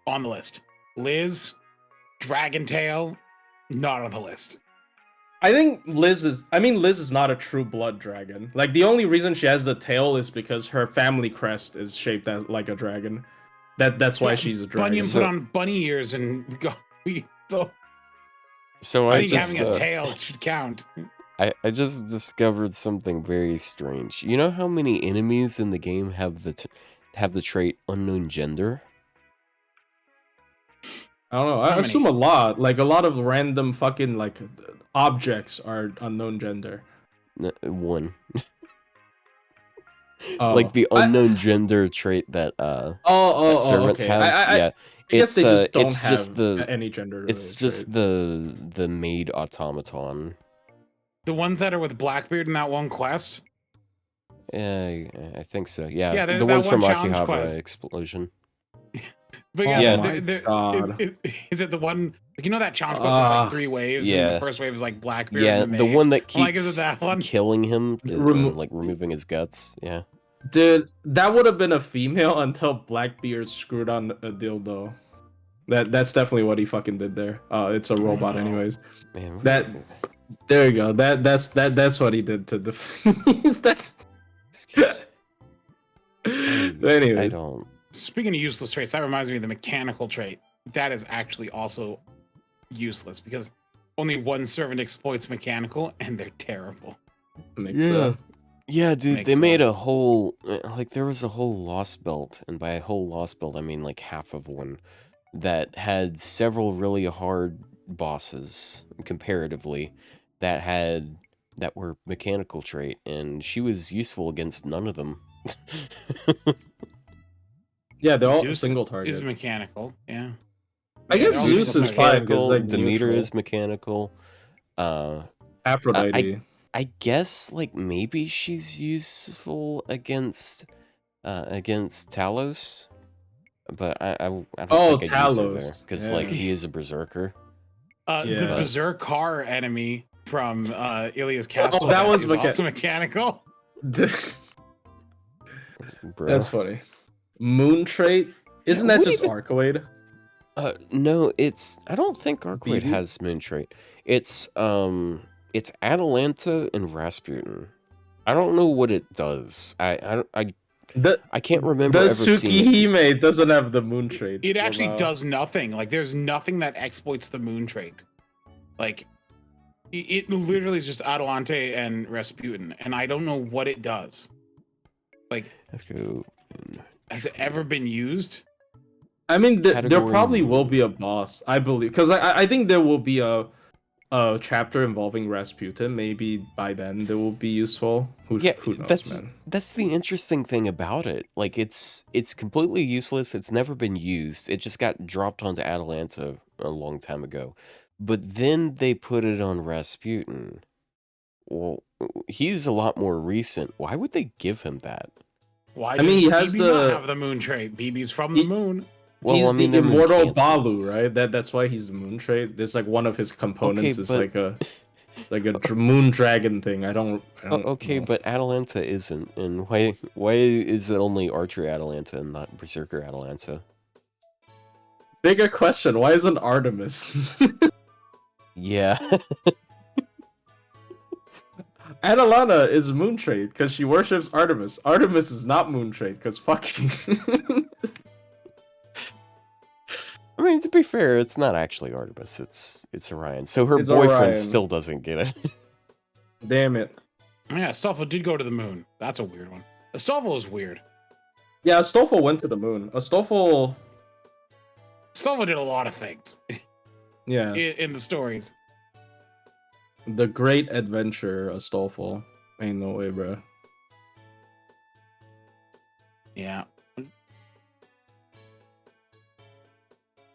[SPEAKER 3] on the list. Liz, Dragon Tail, not on the list.
[SPEAKER 2] I think Liz is not a true blood dragon. Like, the only reason she has the tail is because her family crest is shaped as like a dragon. That's why she's a dragon.
[SPEAKER 3] Bunyan put on bunny ears and
[SPEAKER 1] So
[SPEAKER 3] I
[SPEAKER 1] I
[SPEAKER 3] think
[SPEAKER 1] just
[SPEAKER 3] having a tail should count.
[SPEAKER 1] I just discovered something very strange. You know how many enemies in the game have the trait unknown gender?
[SPEAKER 2] I don't know. I assume a lot. Like, a lot of random fucking, like, objects are unknown gender.
[SPEAKER 1] One. like the
[SPEAKER 2] I-
[SPEAKER 1] unknown gender trait that
[SPEAKER 2] Oh,
[SPEAKER 1] servants
[SPEAKER 2] okay.
[SPEAKER 1] have. Yeah,
[SPEAKER 2] I guess they just don't
[SPEAKER 1] it's
[SPEAKER 2] have
[SPEAKER 1] just the
[SPEAKER 2] any gender.
[SPEAKER 1] it's just the maid automaton.
[SPEAKER 3] The ones that are with Blackbeard in that one quest.
[SPEAKER 1] Yeah, I think so. Yeah,
[SPEAKER 3] Yeah, there's
[SPEAKER 1] the
[SPEAKER 3] that
[SPEAKER 1] ones
[SPEAKER 3] one
[SPEAKER 1] from
[SPEAKER 3] challenge
[SPEAKER 1] Akihabara
[SPEAKER 3] quest.
[SPEAKER 1] Explosion.
[SPEAKER 3] But
[SPEAKER 2] Oh
[SPEAKER 3] yeah,
[SPEAKER 2] my God.
[SPEAKER 3] is it the one? Like, you know that challenge quest? It's like 3 waves, and
[SPEAKER 1] Yeah.
[SPEAKER 3] the first wave is like Blackbeard.
[SPEAKER 1] Yeah,
[SPEAKER 3] and the
[SPEAKER 1] the
[SPEAKER 3] maid.
[SPEAKER 1] one that
[SPEAKER 3] I'm like, is it
[SPEAKER 1] keeps
[SPEAKER 3] that one?
[SPEAKER 1] killing him, and, like removing his guts. Yeah.
[SPEAKER 2] Dude, that would have been a female until Blackbeard screwed on a dildo. That's definitely what he fucking did there. It's a robot, anyways.
[SPEAKER 1] Man,
[SPEAKER 2] There you go. That's what he did to the. That's.
[SPEAKER 1] excuse.
[SPEAKER 2] Anyways.
[SPEAKER 1] I don't.
[SPEAKER 3] Speaking of useless traits, that reminds me of the mechanical trait. That is actually also useless because only one servant exploits mechanical, and they're terrible.
[SPEAKER 1] Yeah, dude,
[SPEAKER 3] Makes
[SPEAKER 1] they made
[SPEAKER 3] sense.
[SPEAKER 1] a whole like there was a whole lost belt, and by a whole lost belt I mean like half of one that had several really hard bosses comparatively that were mechanical trait, and she was useful against none of them.
[SPEAKER 2] Yeah, they're all
[SPEAKER 3] Zeus
[SPEAKER 2] single target.
[SPEAKER 3] is mechanical. Yeah.
[SPEAKER 2] I guess
[SPEAKER 3] they're all
[SPEAKER 2] Zeus
[SPEAKER 3] single
[SPEAKER 2] is
[SPEAKER 3] target.
[SPEAKER 2] fine because like
[SPEAKER 1] Demeter
[SPEAKER 2] neutral.
[SPEAKER 1] is mechanical.
[SPEAKER 2] Aphrodite.
[SPEAKER 1] I guess like maybe she's useful against Talos, but I don't
[SPEAKER 2] Oh,
[SPEAKER 1] think I'd use her there
[SPEAKER 2] Talos.
[SPEAKER 1] because like
[SPEAKER 2] Yeah.
[SPEAKER 1] he is a berserker.
[SPEAKER 3] The
[SPEAKER 2] Yeah.
[SPEAKER 3] Berserker enemy from Ilia's Castle.
[SPEAKER 2] that was
[SPEAKER 3] is also mechanical.
[SPEAKER 1] Bro.
[SPEAKER 2] That's funny. Moon trait. Isn't
[SPEAKER 1] Yeah,
[SPEAKER 2] that
[SPEAKER 1] what
[SPEAKER 2] just
[SPEAKER 1] even-
[SPEAKER 2] Arcoade?
[SPEAKER 1] No, I don't think Arcoid
[SPEAKER 2] BB?
[SPEAKER 1] has moon trait. It's Atalanta and Rasputin. I don't know what it does.
[SPEAKER 2] The
[SPEAKER 1] I can't remember
[SPEAKER 2] the
[SPEAKER 1] ever seeing it.
[SPEAKER 2] Tsukihime doesn't have the moon trait.
[SPEAKER 3] It actually
[SPEAKER 2] Well,
[SPEAKER 3] does nothing. Like, there's nothing that exploits the moon trait. Like, it literally is just Atalante and Rasputin, and I don't know what it does. Like,
[SPEAKER 1] Have to go-
[SPEAKER 3] has it ever been used?
[SPEAKER 2] I mean, there
[SPEAKER 1] Category
[SPEAKER 2] probably will
[SPEAKER 1] moon.
[SPEAKER 2] be a boss, I believe, because I think there will be a chapter involving Rasputin. Maybe by then they will be useful. Who knows, man?
[SPEAKER 1] That's the interesting thing about it. Like it's completely useless. It's never been used. It just got dropped onto Atalanta a long time ago. But then they put it on Rasputin. Well, he's a lot more recent. Why would they give him that?
[SPEAKER 3] Why
[SPEAKER 2] I mean, he
[SPEAKER 3] does
[SPEAKER 2] has
[SPEAKER 3] BB
[SPEAKER 2] the-
[SPEAKER 3] not have the moon trait? BB's from the moon.
[SPEAKER 1] Well,
[SPEAKER 2] He's
[SPEAKER 1] I mean,
[SPEAKER 2] the
[SPEAKER 1] them in
[SPEAKER 2] immortal
[SPEAKER 1] cancels.
[SPEAKER 2] Balu, right? That's why he's the moon trait. There's like one of his components is
[SPEAKER 1] but-
[SPEAKER 2] like a moon dragon thing. I don't
[SPEAKER 1] Okay,
[SPEAKER 2] know.
[SPEAKER 1] but Atalanta isn't. And why is it only Archer Atalanta and not Berserker Atalanta?
[SPEAKER 2] Bigger question: why isn't Artemis?
[SPEAKER 1] Yeah.
[SPEAKER 2] Atalanta is moon trait because she worships Artemis. Artemis is not moon trait because fucking.
[SPEAKER 1] I mean, to be fair, it's not actually Artemis. It's Orion. So her
[SPEAKER 2] It's
[SPEAKER 1] boyfriend
[SPEAKER 2] Orion.
[SPEAKER 1] still doesn't get it.
[SPEAKER 2] Damn it.
[SPEAKER 3] Yeah, Astolfo did go to the moon. That's a weird one. Astolfo is weird.
[SPEAKER 2] Yeah, Astolfo went to the moon. Astolfo,
[SPEAKER 3] Astolfo did a lot of things
[SPEAKER 2] yeah,
[SPEAKER 3] in the stories.
[SPEAKER 2] the great adventure, Astolfo. Ain't no way, bro.
[SPEAKER 3] Yeah.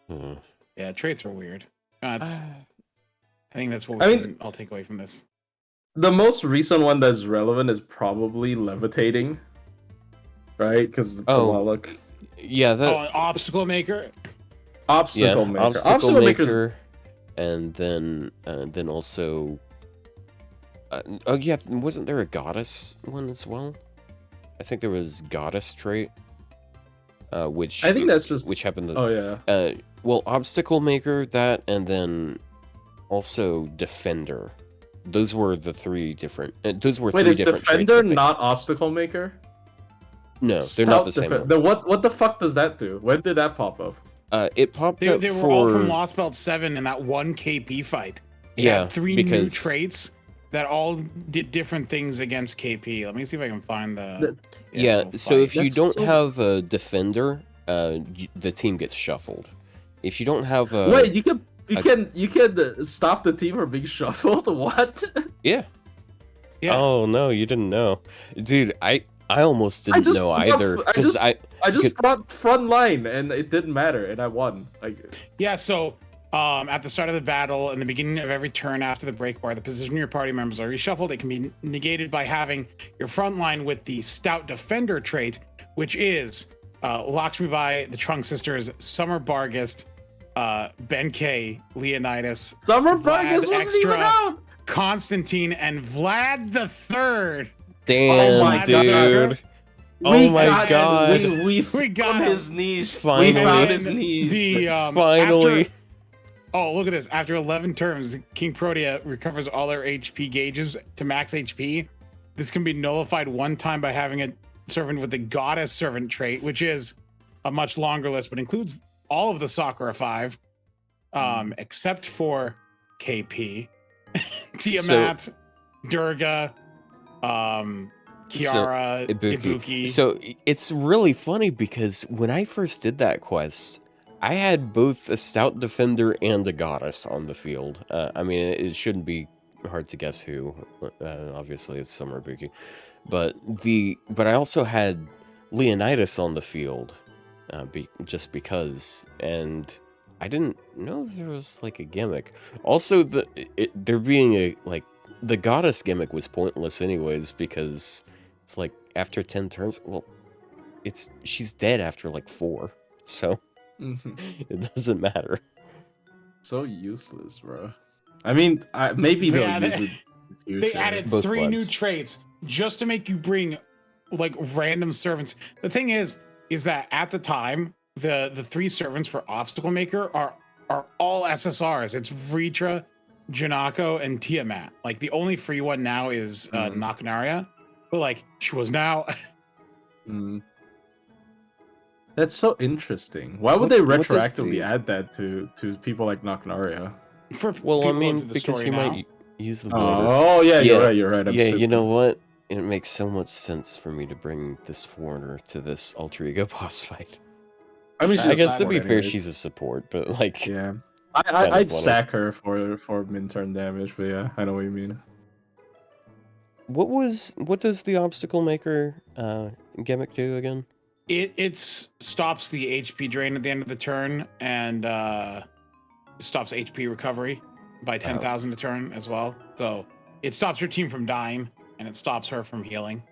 [SPEAKER 1] Hmm.
[SPEAKER 3] Yeah, traits are weird. That's, I think that's what
[SPEAKER 2] I
[SPEAKER 3] we
[SPEAKER 2] mean-
[SPEAKER 3] can all take away from this.
[SPEAKER 2] The most recent one that's relevant is probably levitating, right? Because it's a
[SPEAKER 1] Oh.
[SPEAKER 2] lot like
[SPEAKER 1] Yeah, that.
[SPEAKER 3] Oh, an obstacle maker.
[SPEAKER 2] obstacle
[SPEAKER 1] yeah,
[SPEAKER 2] maker.
[SPEAKER 1] obstacle
[SPEAKER 2] maker's-
[SPEAKER 1] maker, and then also. Oh yeah, wasn't there a goddess one as well? I think there was goddess trait, which
[SPEAKER 2] I think that's just.
[SPEAKER 1] which happened. To,
[SPEAKER 2] Oh yeah.
[SPEAKER 1] well, obstacle maker that, and then also defender. Those were the three different. Those were
[SPEAKER 2] Wait,
[SPEAKER 1] three
[SPEAKER 2] is
[SPEAKER 1] different traits.
[SPEAKER 2] defender
[SPEAKER 1] that they-
[SPEAKER 2] not obstacle maker?
[SPEAKER 1] No, they're not the same.
[SPEAKER 2] Stealth
[SPEAKER 1] One.
[SPEAKER 2] Then what the fuck does that do? When did that pop up?
[SPEAKER 1] It popped
[SPEAKER 3] They,
[SPEAKER 1] up
[SPEAKER 3] they were
[SPEAKER 1] for
[SPEAKER 3] all from Lost Belt 7 in that one KP fight. It
[SPEAKER 1] Yeah,
[SPEAKER 3] had 3 new
[SPEAKER 1] because-
[SPEAKER 3] traits that all did different things against KP. Let me see if I can find the.
[SPEAKER 1] yeah.
[SPEAKER 3] actual
[SPEAKER 1] So
[SPEAKER 3] fight.
[SPEAKER 1] if you
[SPEAKER 2] That's
[SPEAKER 1] don't
[SPEAKER 2] so-
[SPEAKER 1] have a defender, the team gets shuffled. If you don't have a
[SPEAKER 2] Wait, you can stop the team from being shuffled? What?
[SPEAKER 1] yeah.
[SPEAKER 3] Yeah.
[SPEAKER 1] Oh no, you didn't know, dude. I almost didn't know either because
[SPEAKER 2] I just
[SPEAKER 1] could-
[SPEAKER 2] brought front line and it didn't matter and I won. Like
[SPEAKER 3] Yeah, so at the start of the battle, in the beginning of every turn after the break bar, the position of your party members are reshuffled. It can be negated by having your front line with the Stout Defender trait, which is Lakshmi Bai, the Trunk Sisters, Summer Bargist, Ben K, Leonidas,
[SPEAKER 2] Summer
[SPEAKER 3] Vlad
[SPEAKER 2] Vargas wasn't
[SPEAKER 3] Extra,
[SPEAKER 2] even out.
[SPEAKER 3] Constantine, and Vlad the Third.
[SPEAKER 1] damn,
[SPEAKER 3] my
[SPEAKER 1] dude. Oh
[SPEAKER 2] We
[SPEAKER 1] my
[SPEAKER 2] got it.
[SPEAKER 1] god.
[SPEAKER 2] We
[SPEAKER 3] got
[SPEAKER 2] found
[SPEAKER 3] him.
[SPEAKER 2] his niche.
[SPEAKER 1] Finally.
[SPEAKER 2] We found his
[SPEAKER 3] And
[SPEAKER 2] niche.
[SPEAKER 3] the
[SPEAKER 1] Finally.
[SPEAKER 3] oh, look at this. After 11 turns, King Protea recovers all her HP gauges to max HP. This can be nullified one time by having a servant with the Goddess Servant trait, which is a much longer list, but includes all of the Sakura 5, except for KP, Tiamat, Durga, Kiara, Ibuki.
[SPEAKER 1] So it's really funny because when I first did that quest, I had both a Stout Defender and a Goddess on the field. I mean, it shouldn't be hard to guess who. Obviously, it's Summer Ibuki. But I also had Leonidas on the field, just because, and I didn't know there was like a gimmick. Also, there being the Goddess gimmick was pointless anyways because it's like after 10 turns, well, she's dead after like 4, so it doesn't matter.
[SPEAKER 2] So useless, bro. I mean, maybe they'll use it in the future.
[SPEAKER 3] They added
[SPEAKER 1] Both
[SPEAKER 3] 3 new
[SPEAKER 1] Vlads.
[SPEAKER 3] traits just to make you bring like random servants. The thing is that at the time, the 3 servants for Obstacle Maker are all SSRs. It's Vritra, Janako, and Tiamat. Like the only free one now is Nakanaria, but like she was now.
[SPEAKER 2] That's so interesting. Why would they
[SPEAKER 1] What does
[SPEAKER 2] retroactively
[SPEAKER 1] the-
[SPEAKER 2] add that to people like Nakanaria?
[SPEAKER 3] For
[SPEAKER 1] Well, I
[SPEAKER 3] people
[SPEAKER 1] mean,
[SPEAKER 3] into the
[SPEAKER 1] because
[SPEAKER 3] story
[SPEAKER 1] you
[SPEAKER 3] now.
[SPEAKER 1] might use the border.
[SPEAKER 2] Oh yeah,
[SPEAKER 1] Yeah.
[SPEAKER 2] you're right. I'm
[SPEAKER 1] Yeah,
[SPEAKER 2] super-
[SPEAKER 1] you know what? It makes so much sense for me to bring this foreigner to this alter ego boss fight.
[SPEAKER 2] I mean, she's
[SPEAKER 1] I
[SPEAKER 2] a
[SPEAKER 1] guess to
[SPEAKER 2] support
[SPEAKER 1] be fair,
[SPEAKER 2] anyways.
[SPEAKER 1] she's a support, but like,
[SPEAKER 2] Yeah.
[SPEAKER 1] Kind of
[SPEAKER 2] I'd
[SPEAKER 1] funny.
[SPEAKER 2] sack her for min-turn damage, but yeah, I know what you mean.
[SPEAKER 1] what does the obstacle maker gimmick do again?
[SPEAKER 3] It stops the HP drain at the end of the turn and stops HP recovery by 10,000 a turn as well. So it stops your team from dying and it stops her from healing.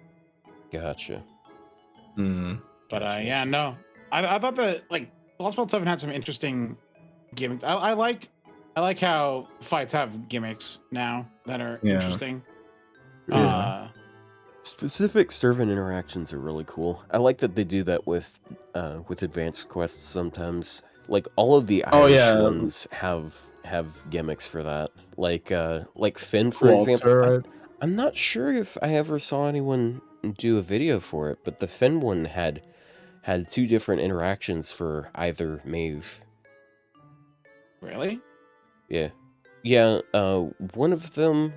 [SPEAKER 1] Gotcha.
[SPEAKER 2] Mm.
[SPEAKER 3] But
[SPEAKER 1] Gotcha,
[SPEAKER 3] yeah,
[SPEAKER 1] gotcha.
[SPEAKER 3] no, I thought that like Lost Belt 7 had some interesting gimmicks. I like how fights have gimmicks now that are
[SPEAKER 2] Yeah.
[SPEAKER 3] interesting.
[SPEAKER 2] Yeah.
[SPEAKER 1] Specific servant interactions are really cool. I like that they do that with advanced quests sometimes. Like all of the
[SPEAKER 2] Oh,
[SPEAKER 1] Irish
[SPEAKER 2] yeah.
[SPEAKER 1] ones have gimmicks for that. Like Finn, for example.
[SPEAKER 2] Walter,
[SPEAKER 1] I'm not sure if I ever saw anyone do a video for it, but the Finn one had 2 different interactions for either Maeve.
[SPEAKER 3] Really?
[SPEAKER 1] Yeah. Yeah, one of them,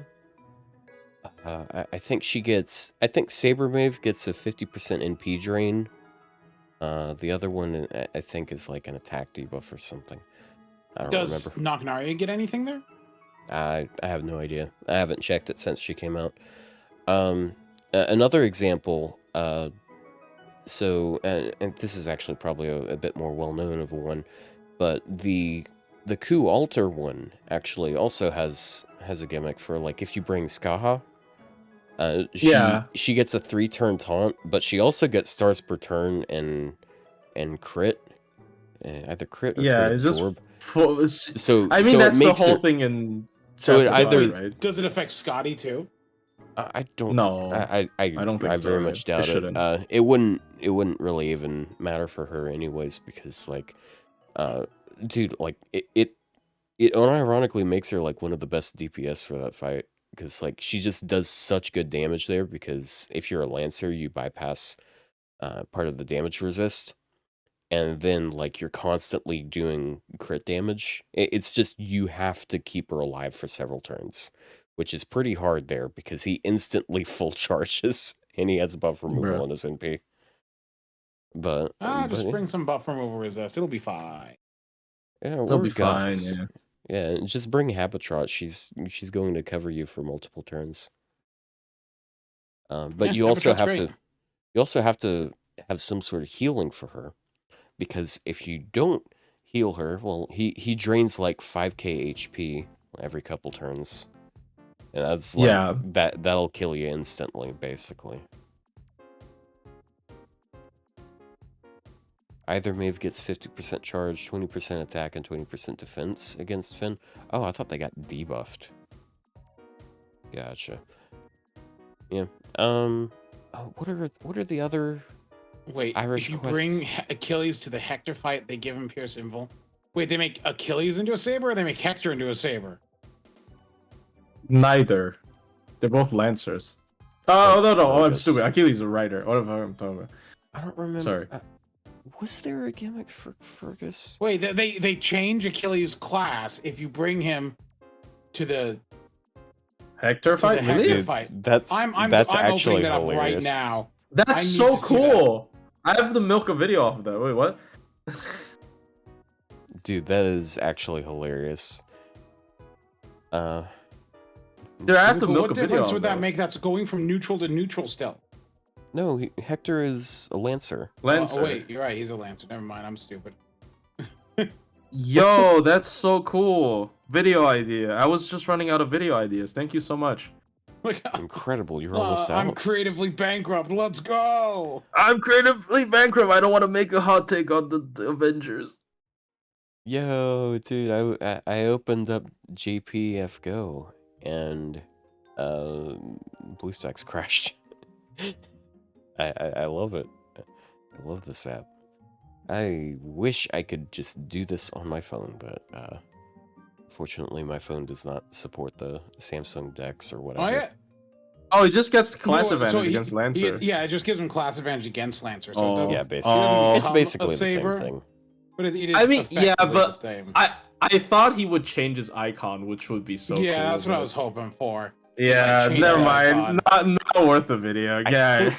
[SPEAKER 1] I think Saber Maeve gets a 50% NP drain. The other one, I think, is like an attack debuff or something. I don't
[SPEAKER 3] Does
[SPEAKER 1] remember.
[SPEAKER 3] Nakanaria get anything there?
[SPEAKER 1] I have no idea. I haven't checked it since she came out. Another example, and this is actually probably a bit more well-known of a one, but the Ku Altar one actually also has a gimmick for, like, if you bring Skaha, she gets a 3-turn taunt, but she also gets stars per turn and crit, either crit or
[SPEAKER 2] yeah,
[SPEAKER 1] crit
[SPEAKER 2] it's just
[SPEAKER 1] absorb.
[SPEAKER 2] so. I
[SPEAKER 1] So
[SPEAKER 2] mean,
[SPEAKER 1] it
[SPEAKER 2] that's the
[SPEAKER 1] makes
[SPEAKER 2] whole
[SPEAKER 1] her-
[SPEAKER 2] thing in.
[SPEAKER 1] So it
[SPEAKER 2] chapter
[SPEAKER 1] either-
[SPEAKER 2] one, right?
[SPEAKER 3] Does it affect Scotty too?
[SPEAKER 1] I don't.
[SPEAKER 2] No,
[SPEAKER 1] I
[SPEAKER 2] don't think
[SPEAKER 1] I
[SPEAKER 2] so,
[SPEAKER 1] very
[SPEAKER 2] right?
[SPEAKER 1] much
[SPEAKER 2] It
[SPEAKER 1] doubt it.
[SPEAKER 2] shouldn't.
[SPEAKER 1] It wouldn't really even matter for her anyways, because like, dude, like it unironically makes her like one of the best DPS for that fight, because like she just does such good damage there. Because if you're a Lancer, you bypass part of the damage resist, and then like you're constantly doing crit damage. It's just you have to keep her alive for several turns, which is pretty hard there because he instantly full charges and he has buff removal
[SPEAKER 2] Bruh.
[SPEAKER 1] on his NP. But
[SPEAKER 3] Just
[SPEAKER 1] but,
[SPEAKER 3] bring some buff removal resist. It'll be fine.
[SPEAKER 1] yeah,
[SPEAKER 2] It'll
[SPEAKER 1] or
[SPEAKER 2] be fine.
[SPEAKER 1] Guts.
[SPEAKER 2] Yeah.
[SPEAKER 1] Yeah, just bring Habitrot. She's going to cover you for multiple turns. But
[SPEAKER 3] Yeah,
[SPEAKER 1] you also
[SPEAKER 3] Habitrot's
[SPEAKER 1] have
[SPEAKER 3] great.
[SPEAKER 1] to You also have to have some sort of healing for her, because if you don't heal her, well, he drains like 5k HP every couple turns. And that's like
[SPEAKER 2] Yeah.
[SPEAKER 1] that'll kill you instantly, basically. Either Maeve gets 50% charge, 20% attack, and 20% defense against Finn. Oh, I thought they got debuffed. Gotcha. Yeah. Oh, what are the other
[SPEAKER 3] Wait,
[SPEAKER 1] Irish
[SPEAKER 3] if you
[SPEAKER 1] quests?
[SPEAKER 3] bring Achilles to the Hector fight, they give him Pierce Invul. Wait, they make Achilles into a saber, or they make Hector into a saber?
[SPEAKER 2] Neither. They're both lancers. Oh, no, I'm
[SPEAKER 1] Fergus.
[SPEAKER 2] stupid. Achilles is a rider. What am I talking about?
[SPEAKER 1] I don't remember.
[SPEAKER 2] Sorry.
[SPEAKER 1] Was there a gimmick for Fergus?
[SPEAKER 3] Wait, they change Achilles' class if you bring him to the
[SPEAKER 2] Hector fight?
[SPEAKER 3] the
[SPEAKER 2] Really?
[SPEAKER 3] Hector
[SPEAKER 1] Dude,
[SPEAKER 3] fight.
[SPEAKER 1] that's
[SPEAKER 3] I'm
[SPEAKER 1] actually
[SPEAKER 3] opening that up
[SPEAKER 1] hilarious.
[SPEAKER 3] right now.
[SPEAKER 2] That's
[SPEAKER 3] I need
[SPEAKER 2] so
[SPEAKER 3] to see that.
[SPEAKER 2] cool. I have the milk a video off of that. Wait, what?
[SPEAKER 1] Dude, that is actually hilarious.
[SPEAKER 2] Dude, I have to
[SPEAKER 3] But
[SPEAKER 2] milk
[SPEAKER 3] what
[SPEAKER 2] a video
[SPEAKER 3] difference
[SPEAKER 2] off
[SPEAKER 3] would that
[SPEAKER 2] that.
[SPEAKER 3] make? That's going from neutral to neutral still.
[SPEAKER 1] No, Hector is a lancer.
[SPEAKER 2] Lancer.
[SPEAKER 3] Oh wait, you're right. He's a lancer. Never mind. I'm stupid.
[SPEAKER 2] Yo, that's so cool. Video idea. I was just running out of video ideas. Thank you so much.
[SPEAKER 3] Like,
[SPEAKER 1] Incredible, you're almost
[SPEAKER 3] I'm
[SPEAKER 1] out.
[SPEAKER 3] creatively bankrupt. Let's go.
[SPEAKER 2] I'm creatively bankrupt. I don't want to make a hot take on the Avengers.
[SPEAKER 1] Yo, dude, I opened up JPF Go and BlueStacks crashed. I love it. I love this app. I wish I could just do this on my phone, but fortunately my phone does not support the Samsung Dex or whatever.
[SPEAKER 3] Oh yeah.
[SPEAKER 2] Oh, he just gets class
[SPEAKER 3] So
[SPEAKER 2] advantage
[SPEAKER 3] he-
[SPEAKER 2] against Lancer.
[SPEAKER 3] yeah, it just gives him class advantage against Lancer. So
[SPEAKER 2] Oh.
[SPEAKER 3] it doesn't,
[SPEAKER 1] Yeah, basically.
[SPEAKER 2] Oh.
[SPEAKER 1] It's basically the
[SPEAKER 3] Saber.
[SPEAKER 1] same thing.
[SPEAKER 3] but it is
[SPEAKER 2] I mean, yeah,
[SPEAKER 3] effectively
[SPEAKER 2] but
[SPEAKER 3] the same.
[SPEAKER 2] I thought he would change his icon, which would be so
[SPEAKER 3] yeah,
[SPEAKER 2] cool.
[SPEAKER 3] that's what I
[SPEAKER 2] but-
[SPEAKER 3] was hoping for.
[SPEAKER 2] Yeah,
[SPEAKER 3] change
[SPEAKER 2] never
[SPEAKER 3] the
[SPEAKER 2] mind.
[SPEAKER 3] icon.
[SPEAKER 2] Not worth the video. Yeah.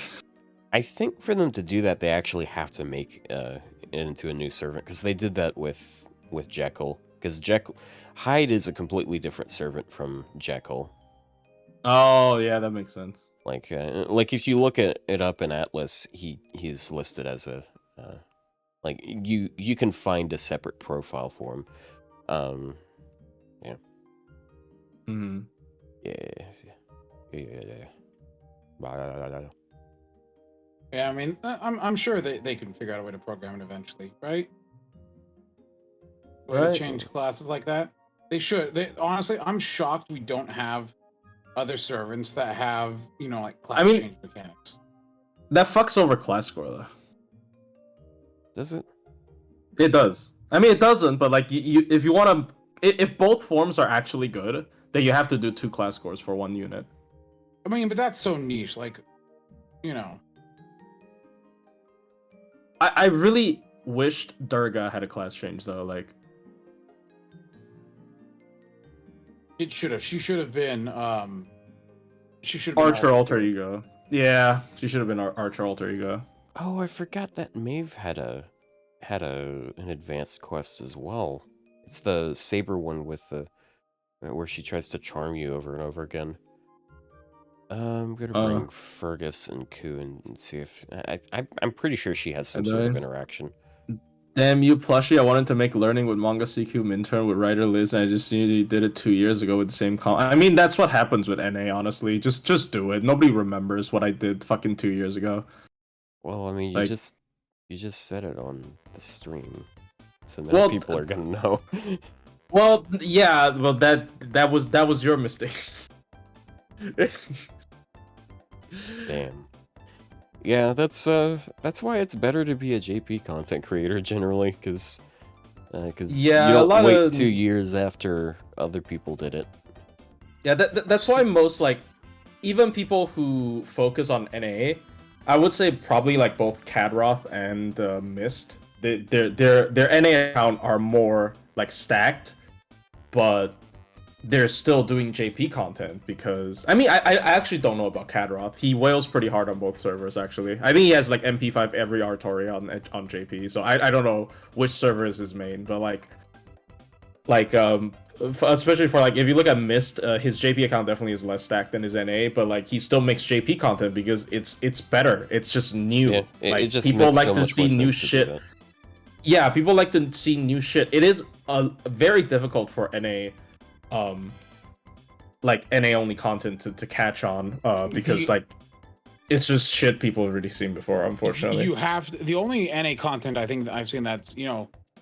[SPEAKER 1] I think for them to do that, they actually have to make it into a new servant, because they did that with Jekyll. Because Hyde is a completely different servant from Jekyll.
[SPEAKER 2] Oh, yeah, that makes sense.
[SPEAKER 1] Like if you look at it up in Atlas, he's listed as a like you can find a separate profile for him. Yeah.
[SPEAKER 2] Hmm.
[SPEAKER 1] Yeah.
[SPEAKER 3] Yeah, I mean, I'm sure they can figure out a way to program it eventually, right? Way to
[SPEAKER 2] Right.
[SPEAKER 3] change classes like that. They should. Honestly, I'm shocked we don't have other servants that have, like class
[SPEAKER 2] mean-
[SPEAKER 3] change mechanics.
[SPEAKER 2] That fucks over class score though.
[SPEAKER 1] Does it?
[SPEAKER 2] It does. I mean, it doesn't, but like you if you want to, if both forms are actually good, then you have to do 2 class scores for 1 unit.
[SPEAKER 3] I mean, but that's so niche. Like,
[SPEAKER 2] I really wished Durga had a class change though. Like,
[SPEAKER 3] it should have. She should have been. She should have been
[SPEAKER 2] Archer alter ego. Yeah, she should have been Archer alter ego.
[SPEAKER 1] Oh, I forgot that Maeve had an advanced quest as well. It's the Saber one with the where she tries to charm you over and over again. I'm gonna bring Fergus and Ku and see if I'm pretty sure she has some
[SPEAKER 2] And
[SPEAKER 1] sort of
[SPEAKER 2] I-
[SPEAKER 1] interaction.
[SPEAKER 2] Damn you, plushie! I wanted to make learning with manga CQ intern with writer Liz, and I just knew you did it 2 years ago with the same I mean, that's what happens with NA. Honestly, just do it. Nobody remembers what I did fucking 2 years ago.
[SPEAKER 1] Well, I mean, you
[SPEAKER 2] Like-
[SPEAKER 1] just said it on the stream, so now people are gonna know.
[SPEAKER 2] Well, yeah, well that was your mistake.
[SPEAKER 1] Damn. Yeah, that's why it's better to be a JP content creator generally, because
[SPEAKER 2] Yeah,
[SPEAKER 1] you
[SPEAKER 2] a
[SPEAKER 1] don't
[SPEAKER 2] lot
[SPEAKER 1] wait
[SPEAKER 2] of-
[SPEAKER 1] 2 years after other people did it.
[SPEAKER 2] Yeah, that's why most like even people who focus on NA, I would say probably like both Kadroth and Mist, their NA account are more like stacked, but they're still doing JP content because I mean I actually don't know about Kadroth. He wails pretty hard on both servers actually. I think he has like MP5 every Artori on JP, so I don't know which server is his main, but like like especially for like if you look at Mist, his JP account definitely is less stacked than his NA, but like he still makes JP content because it's better. It's just new.
[SPEAKER 1] Yeah, it
[SPEAKER 2] Like
[SPEAKER 1] just
[SPEAKER 2] people
[SPEAKER 1] makes
[SPEAKER 2] like
[SPEAKER 1] so
[SPEAKER 2] to
[SPEAKER 1] much
[SPEAKER 2] see
[SPEAKER 1] more
[SPEAKER 2] new
[SPEAKER 1] sense to do
[SPEAKER 2] shit.
[SPEAKER 1] that.
[SPEAKER 2] Yeah, people like to see new shit. It is very difficult for NA, like NA only content to catch on, because like it's just shit people have already seen before, unfortunately.
[SPEAKER 3] You have the only NA content I think that I've seen that's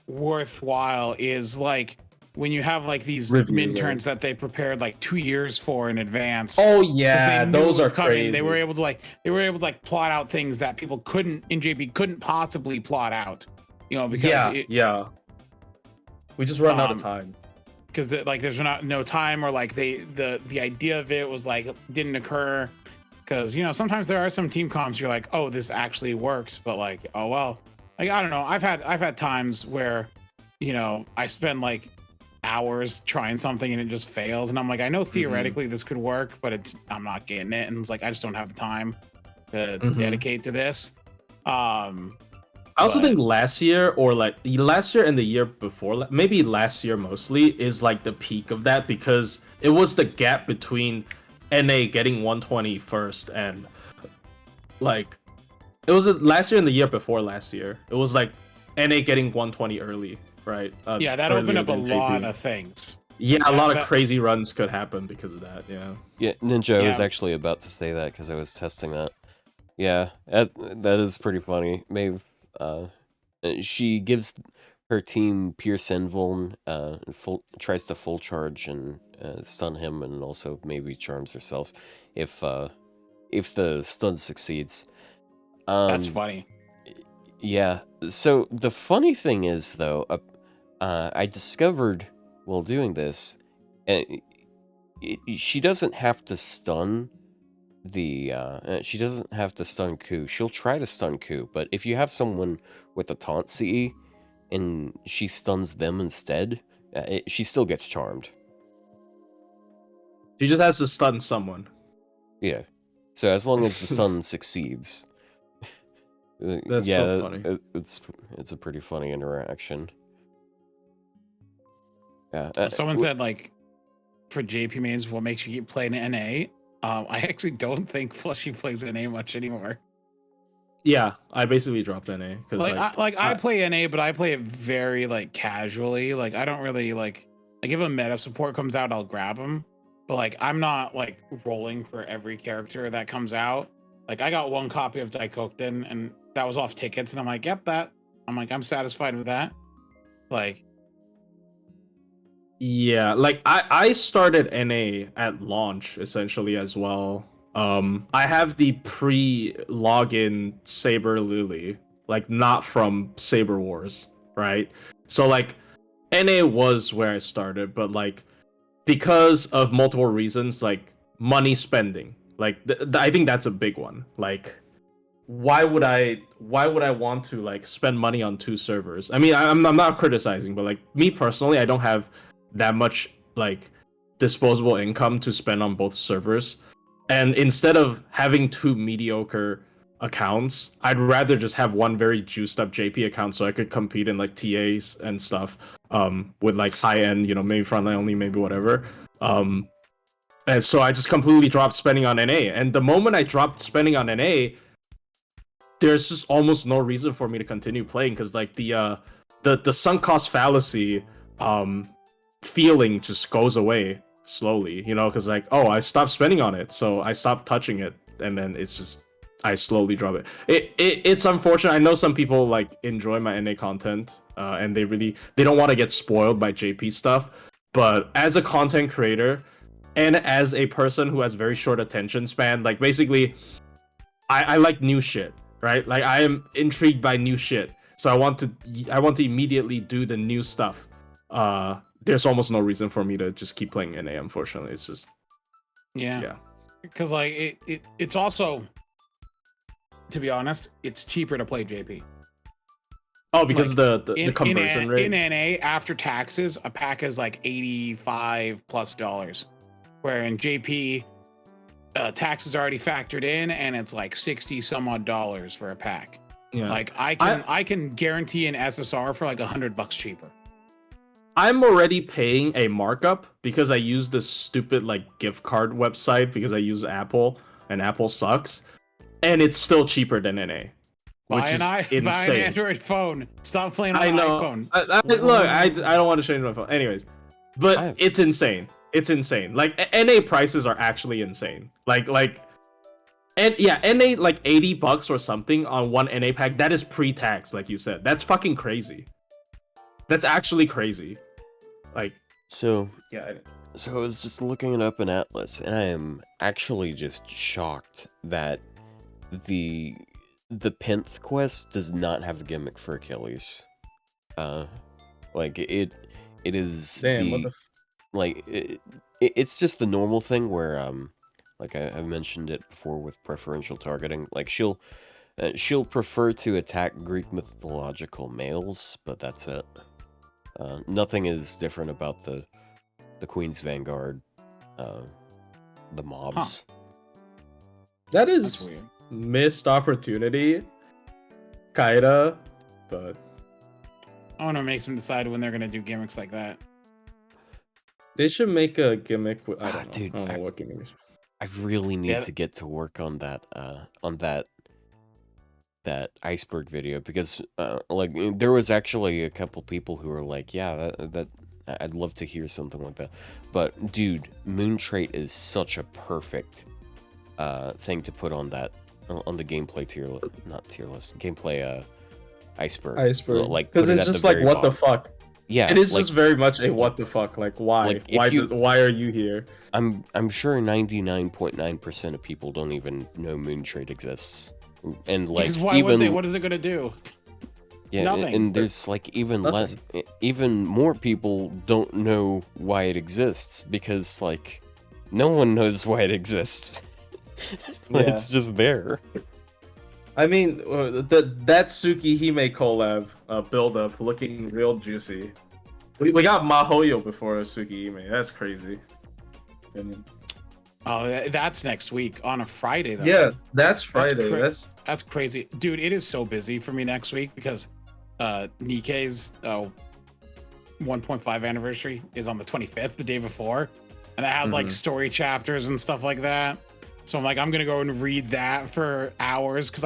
[SPEAKER 3] worthwhile is like when you have like these
[SPEAKER 2] Reviews of
[SPEAKER 3] minterns that they prepared like 2 years for in advance.
[SPEAKER 2] Oh
[SPEAKER 3] 'Cause
[SPEAKER 2] yeah,
[SPEAKER 3] they knew
[SPEAKER 2] those
[SPEAKER 3] it
[SPEAKER 2] are
[SPEAKER 3] was coming.
[SPEAKER 2] crazy.
[SPEAKER 3] They were able to plot out things that people couldn't in JP couldn't possibly plot out. Because
[SPEAKER 2] yeah. We just run out of time.
[SPEAKER 3] because like there's no time, or like the idea of it was like didn't occur, because sometimes there are some team comps you're like, oh, this actually works, but like, oh well, like I don't know, I've had times where I spend like hours trying something and it just fails, and I'm like, I know theoretically this could work, but I'm not getting it, and it's like I just don't have the time to dedicate to this.
[SPEAKER 2] I also think last year and the year before, maybe last year mostly, is like the peak of that, because it was the gap between NA getting 120 first and like it was last year and the year before last year. It was like NA getting 120 early, right?
[SPEAKER 3] Yeah, that opened
[SPEAKER 2] earlier
[SPEAKER 3] up a
[SPEAKER 2] than JP.
[SPEAKER 3] lot of things.
[SPEAKER 2] Yeah, a lot of crazy runs could happen because of that.
[SPEAKER 1] Yeah, Ninja, I was actually about to say that because I was testing that. Yeah, that is pretty funny. Maybe she gives her team Pierce Invuln, tries to full charge and stun him, and also maybe charms herself if the stun succeeds.
[SPEAKER 3] That's funny.
[SPEAKER 1] Yeah. So the funny thing is, though, I discovered while doing this, she doesn't have to stun she doesn't have to stun Ku. She'll try to stun Ku, but if you have someone with a taunt CE and she stuns them instead, she still gets charmed.
[SPEAKER 2] She just has to stun someone.
[SPEAKER 1] Yeah. So as long as the stun succeeds.
[SPEAKER 2] That's so funny.
[SPEAKER 1] It's a pretty funny interaction. Yeah.
[SPEAKER 3] Someone said like for JP mains, what makes you keep playing NA? I actually don't think Flushy plays NA much anymore.
[SPEAKER 2] Yeah, I basically dropped NA because
[SPEAKER 3] I play NA, but I play it very like casually. Like I don't really like if a meta support comes out, I'll grab them. But like I'm not like rolling for every character that comes out. Like I got one copy of Daikokden and that was off tickets, and I'm like, yep, I'm satisfied with that. Like
[SPEAKER 2] yeah, like I started NA at launch essentially as well. I have the pre-login Saber Lily, like not from Saber Wars, right? So like NA was where I started, but like because of multiple reasons, like money spending, like I think that's a big one. Like why would I want to like spend money on two servers? I mean, I'm not criticizing, but like me personally, I don't have that much like disposable income to spend on both servers, and instead of having two mediocre accounts, I'd rather just have one very juiced up JP account so I could compete in like TAs and stuff with like high end, maybe frontline only, maybe whatever. And so I just completely dropped spending on NA, and the moment I dropped spending on NA, there's just almost no reason for me to continue playing, because like the sunk cost fallacy feeling just goes away slowly, because like, oh, I stopped spending on it, so I stopped touching it, and then it's just I slowly drop it. It's unfortunate. I know some people like enjoy my NA content, and they don't want to get spoiled by JP stuff, but as a content creator and as a person who has very short attention span, like basically I like new shit, right? Like I am intrigued by new shit, so I want to immediately do the new stuff. There's almost no reason for me to just keep playing NA, unfortunately. It's just yeah,
[SPEAKER 3] because like it's also, to be honest, it's cheaper to play JP.
[SPEAKER 2] Oh, because like, the conversion rate
[SPEAKER 3] in NA after taxes, a pack is like $85+, where in JP taxes already factored in, and it's like 60 some odd dollars for a pack. Yeah, like I can guarantee an SSR for like $100 cheaper.
[SPEAKER 2] I'm already paying a markup because I use this stupid like gift card website because I use Apple and Apple sucks, and it's still cheaper than NA, which is
[SPEAKER 3] Buy an
[SPEAKER 2] insane.
[SPEAKER 3] Android phone. Stop playing on
[SPEAKER 2] I
[SPEAKER 3] an
[SPEAKER 2] know.
[SPEAKER 3] iPhone.
[SPEAKER 2] Look, I don't want to change my phone. Anyways, but it's insane. It's insane. Like NA prices are actually insane. And yeah, NA like $80 or something on one NA pack. That is pre-tax, like you said. That's fucking crazy. That's actually crazy. Like,
[SPEAKER 1] So
[SPEAKER 2] yeah.
[SPEAKER 1] I was just looking it up in Atlas, and I am actually just shocked that the Pynth quest does not have a gimmick for Achilles. Like it is
[SPEAKER 2] Damn, what the
[SPEAKER 1] like it's just the normal thing where like I've mentioned it before with preferential targeting. Like she'll prefer to attack Greek mythological males, but that's it. Nothing is different about the Queen's Vanguard, the mobs.
[SPEAKER 2] That
[SPEAKER 3] That's
[SPEAKER 2] is
[SPEAKER 3] weird.
[SPEAKER 2] missed opportunity, kinda, but
[SPEAKER 3] I want to make them decide when they're gonna do gimmicks like that.
[SPEAKER 2] they should make a gimmick. I don't know.
[SPEAKER 1] Dude,
[SPEAKER 2] I don't know what gimmick.
[SPEAKER 1] I really need
[SPEAKER 3] Yeah.
[SPEAKER 1] to get to work on that that iceberg video, because like there was actually a couple people who were like, yeah, that I'd love to hear something like that. But dude, Moon Trait is such a perfect thing to put on that on the gameplay gameplay iceberg. Like,
[SPEAKER 2] because
[SPEAKER 1] put it
[SPEAKER 2] it's
[SPEAKER 1] at the
[SPEAKER 2] just like
[SPEAKER 1] very
[SPEAKER 2] what the
[SPEAKER 1] bottom.
[SPEAKER 2] fuck.
[SPEAKER 1] Yeah,
[SPEAKER 2] It is
[SPEAKER 1] like,
[SPEAKER 2] just very much a what the fuck. Like why?
[SPEAKER 1] Like, if
[SPEAKER 2] Why are you here?
[SPEAKER 1] I'm sure 99.9% of people don't even know Moon Trait exists. And like,
[SPEAKER 3] Because why
[SPEAKER 1] even
[SPEAKER 3] would they? What is it gonna do?
[SPEAKER 1] yeah,
[SPEAKER 3] Nothing.
[SPEAKER 1] and there's like even
[SPEAKER 2] Nothing.
[SPEAKER 1] even more people don't know why it exists, because like no one knows why it exists. It's just there.
[SPEAKER 2] I mean, that Tsukihime collab build up looking real juicy. We got Mahoyo before Tsukihime. That's crazy. And,
[SPEAKER 3] Oh, that's next week on a Friday though.
[SPEAKER 2] yeah, that's Friday.
[SPEAKER 3] That's crazy, dude. It is so busy for me next week because Nikkei's 1.5 anniversary is on the 25th, the day before, and that has like story chapters and stuff like that. So I'm like, I'm gonna go and read that for hours because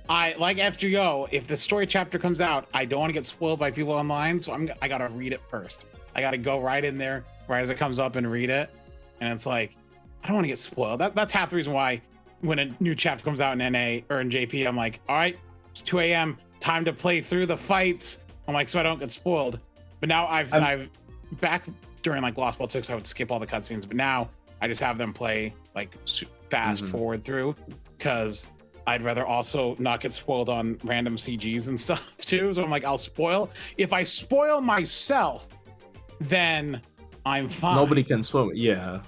[SPEAKER 3] I like FGO. If the story chapter comes out, I don't want to get spoiled by people online, so I gotta read it first. I gotta go right in there right as it comes up and read it, and it's like, I don't want to get spoiled. That's half the reason why when a new chapter comes out in NA or in JP, I'm like, all right, it's 2 a.m. time to play through the fights. I'm like, so I don't get spoiled. But now I've back during like Lost World 6, I would skip all the cutscenes, but now I just have them play like fast forward through because I'd rather also not get spoiled on random CGs and stuff too. So I'm like, I'll spoil. If I spoil myself, then I'm fine.
[SPEAKER 2] Nobody can swim. Yeah.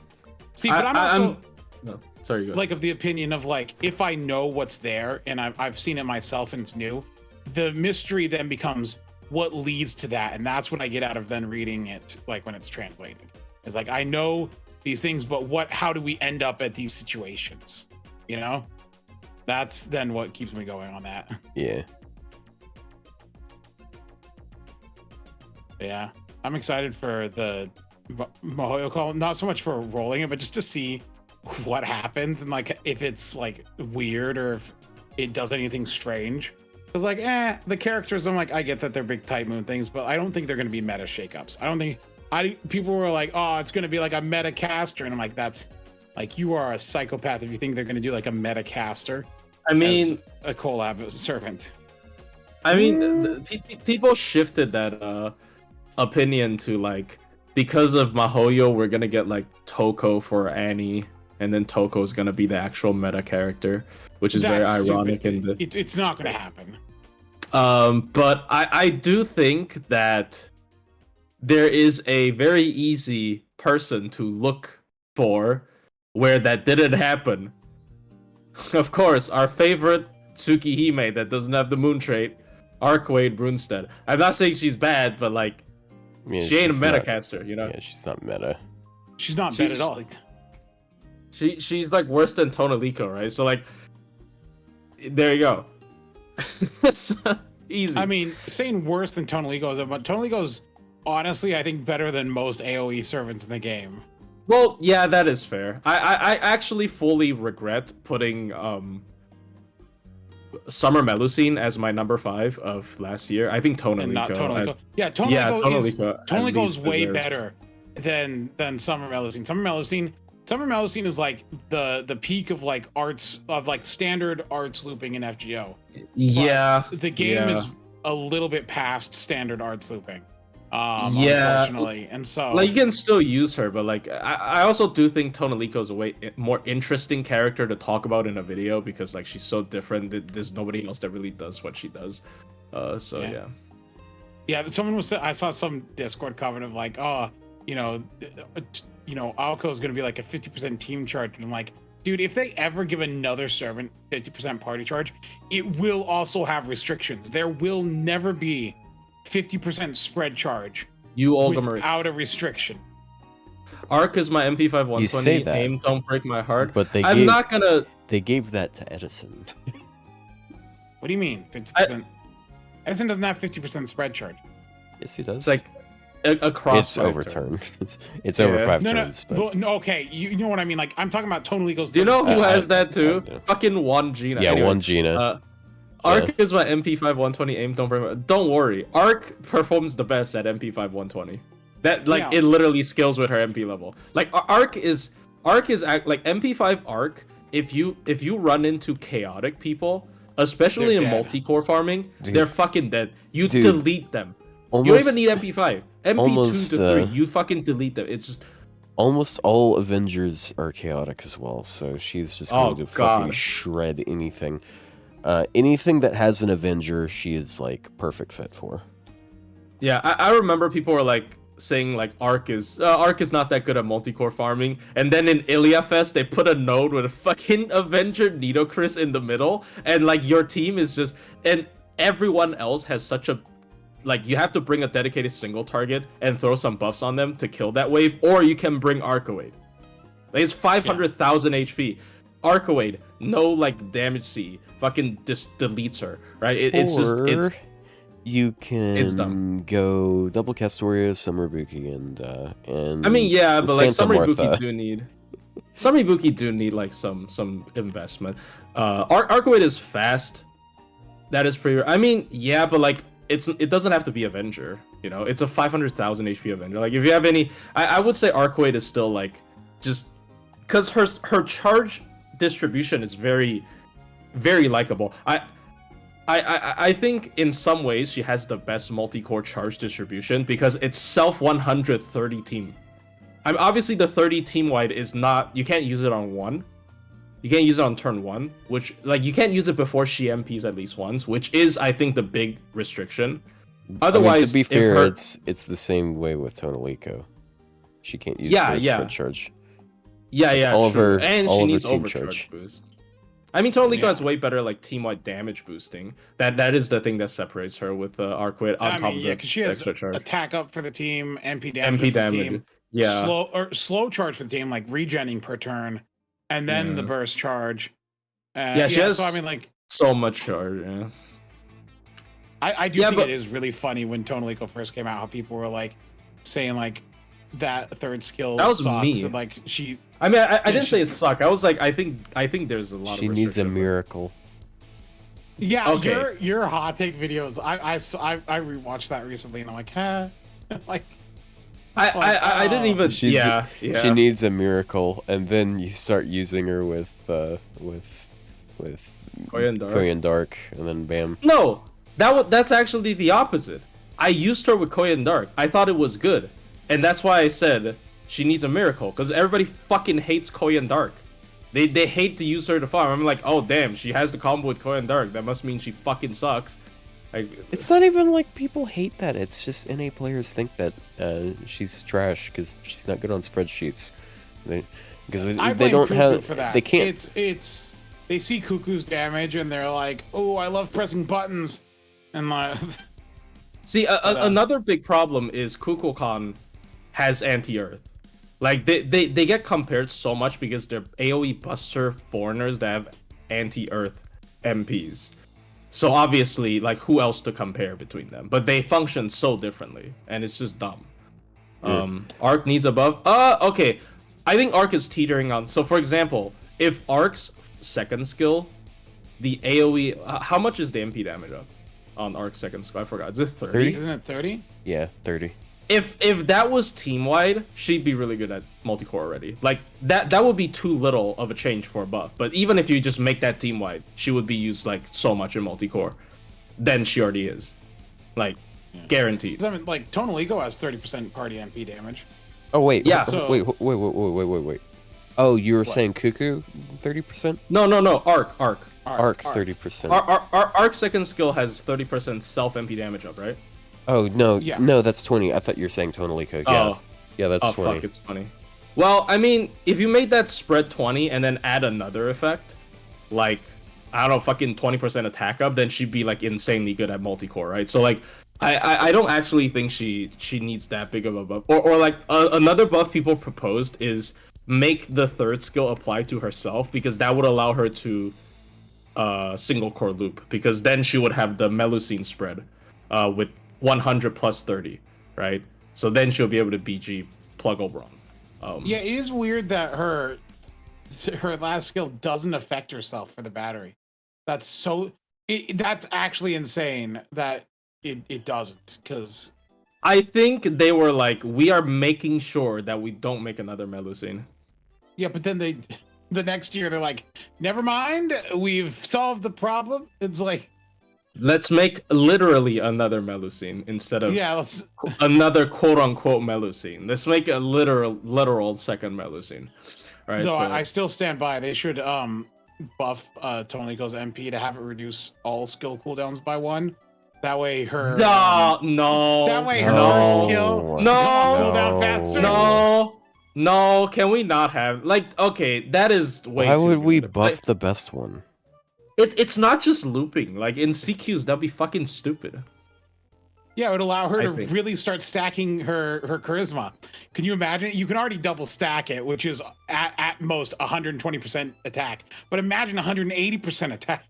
[SPEAKER 3] See, but I'm also
[SPEAKER 2] no, sorry. Go ahead.
[SPEAKER 3] like of the opinion of like, if I know what's there and I've seen it myself and it's new, the mystery then becomes what leads to that. And that's what I get out of then reading it, like when it's translated. It's like, I know these things, but how do we end up at these situations? You know? That's then what keeps me going on that.
[SPEAKER 1] Yeah.
[SPEAKER 3] Yeah. I'm excited for the Mahoyo call, not so much for rolling it, but just to see what happens and like if it's like weird or if it does anything strange. Because like, the characters, I'm like, I get that they're big Type Moon things, but I don't think they're going to be meta shakeups. I don't think people were like, oh, it's going to be like a meta caster, and I'm like, that's like, you are a psychopath if you think they're going to do like a meta caster.
[SPEAKER 2] I mean,
[SPEAKER 3] a collab servant.
[SPEAKER 2] I mean, people shifted that opinion to like, because of Mahoyo, we're gonna get like Toko for Annie, and then Toko's gonna be the actual meta character, which is very ironic.
[SPEAKER 3] It's not gonna happen.
[SPEAKER 2] But I do think that there is a very easy person to look for where that didn't happen. Of course, our favorite Tsukihime that doesn't have the Moon Trait, Arcwade Brunstead. I'm not saying she's bad, but like,
[SPEAKER 1] Yeah,
[SPEAKER 2] she ain't a
[SPEAKER 1] she's
[SPEAKER 2] meta
[SPEAKER 1] not-
[SPEAKER 2] caster, you know?
[SPEAKER 1] Yeah, she's not meta.
[SPEAKER 3] She's not bad at all.
[SPEAKER 2] She's like worse than Tonalico, right? So like, there you go. Easy.
[SPEAKER 3] I mean, saying worse than Tonalico is, but Tonalico's honestly, I think better than most AoE servants in the game.
[SPEAKER 2] Well, yeah, that is fair. I actually fully regret putting Summer Melusine as my number 5 of last year. I think
[SPEAKER 3] And not
[SPEAKER 2] Tonalico.
[SPEAKER 3] Tonalico. Yeah, Tonalico
[SPEAKER 2] Tonalico
[SPEAKER 3] is way
[SPEAKER 2] deserves.
[SPEAKER 3] better than Summer Melusine. Summer Melusine is like the peak of like arts of like standard arts looping in FGO.
[SPEAKER 2] Yeah,
[SPEAKER 3] But the game
[SPEAKER 2] yeah.
[SPEAKER 3] is a little bit past standard arts looping.
[SPEAKER 2] Yeah,
[SPEAKER 3] Unfortunately, and so
[SPEAKER 2] like you can still use her, but like I also do think Tonalico is a way more interesting character to talk about in a video because like she's so different that there's nobody else that really does what she does. So yeah.
[SPEAKER 3] Yeah, someone was. I saw some Discord comment of like, oh, Alco is gonna be like a 50% team charge, and I'm like, dude, if they ever give another servant 50% party charge, it will also have restrictions. There will never be 50% spread charge without a restriction.
[SPEAKER 2] Arc is my MP5 120.
[SPEAKER 1] You say that,
[SPEAKER 2] Aim don't break my heart.
[SPEAKER 1] but they gave that to Edison.
[SPEAKER 3] What do you mean 50%? Edison doesn't have 50% spread charge.
[SPEAKER 1] Yes, he does.
[SPEAKER 2] It's like across.
[SPEAKER 1] It's overturned. It's over 5 turns. But...
[SPEAKER 3] No, okay, you know what I mean. Like I'm talking about Tonalico's.
[SPEAKER 2] Do you know who has that too? Fucking One Gina.
[SPEAKER 1] Yeah,
[SPEAKER 2] anyway,
[SPEAKER 1] One Gina.
[SPEAKER 2] Arc is my MP5 120 aim. Don't worry. Arc performs the best at MP5 120. That it literally scales with her MP level. Like Arc is like MP5 Arc. If you run into chaotic people, especially in multi-core farming, they're fucking dead. You delete them. You don't even need MP5. MP2 to 3. You fucking delete them. It's just.
[SPEAKER 1] Almost all Avengers are chaotic as well, so she's just going to fucking shred anything. Anything that has an Avenger, she is like perfect fit for.
[SPEAKER 2] Yeah, I remember people were like saying like Arc is not that good at multi-core farming, and then in Iliafest they put a node with a fucking Avenger Nidocris in the middle, and like your team is just, and everyone else has such a, like you have to bring a dedicated single target and throw some buffs on them to kill that wave, or you can bring Arcoade. Like, it's 500,000 HP. Arcoade, no like damage C, fucking just deletes her, right? It's
[SPEAKER 1] you can go double Castoria, Summerbuki, and
[SPEAKER 2] I mean, yeah, but like
[SPEAKER 1] Santa
[SPEAKER 2] Summerbuki
[SPEAKER 1] Martha.
[SPEAKER 2] do need like some investment. Arcoade is fast. That is pretty. I mean, yeah, but like it doesn't have to be Avenger. You know, it's a 500,000 HP Avenger. Like if you have any, I would say Arcoade is still like just because her charge distribution is very, very likable. I think in some ways she has the best multi-core charge distribution because it's self 130 team. Obviously the 30 team wide is not, you can't use it on 1. You can't use it on turn 1, which like you can't use it before she MPs at least once, which is I think the big restriction. Otherwise,
[SPEAKER 1] I mean, to be fair, it's the same way with Tonalico. She can't use spread charge.
[SPEAKER 2] Yeah,
[SPEAKER 1] all of her,
[SPEAKER 2] and
[SPEAKER 1] all
[SPEAKER 2] she
[SPEAKER 1] of
[SPEAKER 2] needs
[SPEAKER 1] her team
[SPEAKER 2] overcharge
[SPEAKER 1] charge.
[SPEAKER 2] boost. I mean, Tonalico has way better like team-wide damage boosting. That is the thing that separates her with Arquid on top of the
[SPEAKER 3] because she has
[SPEAKER 2] extra charge.
[SPEAKER 3] Attack up for the team, MP damage for the team,
[SPEAKER 2] yeah,
[SPEAKER 3] slow charge for the team, like regenning per turn, and then the burst charge.
[SPEAKER 2] She has.
[SPEAKER 3] So I mean, like
[SPEAKER 2] so much charge. Yeah.
[SPEAKER 3] I do think it is really funny when Tonalico first came out, how people were like saying like that third skill sucks, and like she.
[SPEAKER 2] I mean, I didn't say it sucked. I was like, I think there's a lot.
[SPEAKER 1] She needs a miracle.
[SPEAKER 3] Yeah, okay. Your hot take videos. I rewatched that recently, and I'm like, huh, like.
[SPEAKER 2] I didn't even. She
[SPEAKER 1] needs a miracle, and then you start using her with Korean Dark, and then bam.
[SPEAKER 2] No, that's actually the opposite. I used her with Korean Dark. I thought it was good, and that's why I said she needs a miracle, because everybody fucking hates Korean Dark. They hate to use her to farm. I'm like, oh damn, she has the combo with Korean Dark. That must mean she fucking sucks.
[SPEAKER 1] It's not even like people hate that. It's just NA players think that she's trash because she's not good on spreadsheets. They don't have.
[SPEAKER 3] For that.
[SPEAKER 1] They can't.
[SPEAKER 3] It's they see Cuckoo's damage and they're like, oh, I love pressing buttons, and like.
[SPEAKER 2] See, another big problem is Kukulkan has anti-earth. Like they get compared so much because they're AoE buster foreigners that have anti-earth MPs. So obviously, like, who else to compare between them? But they function so differently, and it's just dumb. Arc needs a buff. Okay. I think Arc is teetering on. So for example, if Arc's second skill, the AoE, how much is the MP damage up on Arc's second skill? I forgot. Is it 30?
[SPEAKER 3] Isn't it 30?
[SPEAKER 1] Yeah, 30.
[SPEAKER 2] If that was team wide, she'd be really good at multi-core already. Like that would be too little of a change for a buff. But even if you just make that team wide, she would be used like so much in multi-core. Then she already is, like, guaranteed.
[SPEAKER 3] I mean, like Tonal Eco has 30% party MP damage.
[SPEAKER 1] Oh wait,
[SPEAKER 2] Yeah.
[SPEAKER 1] wait. Oh, you were saying Cuckoo 30%?
[SPEAKER 2] No. Arc.
[SPEAKER 1] Arc 30%.
[SPEAKER 2] Arc second skill has 30% self MP damage up, right?
[SPEAKER 1] Oh no,
[SPEAKER 3] Yeah.
[SPEAKER 1] no, that's 20. I thought you were saying Tonalico. Yeah,
[SPEAKER 2] Oh.
[SPEAKER 1] yeah, that's
[SPEAKER 2] Oh
[SPEAKER 1] 20.
[SPEAKER 2] fuck, it's 20. Well, I mean, if you made that spread 20 and then add another effect, like, I don't know, fucking 20% attack up, then she'd be like insanely good at multi-core, right? So like, I don't actually think she needs that big of a buff. Or like another buff people proposed is make the third skill apply to herself, because that would allow her to single core loop, because then she would have the Melusine spread with 100 plus 30, right? So then she'll be able to BG plug Oberon.
[SPEAKER 3] Yeah, it is weird that her last skill doesn't affect herself for the battery. That's so. That's actually insane that it doesn't, because
[SPEAKER 2] I think they were like, we are making sure that we don't make another Melusine.
[SPEAKER 3] yeah, but then the next year they're like, never mind, we've solved the problem. It's like,
[SPEAKER 2] Let's make literally another Melusine instead of
[SPEAKER 3] yeah, let's.
[SPEAKER 2] another quote-unquote Melusine. Let's make a literal second Melusine. Right?
[SPEAKER 3] No,
[SPEAKER 2] So
[SPEAKER 3] I still stand by. They should buff Tonalico's MP to have it reduce all skill cooldowns by 1. That way her
[SPEAKER 2] no.
[SPEAKER 3] that way her
[SPEAKER 1] No.
[SPEAKER 3] first skill
[SPEAKER 2] No.
[SPEAKER 3] cooldown faster.
[SPEAKER 2] No, can we not have, like, okay, that is way
[SPEAKER 1] Why
[SPEAKER 2] too
[SPEAKER 1] would we
[SPEAKER 2] good.
[SPEAKER 1] buff
[SPEAKER 2] Like,
[SPEAKER 1] the best one?
[SPEAKER 2] it's not just looping. Like, in CQs, that'd be fucking stupid.
[SPEAKER 3] Yeah, it would allow her
[SPEAKER 2] I
[SPEAKER 3] to
[SPEAKER 2] think.
[SPEAKER 3] really start stacking her charisma. Can you imagine? You can already double stack it, which is at most 120% attack. But imagine 180% attack.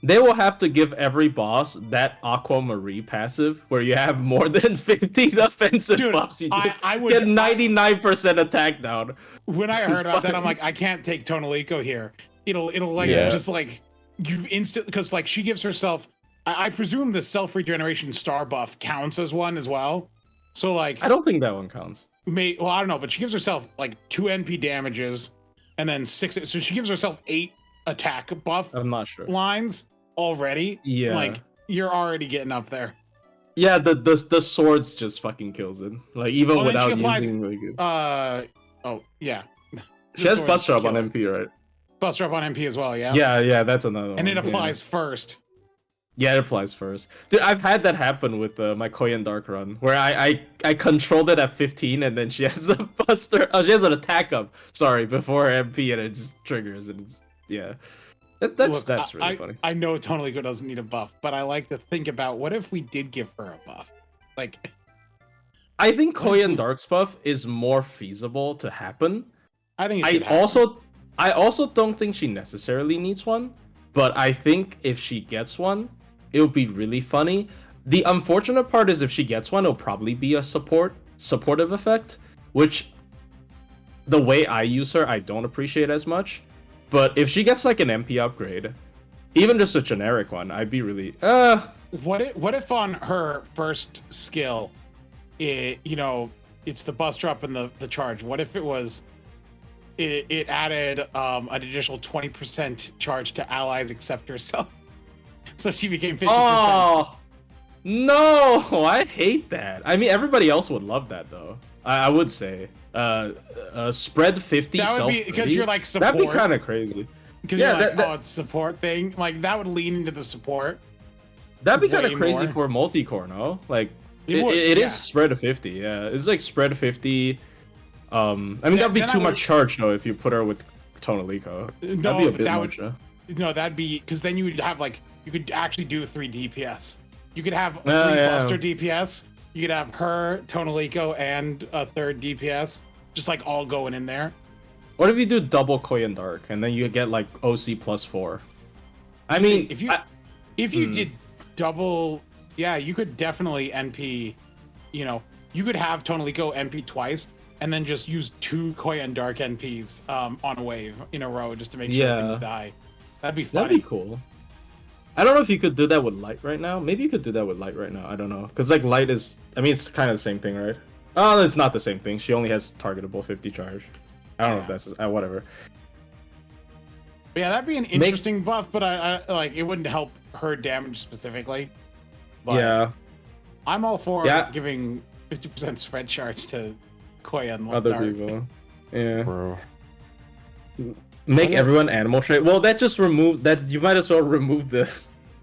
[SPEAKER 2] They will have to give every boss that Aquamarine passive, where you have more than 15 offensive
[SPEAKER 3] Dude,
[SPEAKER 2] buffs. You just
[SPEAKER 3] I would
[SPEAKER 2] get 99% attack down.
[SPEAKER 3] When I heard about that, I'm like, I can't take Tonalico here. It'll like
[SPEAKER 1] Yeah.
[SPEAKER 3] just like you instant, because like she gives herself. I presume the self regeneration star buff counts as one as well. So like,
[SPEAKER 2] I don't think that one counts.
[SPEAKER 3] well, I don't know, but she gives herself like 2 NP damages and then 6. So she gives herself 8 attack buff
[SPEAKER 2] I'm not sure.
[SPEAKER 3] lines already.
[SPEAKER 2] Yeah.
[SPEAKER 3] Like you're already getting up there.
[SPEAKER 2] Yeah, the swords just fucking kills it. Like, even
[SPEAKER 3] Oh, then she
[SPEAKER 2] without
[SPEAKER 3] applies-
[SPEAKER 2] using really good.
[SPEAKER 3] Oh yeah.
[SPEAKER 2] She has
[SPEAKER 3] Sword
[SPEAKER 2] bust drop on
[SPEAKER 3] kill.
[SPEAKER 2] MP, right?
[SPEAKER 3] Bust drop on MP as well. Yeah.
[SPEAKER 2] Yeah, that's another one.
[SPEAKER 3] And it
[SPEAKER 2] yeah.
[SPEAKER 3] applies first.
[SPEAKER 2] Yeah, it applies first. Dude, I've had that happen with my Koyan Dark run, where I controlled it at 15, and then she has a buster. Oh, she has an attack up. Sorry, before MP, and it just triggers, and it's that's
[SPEAKER 3] Look,
[SPEAKER 2] really funny.
[SPEAKER 3] I know Tonalico doesn't need a buff, but I like to think about what if we did give her a buff? Like,
[SPEAKER 2] I think Koyan Dark's buff is more feasible to happen.
[SPEAKER 3] I think it
[SPEAKER 2] I
[SPEAKER 3] should happen.
[SPEAKER 2] also don't think she necessarily needs one, but I think if she gets one, it would be really funny. The unfortunate part is if she gets one, it'll probably be a supportive effect, which the way I use her, I don't appreciate as much. But if she gets like an MP upgrade, even just a generic one, I'd be really
[SPEAKER 3] What if on her first skill, it's the bust drop and the charge? What if it was it added an additional 20% charge to allies except herself? So she became 50%.
[SPEAKER 2] Oh no, I hate that. I mean, everybody else would love that though. I would say spread 50
[SPEAKER 3] That would
[SPEAKER 2] self
[SPEAKER 3] be because
[SPEAKER 2] 30.
[SPEAKER 3] you're like support.
[SPEAKER 2] That'd be kind of crazy.
[SPEAKER 3] Because
[SPEAKER 2] Yeah,
[SPEAKER 3] you're like,
[SPEAKER 2] that-
[SPEAKER 3] it's support thing. Like that would lean into the support.
[SPEAKER 2] That'd be kind
[SPEAKER 3] Way
[SPEAKER 2] of crazy
[SPEAKER 3] more.
[SPEAKER 2] for multi-core, no? Like
[SPEAKER 3] It would,
[SPEAKER 2] it
[SPEAKER 3] yeah.
[SPEAKER 2] is spread of 50. Yeah, it's like spread of 50. I mean, that'd be
[SPEAKER 3] then I
[SPEAKER 2] too
[SPEAKER 3] would-
[SPEAKER 2] much charge though if you put her with Tonalico. That'd
[SPEAKER 3] No,
[SPEAKER 2] be a
[SPEAKER 3] but
[SPEAKER 2] bit
[SPEAKER 3] that
[SPEAKER 2] much.
[SPEAKER 3] would no, that'd be because then you would have like you could actually do 3 DPS. You could have 3
[SPEAKER 2] yeah.
[SPEAKER 3] Buster DPS. You could have her, Tonalico, and a 3rd DPS, just like all going in there.
[SPEAKER 2] What if you do double Koyan Dark and then you get like OC plus 4? I mean,
[SPEAKER 3] if you If you did double, yeah, you could definitely NP. You know, you could have Tonally go NP twice, and then just use 2 Koyan Dark NPs on a wave in a row just to make sure things die. That'd be funny.
[SPEAKER 2] That'd be cool. I don't know if you could do that with Light right now. Maybe you could do that with Light right now. I don't know. Because, like, Light is... I mean, it's kind of the same thing, right? Oh, it's not the same thing. She only has targetable 50 charge. I don't know if that's... whatever.
[SPEAKER 3] But yeah, that'd be an interesting buff, but I like, it wouldn't help her damage specifically. But
[SPEAKER 2] yeah.
[SPEAKER 3] I'm all for giving 50% spread charge to Koyan
[SPEAKER 2] Other
[SPEAKER 3] Dark.
[SPEAKER 2] people. Yeah.
[SPEAKER 1] Bro.
[SPEAKER 2] Make everyone animal trait. Well, that just removes that. You might as well remove the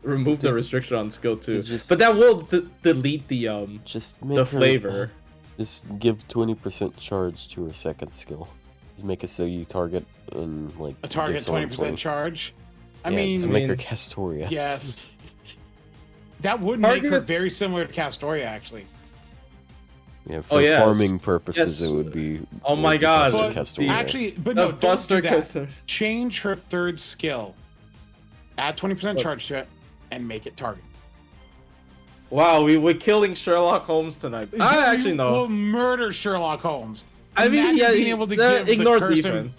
[SPEAKER 2] the restriction on skill too. But that will delete the
[SPEAKER 1] just
[SPEAKER 2] the flavor.
[SPEAKER 1] Just give 20% charge to her second skill. Just make it so you target in like
[SPEAKER 3] A target 20% charge. I mean,
[SPEAKER 1] just make her Castoria.
[SPEAKER 3] Yes. That would make her very similar to Castoria, actually.
[SPEAKER 1] Yeah, for farming purposes, it would be.
[SPEAKER 2] Oh my god!
[SPEAKER 3] Actually, but no, don't do that. Change her third skill. Add 20% charge to it, and make it target.
[SPEAKER 2] Wow, we're killing Sherlock Holmes tonight. I actually know.
[SPEAKER 3] We'll murder Sherlock Holmes.
[SPEAKER 2] I mean,
[SPEAKER 3] imagine being able to give
[SPEAKER 2] ignore
[SPEAKER 3] the curse
[SPEAKER 2] defense.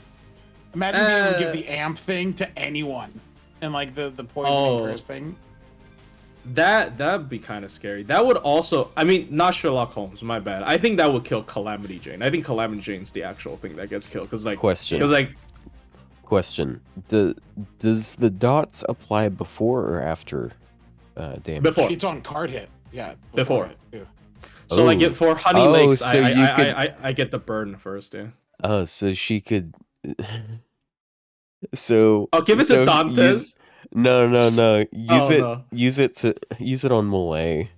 [SPEAKER 3] Imagine being able to give the amp thing to anyone, and like the poison curse thing.
[SPEAKER 2] That'd be kind of scary. That would also, I mean, not Sherlock Holmes. My bad. I think that would kill Calamity Jane. I think Calamity Jane's the actual thing that gets killed. Because
[SPEAKER 1] question. Does the dots apply before or after damage?
[SPEAKER 2] Before.
[SPEAKER 3] It's on card hit. Yeah.
[SPEAKER 2] Before. So like for Honey Lakes,
[SPEAKER 1] so
[SPEAKER 2] I get the burn first. Yeah.
[SPEAKER 1] Oh, so she could. So.
[SPEAKER 2] I'll give it to Dantes.
[SPEAKER 1] No. Use it on Malay.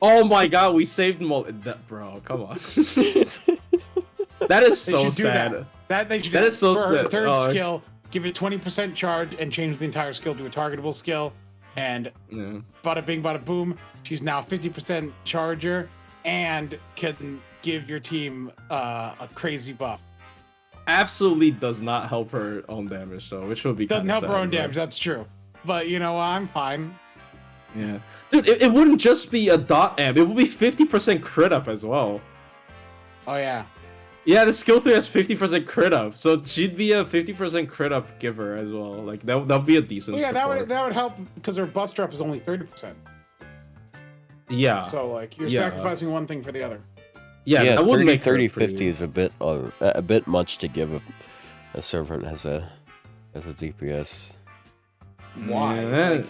[SPEAKER 2] Oh my god, we saved Malay. Bro, come on. That is so sad.
[SPEAKER 3] That is so sad. Third skill, give it 20% charge and change the entire skill to a targetable skill. And bada bing, bada boom. She's now 50% charger and can give your team a crazy buff.
[SPEAKER 2] Absolutely does not help her own damage though, which would be
[SPEAKER 3] doesn't help her own damage. That's true, but you know I'm fine.
[SPEAKER 2] Yeah, dude, it wouldn't just be a dot amp; it would be 50% crit up as well.
[SPEAKER 3] Oh yeah.
[SPEAKER 2] Yeah, the skill 3 has 50% crit up, so she'd be a 50% crit up giver as well. Like that'd be a decent.
[SPEAKER 3] Well, yeah,
[SPEAKER 2] support.
[SPEAKER 3] that would help because her buster up is only 30%.
[SPEAKER 2] Yeah.
[SPEAKER 3] So like you're sacrificing one thing for the other.
[SPEAKER 2] Yeah, I would make
[SPEAKER 1] 30-50 is a bit much to give a servant as a DPS.
[SPEAKER 3] Why?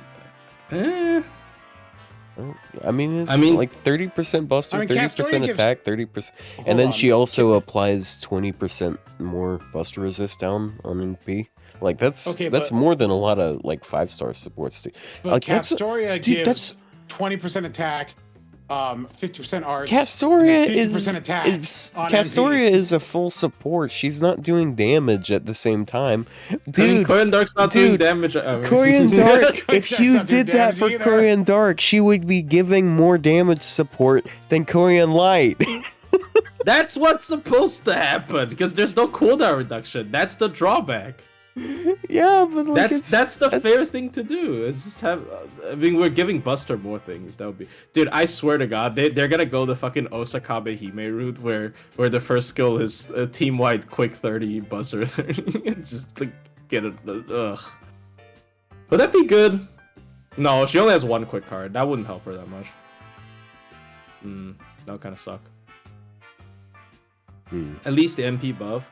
[SPEAKER 1] I mean, like 30% buster, 30% attack, 30%, and then she also applies 20% more buster resist down on NP. Like that's more than a lot of like 5-star supports do.
[SPEAKER 3] But
[SPEAKER 1] like,
[SPEAKER 3] Castoria gives 20% attack. 50% arts.
[SPEAKER 1] Castoria
[SPEAKER 3] 50% attack.
[SPEAKER 1] Castoria is a full support. She's not doing damage at the same time, dude.
[SPEAKER 2] Korean Dark's not doing damage.
[SPEAKER 1] Korean Dark. If you did that for Korean Dark, she would be giving more damage support than Korean Light.
[SPEAKER 2] That's what's supposed to happen because there's no cooldown reduction. That's the drawback.
[SPEAKER 1] Yeah, but like
[SPEAKER 2] that's the fair thing to do. Is just have. I mean, we're giving Buster more things. That would be, dude. I swear to God, they're gonna go the fucking Osakabe Hime route where the first skill is a team wide quick 30 Buster 30. And just like get it. Ugh. Would that be good? No, she only has one quick card. That wouldn't help her that much. That would kind of suck. At least the MP buff.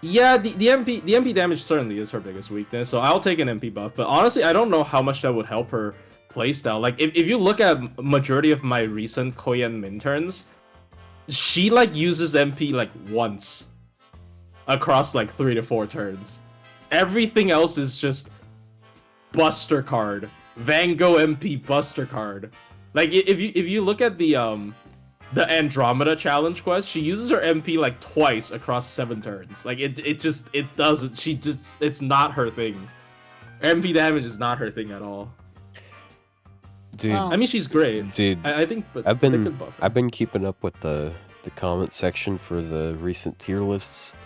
[SPEAKER 2] Yeah, the MP damage certainly is her biggest weakness, so I'll take an MP buff. But honestly, I don't know how much that would help her playstyle. Like, if you look at majority of my recent Koyan min turns, she like uses MP like once across like 3 to 4 turns. Everything else is just Buster card, Van Gogh MP Buster card. Like, if you look at the Andromeda challenge quest, she uses her MP like twice across 7 turns. Like it doesn't. It's not her thing. MP damage is not her thing at all.
[SPEAKER 1] Dude,
[SPEAKER 2] I mean, she's great.
[SPEAKER 1] Dude,
[SPEAKER 2] I think. But
[SPEAKER 1] I've been keeping up with the comment section for the recent tier lists,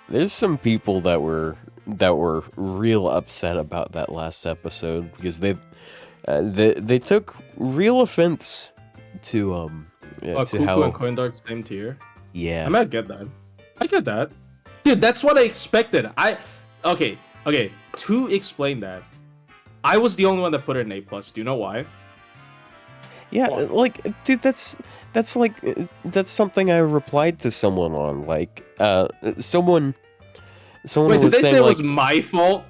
[SPEAKER 1] There's some people that were real upset about that last episode because they took real offense to to
[SPEAKER 2] Cuckoo
[SPEAKER 1] how
[SPEAKER 2] and Coindark same tier.
[SPEAKER 1] yeah.
[SPEAKER 2] I might get that. I get that. Dude, that's what I expected. Okay. To explain that, I was the only one that put it in A+. Do you know why?
[SPEAKER 1] Yeah,
[SPEAKER 3] What?
[SPEAKER 1] like, dude, that's something I replied to someone on. Like, someone
[SPEAKER 2] Wait, did
[SPEAKER 1] was
[SPEAKER 2] they
[SPEAKER 1] saying
[SPEAKER 2] say it
[SPEAKER 1] like,
[SPEAKER 2] was my fault?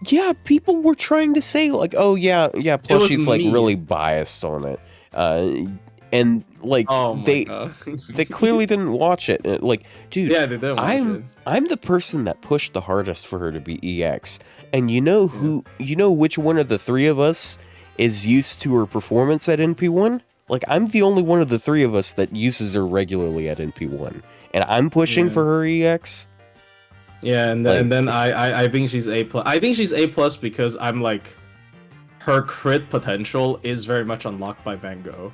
[SPEAKER 1] yeah, people were trying to say like, oh yeah,
[SPEAKER 2] was
[SPEAKER 1] Plushie's like
[SPEAKER 2] me.
[SPEAKER 1] really biased on it, and like
[SPEAKER 2] Oh my
[SPEAKER 1] they
[SPEAKER 2] god.
[SPEAKER 1] they clearly didn't watch it. Like, dude,
[SPEAKER 2] Yeah, they didn't watch it.
[SPEAKER 1] I'm the person that pushed the hardest for her to be EX, and you know which one of the three of us is used to her performance at NP1? Like, I'm the only one of the three of us that uses her regularly at NP1, and I'm pushing
[SPEAKER 2] Yeah.
[SPEAKER 1] for her EX.
[SPEAKER 2] Yeah, and then I think she's A+. I think she's A+ because I'm like, her crit potential is very much unlocked by Van Gogh.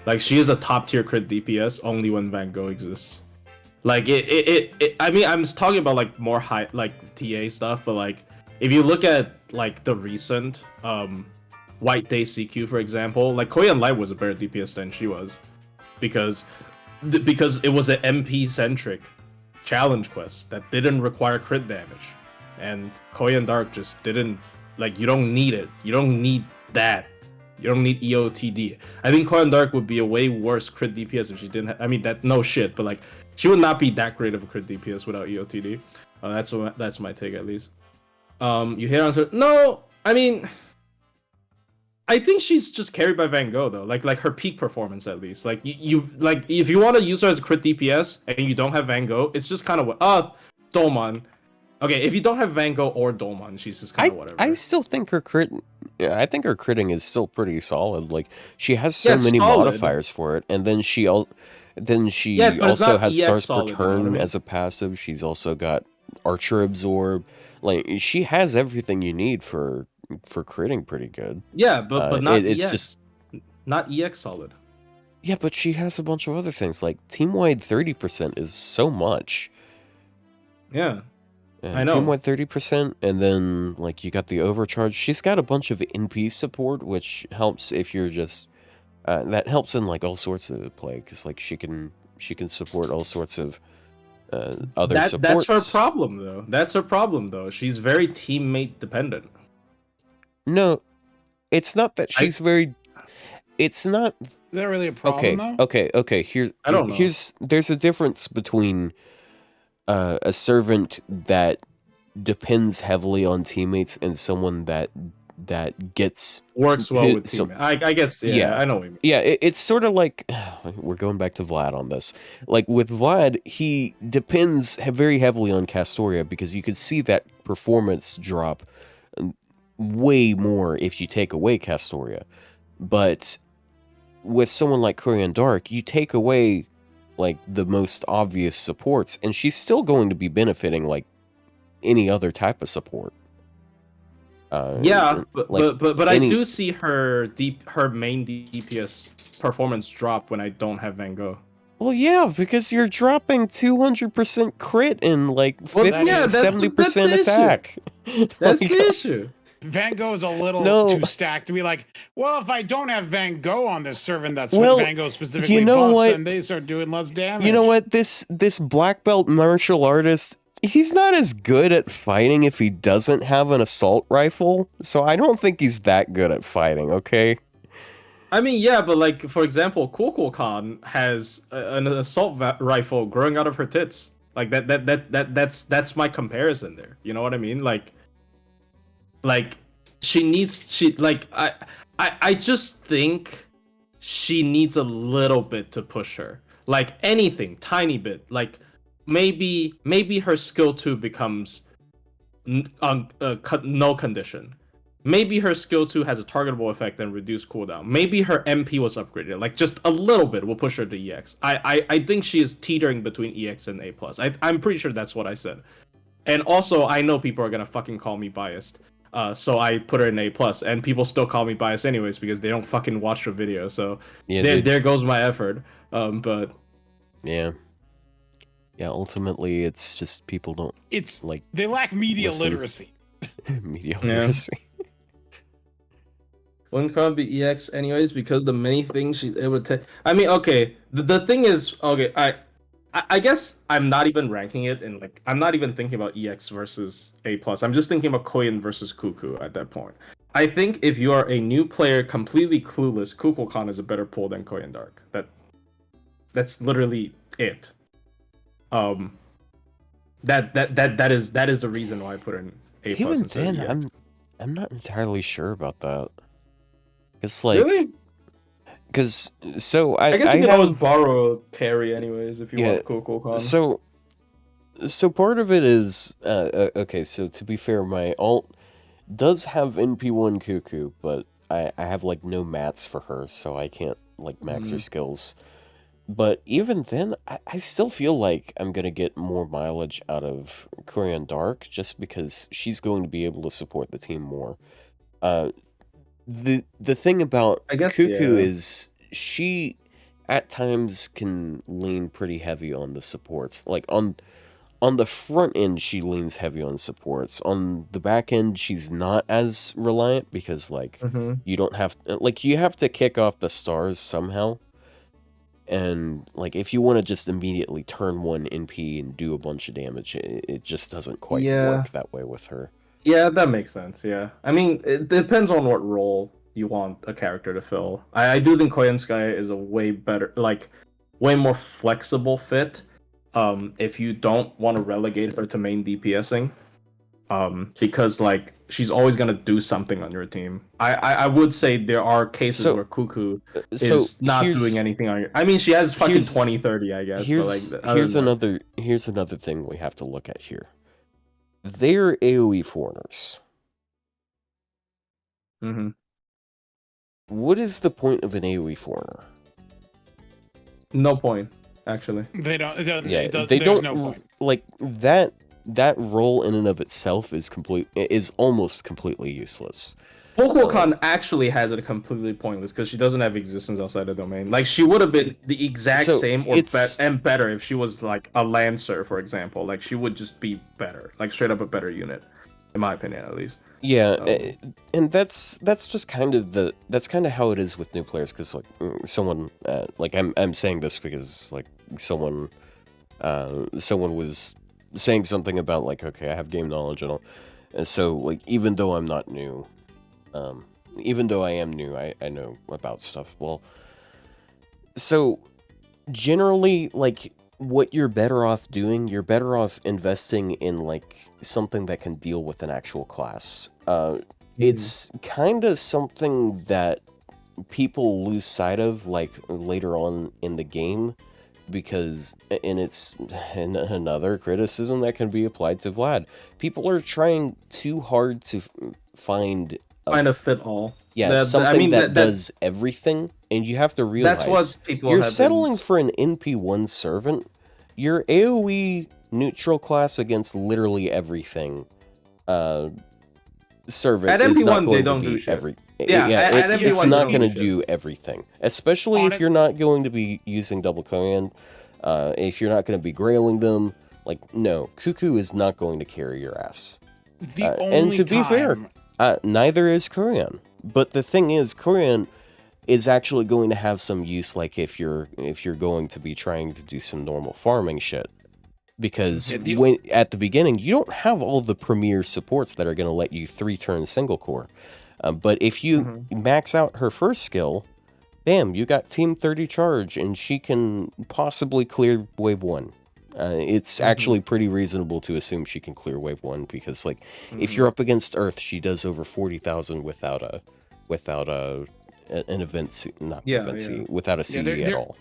[SPEAKER 2] Like, she is a top tier crit DPS only when Van Gogh exists. Like I mean, I'm just talking about like more high like TA stuff, but like if you look at like the recent White Day CQ, for example, like Korean Light was a better DPS than she was because it was an MP centric challenge quest that didn't require crit damage, and Korean Dark just didn't, like, you don't need it. You don't need that. You don't need EOTD. I think Korean Dark would be a way worse crit DPS if she didn't. I mean, that no shit, but like she would not be that great of a crit DPS without EOTD. That's my take at least. You hit on her. No, I mean, I think she's just carried by Van Gogh though. Like her peak performance at least. Like you like if you want to use her as a crit DPS and you don't have Van Gogh, it's just kind of Dolman. Okay, if you don't have Van Gogh or Dolman, she's just kind of whatever.
[SPEAKER 1] I still think her crit. Yeah, I think her critting is still pretty solid. Like, she has so
[SPEAKER 2] Yeah, it's
[SPEAKER 1] many
[SPEAKER 2] solid.
[SPEAKER 1] modifiers for it, and then she
[SPEAKER 2] Yeah, but it's
[SPEAKER 1] also
[SPEAKER 2] not
[SPEAKER 1] has
[SPEAKER 2] EX
[SPEAKER 1] Star's
[SPEAKER 2] solid, you know
[SPEAKER 1] Return
[SPEAKER 2] what I mean?
[SPEAKER 1] as a passive. She's also got Archer Absorb. Like, she has everything you need for critting pretty good.
[SPEAKER 2] Yeah, but not
[SPEAKER 1] it's
[SPEAKER 2] EX.
[SPEAKER 1] just
[SPEAKER 2] Not EX solid.
[SPEAKER 1] yeah, but she has a bunch of other things. Like, team-wide 30% is so much.
[SPEAKER 2] Yeah. I know.
[SPEAKER 1] Team-wide 30%, and then like you got the overcharge. She's got a bunch of NP support, which helps if you're just that helps in like all sorts of play, because like she can support all sorts of other supports.
[SPEAKER 2] That's her problem though. That's her problem though. She's very teammate dependent.
[SPEAKER 1] No, it's not that she's very. It's not.
[SPEAKER 3] Is that really a problem though?
[SPEAKER 1] Okay.
[SPEAKER 2] I don't know.
[SPEAKER 1] There's a difference between a servant that depends heavily on teammates and someone that gets
[SPEAKER 2] Works well with
[SPEAKER 1] some-
[SPEAKER 2] teammates. I guess yeah, I know what you mean.
[SPEAKER 1] Yeah, it's sort of like we're going back to Vlad on this. Like with Vlad, he depends very heavily on Castoria because you could see that performance drop way more if you take away Castoria. But with someone like Korean Dark, you take away like the most obvious supports, and she's still going to be benefiting like any other type of support.
[SPEAKER 2] Yeah,
[SPEAKER 1] like
[SPEAKER 2] but I do see her main DPS performance drop when I don't have Van Gogh.
[SPEAKER 1] Well, yeah, because you're dropping 200% crit and like 70% attack.
[SPEAKER 2] That's
[SPEAKER 1] Like,
[SPEAKER 2] the issue.
[SPEAKER 3] Van Gogh is a little too stacked to be like, well, if I don't have Van Gogh on this servant that's what Van Gogh specifically buffs, then they start doing less damage.
[SPEAKER 1] You know what? This black belt martial artist, he's not as good at fighting if he doesn't have an assault rifle. So I don't think he's that good at fighting, okay?
[SPEAKER 2] I mean, yeah, but like, for example, Khan has an assault rifle growing out of her tits. Like that's my comparison there. You know what I mean? Like I just think she needs a little bit to push her. Like anything, tiny bit. Like maybe her skill 2 becomes no condition. Maybe her skill 2 has a targetable effect and reduced cooldown. Maybe her MP was upgraded. Like just a little bit will push her to EX. I think she is teetering between EX and A+. I'm pretty sure that's what I said. And also, I know people are gonna fucking call me biased. So I put her in A+, and people still call me biased anyways because they don't fucking watch the video. So yeah, there goes my effort. But
[SPEAKER 1] yeah, Yeah, ultimately, it's just people don't
[SPEAKER 3] It's
[SPEAKER 1] like
[SPEAKER 3] they lack media
[SPEAKER 1] listen.
[SPEAKER 3] literacy.
[SPEAKER 1] media
[SPEAKER 2] Yeah.
[SPEAKER 1] literacy.
[SPEAKER 2] Wouldn't Crown be EX anyways because the many things she's able to take. I mean, okay. The thing is, okay, I guess I'm not even ranking it in like I'm not even thinking about EX versus A plus. I'm just thinking about Koyan versus Cuckoo at that point. I think if you are a new player completely clueless, Kukulkan is a better pull than Koyan Dark. That's literally it. Um, that is the reason why I put in A plus
[SPEAKER 1] Even
[SPEAKER 2] instead of
[SPEAKER 1] then,
[SPEAKER 2] EX.
[SPEAKER 1] I'm not entirely sure about that. It's like,
[SPEAKER 2] Really?
[SPEAKER 1] because so
[SPEAKER 2] I guess
[SPEAKER 1] I
[SPEAKER 2] you can always
[SPEAKER 1] have
[SPEAKER 2] borrow Perry anyways if you
[SPEAKER 1] yeah.
[SPEAKER 2] want Kukulkan.
[SPEAKER 1] So part of it is okay. So to be fair, my alt does have NP1 Cuckoo, but I have like no mats for her, so I can't like max her skills. But even then, I still feel like I'm gonna get more mileage out of Korean Dark just because she's going to be able to support the team more. The thing about
[SPEAKER 2] I guess,
[SPEAKER 1] Cuckoo
[SPEAKER 2] yeah.
[SPEAKER 1] is she at times can lean pretty heavy on the supports. Like on the front end, she leans heavy on supports. On the back end, she's not as reliant because like
[SPEAKER 2] Mm-hmm.
[SPEAKER 1] you don't have like you have to kick off the stars somehow. And like if you want to just immediately turn one NP and do a bunch of damage, it just doesn't quite
[SPEAKER 2] Yeah.
[SPEAKER 1] work that way with her.
[SPEAKER 2] Yeah, that makes sense. Yeah. I mean, it depends on what role you want a character to fill. I do think Koyan Sky is a way better, like, way more flexible fit. If you don't want to relegate her to main DPSing, because like she's always gonna do something on your team. I would say there are cases
[SPEAKER 1] So
[SPEAKER 2] where Cuckoo
[SPEAKER 1] so
[SPEAKER 2] is not doing anything on your. I mean, she has fucking
[SPEAKER 1] here's
[SPEAKER 2] 20-30, I guess, but like other
[SPEAKER 1] here's
[SPEAKER 2] than that,
[SPEAKER 1] another thing we have to look at here. They're AoE foreigners.
[SPEAKER 2] mm-hmm.
[SPEAKER 1] What is the point of an AoE foreigner?
[SPEAKER 2] No point actually.
[SPEAKER 3] They don't.
[SPEAKER 1] Yeah, they
[SPEAKER 3] there's
[SPEAKER 1] don't
[SPEAKER 3] no point.
[SPEAKER 1] like that role in and of itself is almost completely useless.
[SPEAKER 2] Kukulkan actually has it completely pointless because she doesn't have existence outside the domain. Like she would have been the exact
[SPEAKER 1] So
[SPEAKER 2] same or
[SPEAKER 1] it's
[SPEAKER 2] and better if she was like a Lancer, for example. Like she would just be better, like straight up a better unit, in my opinion at least.
[SPEAKER 1] yeah, and that's just kind of how it is with new players because like someone like I'm saying this because like someone was saying something about like okay I have game knowledge and all, and so like even though I'm not new, even though I am new I know about stuff. Well, so generally like what you're better off doing, you're better off investing in like something that can deal with an actual class. It's kind of something that people lose sight of like later on in the game because and it's another criticism that can be applied to Vlad. People are trying too hard to find
[SPEAKER 2] Kind of fit all.
[SPEAKER 1] something that does everything, and you have to realize
[SPEAKER 2] that's what people
[SPEAKER 1] you're
[SPEAKER 2] have
[SPEAKER 1] settling
[SPEAKER 2] been...
[SPEAKER 1] for an NP1 servant. Your AoE neutral class against literally everything. Servant
[SPEAKER 2] At
[SPEAKER 1] is not
[SPEAKER 2] MP1
[SPEAKER 1] going
[SPEAKER 2] they don't
[SPEAKER 1] to
[SPEAKER 2] do
[SPEAKER 1] be
[SPEAKER 2] shit.
[SPEAKER 1] every.
[SPEAKER 2] Yeah, at MP1
[SPEAKER 1] it's
[SPEAKER 2] they
[SPEAKER 1] not
[SPEAKER 2] don't
[SPEAKER 1] going to
[SPEAKER 2] do shit.
[SPEAKER 1] do everything, especially
[SPEAKER 3] On
[SPEAKER 1] if you're not going to be using double command. If you're not going to be grailing them, like no, Cuckoo is not going to carry your ass.
[SPEAKER 3] The only
[SPEAKER 1] and to be fair, neither is Korean. But the thing is, Korean is actually going to have some use, like if you're going to be trying to do some normal farming shit. Because when at the beginning, you don't have all the premier supports that are going to let you 3-turn single core. But if you max out her first skill, bam, you got Team 30 charge, and she can possibly clear Wave 1. It's actually pretty reasonable to assume she can clear Wave 1 because, like, if you're up against Earth, she does over 40,000 without an event, without a CE at all.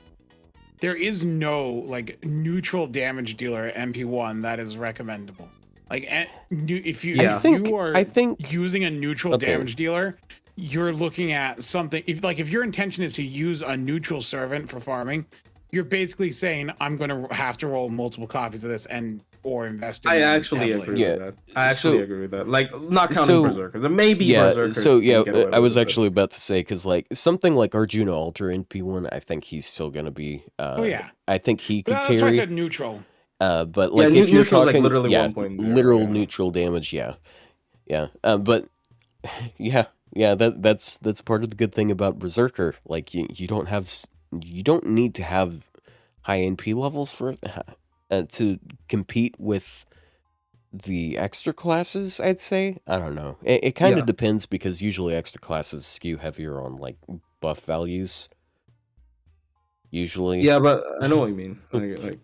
[SPEAKER 3] There is no like neutral damage dealer at MP1 that is recommendable. Like if you are using a neutral damage dealer, you're looking at something. If your intention is to use a neutral servant for farming, you're basically saying I'm going to have to roll multiple copies of this or invest in
[SPEAKER 2] I actually agree with that. I actually agree with that. Like, not counting Berserkers. And maybe Berserkers.
[SPEAKER 1] I was actually about to say, because, like, something like Arjuna Alter in P1, I think he's still going to be... I think he could carry...
[SPEAKER 3] That's why I said neutral.
[SPEAKER 1] But like if you're
[SPEAKER 2] neutral's
[SPEAKER 1] talking,
[SPEAKER 2] like literally
[SPEAKER 1] yeah,
[SPEAKER 2] 1.0.
[SPEAKER 1] literal
[SPEAKER 2] yeah.
[SPEAKER 1] neutral damage, yeah. But yeah, that's part of the good thing about Berserker. Like you don't need to have high NP levels for to compete with the extra classes. I'd say, I don't know. It kind of
[SPEAKER 2] Yeah.
[SPEAKER 1] depends because usually extra classes skew heavier on like buff values. Usually,
[SPEAKER 2] Yeah, but I know what you mean. Like,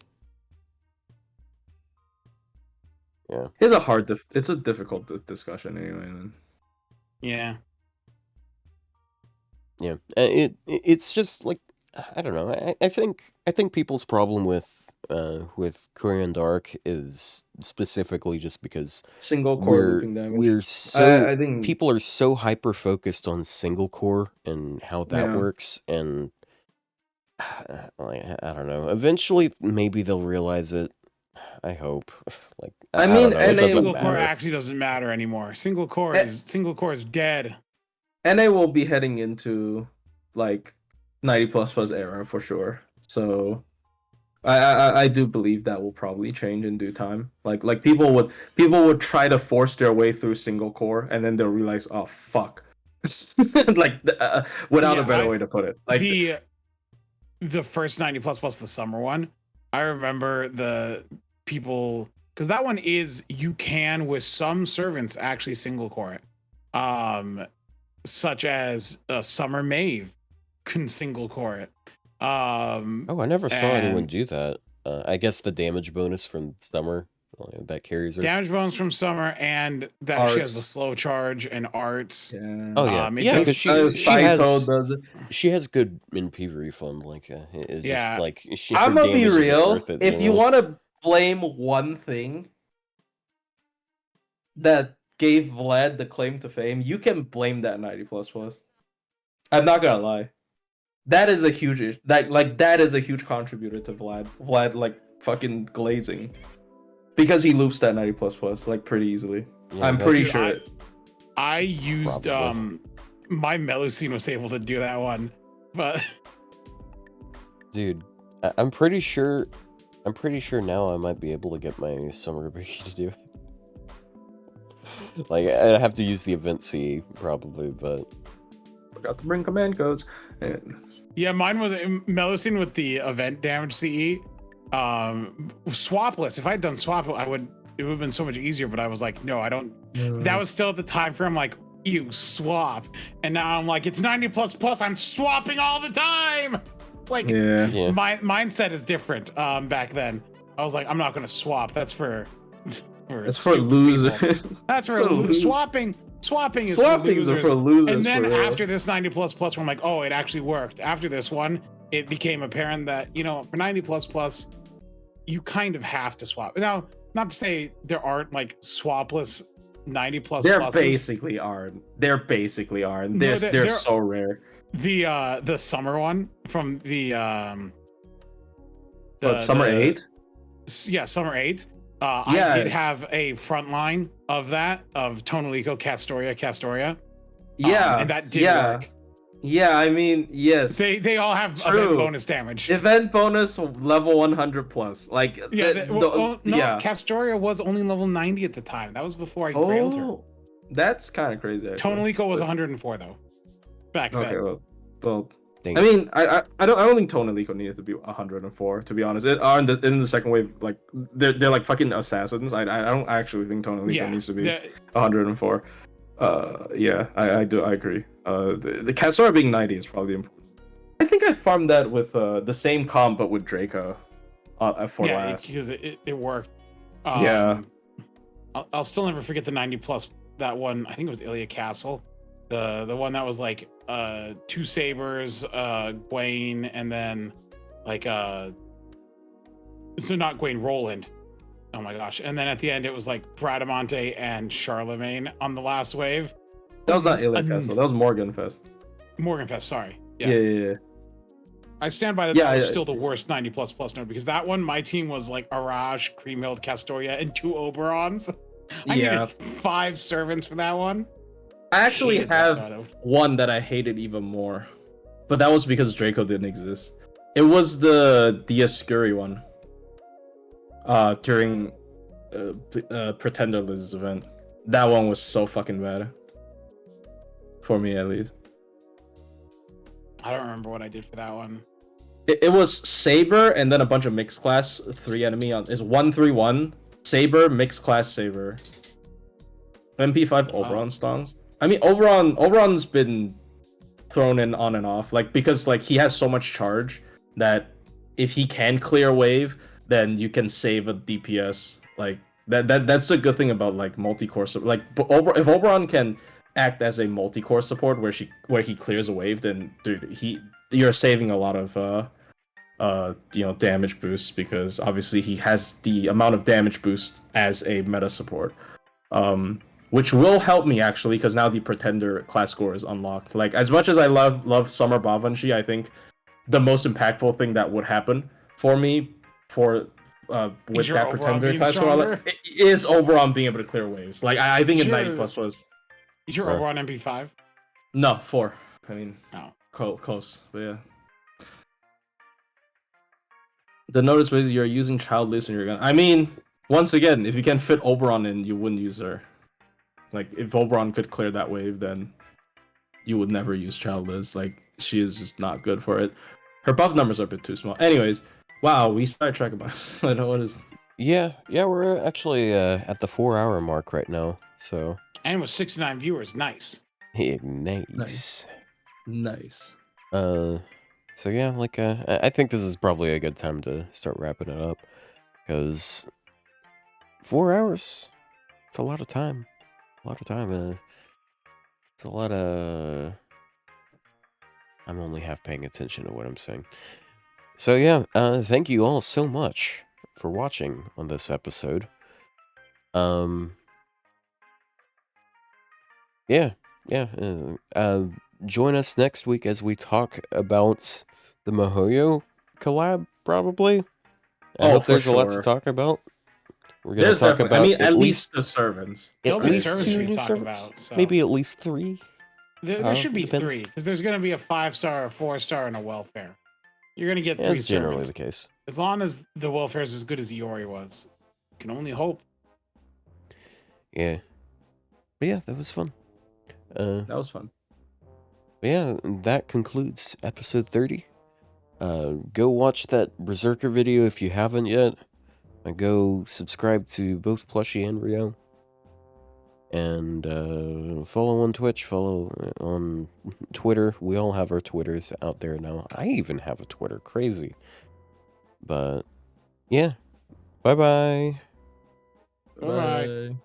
[SPEAKER 1] yeah.
[SPEAKER 2] it's a difficult discussion anyway. Man.
[SPEAKER 3] Yeah.
[SPEAKER 1] Yeah, it's just like, I don't know. I think people's problem with Korean Dark is specifically just because
[SPEAKER 2] Single core looping damage.
[SPEAKER 1] we're so
[SPEAKER 2] I think
[SPEAKER 1] people are so hyper focused on single core and how that works, and like, I don't know. Eventually, maybe they'll realize it. I hope. Like
[SPEAKER 2] I
[SPEAKER 1] I
[SPEAKER 2] mean,
[SPEAKER 1] don't know.
[SPEAKER 2] and
[SPEAKER 1] It doesn't
[SPEAKER 3] single core
[SPEAKER 1] matter.
[SPEAKER 3] actually doesn't matter anymore. Single core is dead.
[SPEAKER 2] NA will be heading into like 90++ era for sure. So I do believe that will probably change in due time. Like people would try to force their way through single core, and then they'll realize, oh fuck, like without a better way to put it. Like
[SPEAKER 3] the first 90++, the summer one. I remember the people, because that one is, you can with some servants actually single core it. Such as Summer Mave can single core it.
[SPEAKER 1] Oh, I never saw anyone do that. I guess the damage bonus from Summer that carries her.
[SPEAKER 3] Damage bonus from Summer, and that
[SPEAKER 2] Arts.
[SPEAKER 3] she has the slow charge and arts.
[SPEAKER 2] Yeah.
[SPEAKER 1] Oh yeah,
[SPEAKER 3] It
[SPEAKER 1] yeah,
[SPEAKER 3] does-
[SPEAKER 1] because
[SPEAKER 2] does it.
[SPEAKER 1] she has good NP refund. Like it's
[SPEAKER 3] Yeah.
[SPEAKER 1] just like
[SPEAKER 2] I'm
[SPEAKER 1] her
[SPEAKER 2] gonna be
[SPEAKER 1] damage isn't
[SPEAKER 2] real.
[SPEAKER 1] worth it,
[SPEAKER 2] If you
[SPEAKER 1] know?
[SPEAKER 2] want to blame one thing that gave Vlad the claim to fame, you can blame that 90++. I'm not gonna lie. That is a huge that is a huge contributor to Vlad. Vlad like fucking glazing. Because he loops that 90++ like pretty easily.
[SPEAKER 1] Yeah,
[SPEAKER 2] I'm pretty
[SPEAKER 3] Dude,
[SPEAKER 2] sure
[SPEAKER 3] I used
[SPEAKER 1] Probably.
[SPEAKER 3] my Melusine was able to do that one, but
[SPEAKER 1] dude, I'm pretty sure now I might be able to get my Summer Boogie to do it. Like I have to use the event C probably, but
[SPEAKER 2] forgot to bring command codes.
[SPEAKER 3] yeah, mine was Melusine with the event damage CE. Swapless. If I had done swap, it would have been so much easier, but I was like, no, I don't. That was still at the time frame like, you swap, and now I'm like, it's 90++, I'm swapping all the time. It's like,
[SPEAKER 1] yeah.
[SPEAKER 3] my mindset is different. Back then I was like, I'm not gonna swap, that's for
[SPEAKER 2] It's for losers.
[SPEAKER 3] that's for swapping is for losers.
[SPEAKER 2] For losers.
[SPEAKER 3] And then after this 90++, where I'm like, oh, it actually worked. After this one, it became apparent that, you know, for 90++, you kind of have to swap. Now, not to say there aren't like swapless 90++.
[SPEAKER 2] There basically aren't. They're so rare.
[SPEAKER 3] The summer one from the
[SPEAKER 2] Summer 8?
[SPEAKER 3] Yeah, Summer 8.
[SPEAKER 2] Yeah.
[SPEAKER 3] I did have a front line of that, of Tonalico, Castoria.
[SPEAKER 2] Yeah.
[SPEAKER 3] And that did work.
[SPEAKER 2] Yeah, I mean, yes.
[SPEAKER 3] They all have event bonus damage.
[SPEAKER 2] Event bonus level 100+. Like,
[SPEAKER 3] no, Castoria was only level 90 at the time. That was before I grailed her.
[SPEAKER 2] That's kind of crazy.
[SPEAKER 3] Tonalico was 104 though. Back then.
[SPEAKER 2] Okay, well, I mean, I don't think Tonalico needed to be 104, to be honest. In the second wave, like they're like fucking assassins. I don't actually think Tonalico needs to be 104. Yeah, I agree. The Castoria being 90 is probably important. I think I farmed that with the same comp but with Draco for last.
[SPEAKER 3] Because it worked.
[SPEAKER 2] Yeah.
[SPEAKER 3] I'll still never forget the 90+. That one, I think it was Ilya Castle. The one that was like 2 sabers, Gwaine, and then like so not Gwaine, Roland. Oh my gosh. And then at the end it was like Bradamante and Charlemagne on the last wave.
[SPEAKER 2] That was not Ilya Castle, that was Morganfest.
[SPEAKER 3] Morganfest, sorry.
[SPEAKER 2] Yeah.
[SPEAKER 3] I stand by that. That was still the worst 90++ node, because that one, my team was like Arash, Creamhild, Castoria, and 2 Oberons. I needed 5 servants for that one.
[SPEAKER 2] I actually have one that I hated even more, but that was because Draco didn't exist. It was the Dioscuri one. during Pretender Liz's event. That one was so fucking bad. For me, at least.
[SPEAKER 3] I don't remember what I did for that one.
[SPEAKER 2] It was Saber and then a bunch of mixed class 3 enemy on is 1-3-1 Saber mixed class Saber. MP5 Oberon stongs. I mean Oberon's been thrown in on and off like because like he has so much charge that if he can clear wave then you can save a DPS like that's a good thing about like multi-core like if Oberon can act as a multi-core support where he clears a wave then dude you're saving a lot of damage boosts because obviously he has the amount of damage boost as a meta support, which will help me actually because now the Pretender class score is unlocked. Like as much as I love Summer Bavanshi, I think the most impactful thing that would happen for me with that Pretender class score is Oberon being able to clear waves. Like I think in 90 plus was.
[SPEAKER 3] Is your Oberon MP5?
[SPEAKER 2] No, 4. I mean,
[SPEAKER 3] no,
[SPEAKER 2] close, but yeah. The notice was you're using Child Liz in your gun. I mean, once again, if you can fit Oberon in, you wouldn't use her. Like, if Oberon could clear that wave, then you would never use Child Liz. Like, she is just not good for it. Her buff numbers are a bit too small. Anyways, wow, we sidetrack about I know what is.
[SPEAKER 1] Yeah, we're actually at the 4-hour mark right now, so.
[SPEAKER 3] And with 69 viewers, nice.
[SPEAKER 1] Yeah, nice. So yeah, like I think this is probably a good time to start wrapping it up, because 4 hours, it's a lot of time. It's a lot of. I'm only half paying attention to what I'm saying. So yeah, thank you all so much for watching on this episode. Yeah. Join us next week as we talk about the MiHoYo collab, probably. I hope there's a lot to talk about. We're going to talk about
[SPEAKER 2] at least the servants.
[SPEAKER 1] At least 2 new servants. So. Maybe at least 3.
[SPEAKER 3] There should be 3, because there's going to be a 5-star, a 4-star, and a welfare. You're going to get 3 servants. That's generally the case. As long as the welfare is as good as Iori was. You can only hope.
[SPEAKER 1] Yeah. But yeah, that was fun.
[SPEAKER 2] That was fun.
[SPEAKER 1] Yeah, that concludes episode 30. Go watch that Berserker video if you haven't yet. And go subscribe to both Plushie and Rio. And follow on Twitch, follow on Twitter. We all have our Twitters out there now. I even have a Twitter. Crazy. But, yeah. Bye-bye.
[SPEAKER 3] Bye-bye.